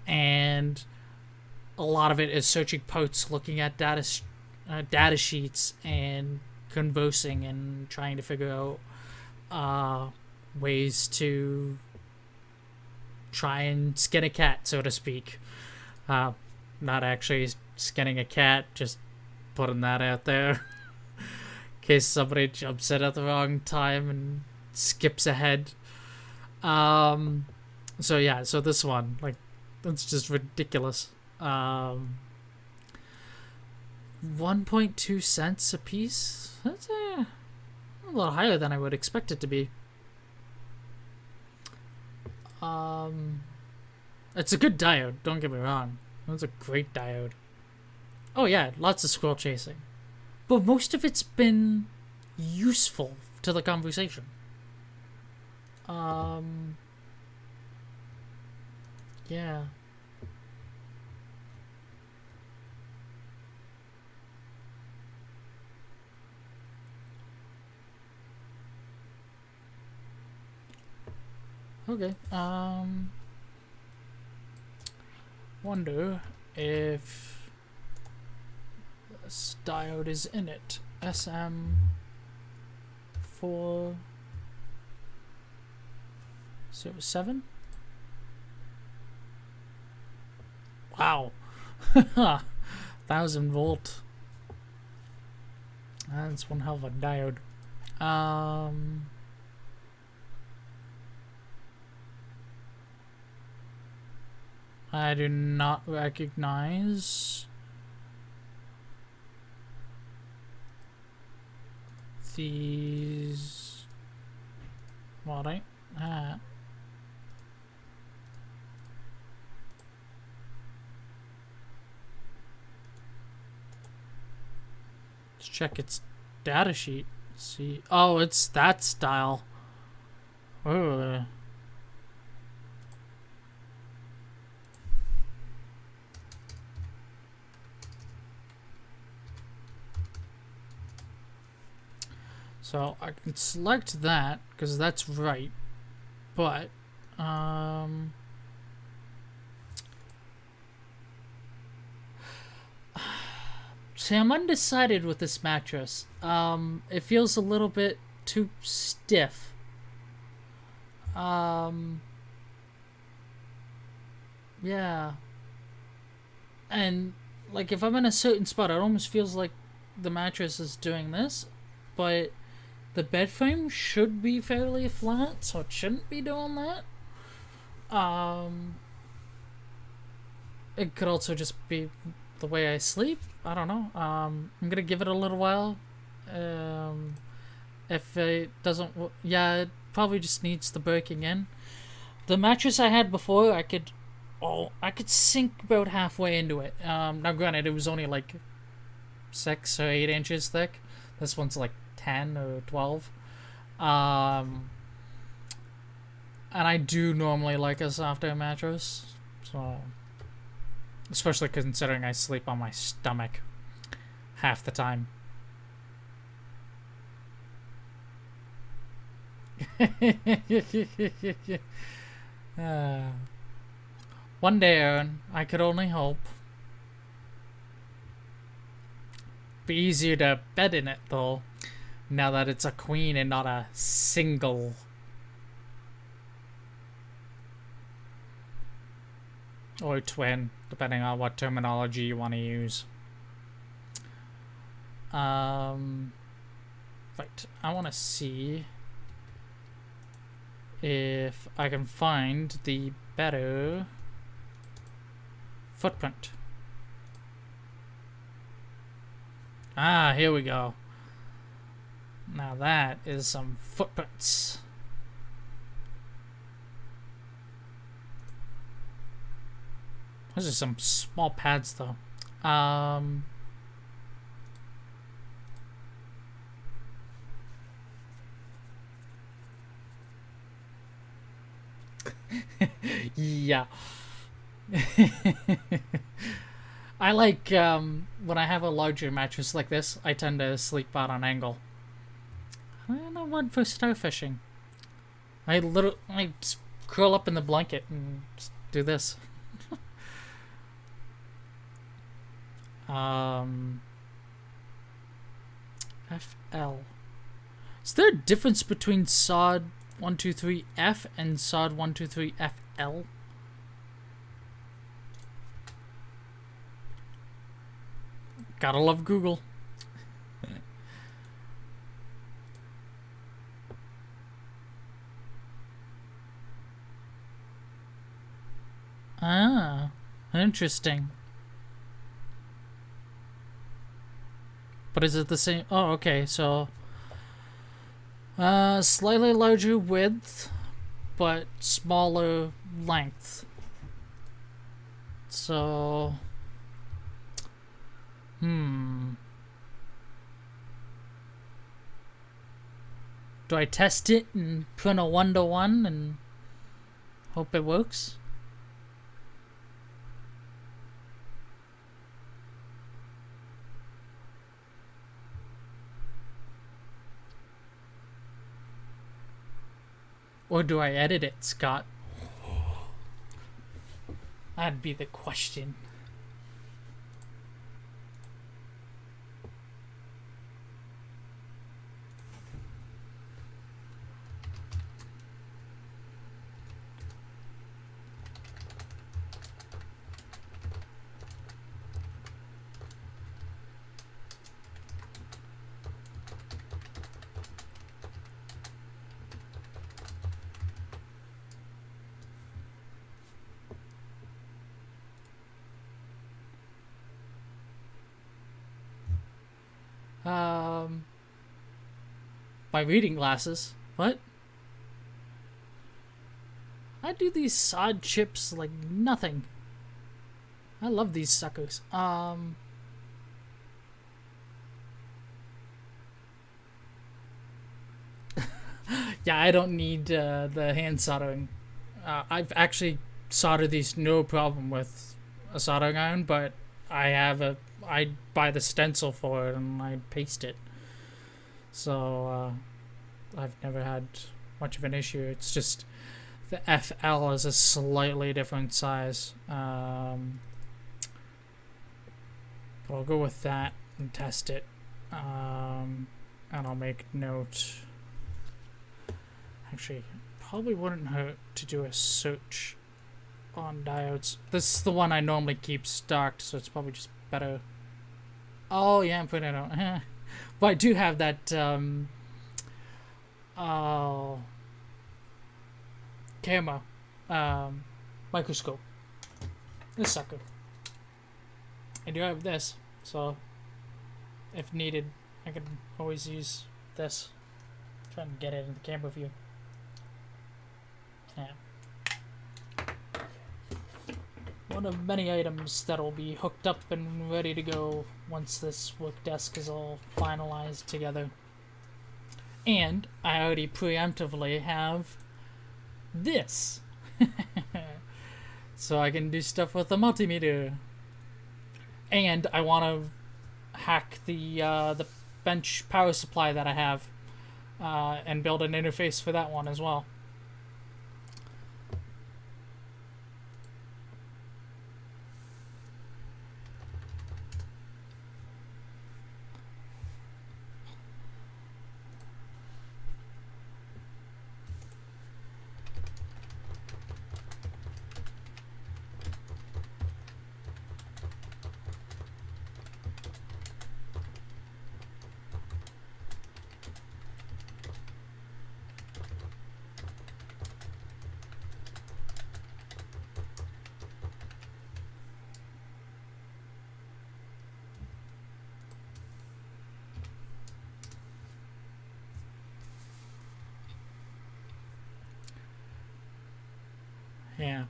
and a lot of it is searching posts, looking at data sheets, and conversing and trying to figure out ways to try and skin a cat, so to speak. Not actually skinning a cat, just putting that out there in case somebody jumps in at the wrong time and skips ahead. So yeah, so this one, like, that's just ridiculous. 1.2 cents a piece. That's a little higher than I would expect it to be. It's a good diode, don't get me wrong. It's a great diode. Oh yeah, lots of squirrel chasing. But most of it's been useful to the conversation. Yeah. Okay, wonder if this diode is in it. SM407? Wow. 1000 volt. That's one hell of a diode. I do not recognize these. What ain't that? Let's check its data sheet. See, oh, it's that style. Oh. So I can select that because that's right, but see, I'm undecided with this mattress. It feels a little bit too stiff. Yeah. And like if I'm in a certain spot, it almost feels like the mattress is doing this, but the bed frame should be fairly flat, so it shouldn't be doing that. It could also just be the way I sleep. I don't know. I'm gonna give it a little while. If it doesn't, yeah, it probably just needs the breaking in. The mattress I had before, I could sink about halfway into it. Now granted, it was only like 6 or 8 inches thick. This one's like 10 or 12. And I do normally like a softer mattress, so especially considering I sleep on my stomach half the time. One day, Aaron, I could only hope. Be easier to bed in it though, now that it's a queen and not a single. Or twin, depending on what terminology you want to use. Right, I want to see if I can find the better footprint. Ah, here we go. Now that is some footprints. Those are some small pads though. Yeah. I like when I have a larger mattress like this, I tend to sleep out on angle. I don't know what for starfishing. I just curl up in the blanket and just do this. FL. Is there a difference between SOD 123F and SOD 123FL? Gotta love Google. Ah, interesting. But is it the same? Oh, okay, so slightly larger width, but smaller length. So, do I test it and print a 1-to-1 and hope it works? Or do I edit it, Scott? That'd be the question. My reading glasses. What? I do these sod chips like nothing. I love these suckers. Yeah, I don't need the hand soldering. I've actually soldered these no problem with a soldering iron, but I buy the stencil for it and I paste it. so I've never had much of an issue. It's just the FL is a slightly different size. But I'll go with that and test it. And I'll make note. Actually, probably wouldn't hurt to do a search on diodes. This is the one I normally keep stocked, so it's probably just better. Oh yeah, I'm putting it on. But I do have that camera microscope. This sucker. I do have this, so if needed, I can always use this. Try and get it in the camera view. Yeah. One of many items that will be hooked up and ready to go once this work desk is all finalized together. And I already preemptively have this. So I can do stuff with the multimeter. And I want to hack the bench power supply that I have and build an interface for that one as well. Yeah.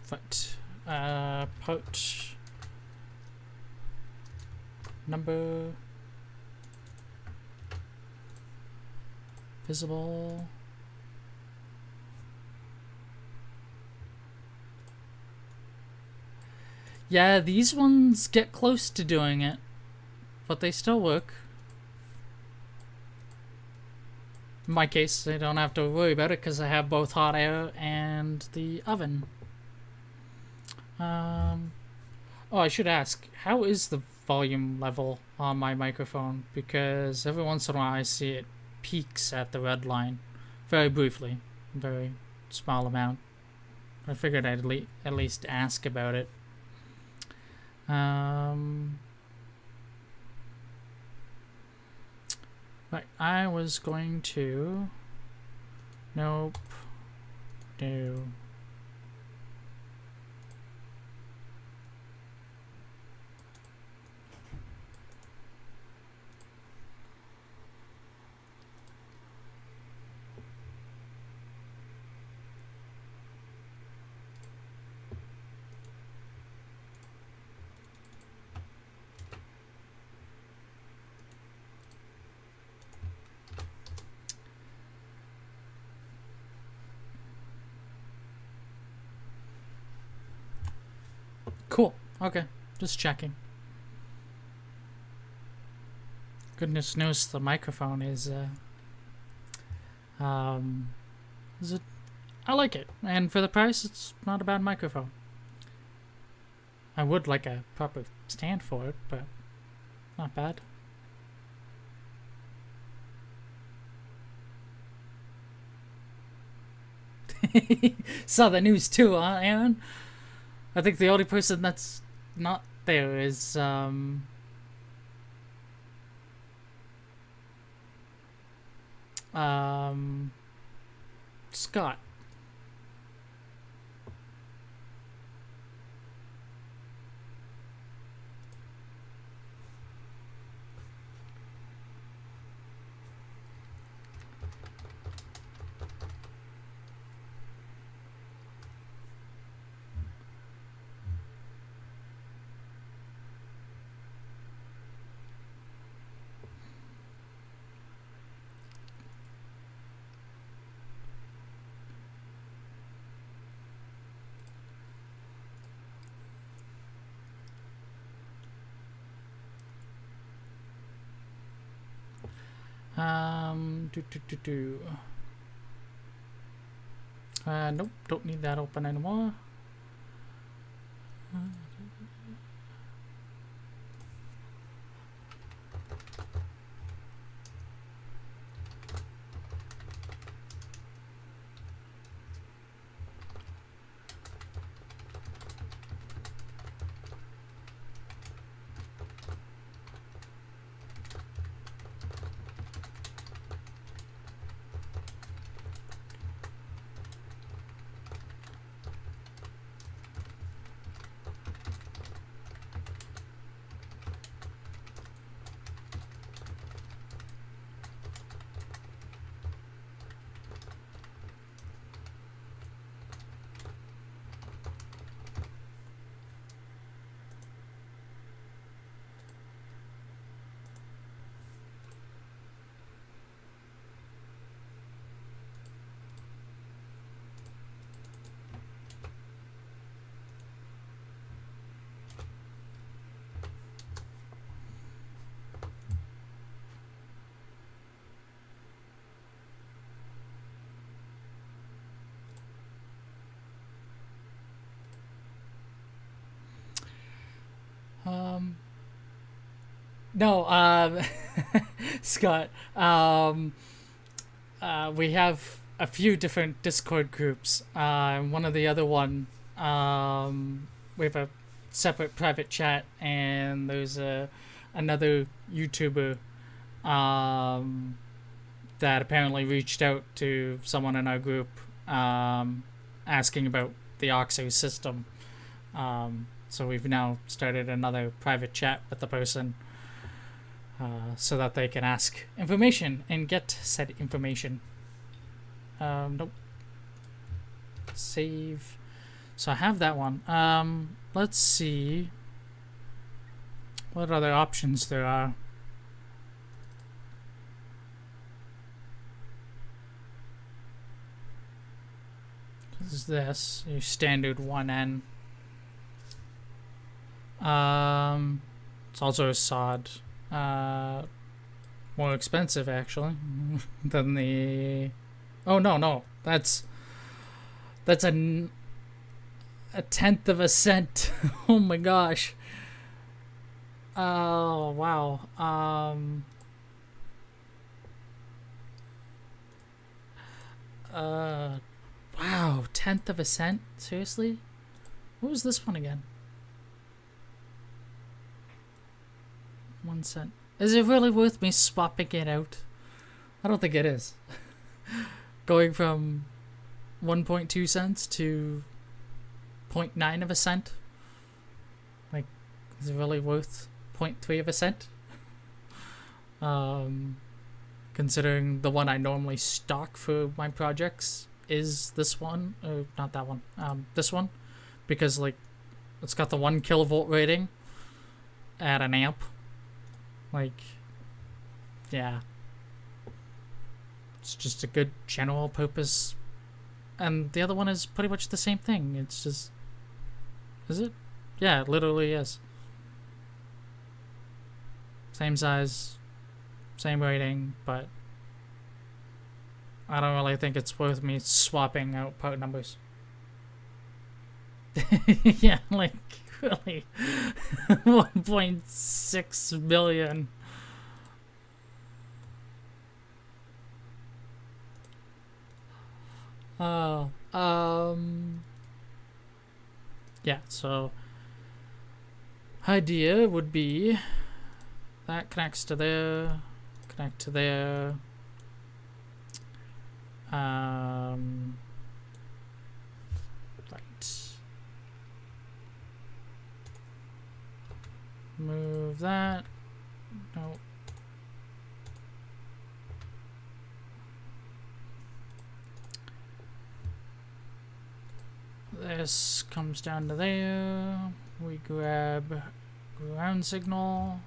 But port number visible. Yeah, these ones get close to doing it, but they still work. In my case, I don't have to worry about it because I have both hot air and the oven. Oh, I should ask, how is the volume level on my microphone? Because every once in a while I see it peaks at the red line. Very briefly. Very small amount. I figured I'd at least ask about it. Right, I was going to... Nope. No. Cool. Okay. Just checking. Goodness knows the microphone is I like it. And for the price, it's not a bad microphone. I would like a proper stand for it, but not bad. Saw the news too, huh, Aaron? I think the only person that's not there is Scott. Nope, don't need that open anymore. No, Scott, we have a few different Discord groups. One of the other one, we have a separate private chat, and there's another YouTuber that apparently reached out to someone in our group asking about the OXRS system. So we've now started another private chat with the person so that they can ask information and get said information. Nope. Save. So I have that one. Let's see what other options there are. This is this, your standard 1N. It's also a SOD. More expensive actually than the. Oh no, that's a 1/10 of a cent. Oh my gosh. Oh wow. Wow, 1/10 of a cent? Seriously? What was this one again? 1 cent. Is it really worth me swapping it out? I don't think it is. Going from 1.2 cents to 0.9 of a cent? Like, is it really worth 0.3 of a cent? Considering the one I normally stock for my projects is this one, not that one, this one, because like it's got the 1 kilovolt rating at an amp. Like, yeah, it's just a good general purpose, and the other one is pretty much the same thing. It's just, is it? Yeah, it literally is. Same size, same rating, but I don't really think it's worth me swapping out part numbers. Yeah, like, really. 1.6 billion. Yeah, so idea would be that connects to there, connect to there. Right. Move that. Nope. This comes down to there. We grab ground signal.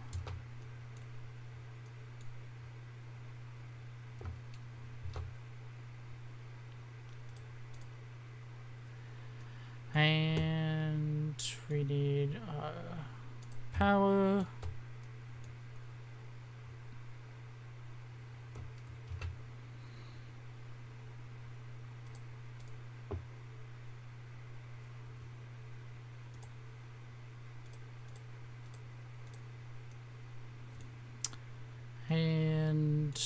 And we need power. And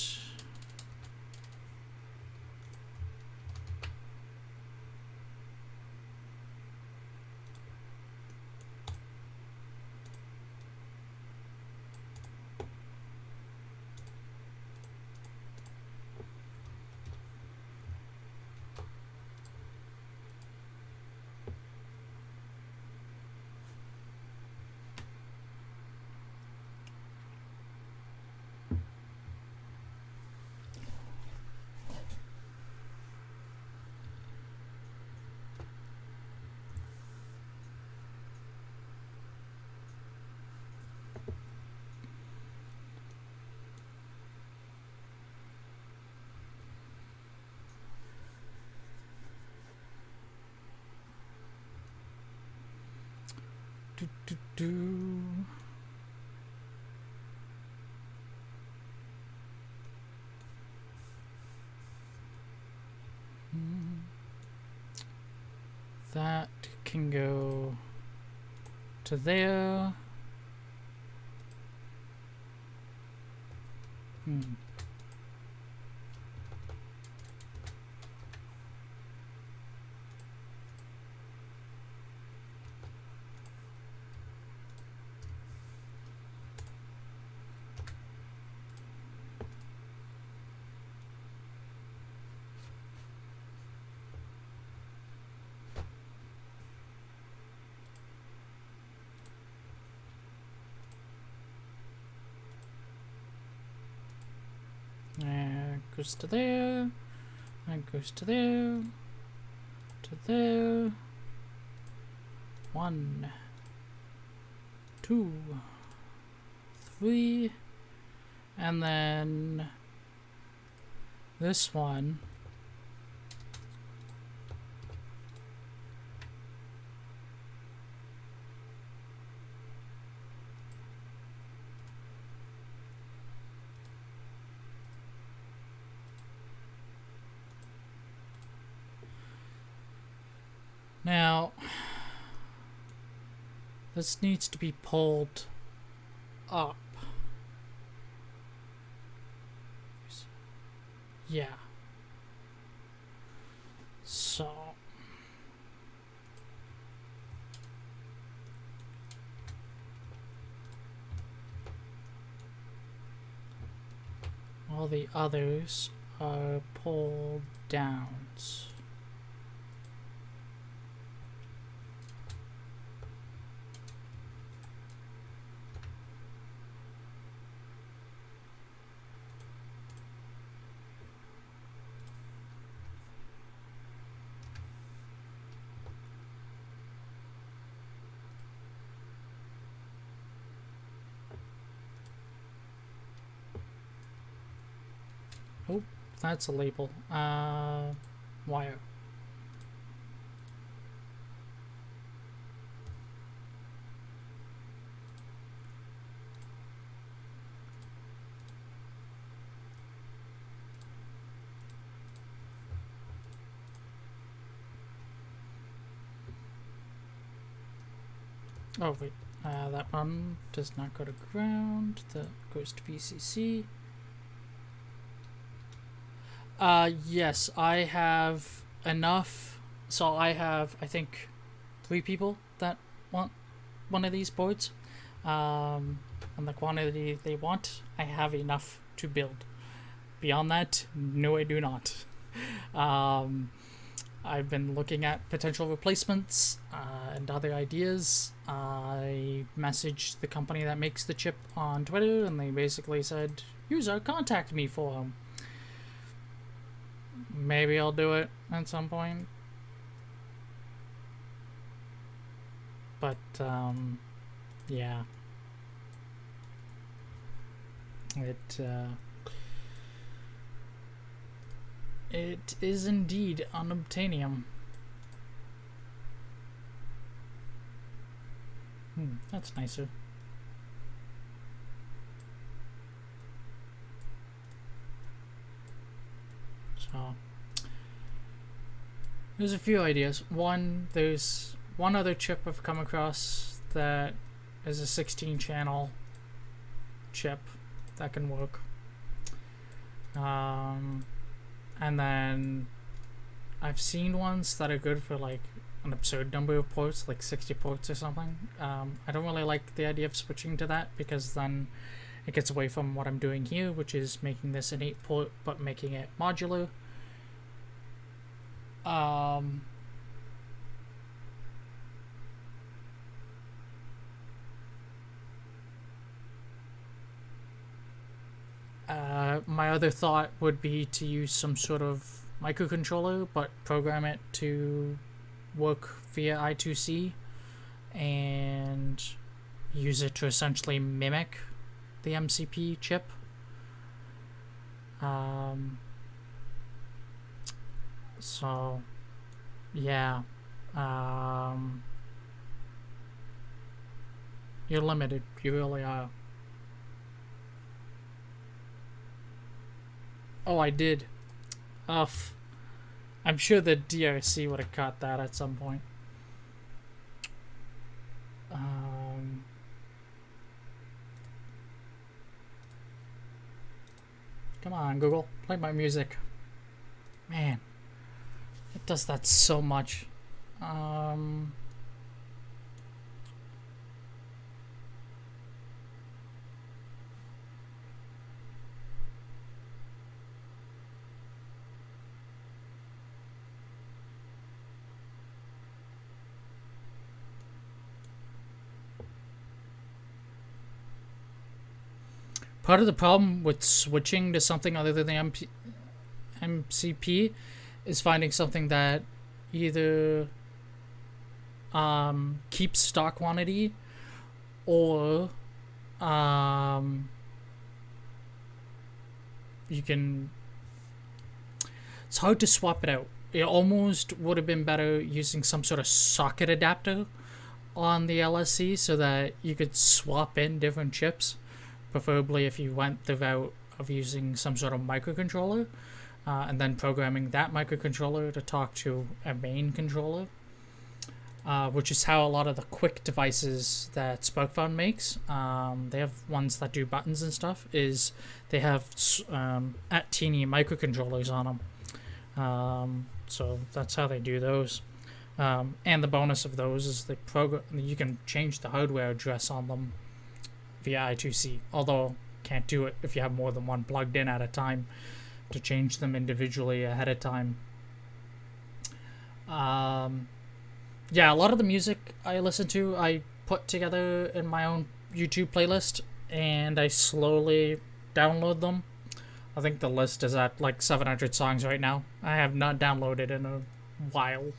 do. That can go to there. Goes to there, and goes to there, to there. 1, 2, 3, and then this one now. This needs to be pulled up. Yeah. So all the others are pulled downs. Oh, that's a label. Wire. Oh wait, that one does not go to ground. That goes to VCC. Yes, I have enough. So I have, I think, 3 people that want one of these boards. And the quantity they want, I have enough to build. Beyond that, no, I do not. I've been looking at potential replacements and other ideas. I messaged the company that makes the chip on Twitter, and they basically said, user, contact me for them. Maybe I'll do it at some point. But, yeah. It is indeed unobtainium. That's nicer. So there's a few ideas. One, there's one other chip I've come across that is a 16 channel chip that can work. And then I've seen ones that are good for like an absurd number of ports, like 60 ports or something. I don't really like the idea of switching to that because then it gets away from what I'm doing here, which is making this an 8 port but making it modular. My other thought would be to use some sort of microcontroller, but program it to work via I2C and use it to essentially mimic the MCP chip. So, yeah. You're limited. You really are. Oh, I did. I'm sure the DRC would have caught that at some point. Come on, Google. Play my music. Man. It does that so much. Part of the problem with switching to something other than the MCP is finding something that either keeps stock quantity or you can. It's hard to swap it out. It almost would have been better using some sort of socket adapter on the LSC so that you could swap in different chips. Preferably if you went the route of using some sort of microcontroller and then programming that microcontroller to talk to a main controller, which is how a lot of the quick devices that SparkFun makes, they have ones that do buttons and stuff, is they have at teeny microcontrollers on them. So that's how they do those. And the bonus of those is you can change the hardware address on them via I2C, although can't do it if you have more than one plugged in at a time to change them individually ahead of time. Yeah, a lot of the music I listen to I put together in my own YouTube playlist and I slowly download them. I think the list is at like 700 songs right now. I have not downloaded in a while.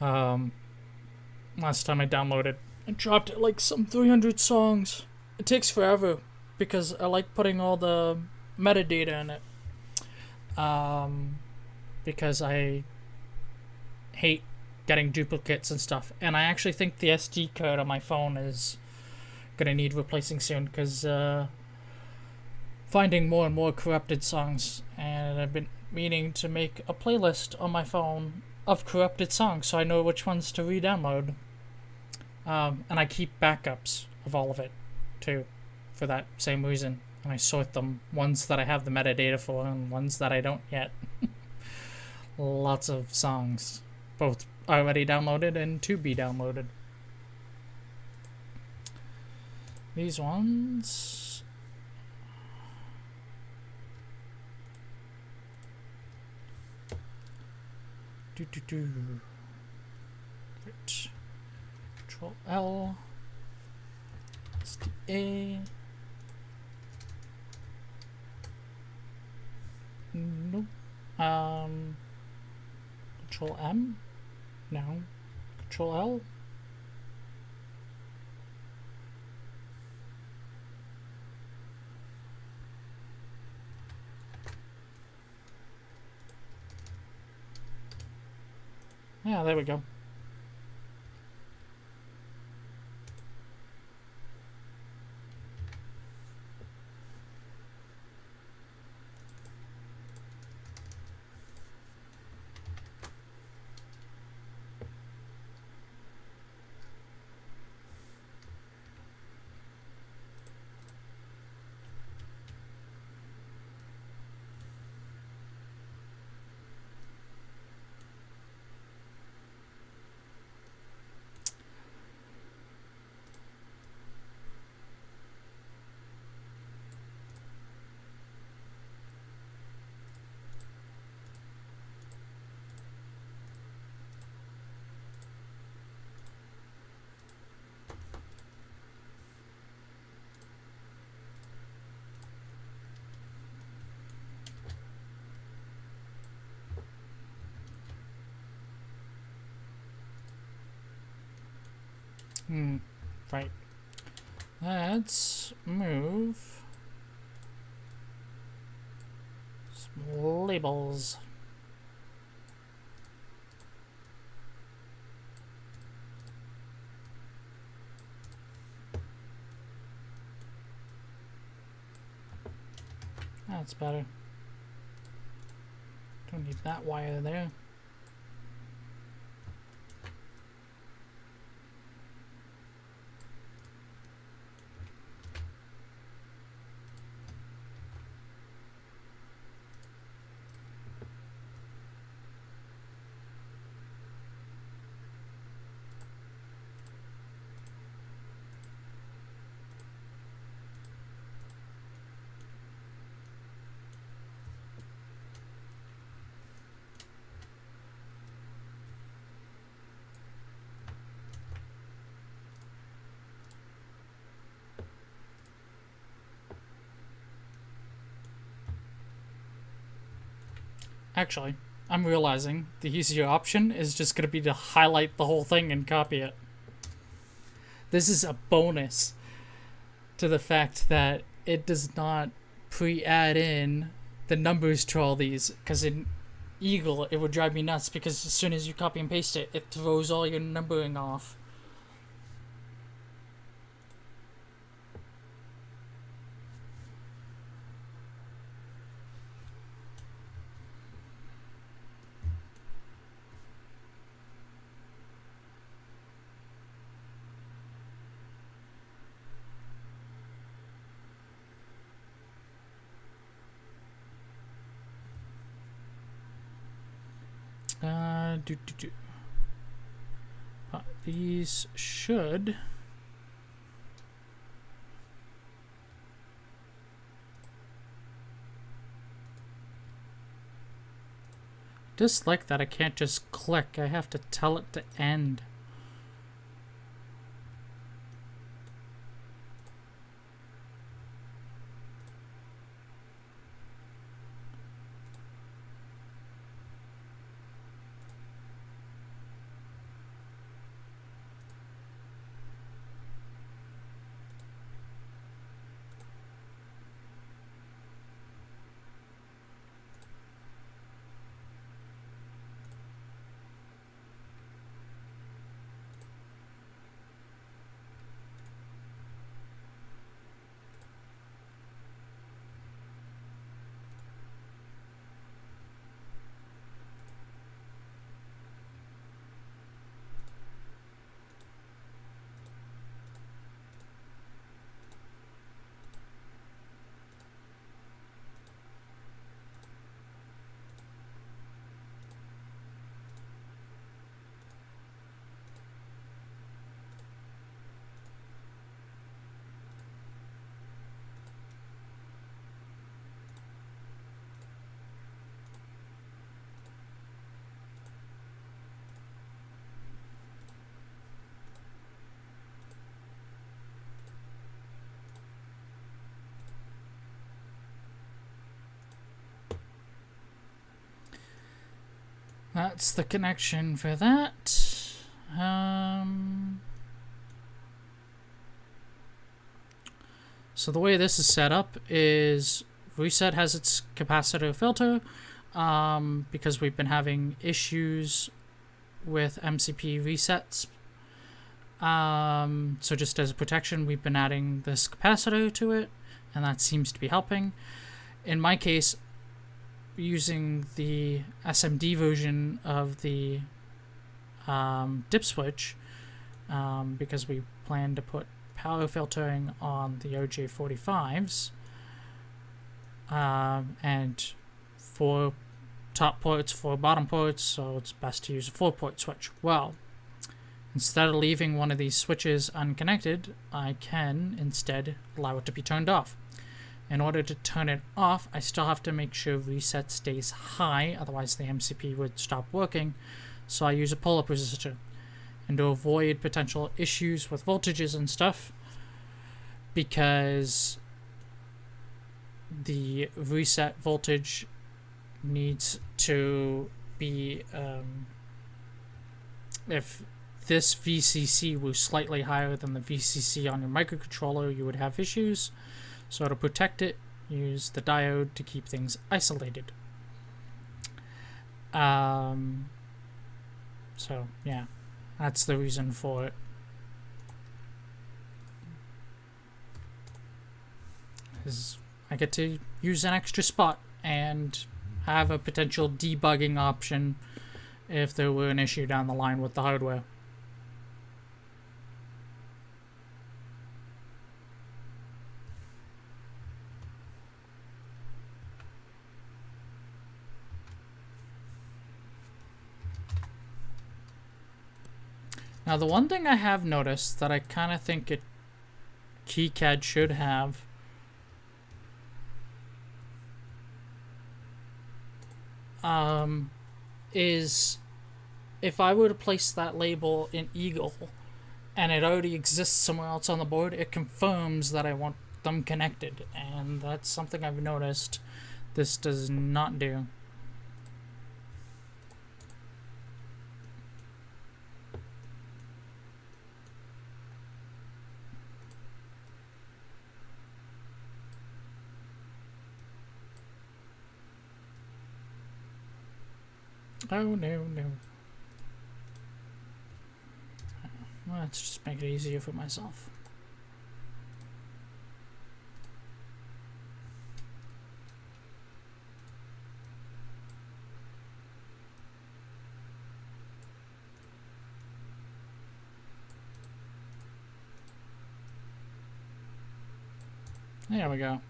Last time I downloaded, I dropped it like some 300 songs. It takes forever because I like putting all the metadata in it. Because I hate getting duplicates and stuff. And I actually think the SD card on my phone is going to need replacing soon because finding more and more corrupted songs. And I've been meaning to make a playlist on my phone of corrupted songs so I know which ones to re-download. And I keep backups of all of it, too, for that same reason. And I sort them, ones that I have the metadata for and ones that I don't yet. Lots of songs, both already downloaded and to be downloaded. These ones... Right. Control L, SDA, nope, Control M, no, Control L, yeah, there we go. Right. Let's move some labels. That's better. Don't need that wire there. Actually, I'm realizing the easier option is just going to be to highlight the whole thing and copy it. This is a bonus to the fact that it does not pre-add in the numbers to all these, because in Eagle it would drive me nuts, because as soon as you copy and paste it, it throws all your numbering off. These should dislike that I can't just click. I have to tell it to end. That's the connection for that. So the way this is set up is Reset has its capacitor filter because we've been having issues with MCP resets. So just as a protection, we've been adding this capacitor to it, and that seems to be helping. In my case, using the SMD version of the dip switch, because we plan to put power filtering on the OJ45s, and 4 top ports, 4 bottom ports, so it's best to use a 4-port switch. Well, instead of leaving one of these switches unconnected, I can instead allow it to be turned off. In order to turn it off, I still have to make sure reset stays high, otherwise the MCP would stop working, so I use a pull-up resistor. And to avoid potential issues with voltages and stuff, because the reset voltage needs to be, if this VCC was slightly higher than the VCC on your microcontroller, you would have issues. So to protect it, use the diode to keep things isolated. So yeah, that's the reason for it. Is I get to use an extra spot and have a potential debugging option if there were an issue down the line with the hardware. Now the one thing I have noticed that I kind of think Kicad should have is if I were to place that label in Eagle and it already exists somewhere else on the board, it confirms that I want them connected, and that's something I've noticed this does not do. Oh, no. Let's just make it easier for myself. There we go.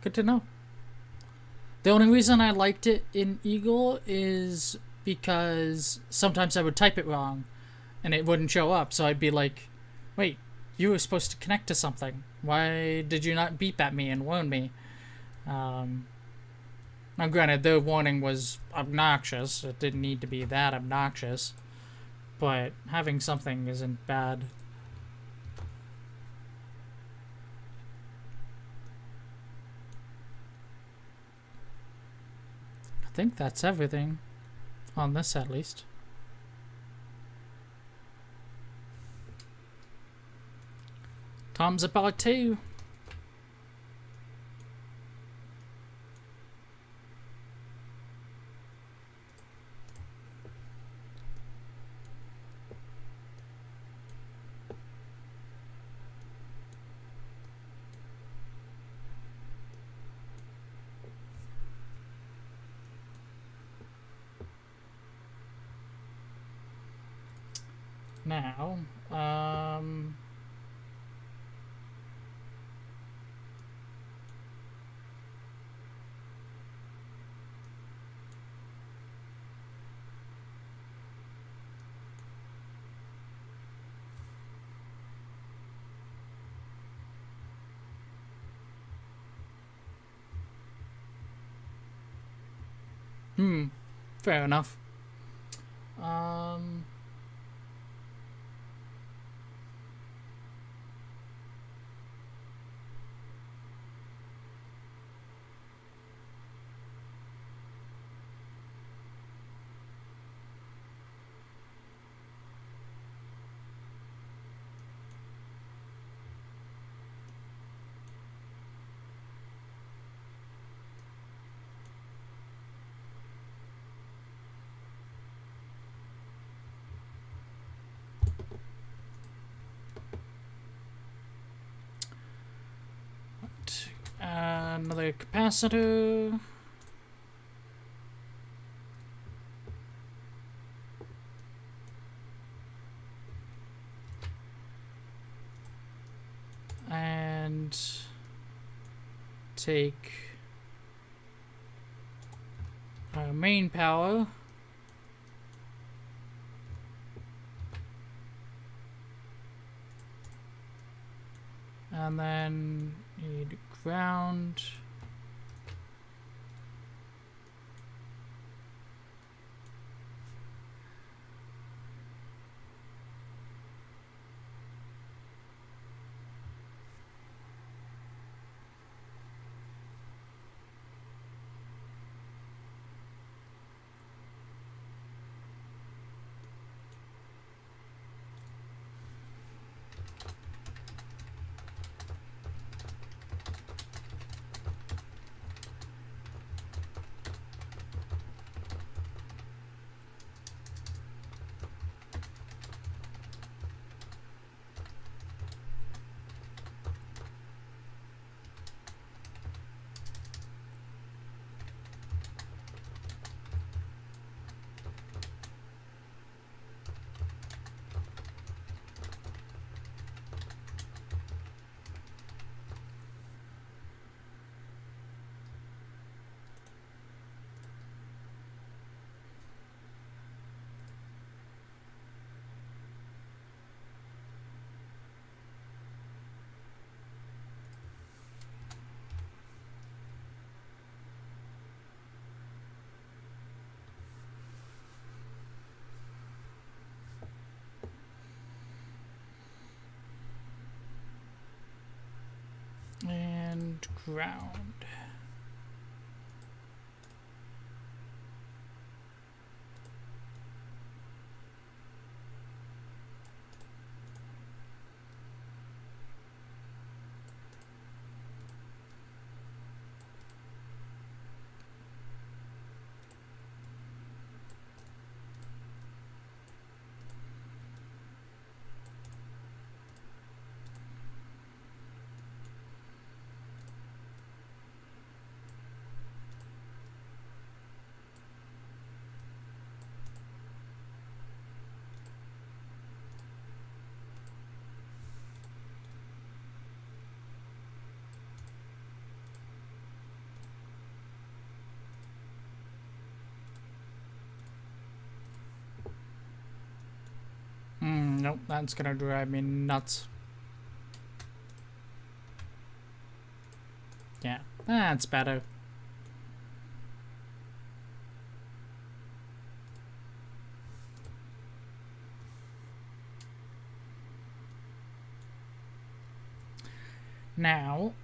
Good to know. The only reason I liked it in Eagle is because sometimes I would type it wrong and it wouldn't show up, so I'd be like, wait, you were supposed to connect to something. Why did you not beep at me and warn me? Now granted, the warning was obnoxious. It didn't need to be that obnoxious. But having something isn't bad. I think that's everything. On this, at least. Tom's about to. Now, fair enough. Another capacitor. And take our main power. And then need ground. ground. Nope, that's gonna drive me nuts. Yeah, that's better. Now,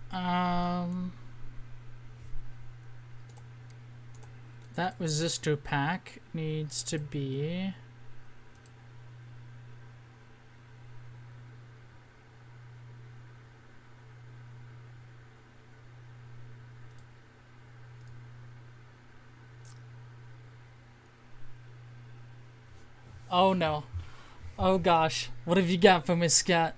that resistor pack needs to be oh no. Oh gosh. What have you got for me, Scott?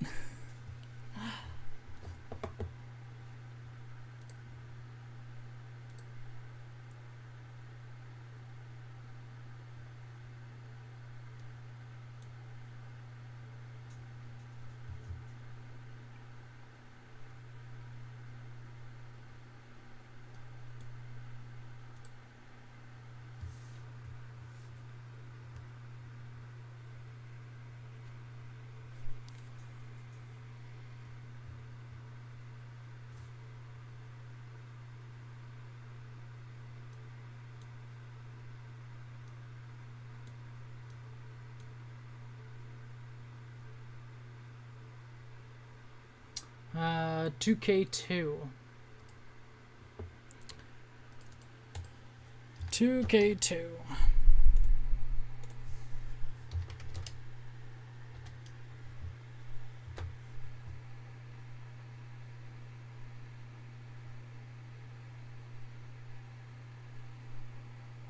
Uh, 2K2. 2K2.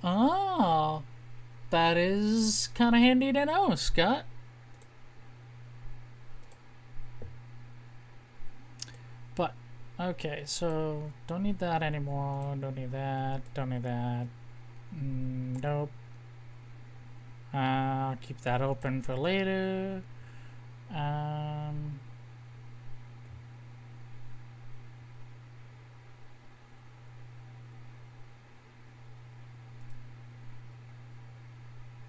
Oh, that is kind of handy to know, Scott. But, okay, so don't need that anymore. Don't need that. Don't need that. Nope. Keep that open for later. I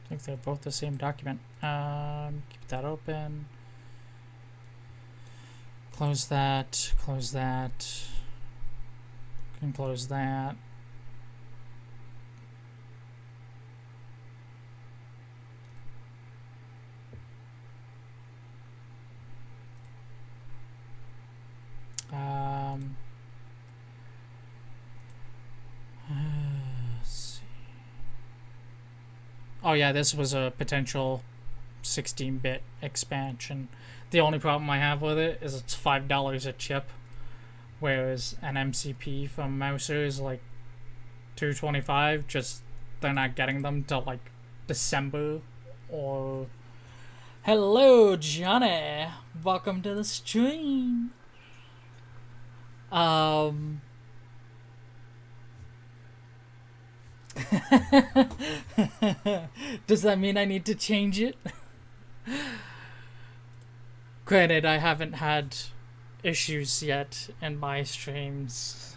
think they're both the same document. Keep that open. Close that. Close that. Can close that. Let's see. Oh yeah, this was a potential 16-bit expansion. The only problem I have with it is it's $5 a chip, whereas an MCP from Acer is like $225. Just they're not getting them till like December. Or hello, Johnny. Welcome to the stream. Does that mean I need to change it? Granted, I haven't had issues yet in my streams,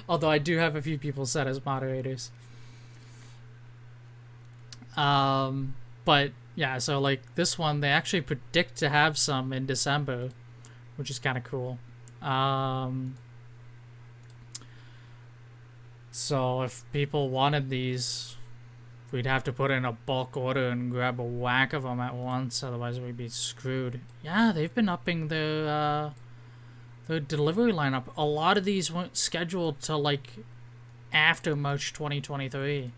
although I do have a few people set as moderators. But yeah, so like this one, they actually predict to have some in December, which is kind of cool. So if people wanted these, we'd have to put in a bulk order and grab a whack of them at once, otherwise we'd be screwed. Yeah, they've been upping their the delivery lineup. A lot of these weren't scheduled till like after March 2023.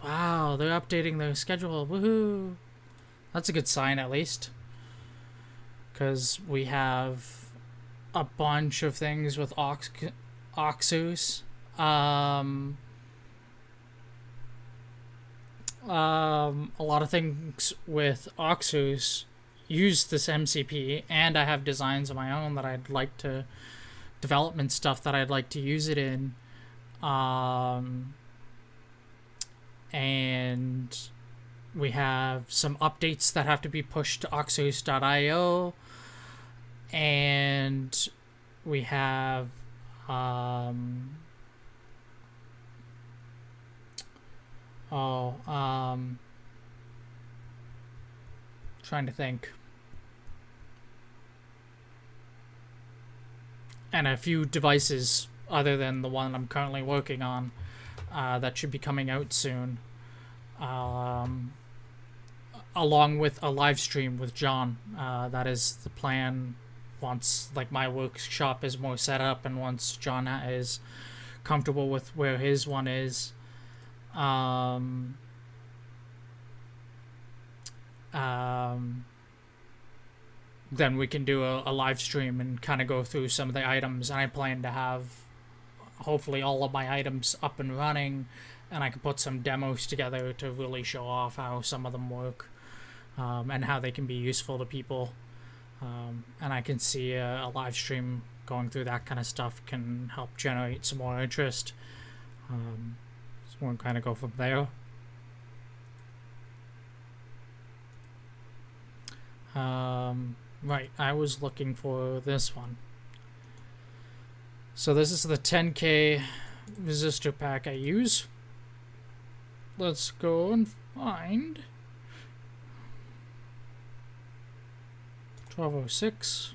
Wow, they're updating their schedule. Woohoo! That's a good sign, at least. Because we have a bunch of things with OXRS. A lot of things with OXRS use this MCP, and I have designs of my own that I'd like to... development stuff that I'd like to use it in. And we have some updates that have to be pushed to OXRS.io, and we have trying to think, and a few devices other than the one I'm currently working on that should be coming out soon, along with a live stream with John. That is the plan once like my workshop is more set up and once John is comfortable with where his one is. Then we can do a live stream and kind of go through some of the items, and I plan to have hopefully all of my items up and running, and I can put some demos together to really show off how some of them work, and how they can be useful to people. And I can see a live stream going through that kind of stuff can help generate some more interest. So we'll kind of go from there. Right, I was looking for this one. So this is the 10K resistor pack I use. Let's go and find 1206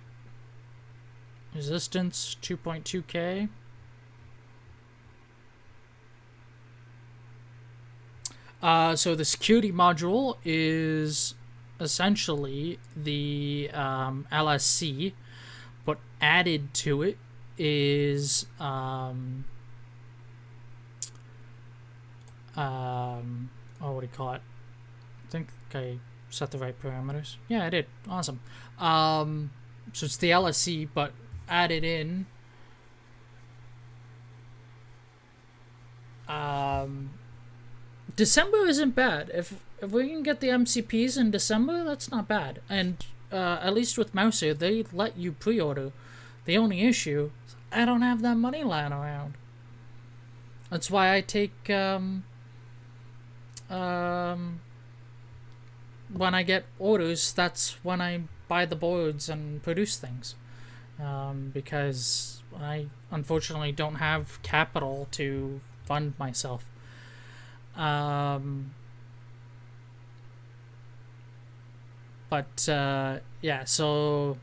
resistance 2.2K. So the security module is essentially the LSC, but added to it is what do you call it? I think I set the right parameters. Yeah, I did. Awesome. So it's the LSC, but added in December isn't bad. If we can get the MCPs in December, that's not bad. And at least with Mouser, they let you pre-order. The only issue is I don't have that money lying around. That's why I take when I get orders, that's when I buy the boards and produce things, because I unfortunately don't have capital to fund myself. Yeah, so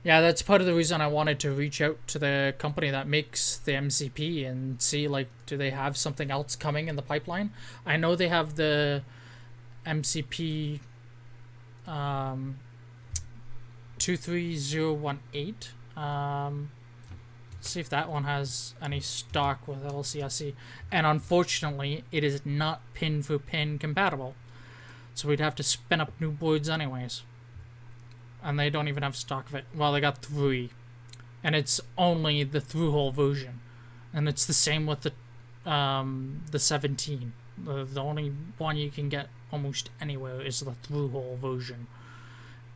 yeah, that's part of the reason I wanted to reach out to the company that makes the MCP and see, like, do they have something else coming in the pipeline? I know they have the MCP 23018. See if that one has any stock with LCSC. And unfortunately, it is not pin for pin compatible. So we'd have to spin up new boards anyways. And they don't even have stock of it. Well, they got 3. And it's only the through-hole version. And it's the same with the 17. The only one you can get almost anywhere is the through-hole version.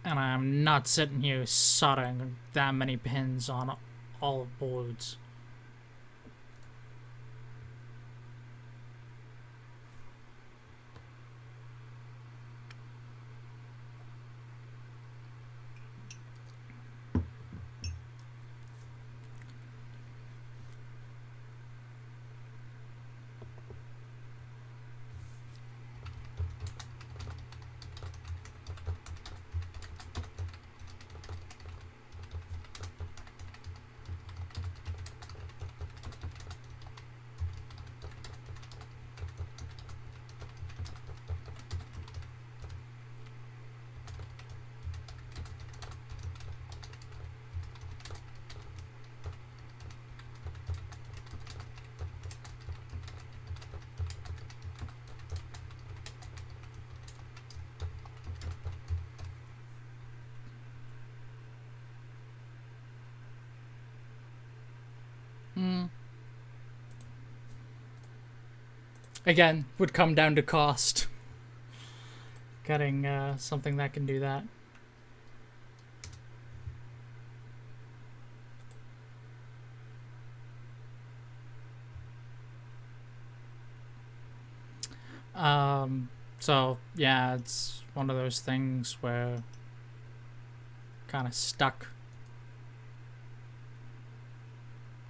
And I'm not sitting here soldering that many pins on all boards. Again, would come down to cost. Getting something that can do that. So yeah, it's one of those things where kind of stuck.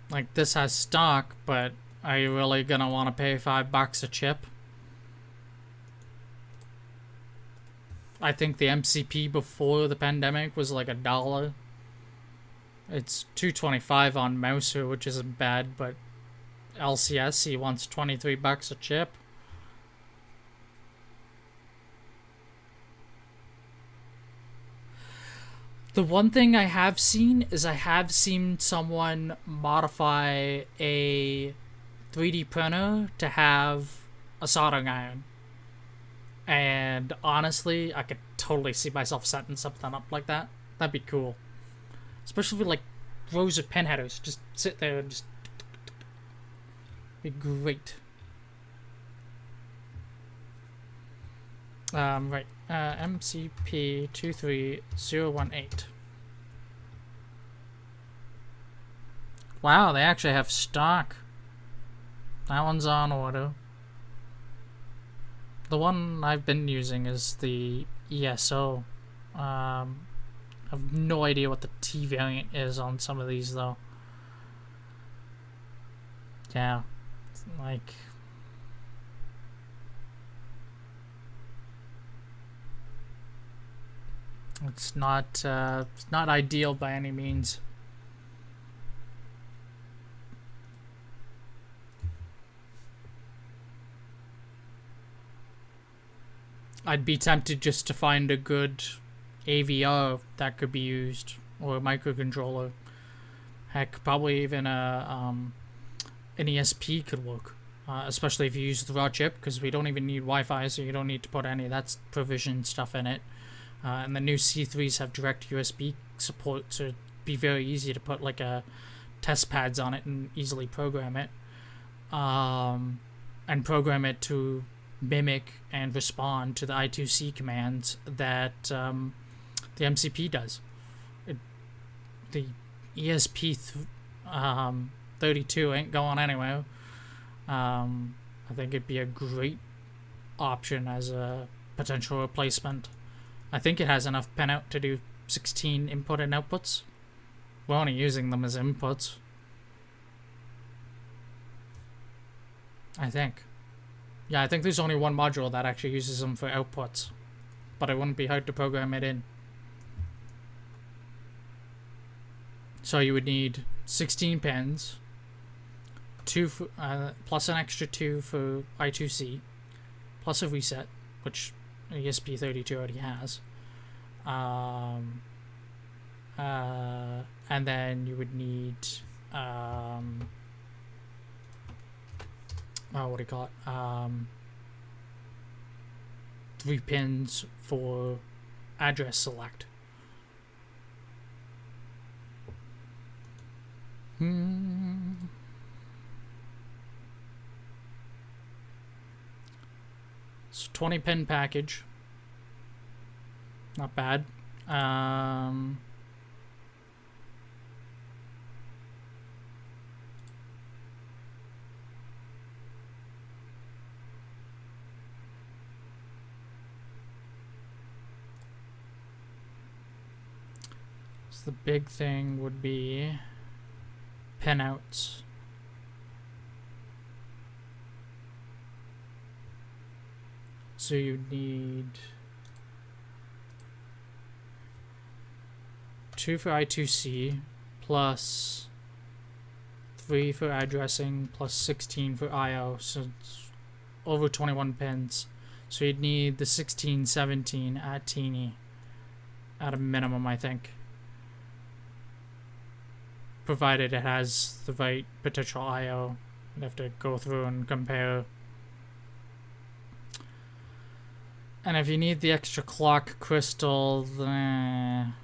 Like, this has stock, but are you really gonna want to pay $5 a chip? I think the MCP before the pandemic was like $1. It's $2.25 on Mouser, which isn't bad, but LCS, he wants $23 a chip. The one thing I have seen is I have seen someone modify a 3D printer to have a soldering iron. And honestly, I could totally see myself setting something up like that. That'd be cool. Especially with like rows of pen headers. Just sit there and just... be great. Right. MCP 23018. Wow, they actually have stock. That one's on order. The one I've been using is the ESO. I have no idea what the T variant is on some of these though. Yeah, like... it's not ideal by any means. I'd be tempted just to find a good AVR that could be used, or a microcontroller. Heck, probably even an ESP could work, especially if you use the raw chip, because we don't even need Wi-Fi, so you don't need to put any of that provision stuff in it. And the new C3s have direct USB support, so it'd be very easy to put like a test pads on it and easily program it, and program it to mimic and respond to the I2C commands that the MCP does. The ESP32 ain't going anywhere. I think it'd be a great option as a potential replacement. I think it has enough pinout to do 16 input and outputs. We're only using them as inputs, I think. Yeah, I think there's only one module that actually uses them for outputs, but it wouldn't be hard to program it in. So you would need 16 pins, 2 for, plus an extra 2 for I2C, plus a reset, which ESP32 already has. And then you would need what do you call it? 3 pins for address select. It's a 20 pin package. Not bad. The big thing would be pinouts. So you need 2 for I2C, plus 3 for addressing, plus 16 for IO, so it's over 21 pins. So you'd need the 16, 17 at teeny, at a minimum, I think. Provided it has the right potential IO. I'd have to go through and compare. And if you need the extra clock crystal, then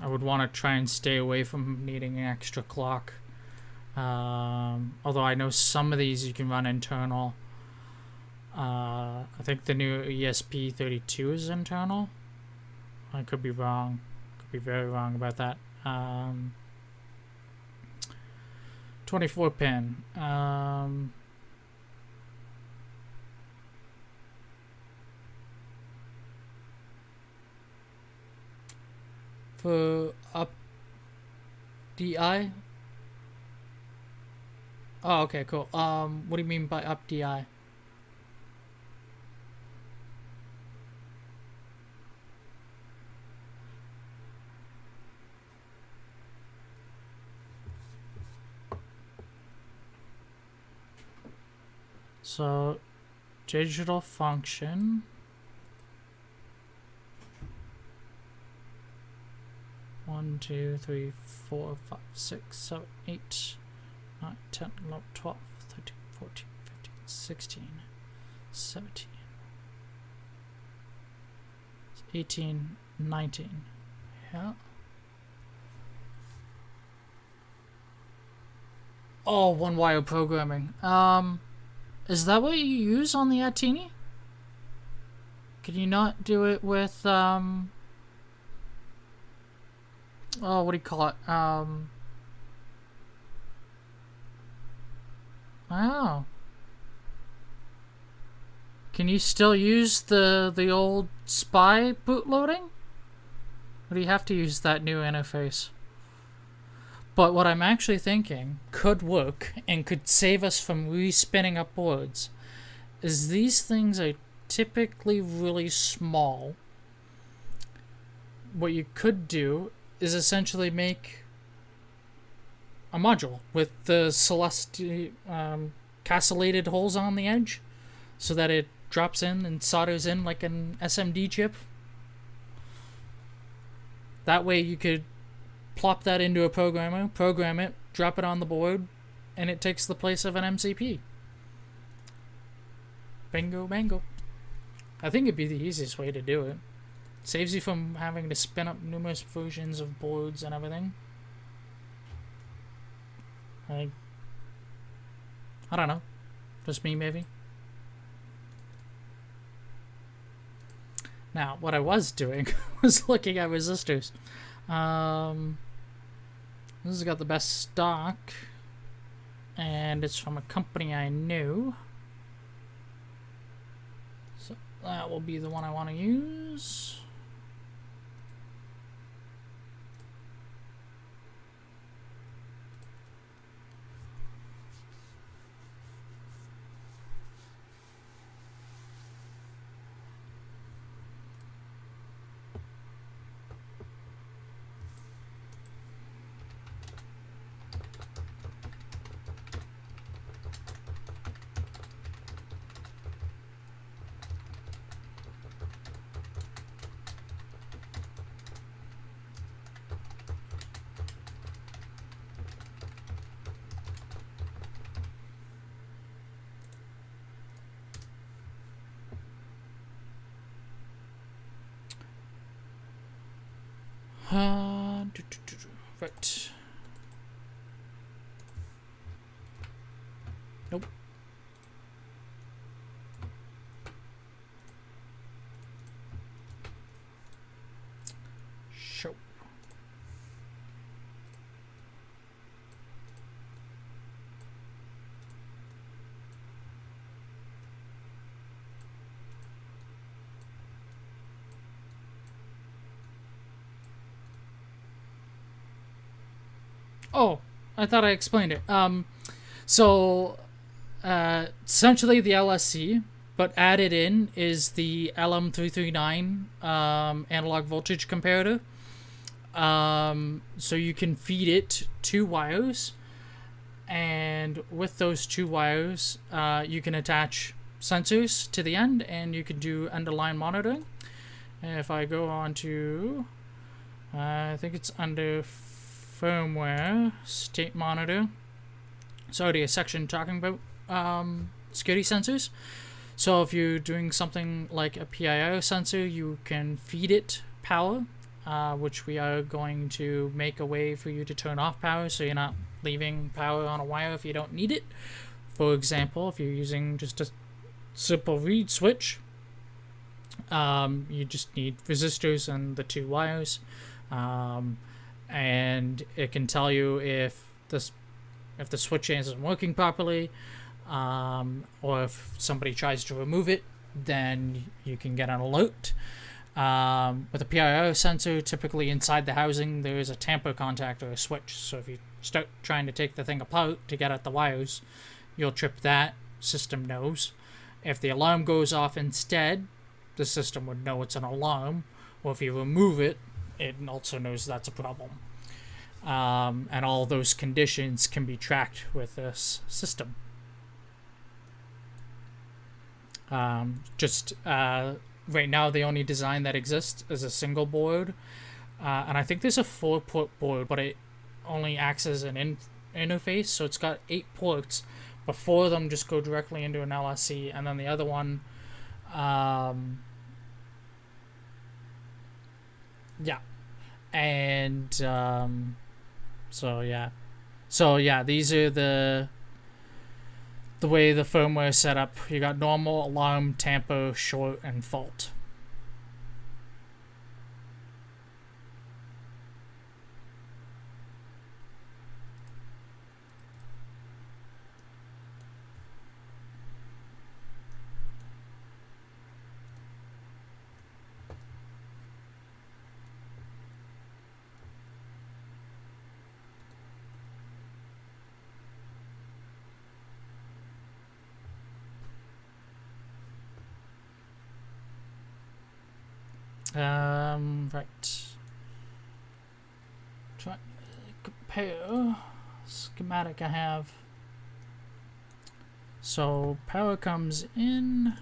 I would want to try and stay away from needing an extra clock. Although I know some of these you can run internal. I think the new ESP32 is internal. I could be wrong. Could be very wrong about that. 24 pin. For up DI. Oh, okay, cool. What do you mean by up DI? So, digital function. 1, 2, 3, 4, 5, 6, 7, 8, 9, 10, 11, 12, 13, 14, 15, 16, 17, 18, 19. Yeah. Oh, one wire programming. Is that what you use on the Atini? Can you not do it with, oh, what do you call it? Oh. Can you still use the old SPI bootloading? Or do you have to use that new interface? But what I'm actually thinking could work and could save us from respinning up boards is these things are typically really small. What you could do is essentially make a module with the castellated holes on the edge so that it drops in and solders in like an SMD chip. That way you could plop that into a programmer, program it, drop it on the board, and it takes the place of an MCP. Bingo, bango. I think it'd be the easiest way to do it. Saves you from having to spin up numerous versions of boards and everything. I don't know. Just me, maybe. Now, what I was doing was looking at resistors. This has got the best stock, and it's from a company I knew. So that will be the one I want to use. Right. Nope. Show. Oh, I thought I explained it. Essentially the LSC, but added in is the LM339 analog voltage comparator. So you can feed it 2 wires, and with those 2 wires, you can attach sensors to the end, and you can do end-of-line monitoring. And if I go on to, I think it's under firmware, state monitor. It's already a section talking about security sensors. So if you're doing something like a PIO sensor, you can feed it power which we are going to make a way for you to turn off power so you're not leaving power on a wire if you don't need it. For example, if you're using just a simple reed switch, you just need resistors and the 2 wires, and it can tell you if the switch isn't working properly, or if somebody tries to remove it, then you can get an alert. With a PIR sensor, typically inside the housing there is a tamper contact or a switch, so if you start trying to take the thing apart to get at the wires, you'll trip that. System knows. If the alarm goes off instead, the system would know it's an alarm, or if you remove it, it also knows that's a problem. And all those conditions can be tracked with this system. Right now the only design that exists is a single board, and I think there's a 4-port board, but it only acts as an interface, so it's got 8 ports, but 4 of them just go directly into an LSC, and then the other one, these are the way the firmware is set up. You got normal, alarm, tamper, short, and fault. Right. Try to compare schematic I have. So power comes in.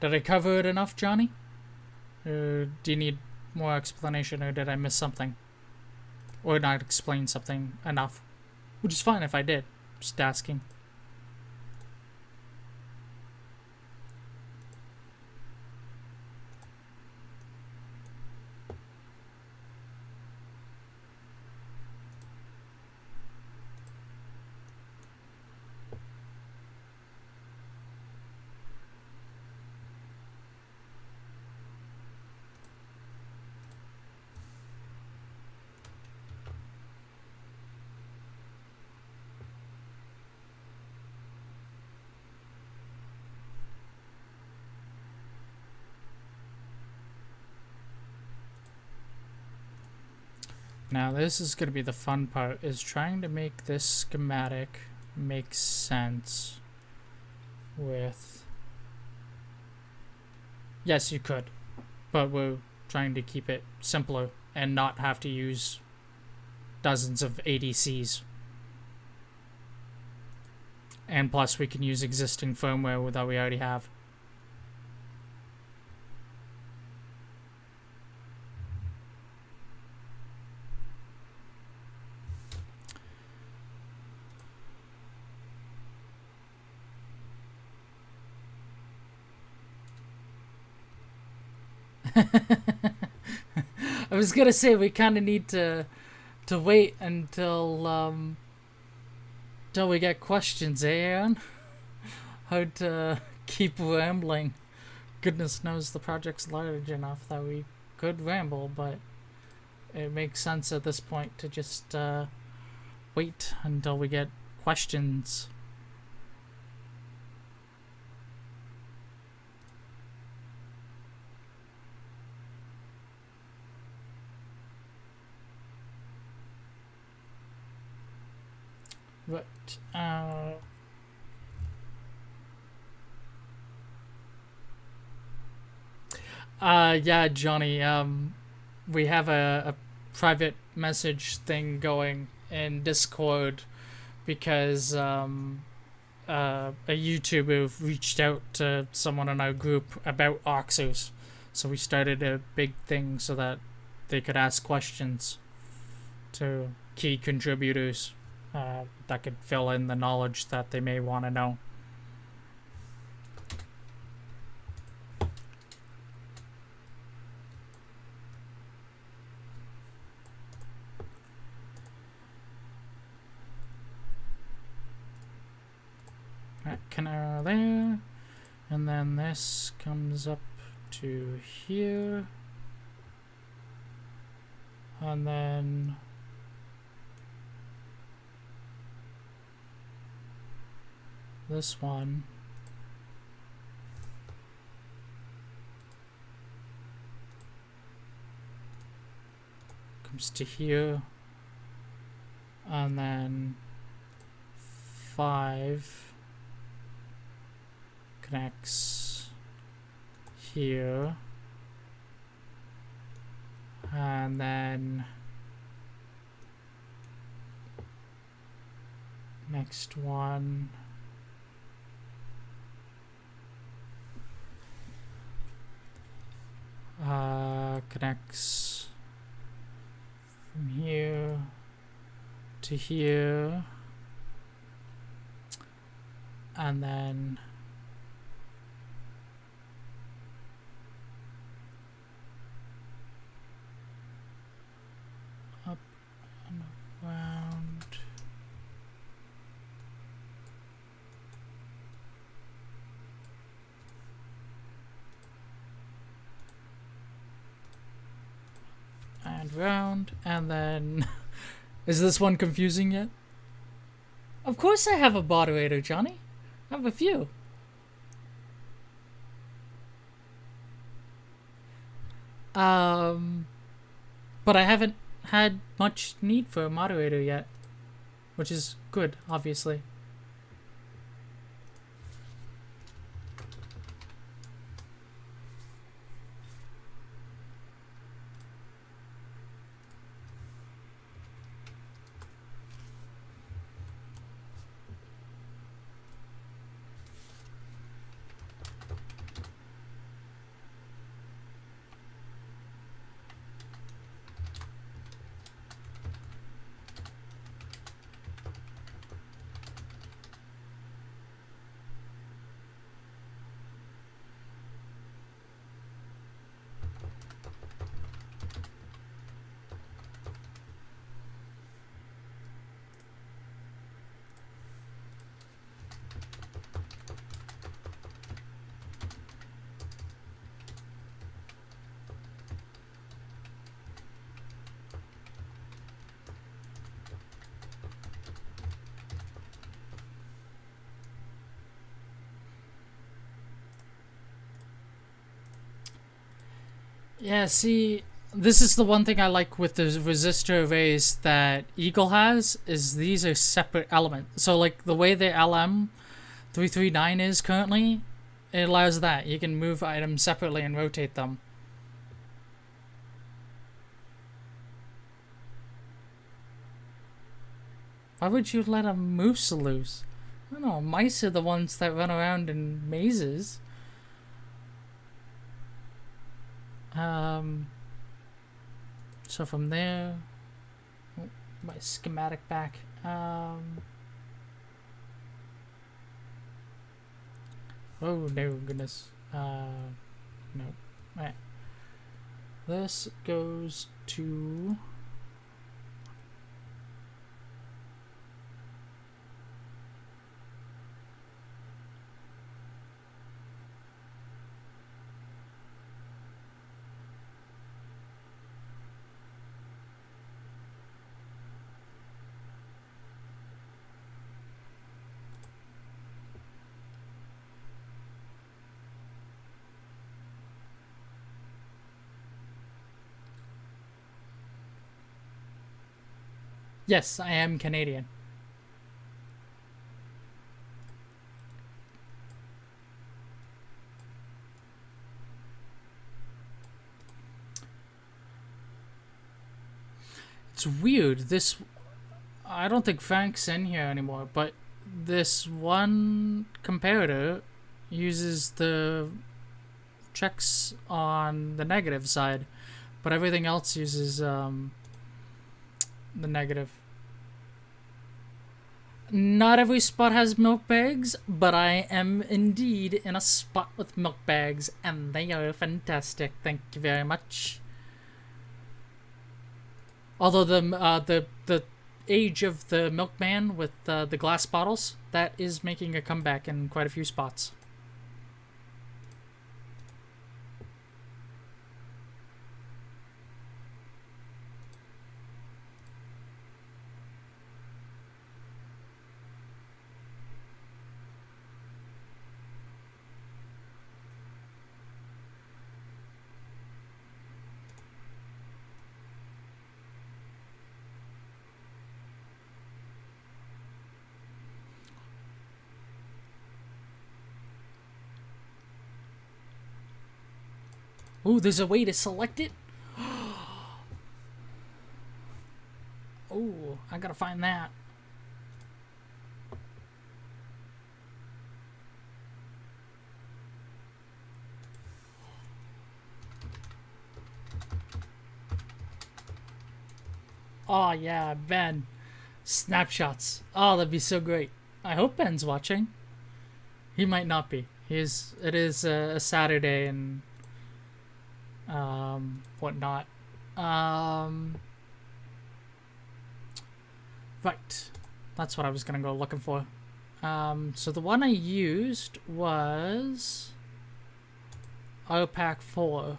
Did I cover it enough, Johnny? Or do you need more explanation, or did I miss something? Or not explain something enough? Which is fine if I did. Just asking. Now this is going to be the fun part, is trying to make this schematic make sense with... Yes, you could, but we're trying to keep it simpler and not have to use dozens of ADCs. And plus we can use existing firmware that we already have. I was gonna say we kind of need to wait until we get questions, Aaron. Hard to keep rambling. Goodness knows the project's large enough that we could ramble, but it makes sense at this point to just wait until we get questions. Right. Yeah, Johnny, we have a private message thing going in Discord because a YouTuber reached out to someone in our group about OXRS. So we started a big thing so that they could ask questions to key contributors that could fill in the knowledge that they may want to know. Canal there, and then this comes up to here, and then this one comes to here, and then 5 connects here, and then next one connects from here to here, and then up and around. And round, and then is this one confusing yet? Of course I have a moderator, Johnny. I have a few. But I haven't had much need for a moderator yet, which is good, obviously. Yeah, see, this is the one thing I like with the resistor arrays that Eagle has, is these are separate elements. So like the way the LM339 is currently, it allows that. You can move items separately and rotate them. Why would you let a moose loose? I don't know, mice are the ones that run around in mazes. So from there, oh, my schematic back. Oh no, goodness. No. Right. This goes to yes, I am Canadian. It's weird. This, I don't think Frank's in here anymore, but this one comparator uses the checks on the negative side, but everything else uses the negative. Not every spot has milk bags, but I am indeed in a spot with milk bags, and they are fantastic. Thank you very much. Although the age of the milkman with the glass bottles, that is making a comeback in quite a few spots. Ooh, there's a way to select it? Ooh, I gotta find that. Oh yeah, Ben. Snapshots. Oh, that'd be so great. I hope Ben's watching. He might not be. It is a Saturday and whatnot. Right. That's what I was gonna go looking for. So the one I used was OPAC 4.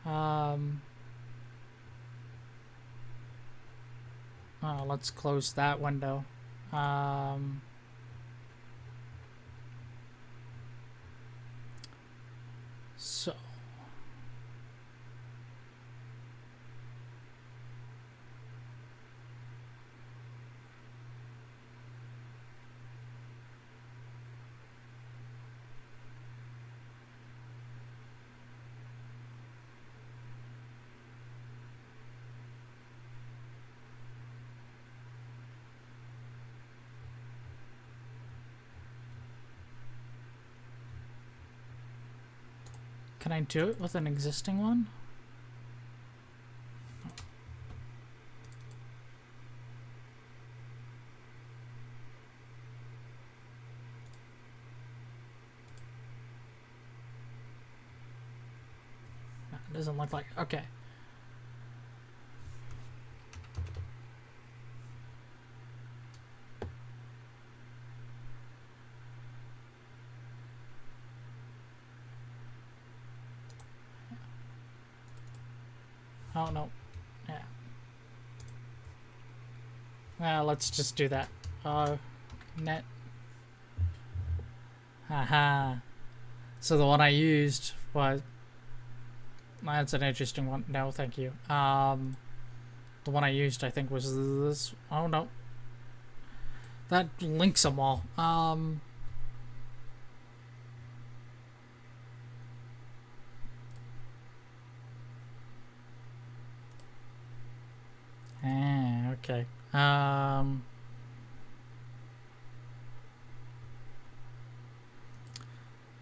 Oh, let's close that window. So can I do it with an existing one? No, it doesn't look like. Okay. Oh no. Yeah. Let's just do that. Net. Haha. So the one I used was. That's an interesting one. No, thank you. The one I used, I think, was this. Oh no. That links them all. Okay.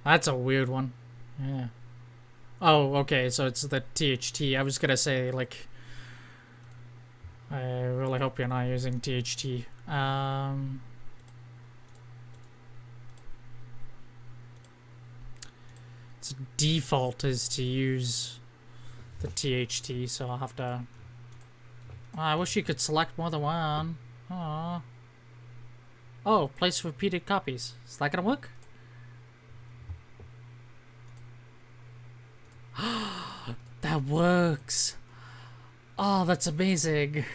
That's a weird one. Yeah. Oh, okay, so it's the THT. I was gonna say, like, I really hope you're not using THT. Its default is to use the THT, so I'll have to. I wish you could select more than one. Aww. Oh, place repeated copies. Is that gonna work? That works. Oh, that's amazing.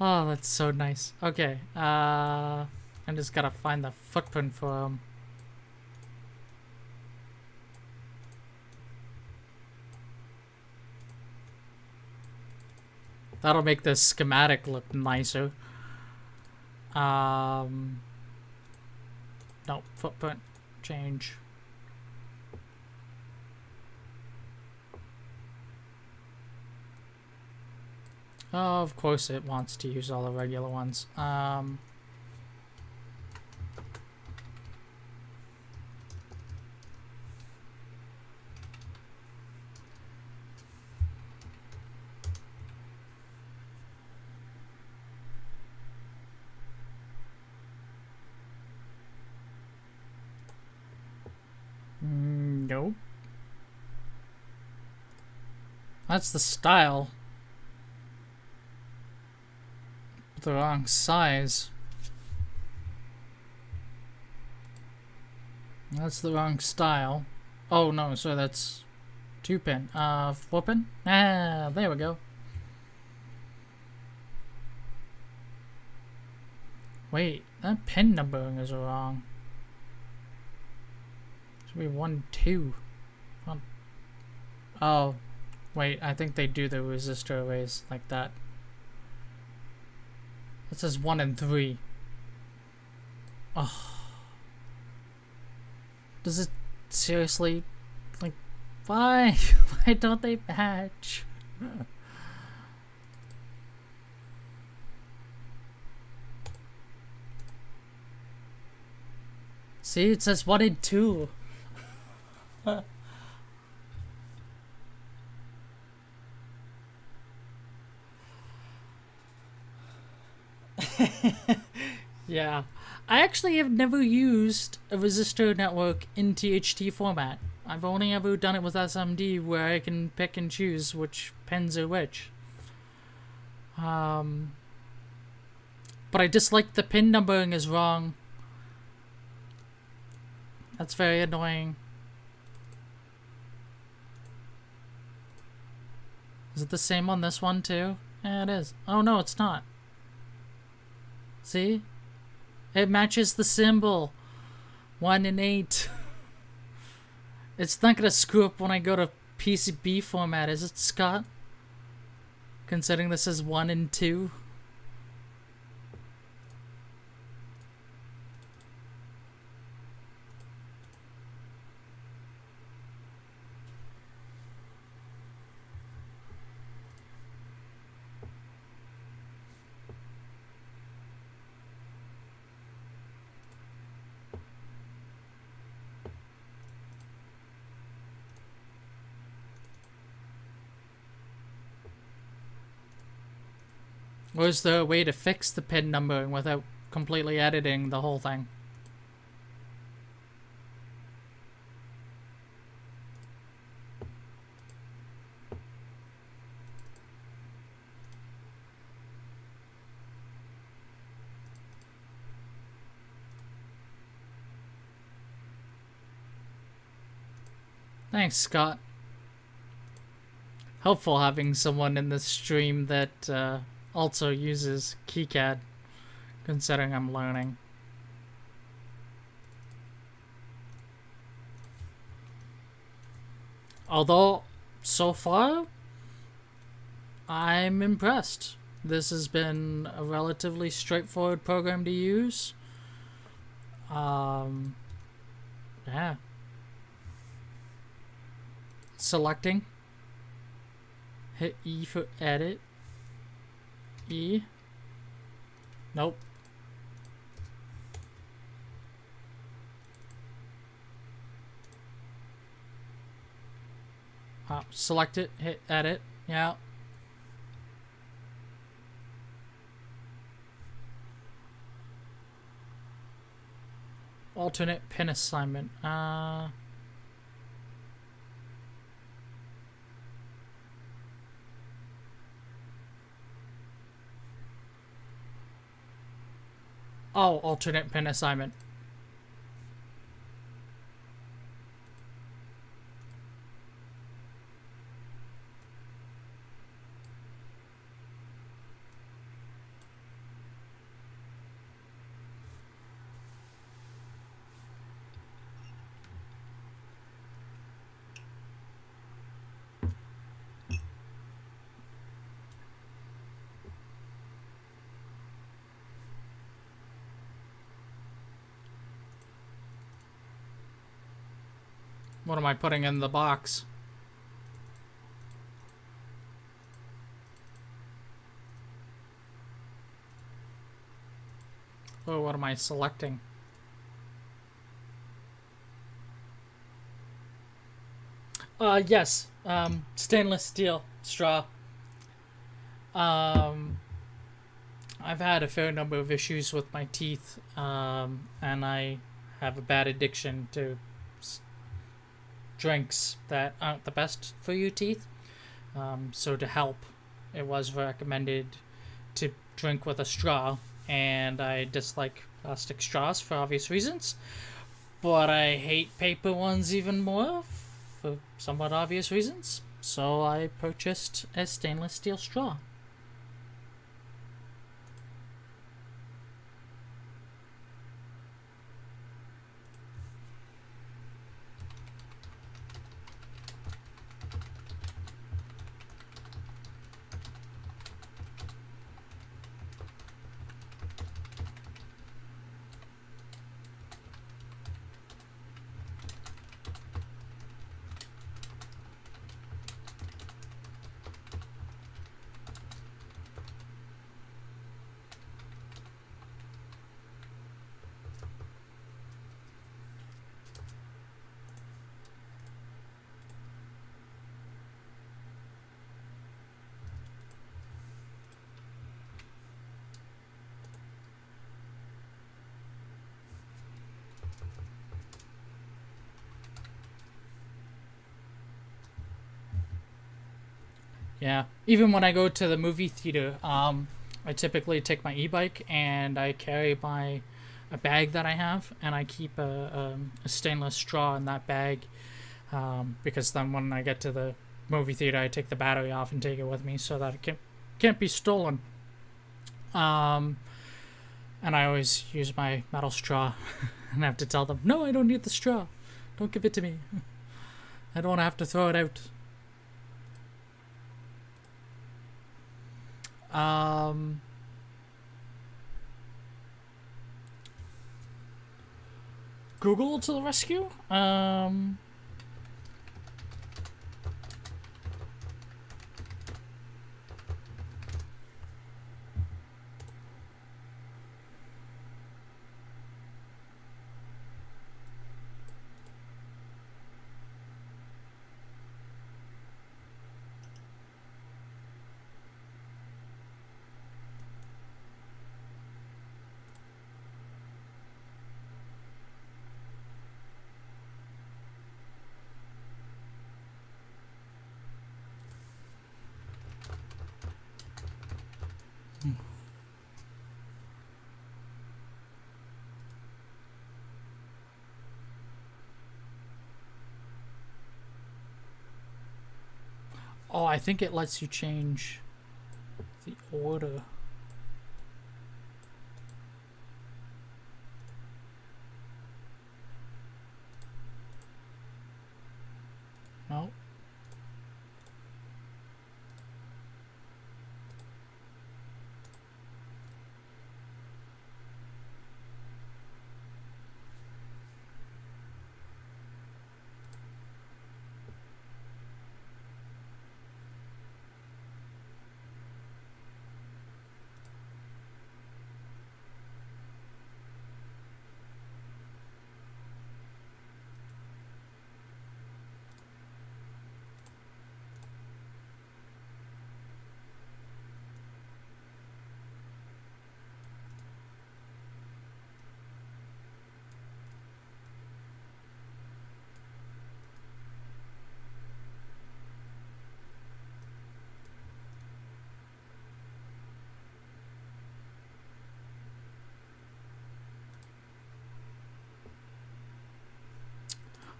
Oh, that's so nice. Okay. I just gotta find the footprint for him. That'll make the schematic look nicer. No, footprint change. Oh, of course it wants to use all the regular ones. Nope. That's the style. The wrong size. That's the wrong style. Oh no, so that's 2-pin. 4-pin? Ah, there we go. Wait, that pin numbering is wrong. Should be 1, 2. Oh, wait, I think they do the resistor arrays like that. It says 1 and 3. Oh. Does it seriously, like, why? Why don't they match? See, it says 1 and 2. Yeah, I actually have never used a resistor network in THT format. I've only ever done it with SMD, where I can pick and choose which pins are which. But I dislike the pin numbering is wrong. That's very annoying. Is it the same on this one too? Yeah, it is. Oh no, it's not. See? It matches the symbol. 1 and 8. It's not gonna screw up when I go to PCB format, is it, Scott? Considering this is 1 and 2. Or is there a way to fix the pin numbering without completely editing the whole thing? Thanks, Scott. Helpful having someone in this stream that also uses Kicad, considering I'm learning. Although, so far, I'm impressed. This has been a relatively straightforward program to use. Yeah. Selecting. Hit E for edit. E. Nope. Select it, hit edit. Yeah. Alternate pin assignment. Oh, alternate pin assignment. What am I putting in the box? Oh, what am I selecting? Yes. Stainless steel straw. I've had a fair number of issues with my teeth, and I have a bad addiction to drinks that aren't the best for your teeth. So to help, it was recommended to drink with a straw, and I dislike plastic straws for obvious reasons, but I hate paper ones even more for somewhat obvious reasons. So I purchased a stainless steel straw. Yeah, even when I go to the movie theater, I typically take my e-bike and I carry a bag that I have, and I keep a stainless straw in that bag, because then when I get to the movie theater, I take the battery off and take it with me so that it can't be stolen. And I always use my metal straw, and I have to tell them, no, I don't need the straw. Don't give it to me. I don't want to have to throw it out. Google to the rescue. Oh, I think it lets you change the order. No.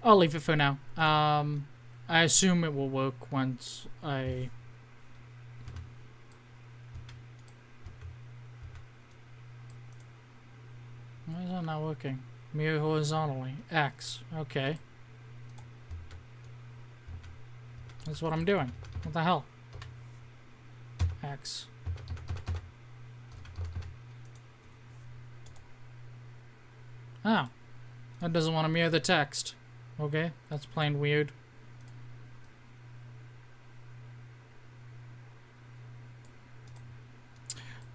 I'll leave it for now. I assume it will work once I... Why is that not working? Mirror horizontally. X. Okay. That's what I'm doing. What the hell? X. Oh. That doesn't want to mirror the text. Okay, that's plain weird.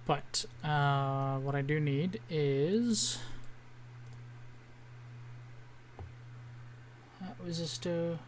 But what I do need is that resistor.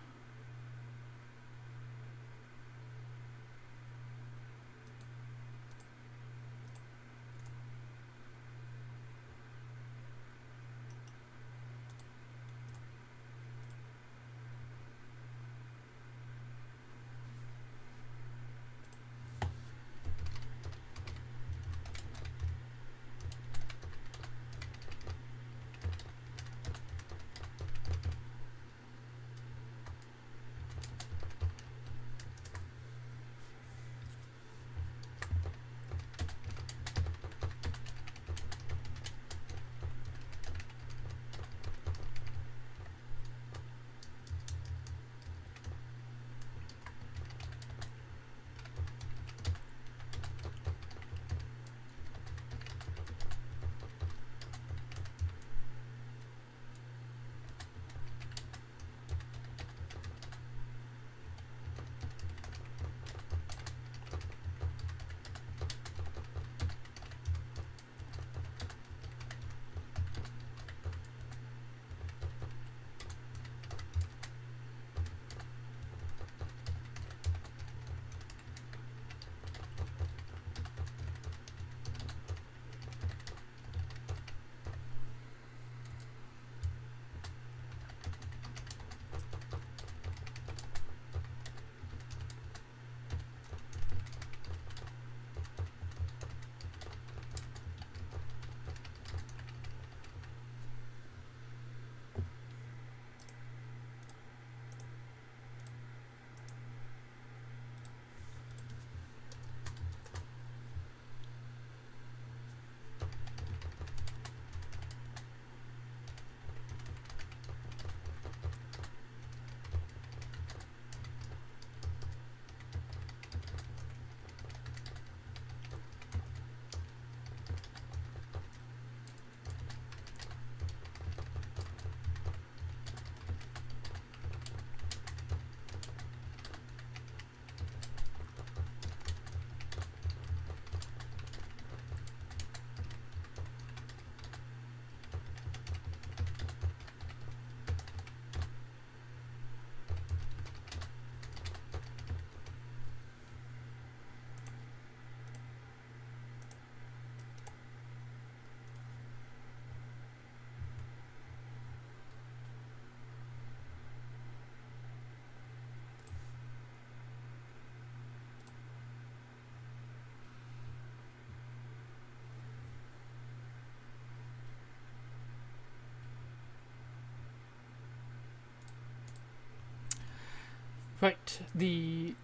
Right. There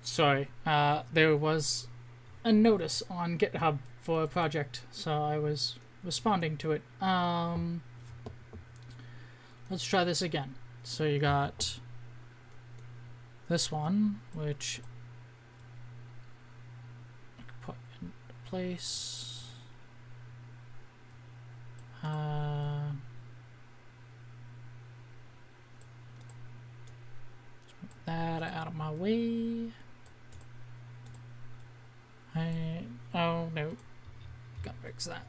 was a notice on GitHub for a project, so I was responding to it. Let's try this again. So you got this one, which I can put into place. Let's move that out of my way. Oh no, gotta fix that.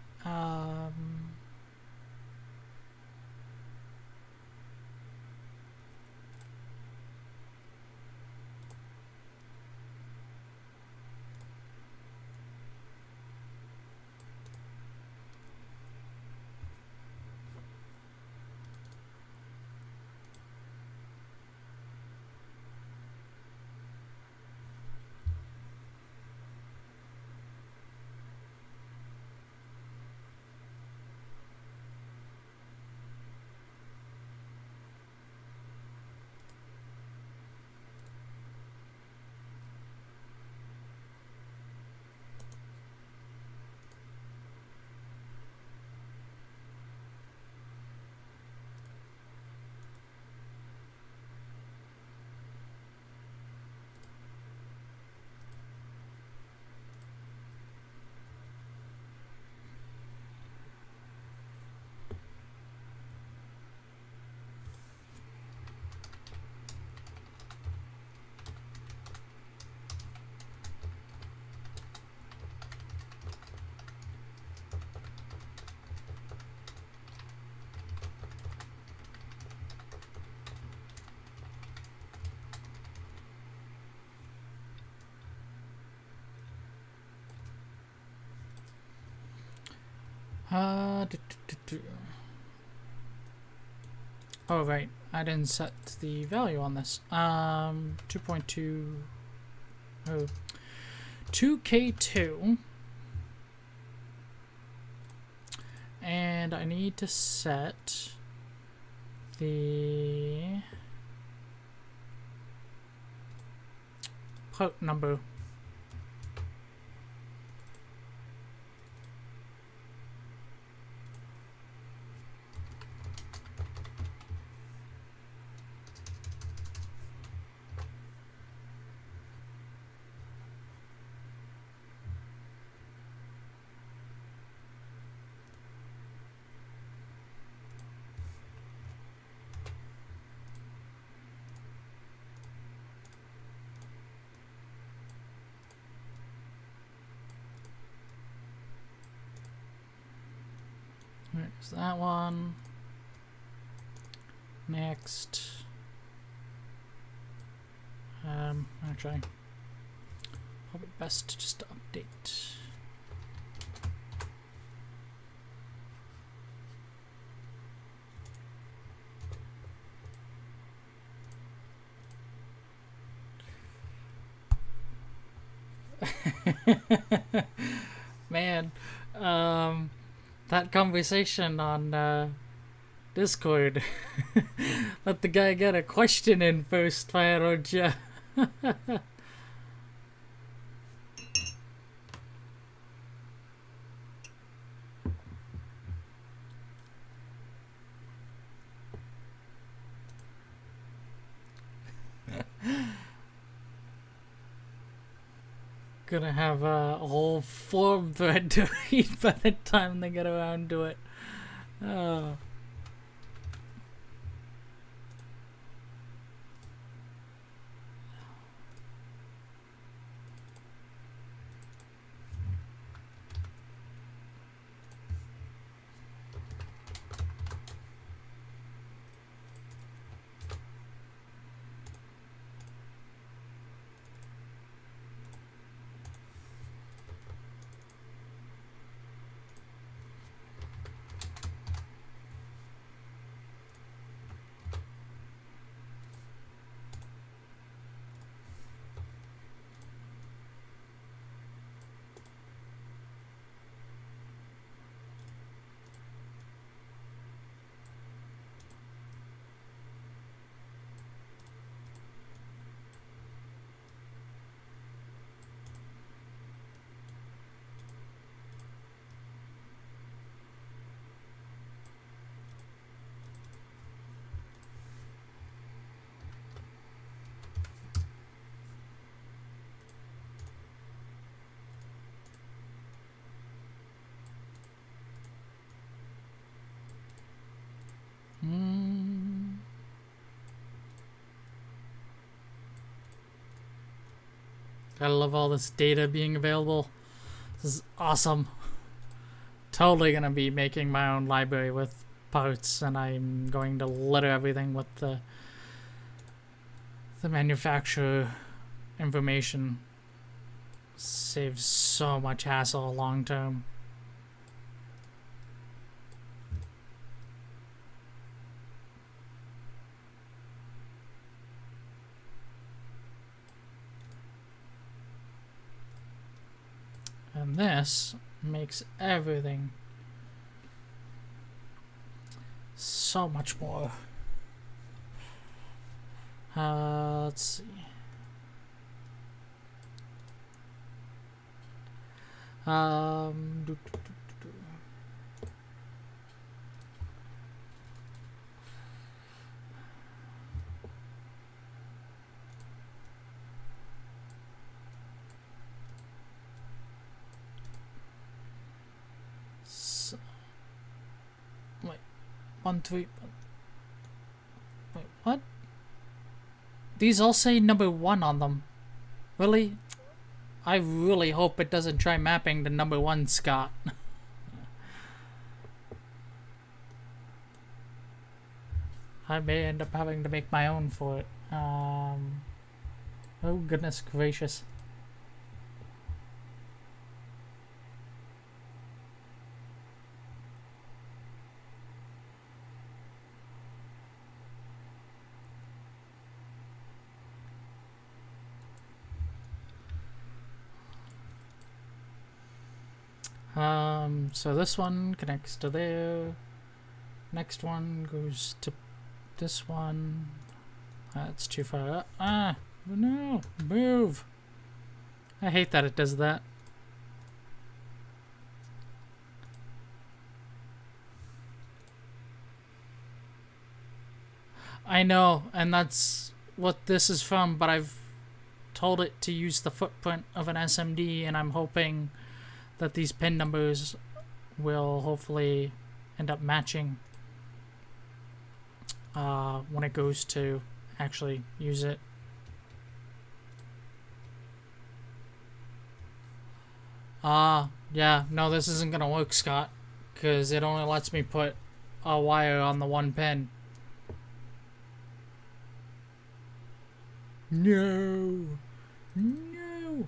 Oh right, I didn't set the value on this. 2.2 2K2, and I need to set the port number. There's that one. Next. Actually, probably best just to update. Man, that conversation on Discord. Let the guy get a question in first, why don't ya? Gonna have a whole forum thread to read by the time they get around to it. Oh. I love all this data being available. This is awesome. Totally gonna be making my own library with parts, and I'm going to litter everything with the manufacturer information. Saves so much hassle long term. And this makes everything so much more. Let's see. Do. Wait, 1, 3. Wait, what? These all say number 1 on them. Really? I really hope it doesn't try mapping to number 1, Scott. I may end up having to make my own for it. Oh goodness gracious. So this one connects to there. Next one goes to this one. That's too far. Ah, no, move. I hate that it does that. I know, and that's what this is from, but I've told it to use the footprint of an SMD, and I'm hoping that these pin numbers will hopefully end up matching when it goes to actually use it. Yeah, no, this isn't gonna work, Scott, because it only lets me put a wire on the one pin. No. No.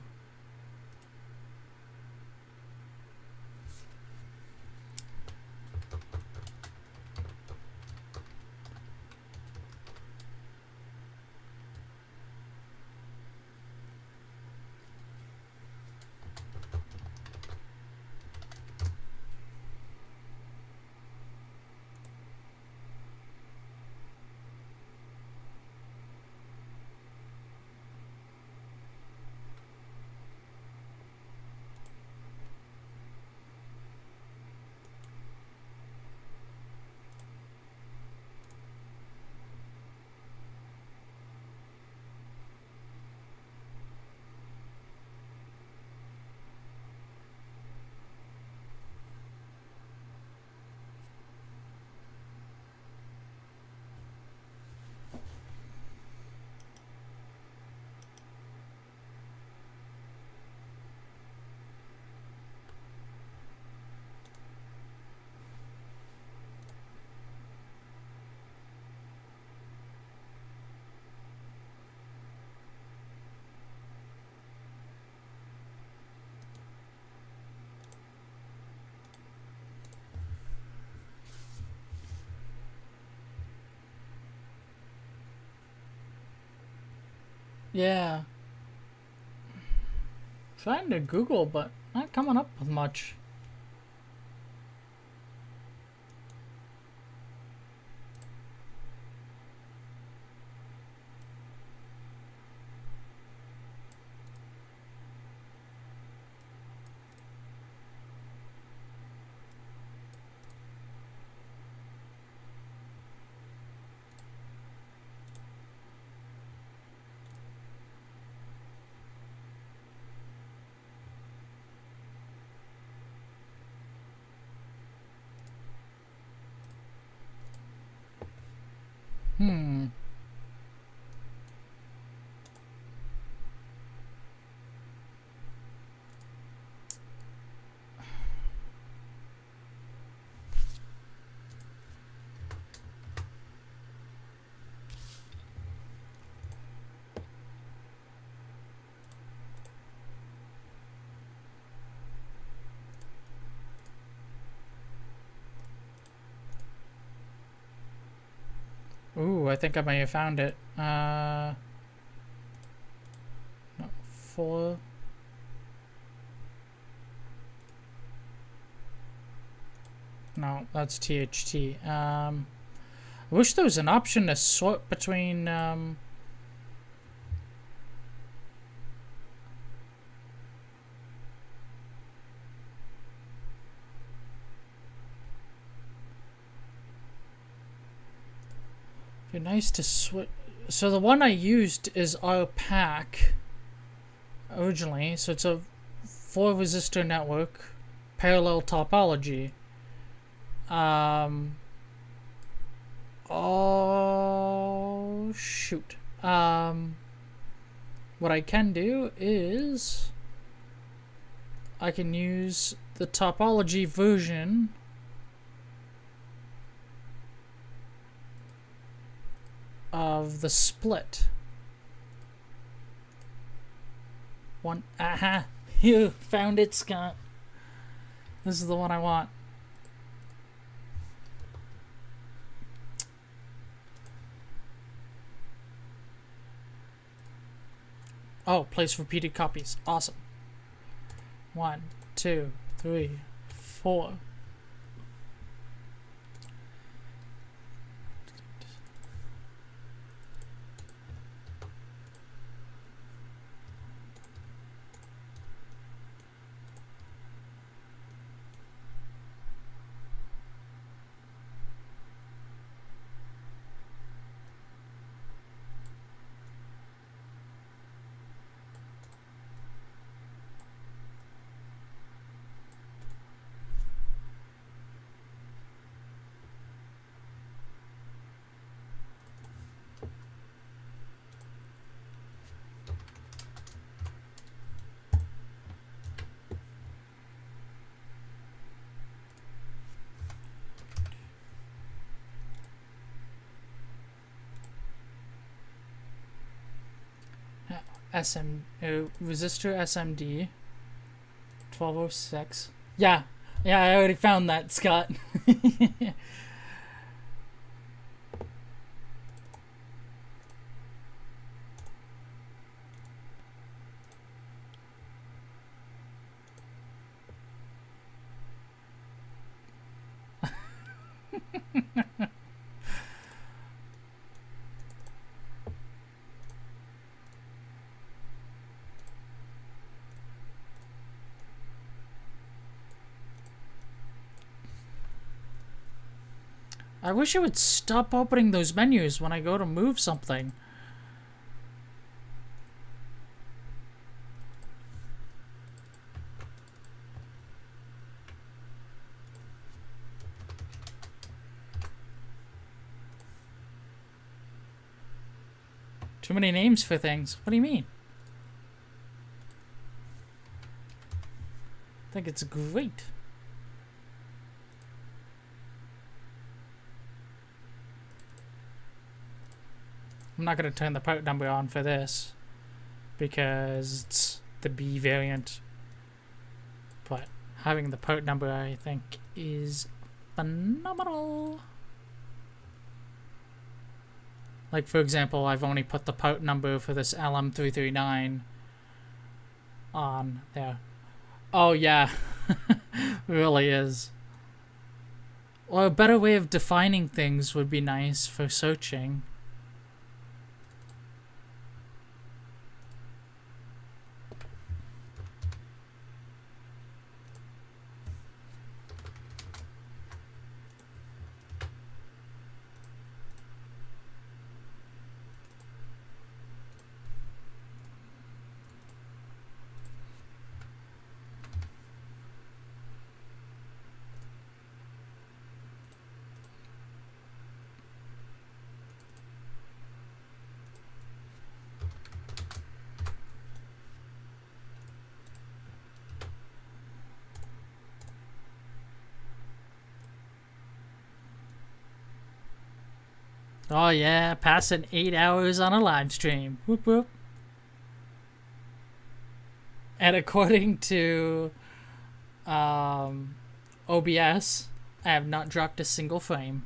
Yeah. Trying to Google, but not coming up with much. Ooh, I think I may have found it. No, 4. No, that's THT. I wish there was an option to sort between be nice to switch. So the one I used is RPAC originally, so it's a 4 resistor network, parallel topology. Oh shoot. What I can do is I can use the topology version of the split. One. Aha! You found it, Scott. This is the one I want. Oh, place repeated copies. Awesome. 1, 2, 3, 4. Resistor SMD 1206. Yeah, I already found that, Scott. I wish it would stop opening those menus when I go to move something. Too many names for things. What do you mean? I think it's great. I'm not going to turn the part number on for this because it's the B variant, but having the part number I think is phenomenal. Like, for example, I've only put the part number for this LM339 on there. Oh yeah, really is. Or a better way of defining things would be nice for searching. Oh yeah, passing 8 hours on a live stream. Whoop whoop. And according to OBS, I have not dropped a single frame.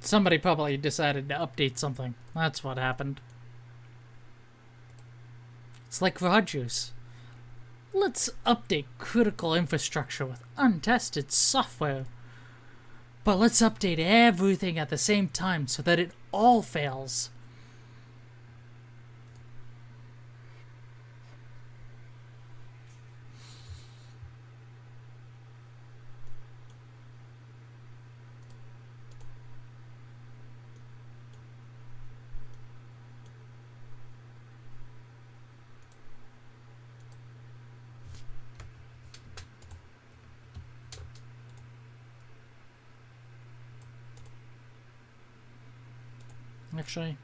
Somebody probably decided to update something. That's what happened. It's like Rogers. Let's update critical infrastructure with untested software. But let's update everything at the same time so that it all fails. Actually,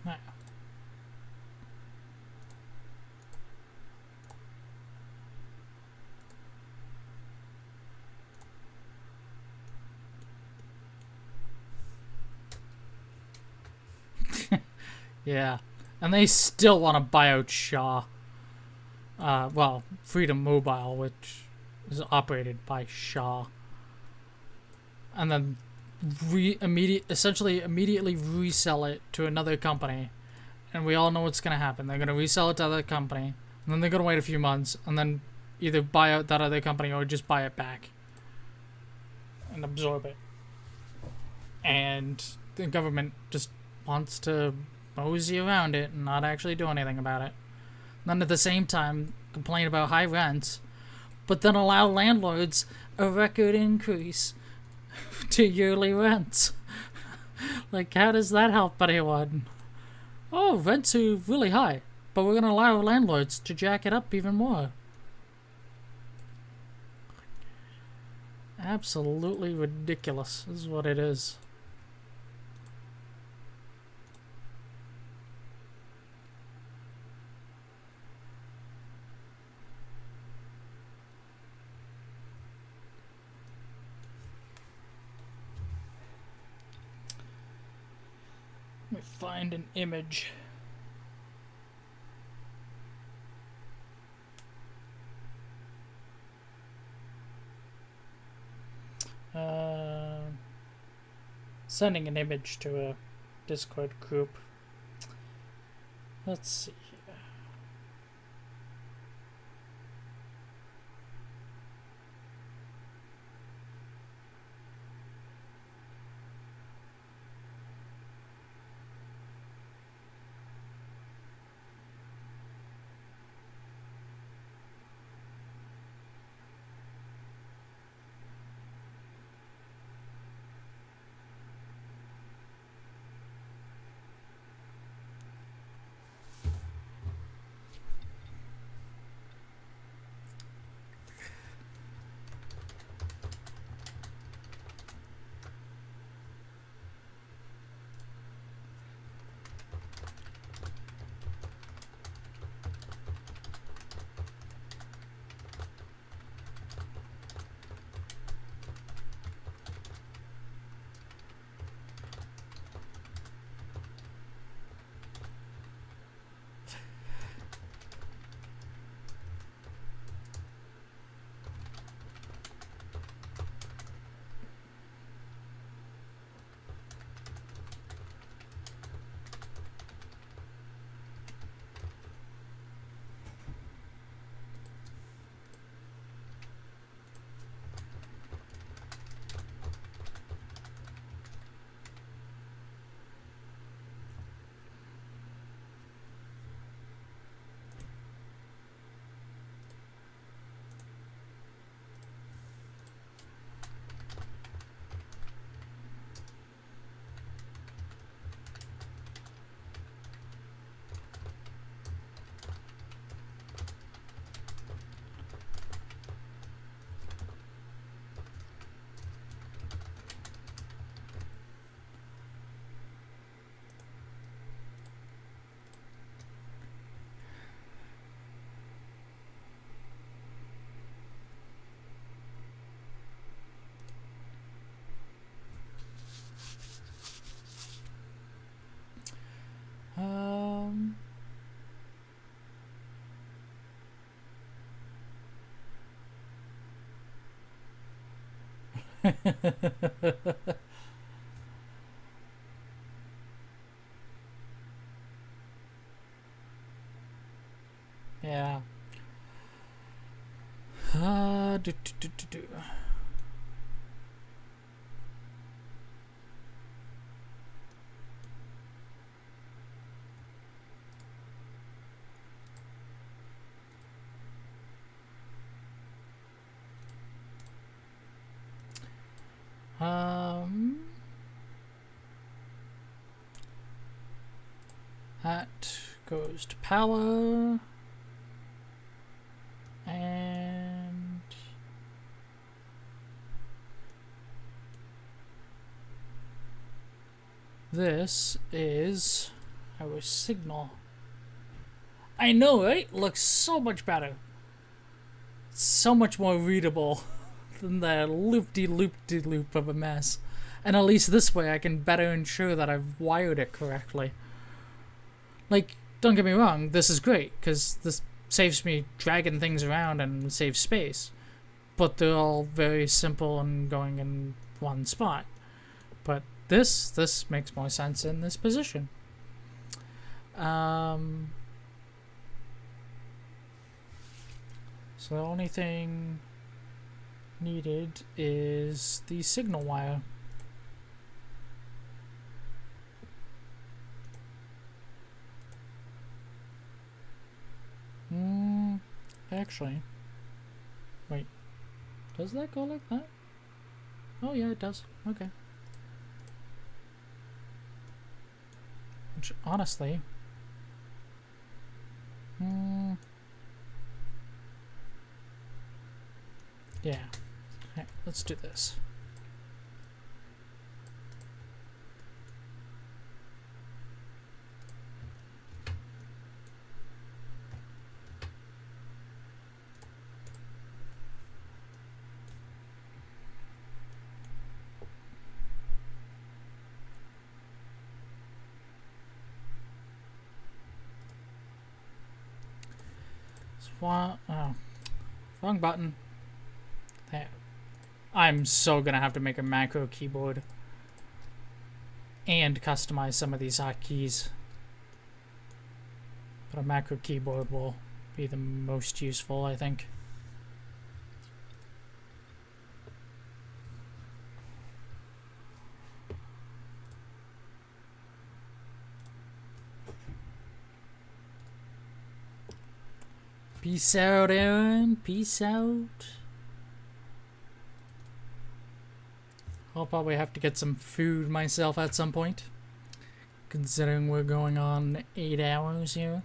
no. Yeah, and they still want to buy out Shaw. Well, Freedom Mobile, which is operated by Shaw, and then essentially immediately resell it to another company, and we all know what's gonna happen. They're gonna resell it to another company, and then they're gonna wait a few months, and then either buy out that other company or just buy it back and absorb it. And the government just wants to mosey around it and not actually do anything about it. Then at the same time complain about high rents, but then allow landlords a record increase to yearly rents. Like, how does that help anyone? Oh, rents are really high, but we're going to allow landlords to jack it up even more. Absolutely ridiculous is what it is. Let me find an image. Sending an image to a Discord group. Let's see here. Yeah. Do, do, do, do, do. That goes to power. And this is our signal. I know, right? Looks so much better. So much more readable than the loop-de-loop-de-loop of a mess. And at least this way I can better ensure that I've wired it correctly. Like, don't get me wrong, this is great, because this saves me dragging things around and saves space. But they're all very simple and going in one spot. But this makes more sense in this position. So the only thing needed is the signal wire. Actually, wait, does that go like that? Oh yeah, it does. Okay. Which, honestly, yeah. Okay, let's do this. Oh, wrong button. There. I'm so gonna have to make a macro keyboard and customize some of these hotkeys. But a macro keyboard will be the most useful, I think. Peace out, Aaron. Peace out. I'll probably have to get some food myself at some point, considering we're going on 8 hours here.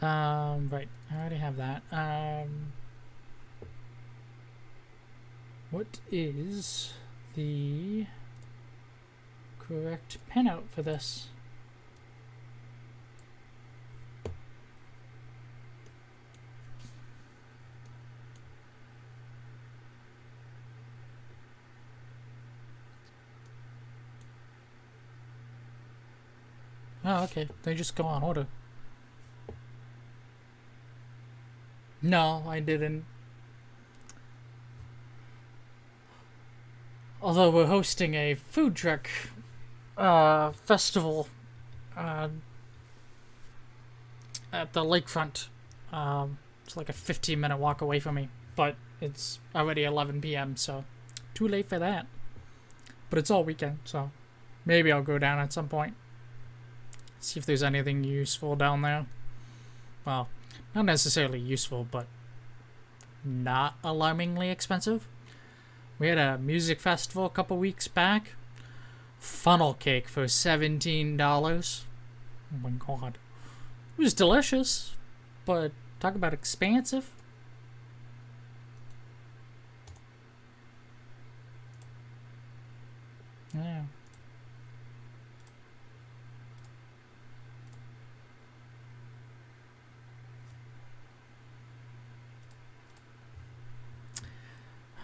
Right. I already have that. What is the correct pinout for this? Oh, okay. They just go on order. No, I didn't. Although we're hosting a food truck festival at the lakefront. It's like a 15-minute walk away from me, but it's already 11 p.m., so too late for that. But it's all weekend, so maybe I'll go down at some point. See if there's anything useful down there. Well, not necessarily useful, but not alarmingly expensive. We had a music festival a couple weeks back. Funnel cake for $17. Oh my god. It was delicious, but talk about expansive. Yeah.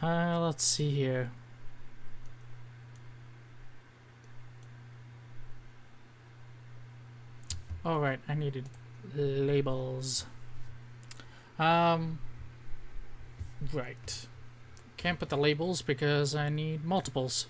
Let's see here. All right, I needed labels. Right. Can't put the labels because I need multiples.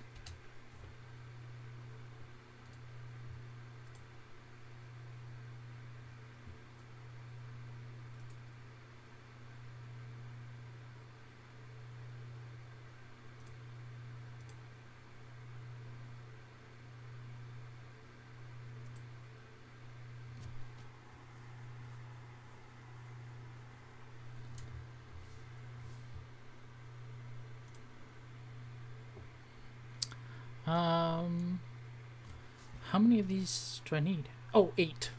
How many of these do I need? Oh, 8.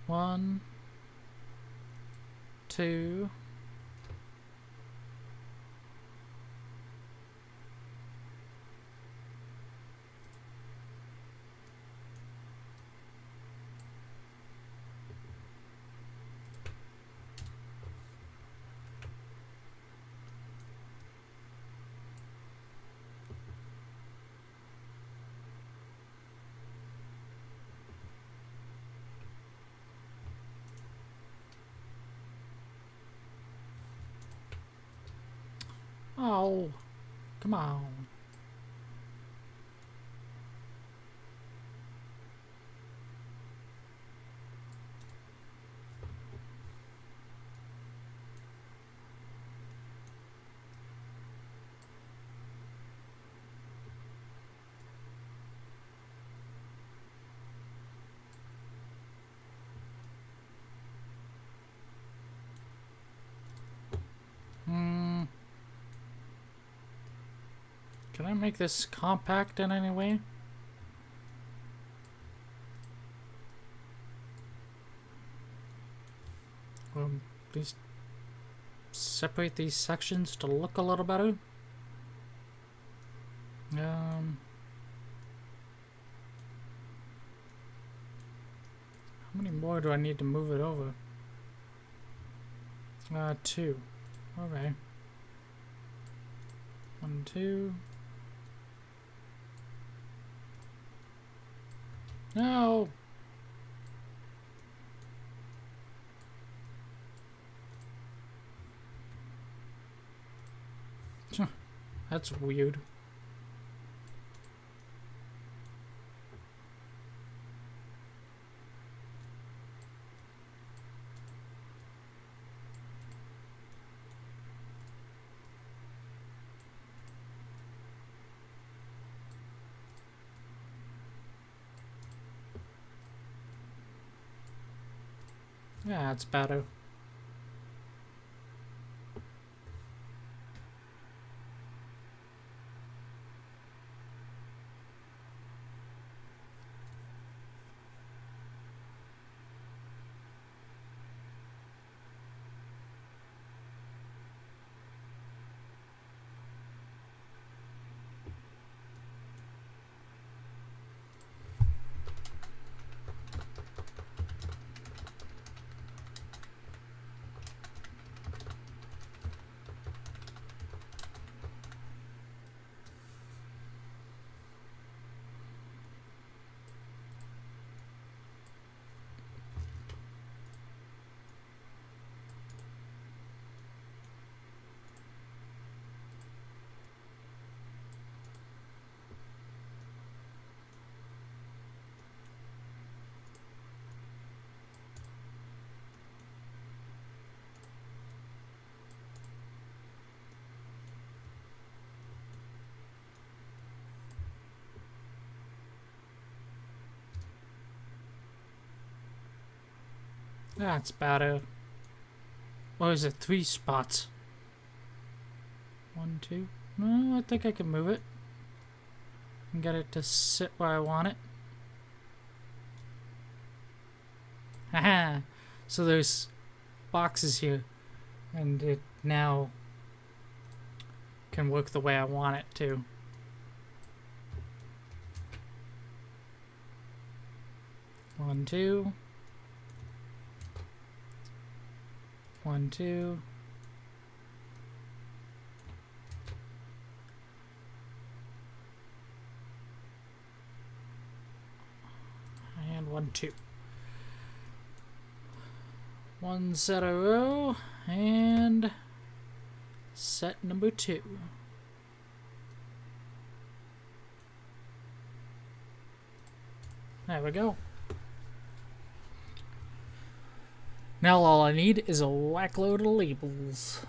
1, 2. Oh, come on. Can I make this compact in any way? Please separate these sections to look a little better. How many more do I need to move it over? 2. Okay. 1, 2. No! That's weird. Yeah, that's better. That's better. Or is it 3 spots? 1, 2. No, I think I can move it and get it to sit where I want it. Haha! So there's boxes here, and it now can work the way I want it to. One, 2. 1, 2. And 1, 2. 1 set a row and Set number 2. There we go. Now all I need is a whack load of labels.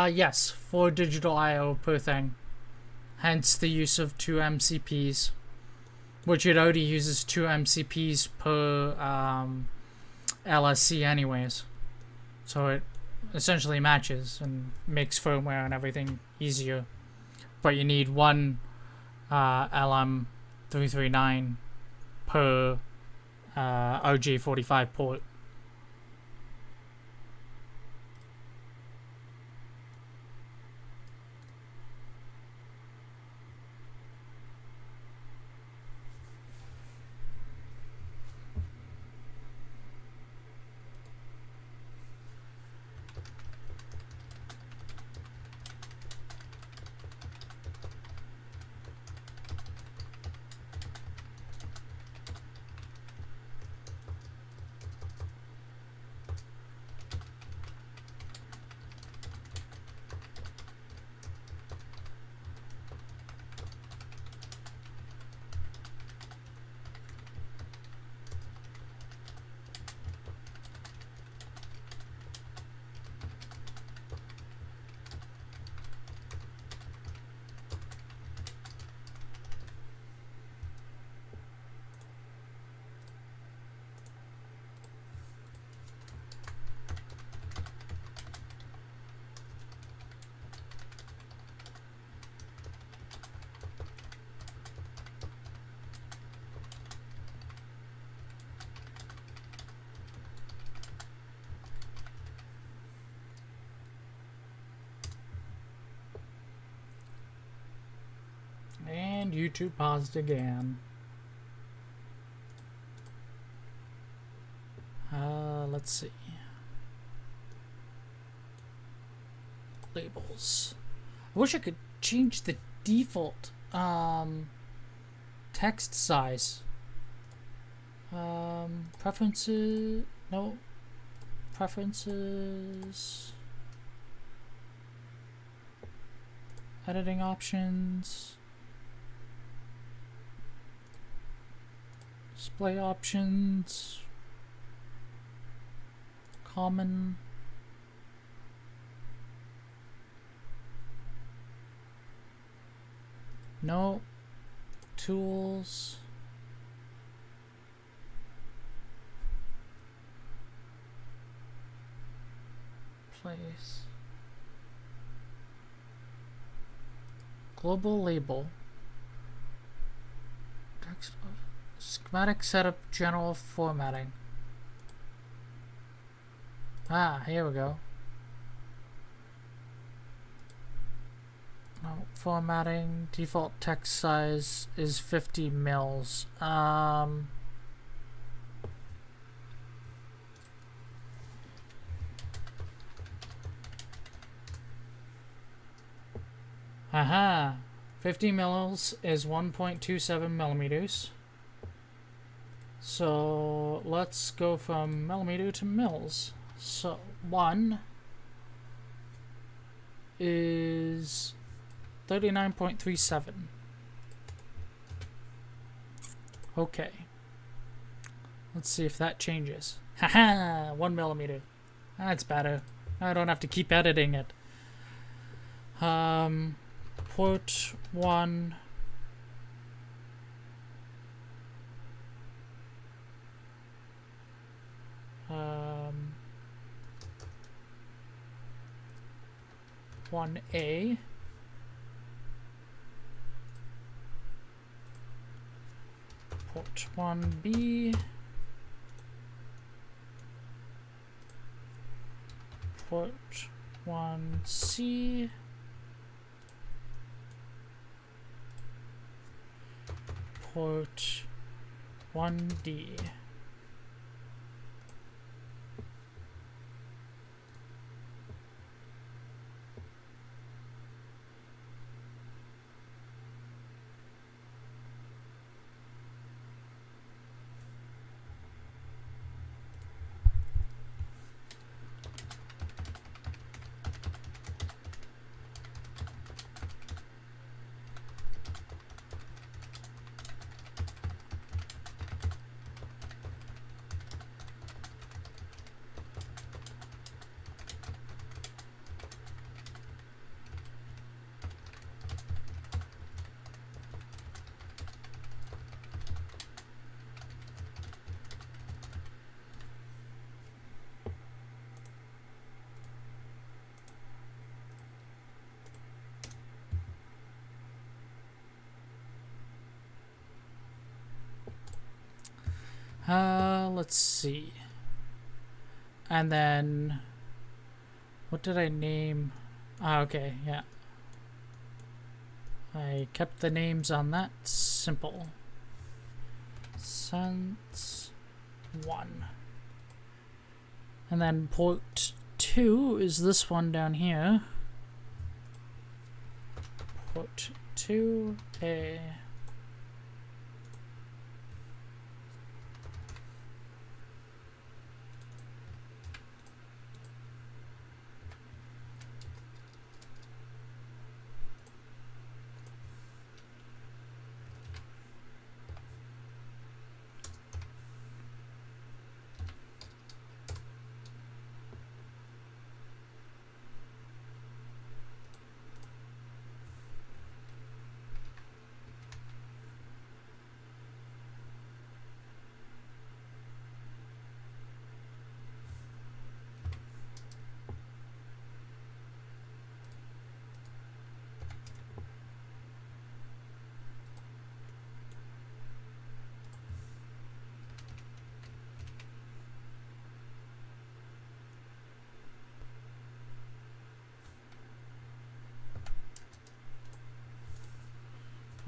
Yes, for digital I/O per thing. Hence the use of 2 MCPs, which it already uses 2 MCPs per LSC anyways. So it essentially matches and makes firmware and everything easier. But you need one LM339 per OJ45 port. And YouTube paused again. Let's see. Labels. I wish I could change the default text size. Preferences. No. Preferences. Editing options. Display options. Common. No. Tools. Place. Global label. Schematic setup, general formatting. Ah, here we go. No, formatting, default text size is 50 mils. Aha! 50 mils is 1.27 millimeters. So let's go from millimeter to mils. So 1 is 39.37. Okay. Let's see if that changes. Haha! 1 millimeter. That's better. I don't have to keep editing it. Port 1. One A. Port 1B. Port 1C. Port 1D. Let's see. And then, what did I name? Ah, okay, yeah. I kept the names on that. Simple. Sense 1. And then port 2 is this one down here. Port 2A.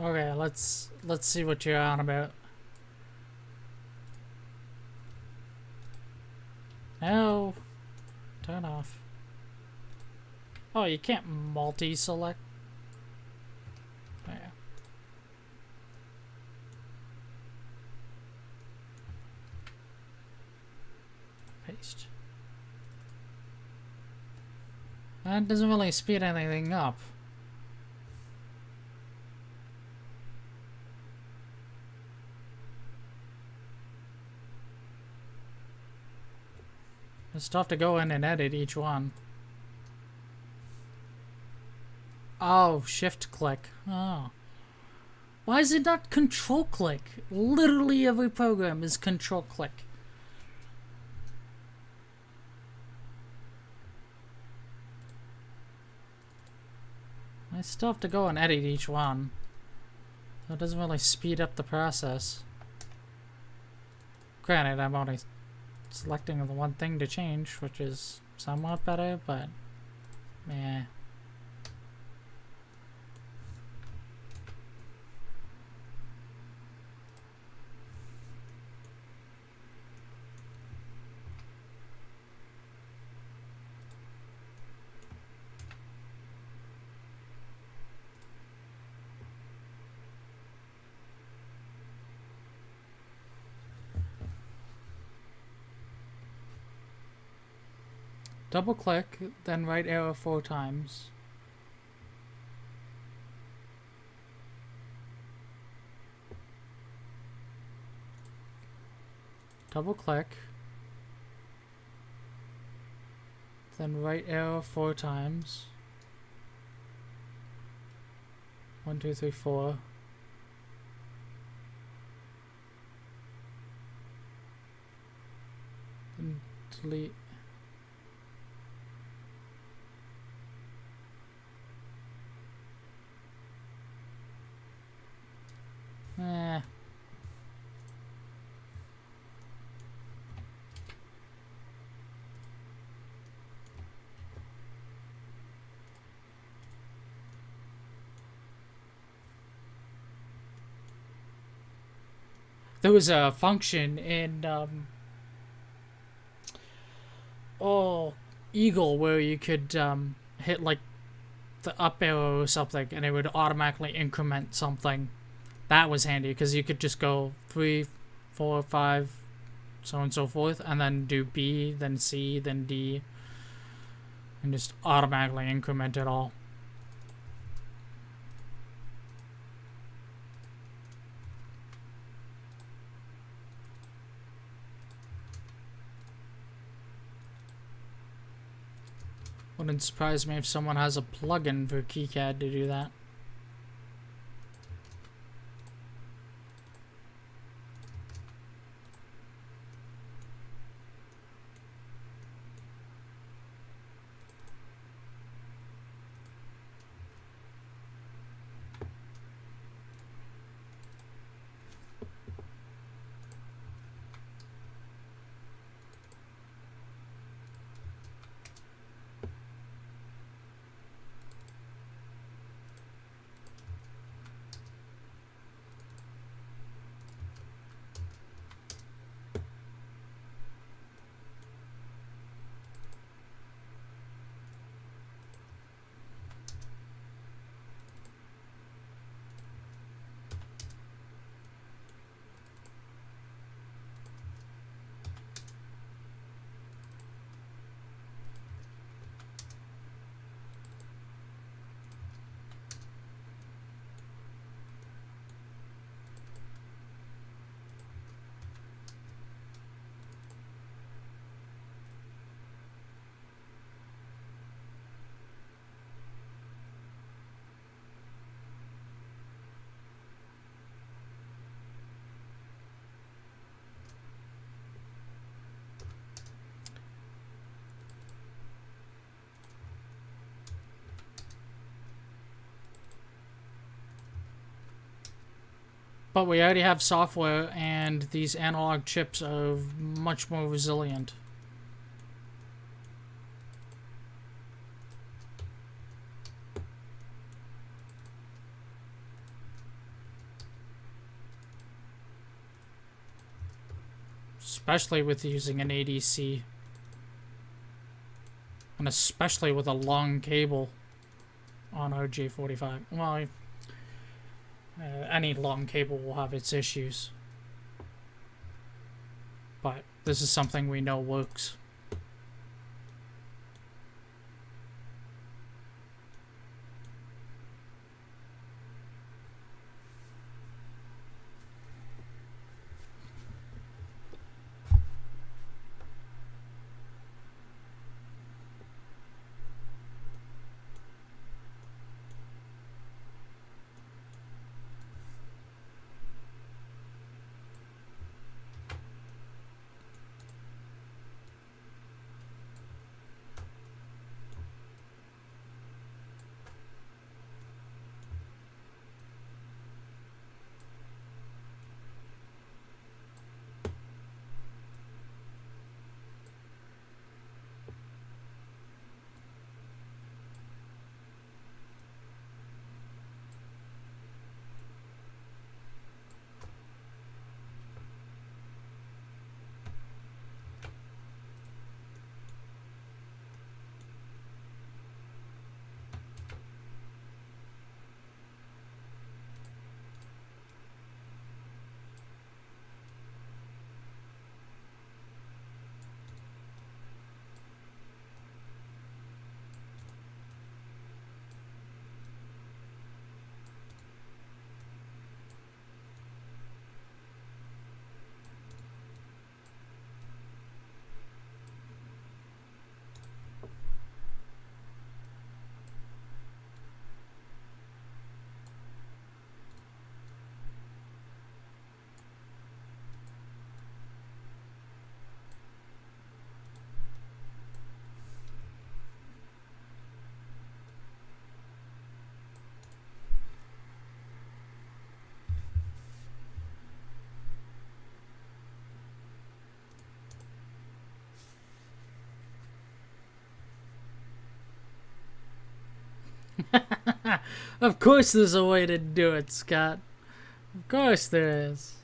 Okay, let's see what you're on about. No. Turn off. Oh, you can't multi-select. Oh, yeah. Paste. That doesn't really speed anything up. I still have to go in and edit each one. Oh, shift click. Oh. Why is it not control click? Literally every program is control click. I still have to go and edit each one. So it doesn't really speed up the process. Granted, I'm only selecting the one thing to change, which is somewhat better, but meh. Double click, then right arrow 4 times. Double click, then right arrow 4 times. 1, 2, 3, 4. Then delete. Eh. There was a function in Eagle where you could hit like the up arrow or something and it would automatically increment something. That was handy because you could just go 3, 4, 5, so on and so forth, and then do B, then C, then D, and just automatically increment it all. Wouldn't surprise me if someone has a plugin for Kicad to do that. But we already have software, and these analog chips are much more resilient. Especially with using an ADC. And especially with a long cable on OJ45. Well, any long cable will have its issues. But this is something we know works. Of course there's a way to do it, Scott. Of course there is.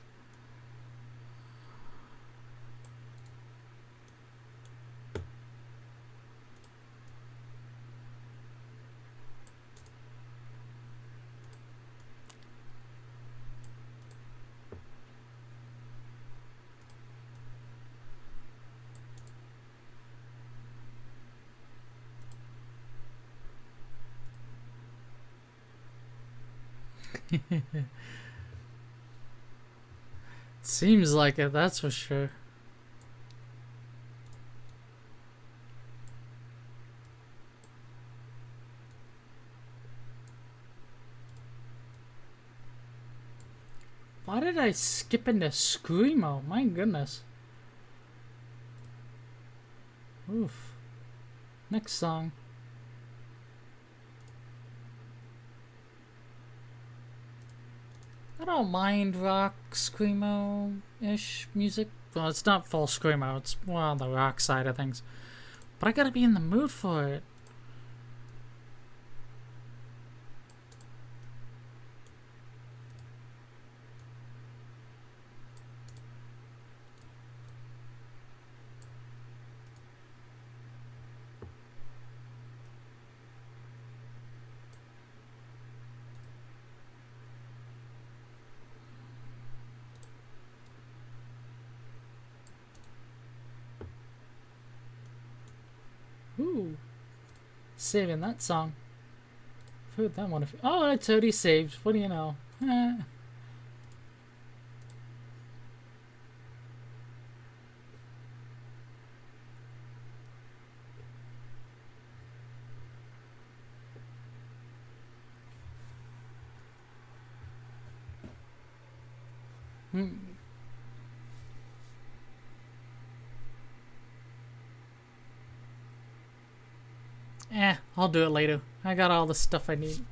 Seems like it, that's for sure. Why did I skip into Screamo? My goodness. Oof. Next song. I don't mind rock screamo-ish music. Well, it's not full screamo. It's more on the rock side of things. But I gotta be in the mood for it. Ooh. Saving that song. I've heard that one. Oh, it's already saved. What do you know? I'll do it later. I got all the stuff I need.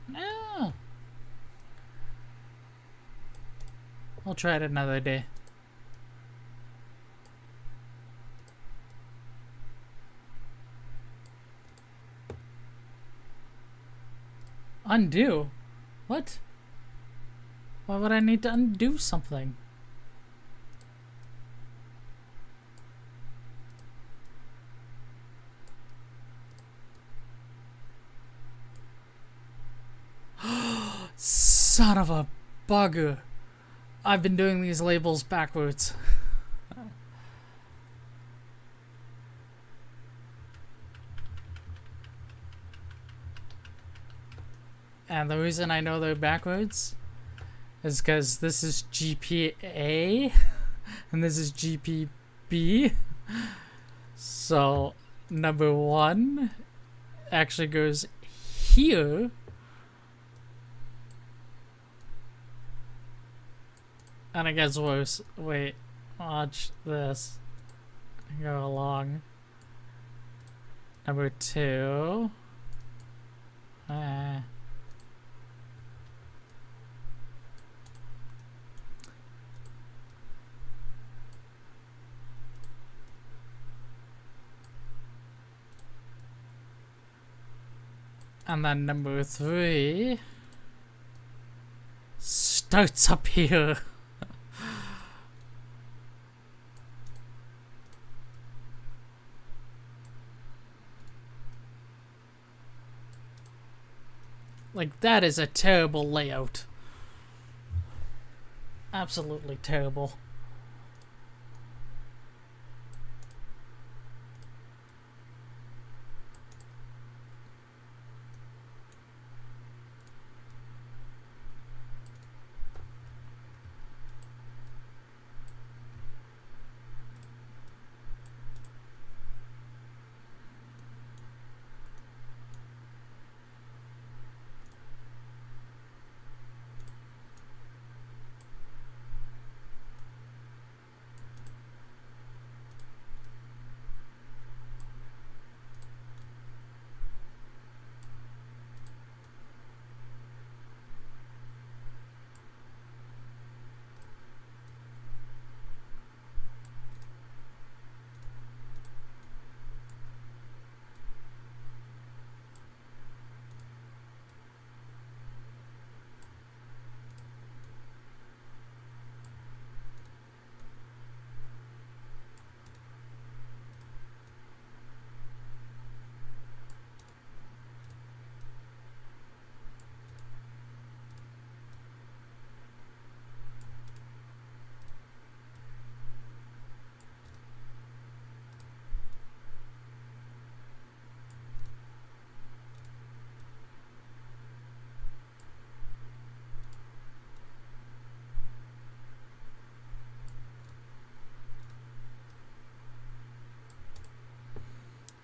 I'll try it another day. Undo? What? Why would I need to undo something? Son of a bugger. I've been doing these labels backwards. And the reason I know they're backwards is because this is GPA and this is GPB. So number 1 actually goes here. And it gets worse. Wait, watch this. Go along. Number 2. And then number 3 starts up here. Like, that is a terrible layout. Absolutely terrible.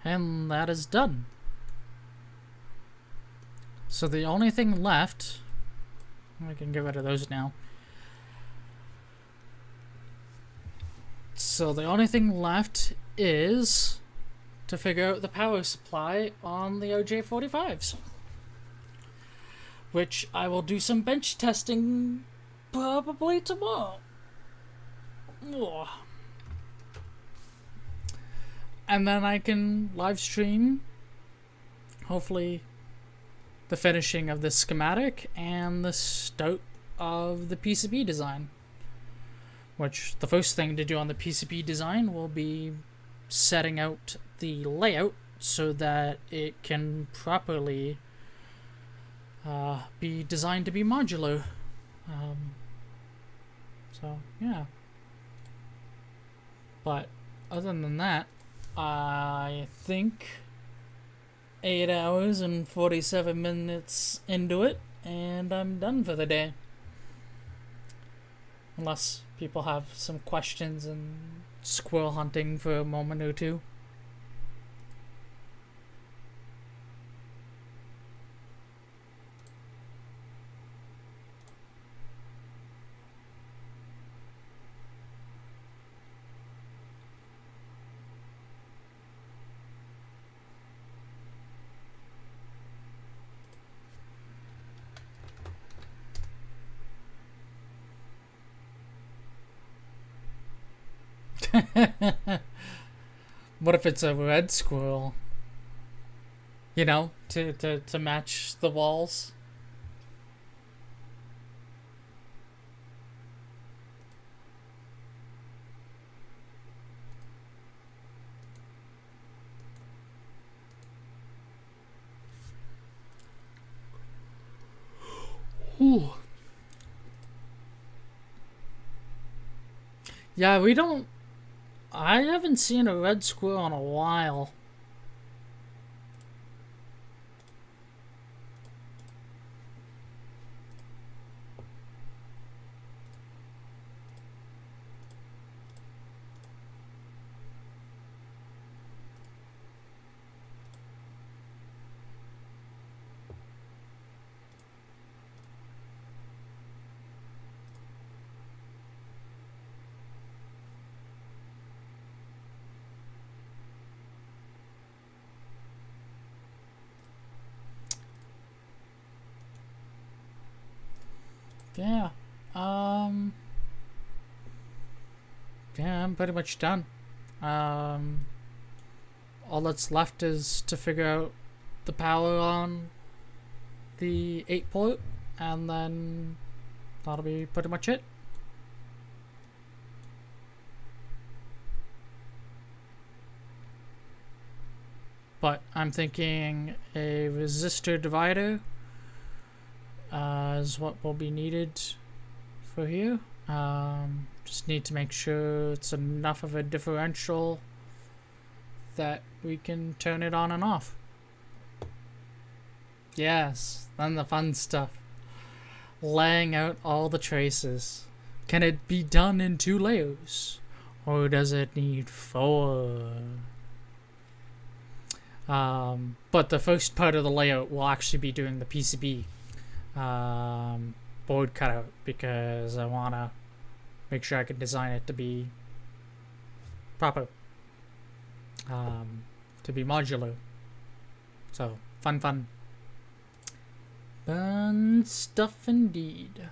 And that is done. So the only thing left, I can get rid of those now. So the only thing left is to figure out the power supply on the OJ45s, which I will do some bench testing probably tomorrow. Ugh. And then I can live stream, hopefully, the finishing of the schematic and the start of the PCB design. Which the first thing to do on the PCB design will be setting out the layout so that it can properly be designed to be modular. So yeah. But other than that, I think 8 hours and 47 minutes into it, and I'm done for the day. Unless people have some questions and squirrel hunting for a moment or two. What if it's a red squirrel? You know, to match the walls. Ooh. Yeah, we don't... I haven't seen a red squirrel in a while. Yeah. Yeah, I'm pretty much done. All that's left is to figure out the power on the 8-port, and then that'll be pretty much it. But I'm thinking a resistor divider is what will be needed for here. Just need to make sure it's enough of a differential that we can turn it on and off. Yes, then the fun stuff. Laying out all the traces. Can it be done in 2 layers? Or does it need 4? But the first part of the layout will actually be doing the PCB board cutout, because I want to make sure I can design it to be proper, to be modular. So fun stuff indeed.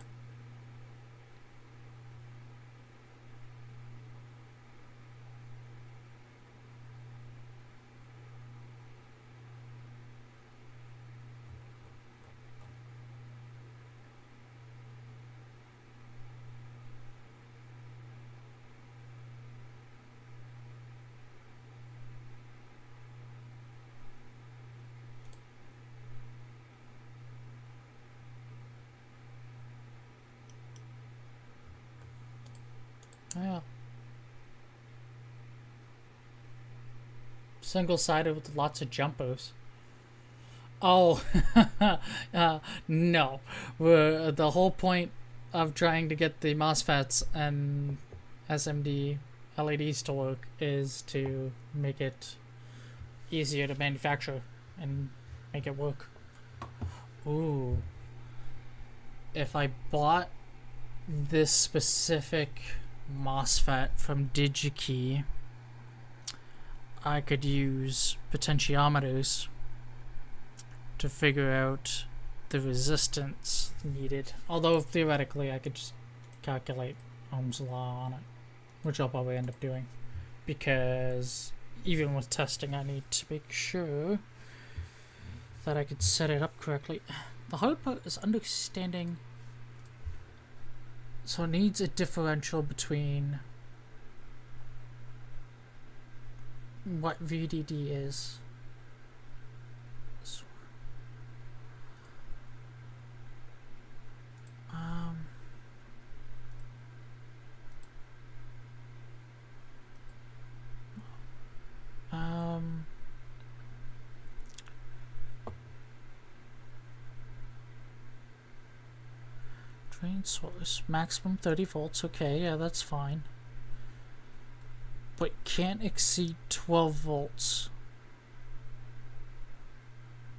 Yeah. Single-sided with lots of jumpers. Oh, no. The whole point of trying to get the MOSFETs and SMD LEDs to work is to make it easier to manufacture and make it work. Ooh. If I bought this specific MOSFET from DigiKey, I could use potentiometers to figure out the resistance needed. Although theoretically I could just calculate Ohm's law on it, which I'll probably end up doing, because even with testing I need to make sure that I could set it up correctly. The hard part is understanding. So it needs a differential between what VDD is. Drain source, maximum 30 volts, okay, yeah, that's fine. But can't exceed 12 volts.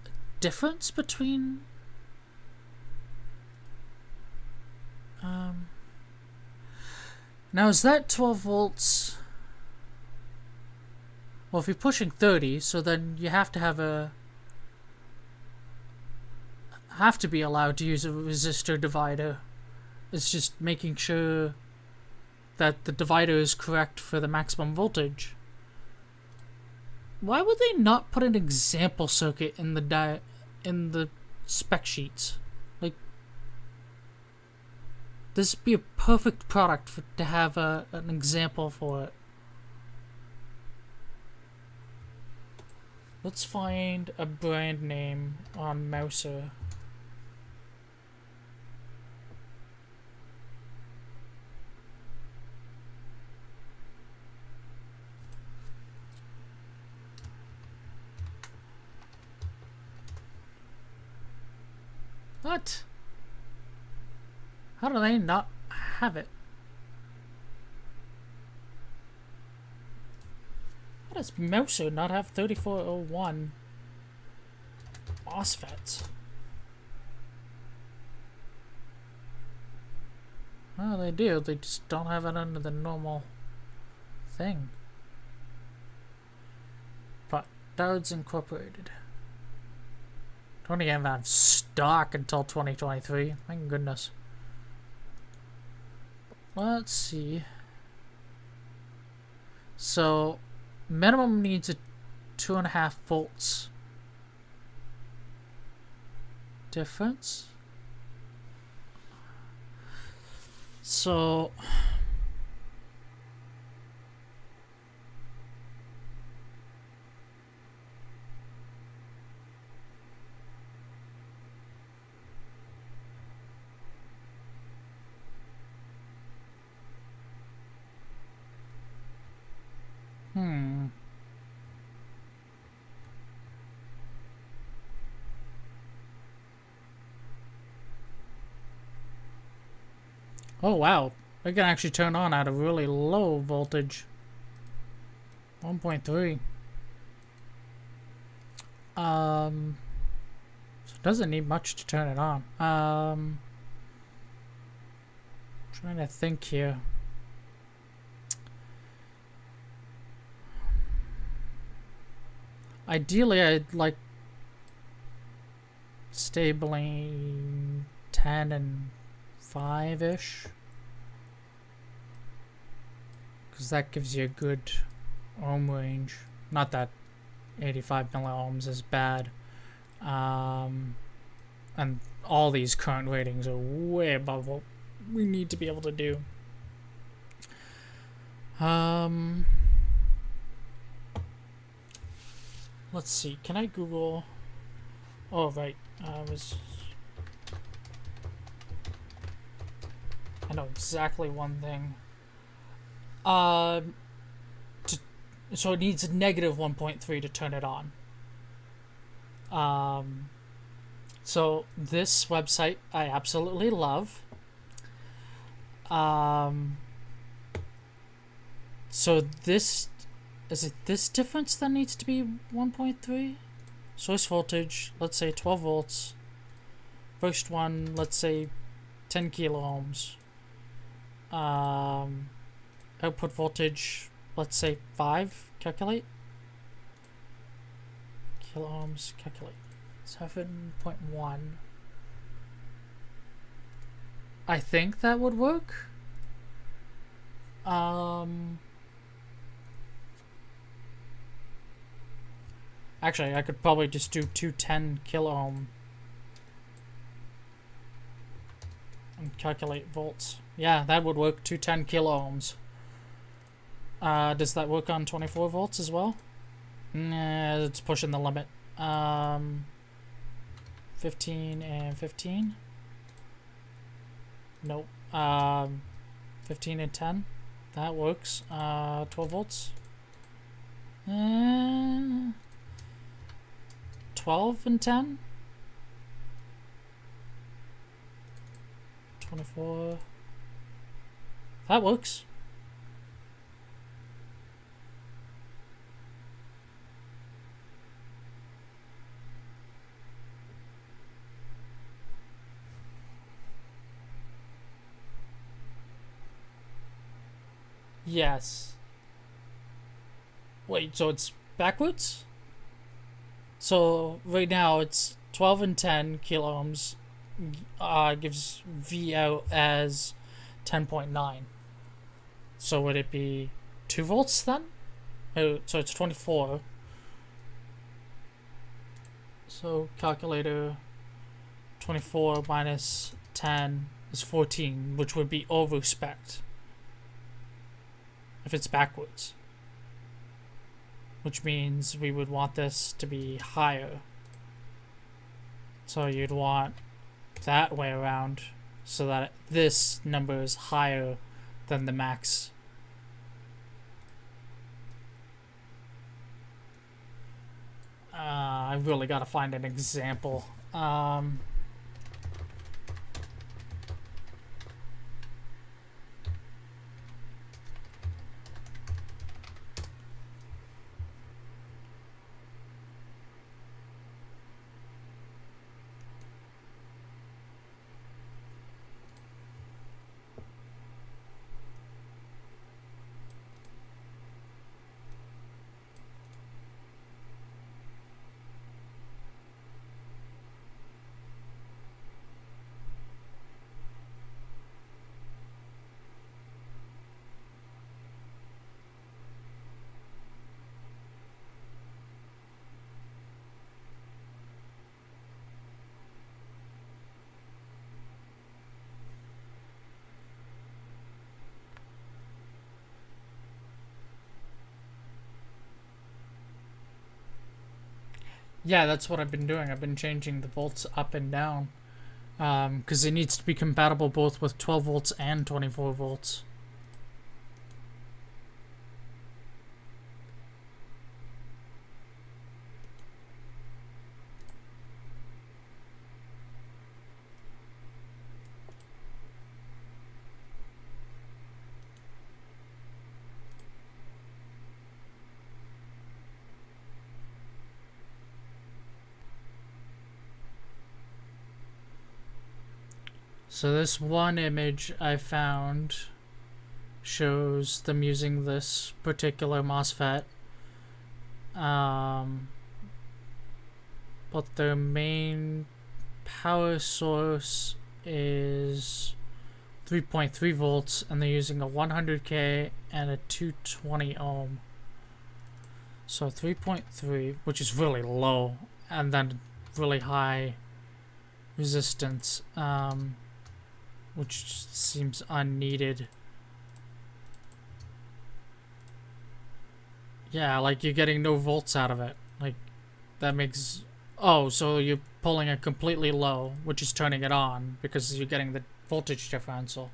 The difference between... Now is that 12 volts... Well, if you're pushing 30, so then you have to have a... have to be allowed to use a resistor divider. It's just making sure that the divider is correct for the maximum voltage. Why would they not put an example circuit in the spec sheets? Like, this would be a perfect product to have an example for it. Let's find a brand name on Mouser. What? How do they not have it? How does Mouser not have 3401 MOSFETs? Well, they do. They just don't have it under the normal thing. But Diodes Incorporated. Don't even have stock until 2023. Thank goodness. Let's see. So, minimum needs a 2.5 volts difference. So, oh wow, I can actually turn on at a really low voltage. 1.3. So it doesn't need much to turn it on. Trying to think here. Ideally, I'd like stabling 10 and 5-ish, because that gives you a good ohm range. Not that 85 milliohms is bad, and all these current ratings are way above what we need to be able to do. Let's see, can I Google? Oh right, I know exactly one thing. So it needs a negative 1.3 to turn it on. So this website I absolutely love. So this Is it this difference that needs to be 1.3? Source voltage, let's say 12 volts. First one, let's say 10 kilo ohms. Output voltage, let's say 5. Calculate. Kilo ohms, calculate. 7.1. I think that would work. Actually, I could probably just do 210 kilo ohm and calculate volts. Yeah, that would work. 210 kilo ohms. Does that work on 24 volts as well? Nah, it's pushing the limit. 15 and 15. Nope. 15 and 10. That works. 12 volts. 12 and 10. 24. That works. Yes. Wait, so it's backwards? So right now it's 12 and 10 kilo ohms, gives V out as 10.9. So would it be 2 volts then? Oh, so it's 24. So calculator, 24 minus 10 is 14, which would be over spec if it's backwards. Which means we would want this to be higher. So you'd want that way around so that this number is higher than the max. I really gotta find an example. Yeah, that's what I've been doing. I've been changing the volts up and down because it needs to be compatible both with 12 volts and 24 volts. So this one image I found shows them using this particular MOSFET, but their main power source is 3.3 volts and they're using a 100K and a 220 ohm. So 3.3, which is really low, and then really high resistance, which seems unneeded. Yeah, like you're getting no volts out of it. Like that makes... Oh, so you're pulling it completely low, which is turning it on because you're getting the voltage differential.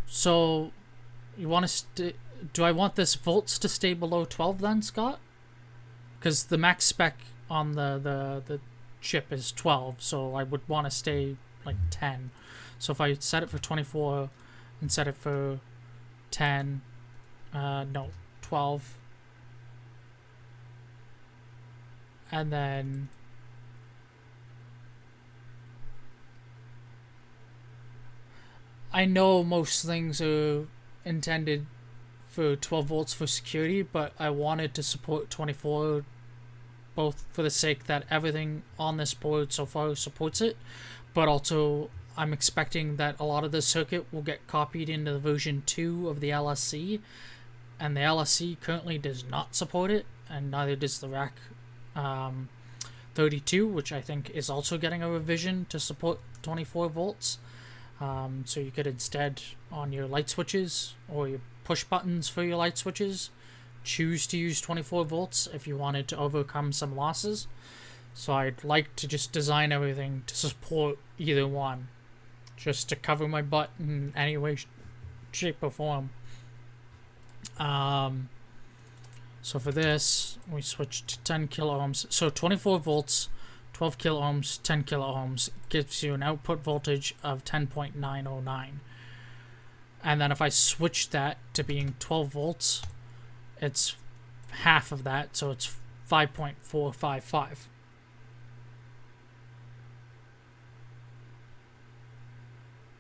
So you want to do I want this volts to stay below 12 then, Scott? Because the max spec on the chip is 12, so I would want to stay like 10. So if I set it for 24 and set it for 10, no, 12. And then I know most things are intended for 12 volts for security, but I wanted to support 24, both for the sake that everything on this board so far supports it, but also I'm expecting that a lot of the circuit will get copied into the version 2 of the LSC, and the LSC currently does not support it, and neither does the rack 32, which I think is also getting a revision to support 24 volts. So you could instead, on your light switches or your push buttons for your light switches, choose to use 24 volts if you wanted to overcome some losses. So I'd like to just design everything to support either one, just to cover my butt in any way, shape, or form. So for this, we switched to 10 kilo ohms. So 24 volts, 12 kilo ohms, 10 kilo ohms gives you an output voltage of 10.909. And then if I switch that to being 12 volts, it's half of that, so it's 5.455.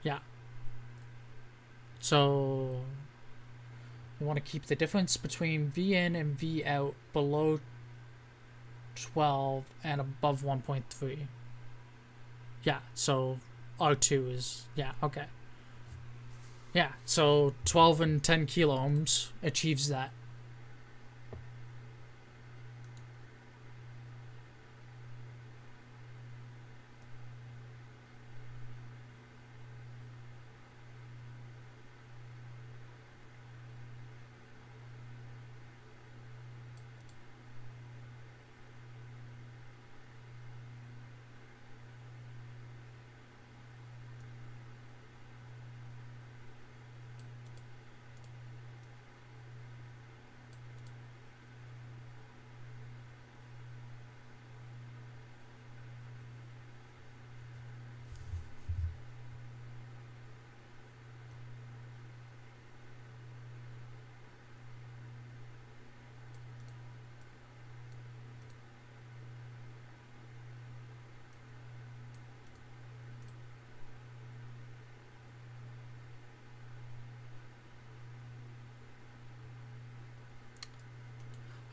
Yeah. So you want to keep the difference between V in and V out below 12 and above 1.3. Yeah, so R2 is, yeah, okay. Yeah, so 12 and 10 kilo ohms achieves that.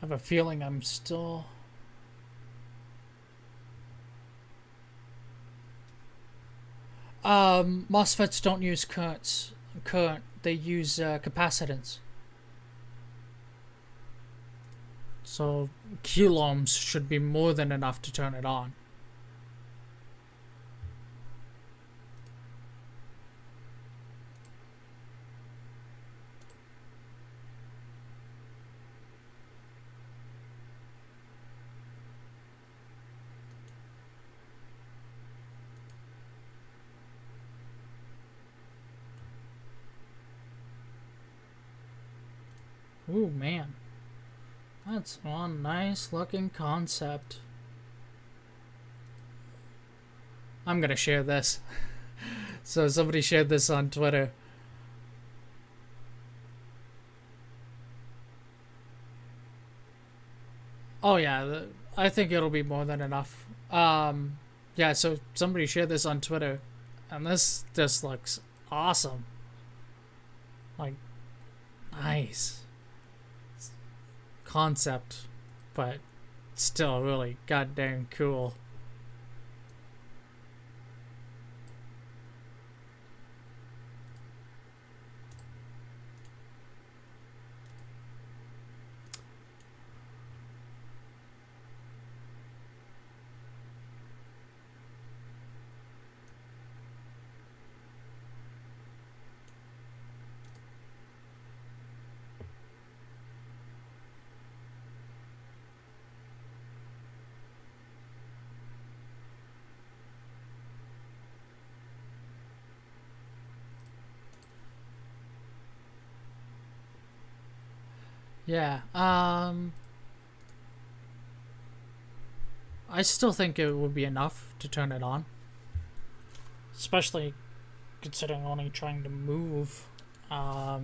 I have a feeling I'm still... MOSFETs don't use current, they use capacitance. So kilo ohms should be more than enough to turn it on. Ooh, man. That's one nice looking concept. I'm gonna share this. So somebody shared this on Twitter. Oh yeah, I think it'll be more than enough. Yeah, so somebody shared this on Twitter, and this just looks awesome. Like, nice concept, but still really goddamn cool. Yeah, I still think it would be enough to turn it on. Especially considering only trying to move Yeah.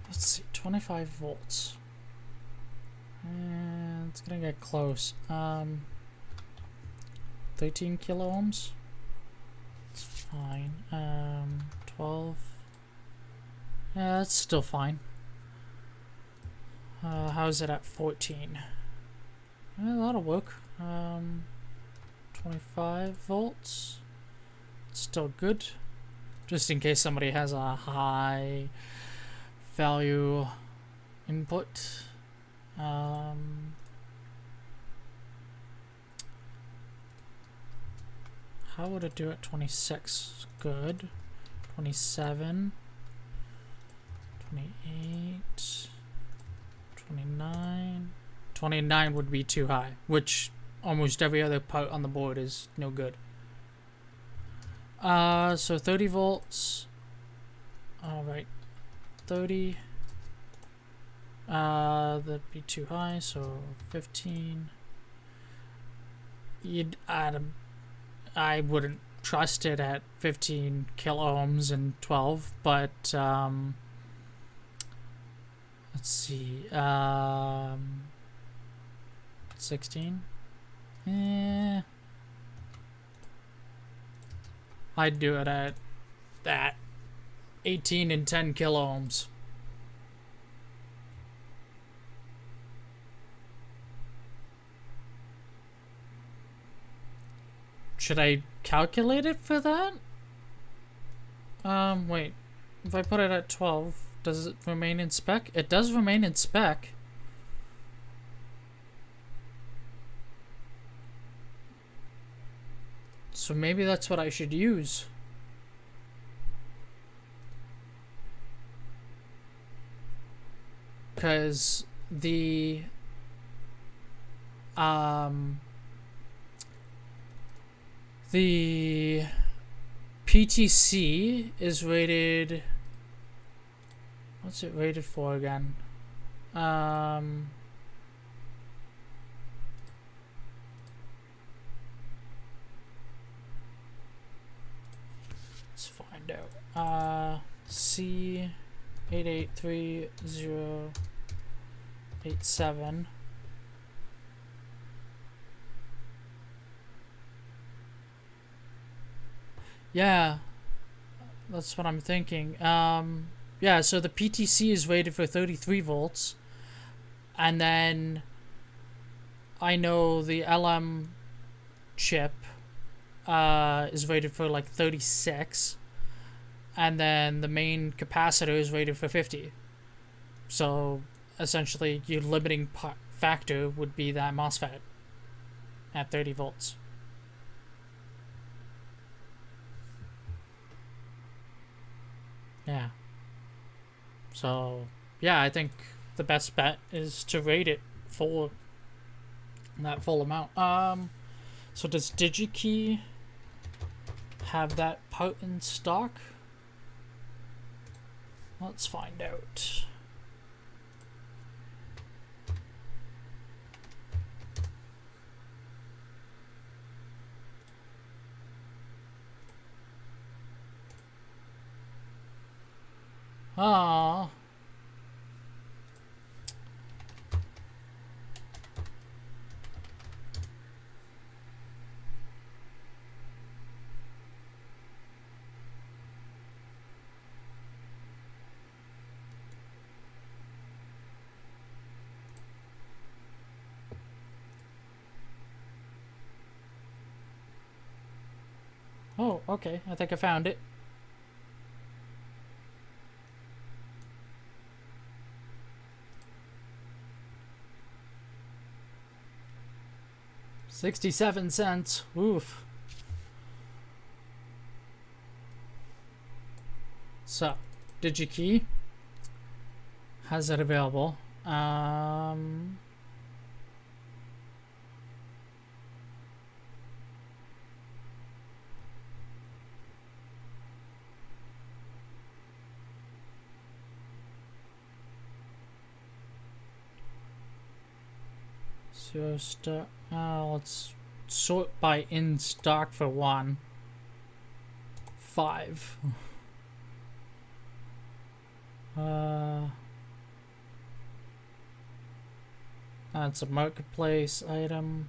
Let's see, 25 volts. And it's gonna get close. 13 kilo ohms. It's fine. 12. Yeah, that's still fine. How's it at 14? Yeah, that'll work. 25 volts. Still good. Just in case somebody has a high value input. How would it do at 26? Good. 27. 28. 29. 29 would be too high, which almost every other part on the board is no good. So 30 volts. Alright. 30. That'd be too high, so 15. I wouldn't trust it at 15 kilo ohms and 12, but let's see, 16. I'd do it at that 18 and 10 kilo ohms. Should I calculate it for that? Wait. If I put it at 12, does it remain in spec? It does remain in spec. So maybe that's what I should use. Because the PTC is rated. What's it rated for again? Let's find out. C883087. Yeah, that's what I'm thinking. Yeah, so the PTC is rated for 33 volts, and then I know the LM chip is rated for like 36, and then the main capacitor is rated for 50. So essentially, your limiting factor would be that MOSFET at 30 volts. Yeah. So, yeah, I think the best bet is to rate it for that full amount. So does DigiKey have that part in stock? Let's find out. Ah. Oh, okay. I think I found it. $0.67. Oof. So, DigiKey has it available. So let's sort by in stock for one. 5. That's a marketplace item.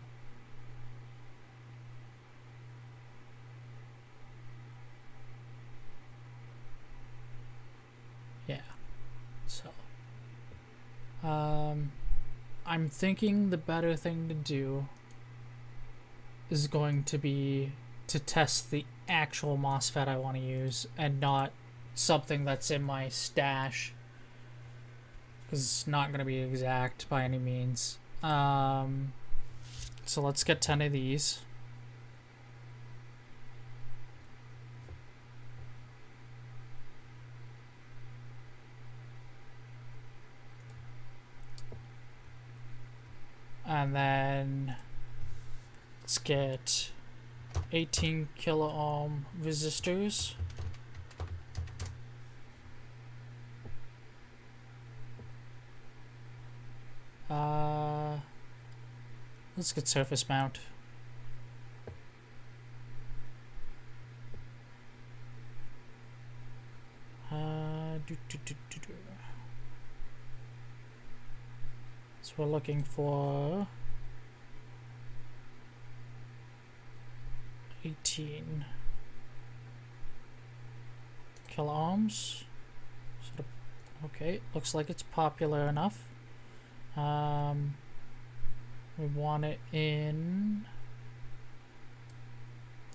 Yeah. So, I'm thinking the better thing to do is going to be to test the actual MOSFET I want to use and not something that's in my stash, because it's not going to be exact by any means. So let's get 10 of these. And then let's get 18 kilo ohm resistors. Let's get surface mount. So we're looking for 18 kilo ohms. Okay, looks like it's popular enough. We want it in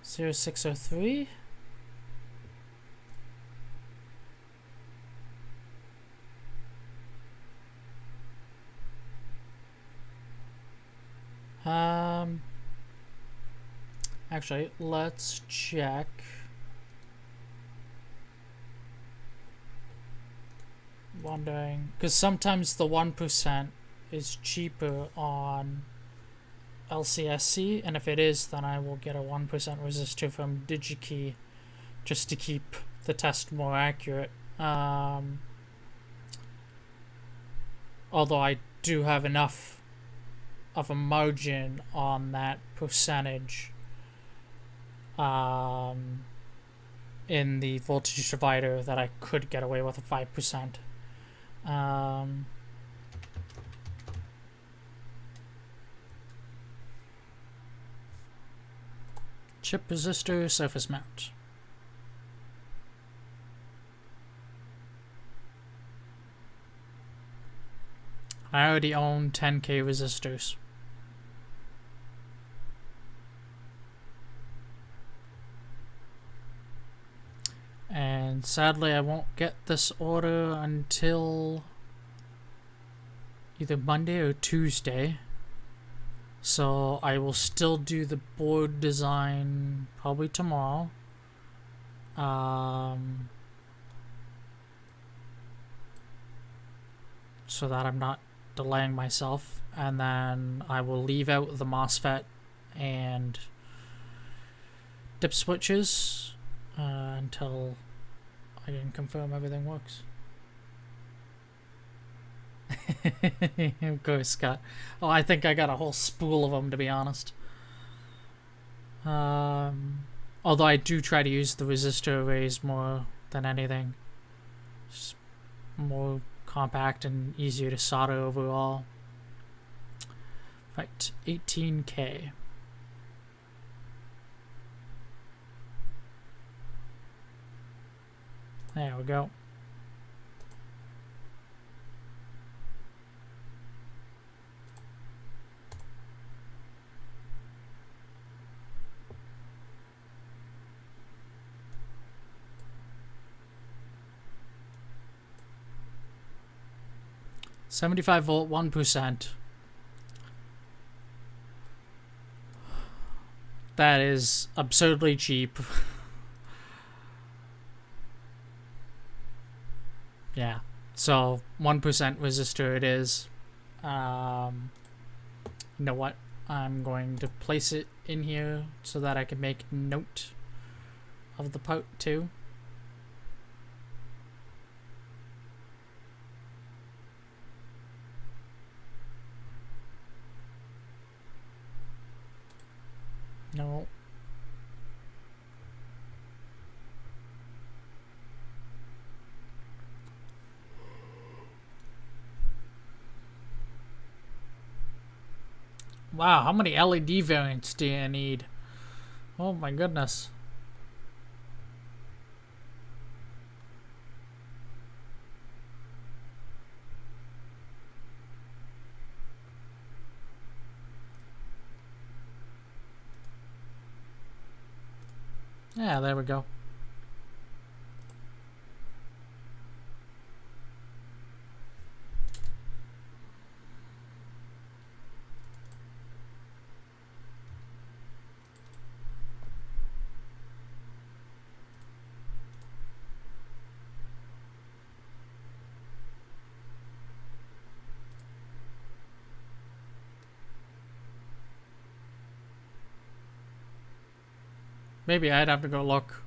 0603. Actually, let's check. Wondering, because sometimes the 1% is cheaper on LCSC, and if it is, then I will get a 1% resistor from DigiKey just to keep the test more accurate. Although I do have enough of a margin on that percentage in the voltage divider that I could get away with a 5%. Chip resistor, surface mount. I already own 10K resistors. And sadly, I won't get this order until either Monday or Tuesday. So I will still do the board design probably tomorrow. So that I'm not delaying myself. And then I will leave out the MOSFET and dip switches until I can confirm everything works. Of course, Scott. Oh, I think I got a whole spool of them, to be honest. Although I do try to use the resistor arrays more than anything. Just more compact and easier to solder overall. Right, 18K. There we go. $75 volt, 1%. That is absurdly cheap. Yeah, so 1% resistor it is. You know what? I'm going to place it in here so that I can make note of the part too. No. Wow, how many LED variants do you need? Oh my goodness. Yeah, there we go. Maybe I'd have to go look.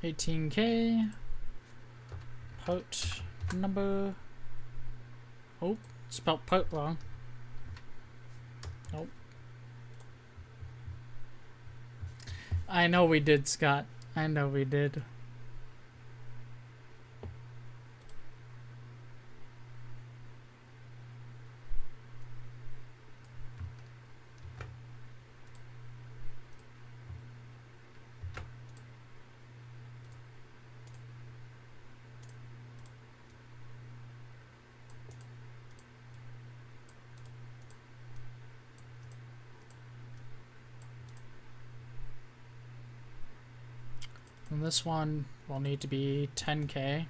$18K. Port number. Oh, spelled port wrong. Nope. I know we did, Scott. I know we did. And this one will need to be 10K.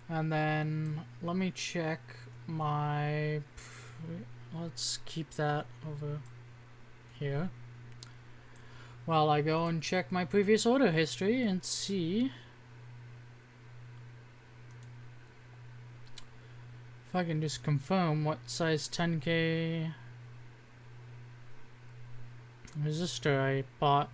And then let me check my, let's keep that over here while I go and check my previous order history and see if I can just confirm what size 10K resistor I bought.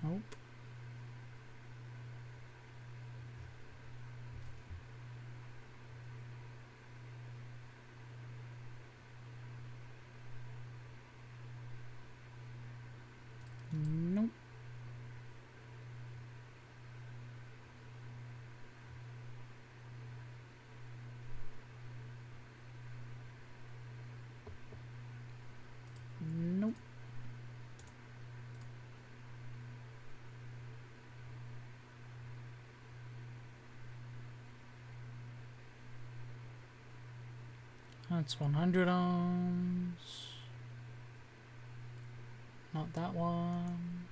Nope. Nope. Nope. That's 100 ohms. Not that one.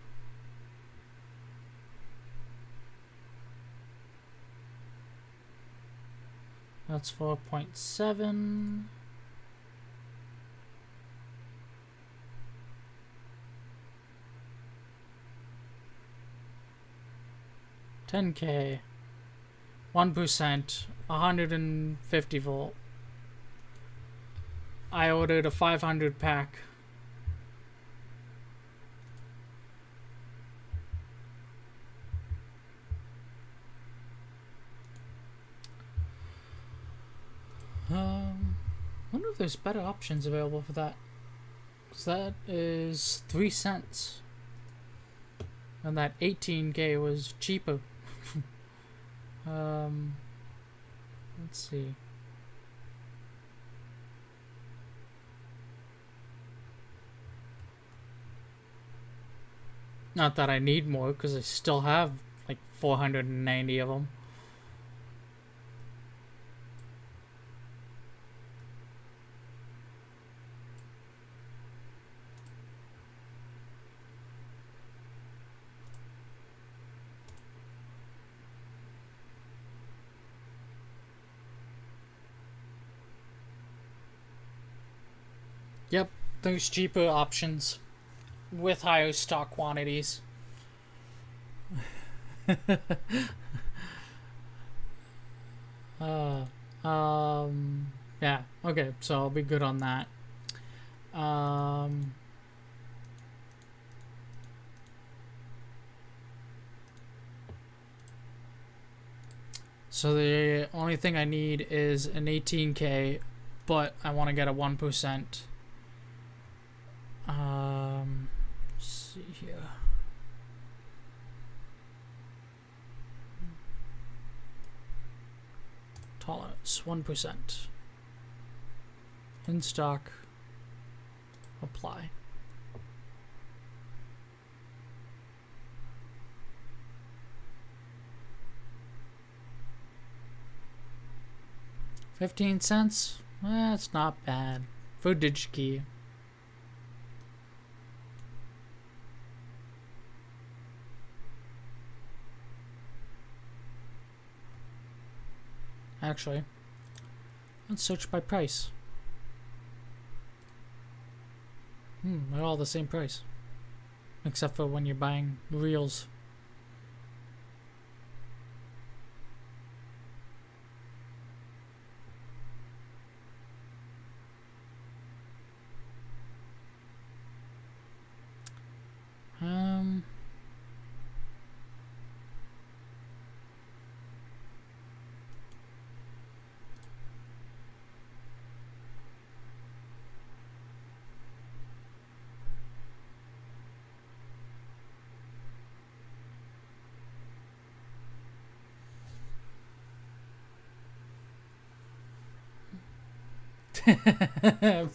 That's 4.7. $10K. 1%. 150 volt. I ordered a 500 pack. Wonder if there's better options available for that. Because that is 3 cents. And that 18K was cheaper. Let's see. Not that I need more, because I still have like 490 of them. Yep, those cheaper options with higher stock quantities. uh, yeah, okay, so I'll be good on that. So the only thing I need is an 18K, but I want to get a 1%. Let's see here. Tolerance 1%. In stock. Apply. $0.15? That's not bad. For DigiKey. Actually, let's search by price. They're all the same price. Except for when you're buying reels.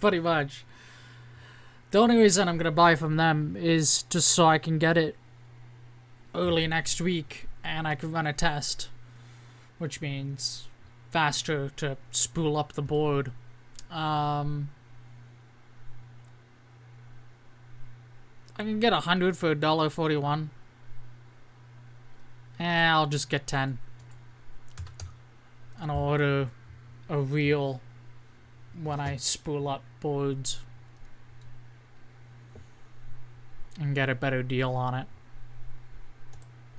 Pretty much. The only reason I'm gonna buy from them is just so I can get it early next week and I can run a test, which means faster to spool up the board. I can get 100 for $1.41. I'll just get 10 and I'll order a reel when I spool up boards and get a better deal on it.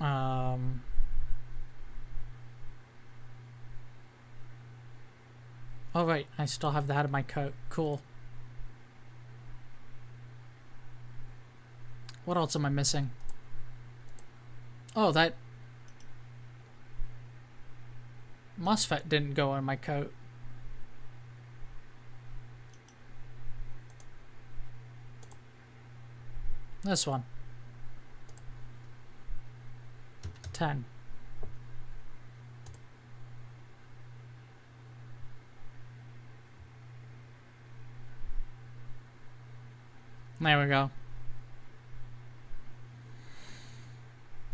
Oh right, I still have that in my coat. Cool. What else am I missing? Oh, that MOSFET didn't go in my coat. This one. 10. There we go.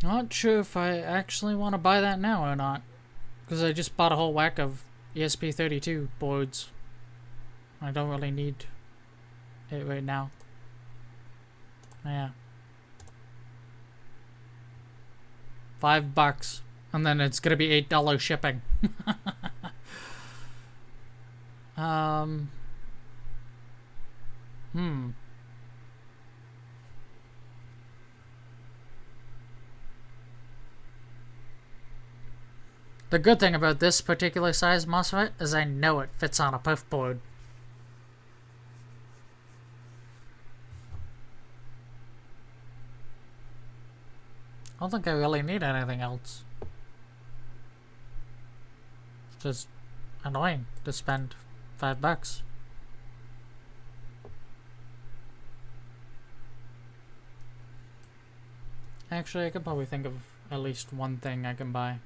Not sure if I actually want to buy that now or not. Because I just bought a whole whack of ESP32 boards. I don't really need it right now. Yeah. $5. And then it's gonna be $8 shipping. The good thing about this particular size MOSFET is I know it fits on a puff board. I don't think I really need anything else. It's just annoying to spend $5. Actually, I could probably think of at least one thing I can buy.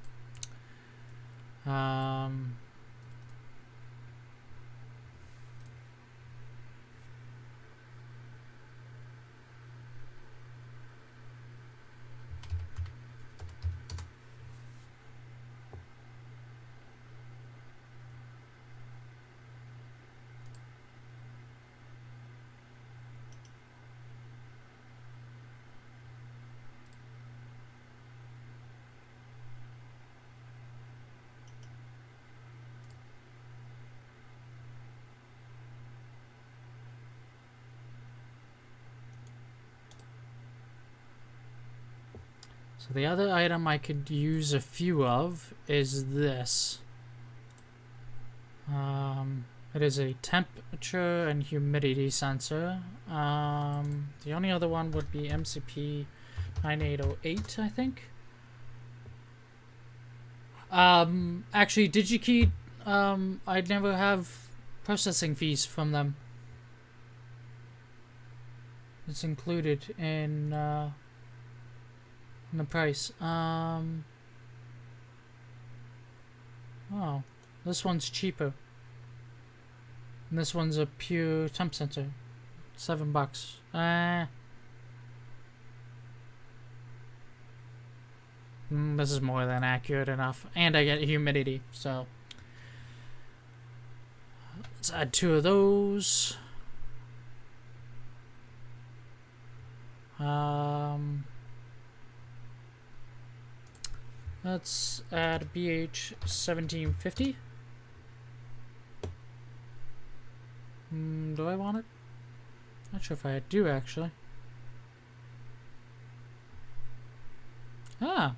So the other item I could use a few of is this. It is a temperature and humidity sensor. The only other one would be MCP 9808, I think. Actually, DigiKey, I'd never have processing fees from them. It's included in the price. Oh, this one's cheaper. And this one's a pure temp sensor. $7. This is more than accurate enough. And I get humidity, so let's add 2 of those. Let's add BH 1750. Do I want it? Not sure if I do actually. Ah,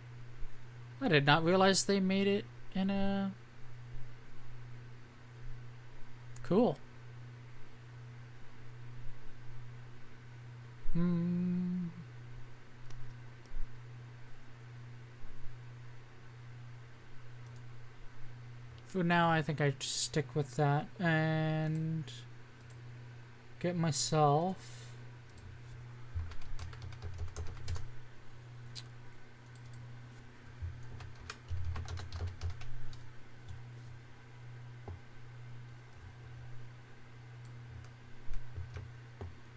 I did not realize they made it in a cool. For now, I think I just stick with that and get myself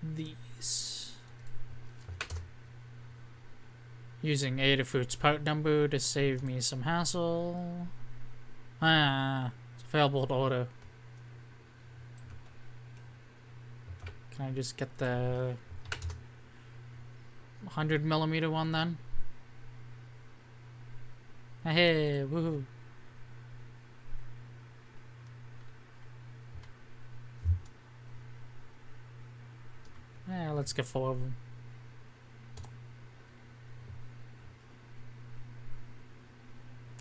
these. Using Adafruit's part number to save me some hassle. It's available to order. Can I just get the 100mm one then? Hey, woohoo. Yeah, let's get 4 of them.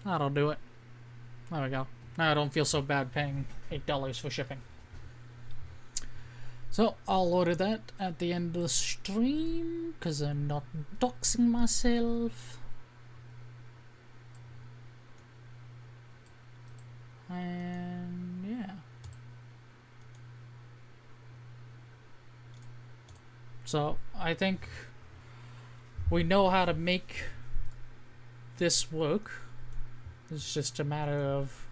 That'll do it. There we go. Now I don't feel so bad paying $8 for shipping. So I'll order that at the end of the stream because I'm not doxing myself. And yeah. So I think we know how to make this work. It's just a matter of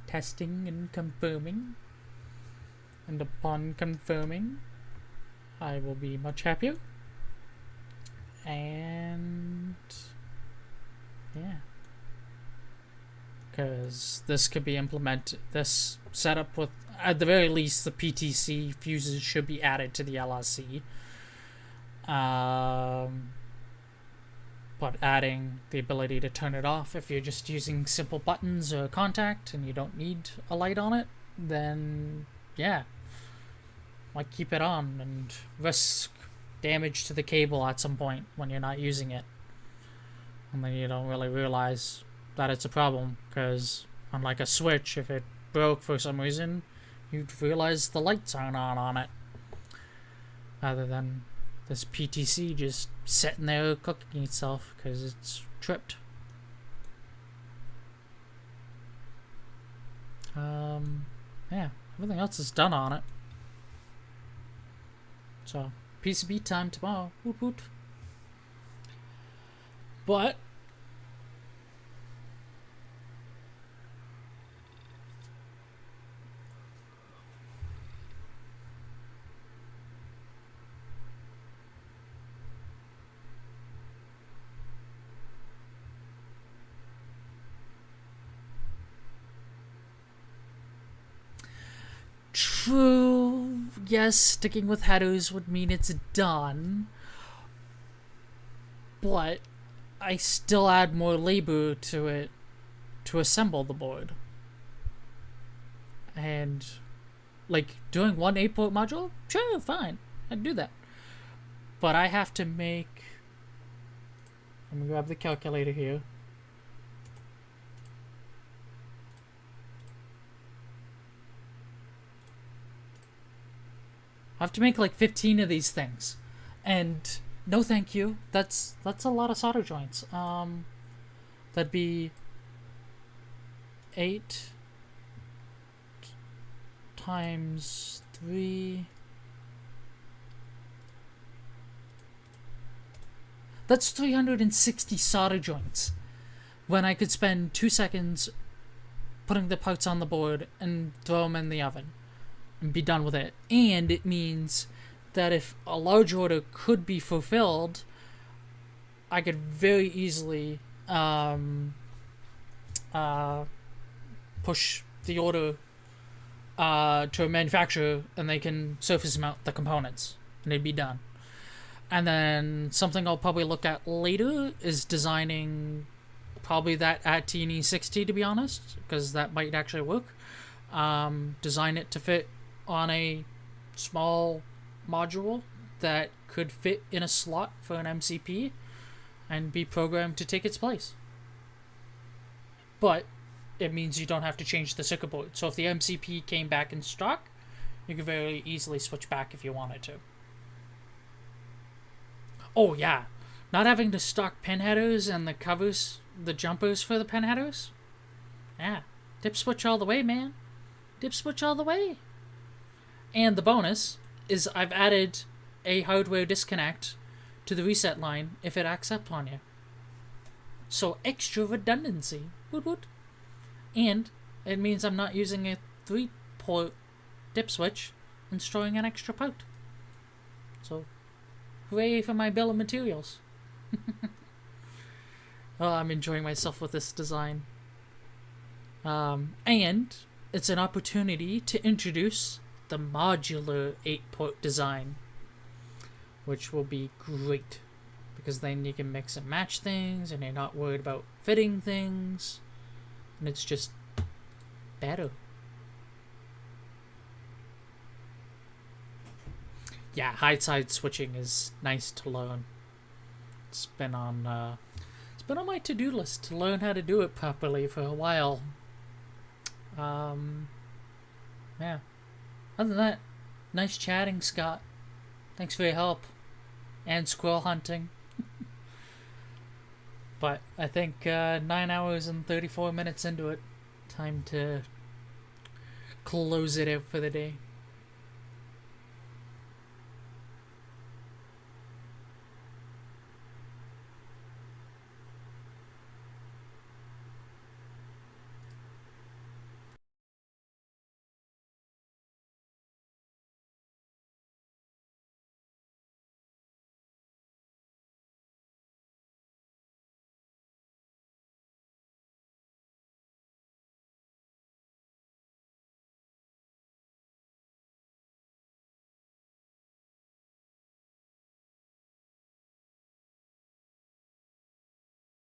testing and confirming. And upon confirming, I will be much happier. And yeah. Because this could be implemented, this setup with, at the very least, the PTC fuses should be added to the LSC. But adding the ability to turn it off if you're just using simple buttons or contact and you don't need a light on it, then yeah, like keep it on and risk damage to the cable at some point when you're not using it. And then you don't really realize that it's a problem, because unlike a switch, if it broke for some reason, you'd realize the lights aren't on it. Rather than this PTC just sitting there cooking itself because it's tripped. Yeah, everything else is done on it. So, PCB time tomorrow. Woot woot. But true, yes, sticking with headers would mean it's done, but I still add more labor to it to assemble the board. And like doing one 8-port module, sure, fine, I'd do that. But I have to make Let me grab the calculator here. I have to make like 15 of these things, and no thank you. That's a lot of solder joints. That'd be 8 times 3. That's 360 solder joints, when I could spend 2 seconds putting the parts on the board and throw them in the oven and be done with it. And it means that if a large order could be fulfilled, I could very easily push the order to a manufacturer, and they can surface mount the components, and it'd be done. And then something I'll probably look at later is designing probably that at TNE60, to be honest, because that might actually work. Design it to fit on a small module that could fit in a slot for an MCP and be programmed to take its place. But it means you don't have to change the circuit board. So if the MCP came back in stock, you could very easily switch back if you wanted to. Oh yeah, not having to stock pin headers and the covers, the jumpers for the pin headers. Yeah, dip switch all the way, man. Dip switch all the way. And the bonus is I've added a hardware disconnect to the reset line if it acts up on you. So extra redundancy. Woot woot. And it means I'm not using a 3-port dip switch and storing an extra port. So hooray for my bill of materials. Oh, I'm enjoying myself with this design. And it's an opportunity to introduce the modular 8-port design, which will be great, because then you can mix and match things and you're not worried about fitting things, and it's just better. Yeah, high-side switching is nice to learn. It's been on my to-do list to learn how to do it properly for a while. Yeah. Other than that, nice chatting, Scott. Thanks for your help. And squirrel hunting. But I think 9 hours and 34 minutes into it. Time to close it out for the day.